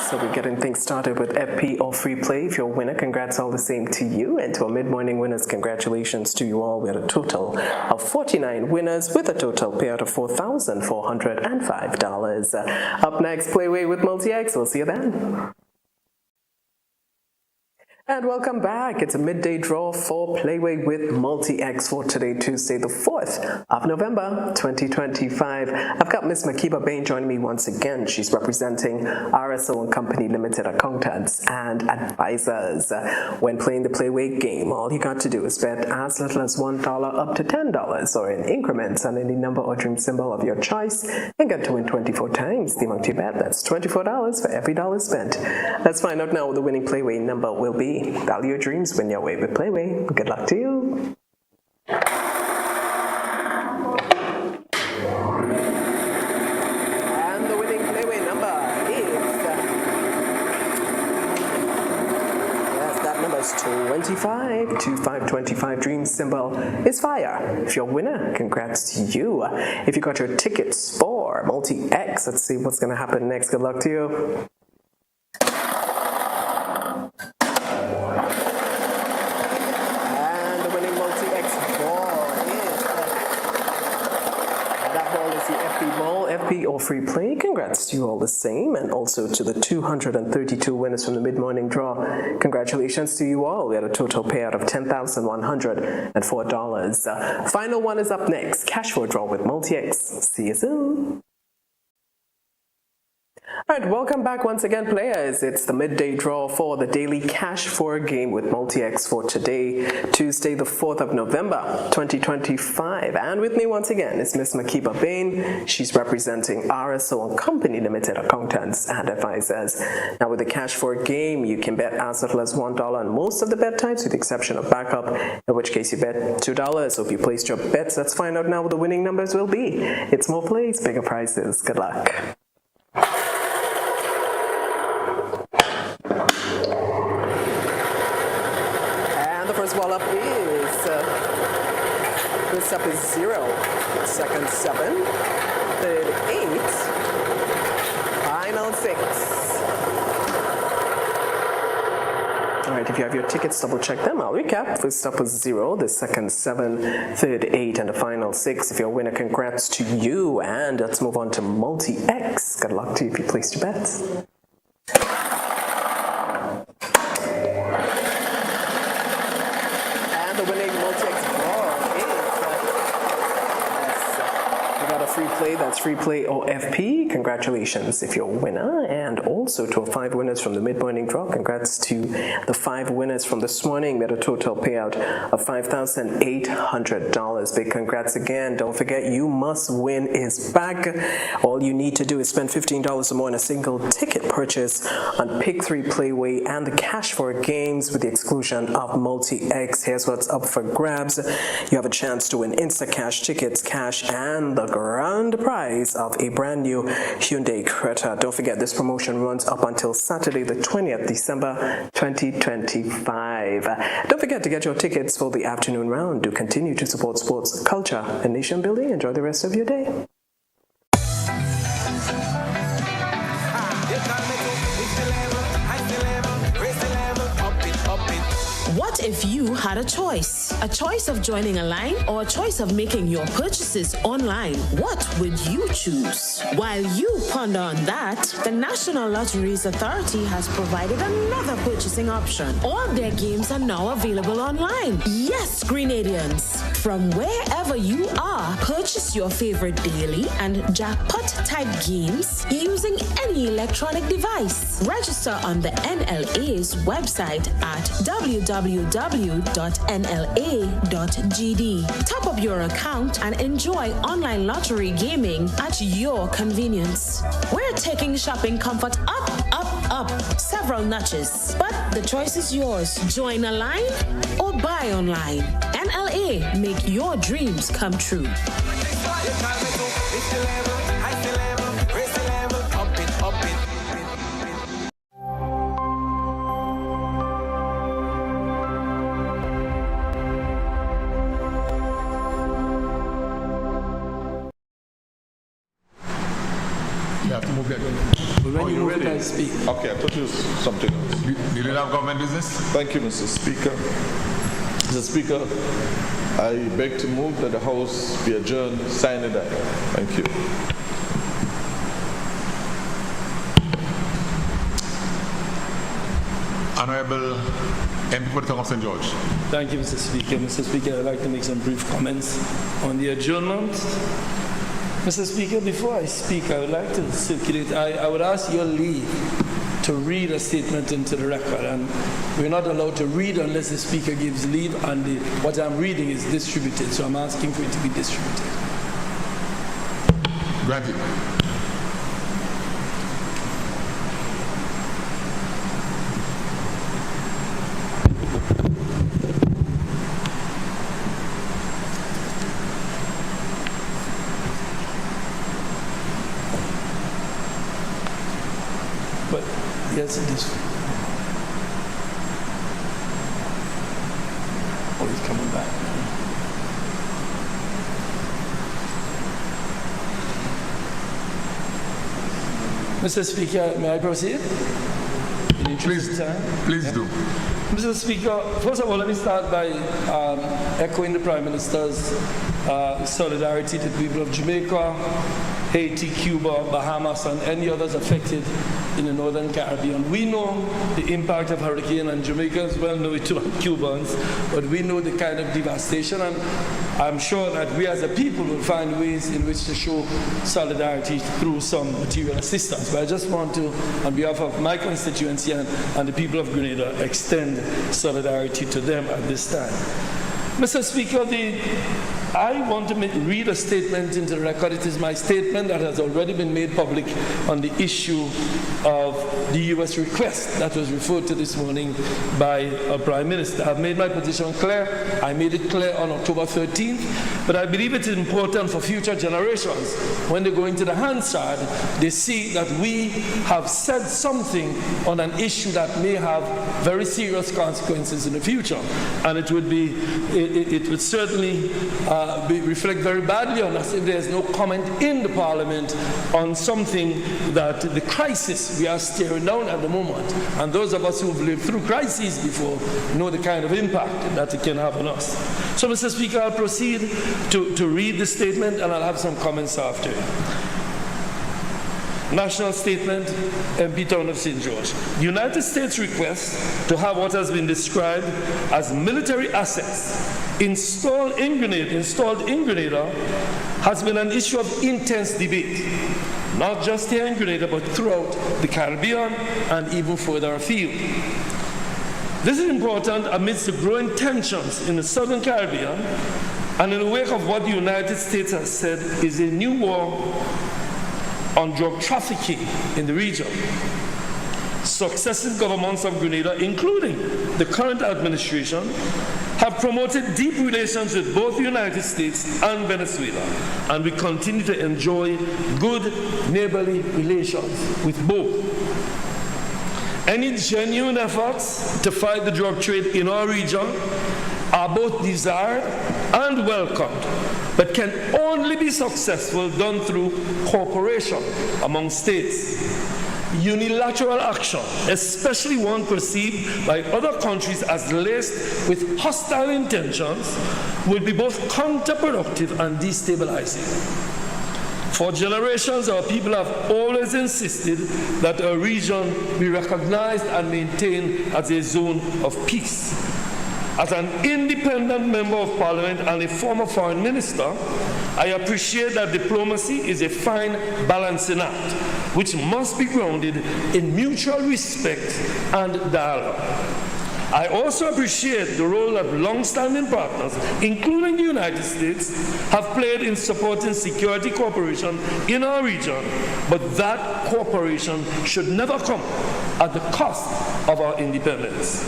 So we're getting things started with FP or free play. If you're a winner, congrats all the same to you. And to our mid-morning winners, congratulations to you all. We had a total of 49 winners with a total payout of $4,405. Up next, Playway with Multi-X. We'll see you then. And welcome back. It's a midday draw for Playway with Multi-X for today, Tuesday, the 4th of November, 2025. I've got Ms. Makiba Bain joining me once again. She's representing RSO and Company Limited accountants and advisors. When playing the Playway game, all you got to do is bet as little as $1 up to $10 or in increments on any number or dream symbol of your choice and get to win 24 times the amount you bet. That's $24 for every dollar spent. Let's find out now what the winning Playway number will be. Value your dreams, win your way with Playway. Good luck to you. And the winning Playway number is... yes, that number is 25. 2525 dream symbol is fire. If you're a winner, congrats to you. If you got your tickets for Multi-X, let's see what's going to happen next. Good luck to you. FP or free play, congrats to you all the same, and also to the 232 winners from the mid-morning draw. Congratulations to you all. We had a total payout of $10,104. Final one is up next. Cash for a draw with Multi-X. See you soon. All right, welcome back once again, players. It's the midday draw for the daily cash for game with Multi-X for today, Tuesday, the 4th of November, 2025. And with me once again is Ms. Makiba Bain. She's representing RSO and Company Limited accountants and advisors. Now, with the cash for game, you can bet as little as $1 on most of the bet types, with the exception of backup, in which case you bet $2. So if you placed your bets, let's find out now what the winning numbers will be. It's more plays, bigger prizes. Good luck. Ball up is first up is 0, second 7, third 8, final 6. All right, if you have your tickets, double check them. I'll recap. First up was 0, the second 7, third 8, and the final 6. If you're a winner, congrats to you. And let's move on to Multi-X. Good luck to you if you placed your bets. That's free play or FP. Congratulations if you're a winner. And also to our 5 winners from the mid-morning draw. Congrats to the 5 winners from this morning. We had a total payout of $5,800. Big congrats again. Don't forget, You Must Win is back. All you need to do is spend $15 or more on a single ticket purchase on Pick 3 Playway and the cash for games with the exclusion of Multi-X. Here's what's up for grabs. You have a chance to win Instacash tickets, cash, and the grand grand prize of a brand new Hyundai Creta. Don't forget, this promotion runs up until Saturday, the 20th December 2025. Don't forget to get your tickets for the afternoon round. Do continue to support sports, culture, and nation building. Enjoy the rest of your day. What if you had a choice? A choice of joining a line or a choice of making your purchases online? What would you choose? While you ponder on that, the National Lotteries Authority has provided another purchasing option. All their games are now available online. Yes, Grenadians, from wherever you are, purchase your favorite daily and jackpot type games using any electronic device. Register on the NLA's website at www.nla.gd. Top up your account and enjoy online lottery gaming at your convenience. We're taking shopping comfort up several notches. But the choice is yours. Join a line or buy online. NLA, make your dreams come true. You have to move that. When you move it, I speak. Okay, I thought it was something else. You didn't have government business? Thank you, Mr. Speaker. Mr. Speaker, I beg to move that the House be adjourned, sine die. Thank you. Honorable MP for the Town of St. George. Thank you, Mr. Speaker. Mr. Speaker, I'd like to make some brief comments on the adjournment. Mr. Speaker, before I speak, I would like to circulate, I would ask your leave to read a statement into the record, and we're not allowed to read unless the Speaker gives leave, and what I'm reading is distributed, so I'm asking for it to be distributed. Granted. But yes, it is. Oh, he's coming back. Mr. Speaker, may I proceed? Please do. Mr. Speaker, first of all, let me start by echoing the Prime Minister's solidarity to the people of Jamaica, Haiti, Cuba, Bahamas, and any others affected in the Northern Caribbean. We know the impact of hurricane, and Jamaicans well know it too, and Cubans, but we know the kind of devastation, and I'm sure that we as a people will find ways in which to show solidarity through some material assistance. But I just want to, on behalf of my constituency and the people of Grenada, extend solidarity to them at this time. Mr. Speaker, I want to read a statement into the record. It is my statement that has already been made public on the issue of the U.S. request that was referred to this morning by our Prime Minister. I've made my position clear. I made it clear on October 13th, but I believe it is important for future generations. When they go into the Hansard, they see that we have said something on an issue that may have very serious consequences in the future, and it would certainly reflect very badly on us if there is no comment in the Parliament on something that the crisis we are staring down at the moment. And those of us who have lived through crises before know the kind of impact that it can have on us. So, Mr. Speaker, I'll proceed to read the statement, and I'll have some comments after. National Statement, MP Town of St. George. The United States request to have what has been described as military assets installed in Grenada has been an issue of intense debate, not just here in Grenada, but throughout the Caribbean and even further afield. This is important amidst the growing tensions in the Southern Caribbean and in the wake of what the United States has said is a new war on drug trafficking in the region. Successive governments of Grenada, including the current administration, have promoted deep relations with both the United States and Venezuela, and we continue to enjoy good neighborly relations with both. Any genuine efforts to fight the drug trade in our region are both desired and welcomed, but can only be successful done through cooperation among states. Unilateral action, especially one perceived by other countries as laced with hostile intentions, will be both counterproductive and destabilizing. For generations, our people have always insisted that our region be recognized and maintained as a zone of peace. As an independent member of parliament and a former foreign minister, I appreciate that diplomacy is a fine balancing act, which must be grounded in mutual respect and dialogue. I also appreciate the role that long-standing partners, including the United States, have played in supporting security cooperation in our region, but that cooperation should never come at the cost of our independence.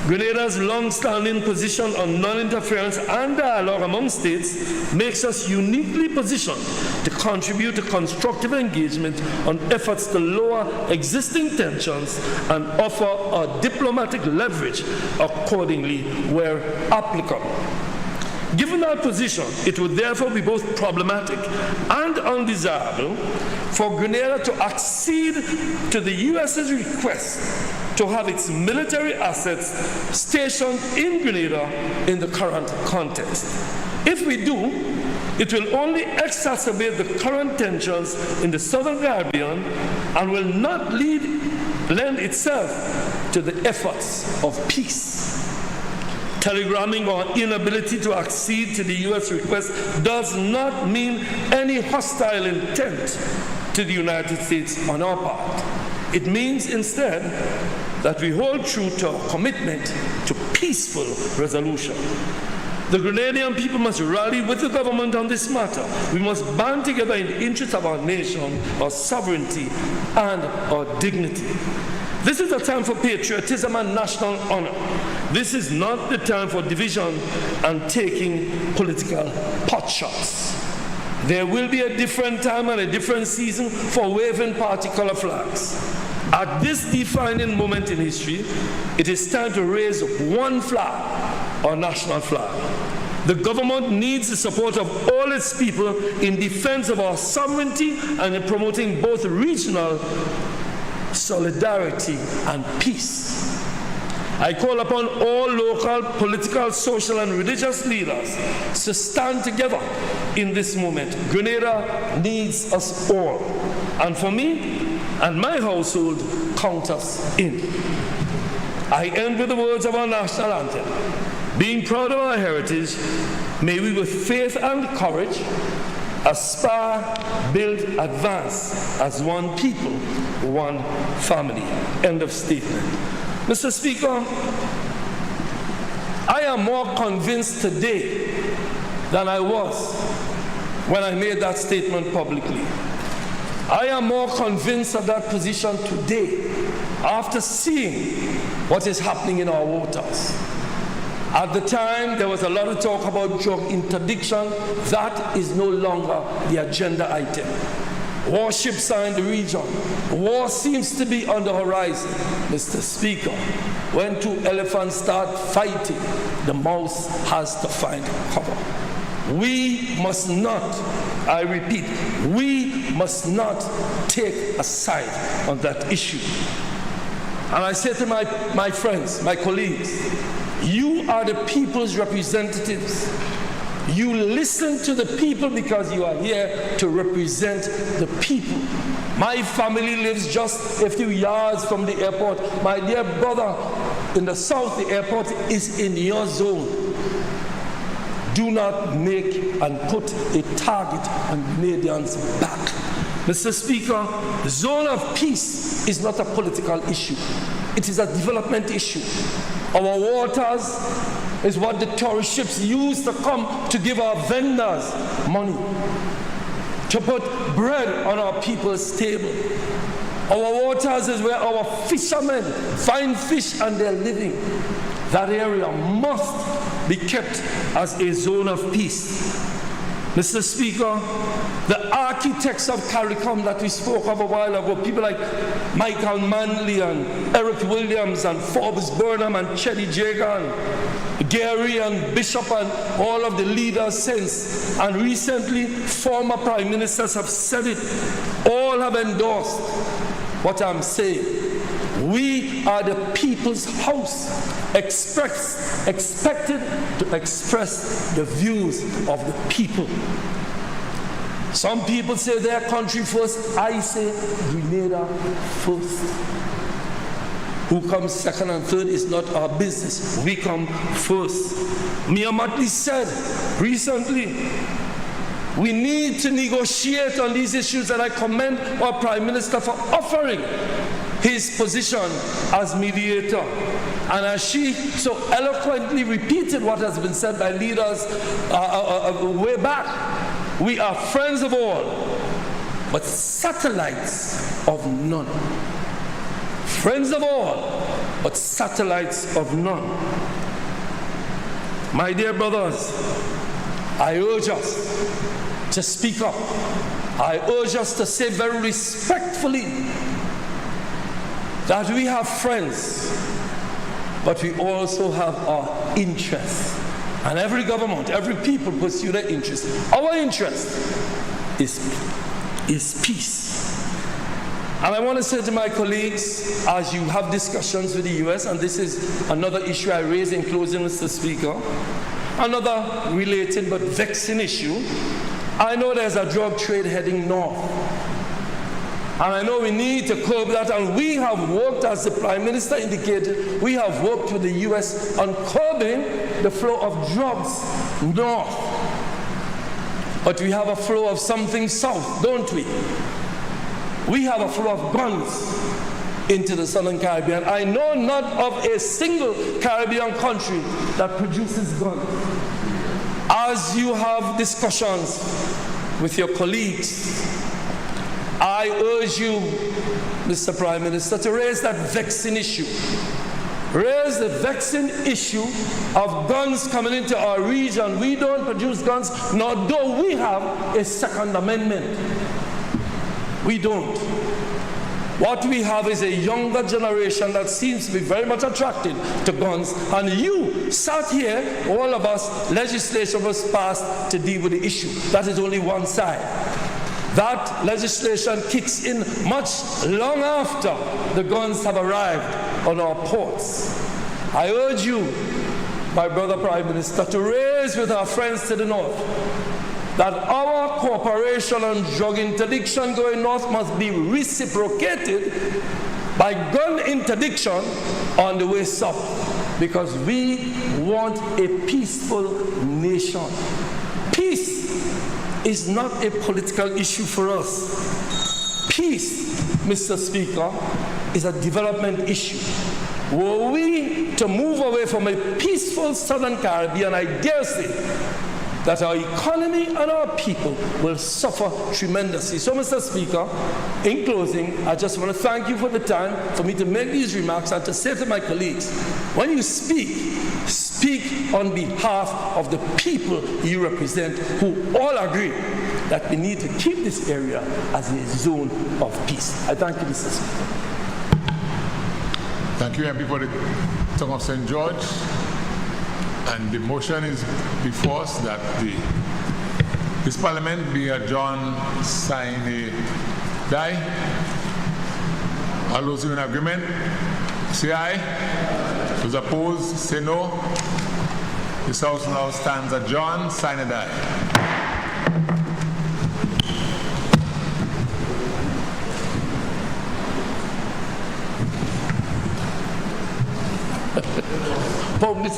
Grenada's long-standing position on non-interference and dialogue among states makes us uniquely positioned to contribute to constructive engagement on efforts to lower existing tensions and offer our diplomatic leverage accordingly where applicable. Given our position, it would therefore be both problematic and undesirable for Grenada to accede to the U.S.'s request to have its military assets stationed in Grenada in the current context. If we do, it will only exacerbate the current tensions in the Southern Caribbean and will not lend itself to the efforts of peace. Telegramming our inability to accede to the U.S. request does not mean any hostile intent to the United States on our part. It means instead that we hold true to our commitment to peaceful resolution. The Grenadian people must rally with the government on this matter. We must band together in the interest of our nation, our sovereignty, and our dignity. This is a time for patriotism and national honor. This is not the time for division and taking political potshots. There will be a different time and a different season for waving party color flags. At this defining moment in history, it is time to raise one flag, our national flag. The government needs the support of all its people in defense of our sovereignty and in promoting both regional solidarity and peace. I call upon all local, political, social, and religious leaders to stand together in this moment. Grenada needs us all. And for me and my household, count us in. I end with the words of our national anthem. Being proud of our heritage, may we with faith and courage aspire, build, advance as one people, one family. End of statement. Mr. Speaker, I am more convinced today than I was when I made that statement publicly. I am more convinced of that position today after seeing what is happening in our waters. At the time, there was a lot of talk about drug interdiction. That is no longer the agenda item. Warships are in the region. War seems to be on the horizon. Mr. Speaker, when two elephants start fighting, the mouse has to find cover. We must not, I repeat, we must not take a side on that issue. And I say to my friends, my colleagues, you are the people's representatives. You listen to the people because you are here to represent the people. My family lives just a few yards from the airport. My dear brother, in the south, the airport is in your zone. Do not make and put a target on Grenadians' back. Mr. Speaker, the zone of peace is not a political issue. It is a development issue. Our waters is what the tourist ships use to come to give our vendors money, to put bread on our people's table. Our waters is where our fishermen find fish and they're living. that area must be kept as a zone of peace. Mr. Speaker, the architects of CARICOM that we spoke of a while ago, people like Michael Manley and Eric Williams and Forbes Burnham and Chetty Jagan, Gary and Bishop and all of the leaders since, and recently former prime ministers have said it, all have endorsed what I'm saying. We are the people's house, expected to express the views of the people. Some people say their country first, I say Grenada first. Who comes second and third is not our business. We come first. Mia Mottley said recently, we need to negotiate on these issues, and I commend our Prime Minister for offering his position as mediator. And as she so eloquently repeated what has been said by leaders way back, we are friends of all, but satellites of none. Friends of all, but satellites of none. My dear brothers, I urge us to speak up. I urge us to say very respectfully that we have friends, but we also have our interests. And every government, every people pursue their interests. Our interest is peace. And I want to say to my colleagues, as you have discussions with the US, and this is another issue I raise in closing, Mr. Speaker, another related but vexing issue. I know there's a drug trade heading north. And I know we need to curb that, and we have worked, as the Prime Minister indicated, we have worked with the US on curbing the flow of drugs north. But we have a flow of something south, don't we? We have a flow of guns into the Southern Caribbean. I know not of a single Caribbean country that produces guns. As you have discussions with your colleagues, I urge you, Mr. Prime Minister, to raise that vexing issue. Raise the vexing issue of guns coming into our region. We don't produce guns, nor do we have a Second Amendment. We don't. What we have is a younger generation that seems to be very much attracted to guns, and you sat here, all of us, legislation was passed to deal with the issue. That is only one side. That legislation kicks in much long after the guns have arrived on our ports. I urge you, my brother Prime Minister, to raise with our friends to the north that our cooperation on drug interdiction going north must be reciprocated by gun interdiction on the way south, because we want a peaceful nation. Peace is not a political issue for us. Peace, Mr. Speaker, is a development issue. Were we to move away from a peaceful Southern Caribbean, I dare say that our economy and our people will suffer tremendously. So, Mr. Speaker, in closing, I just want to thank you for the time for me to make these remarks and to say to my colleagues, when you speak, speak on behalf of the people you represent, who all agree that we need to keep this area as a zone of peace. I thank you, Mr. Speaker. Thank you, MP, for the tongue of St. George. And the motion is before us that this Parliament be adjourned, sine die. All those in agreement, say aye. Those opposed, say no. This House now stands adjourned, sine die. Public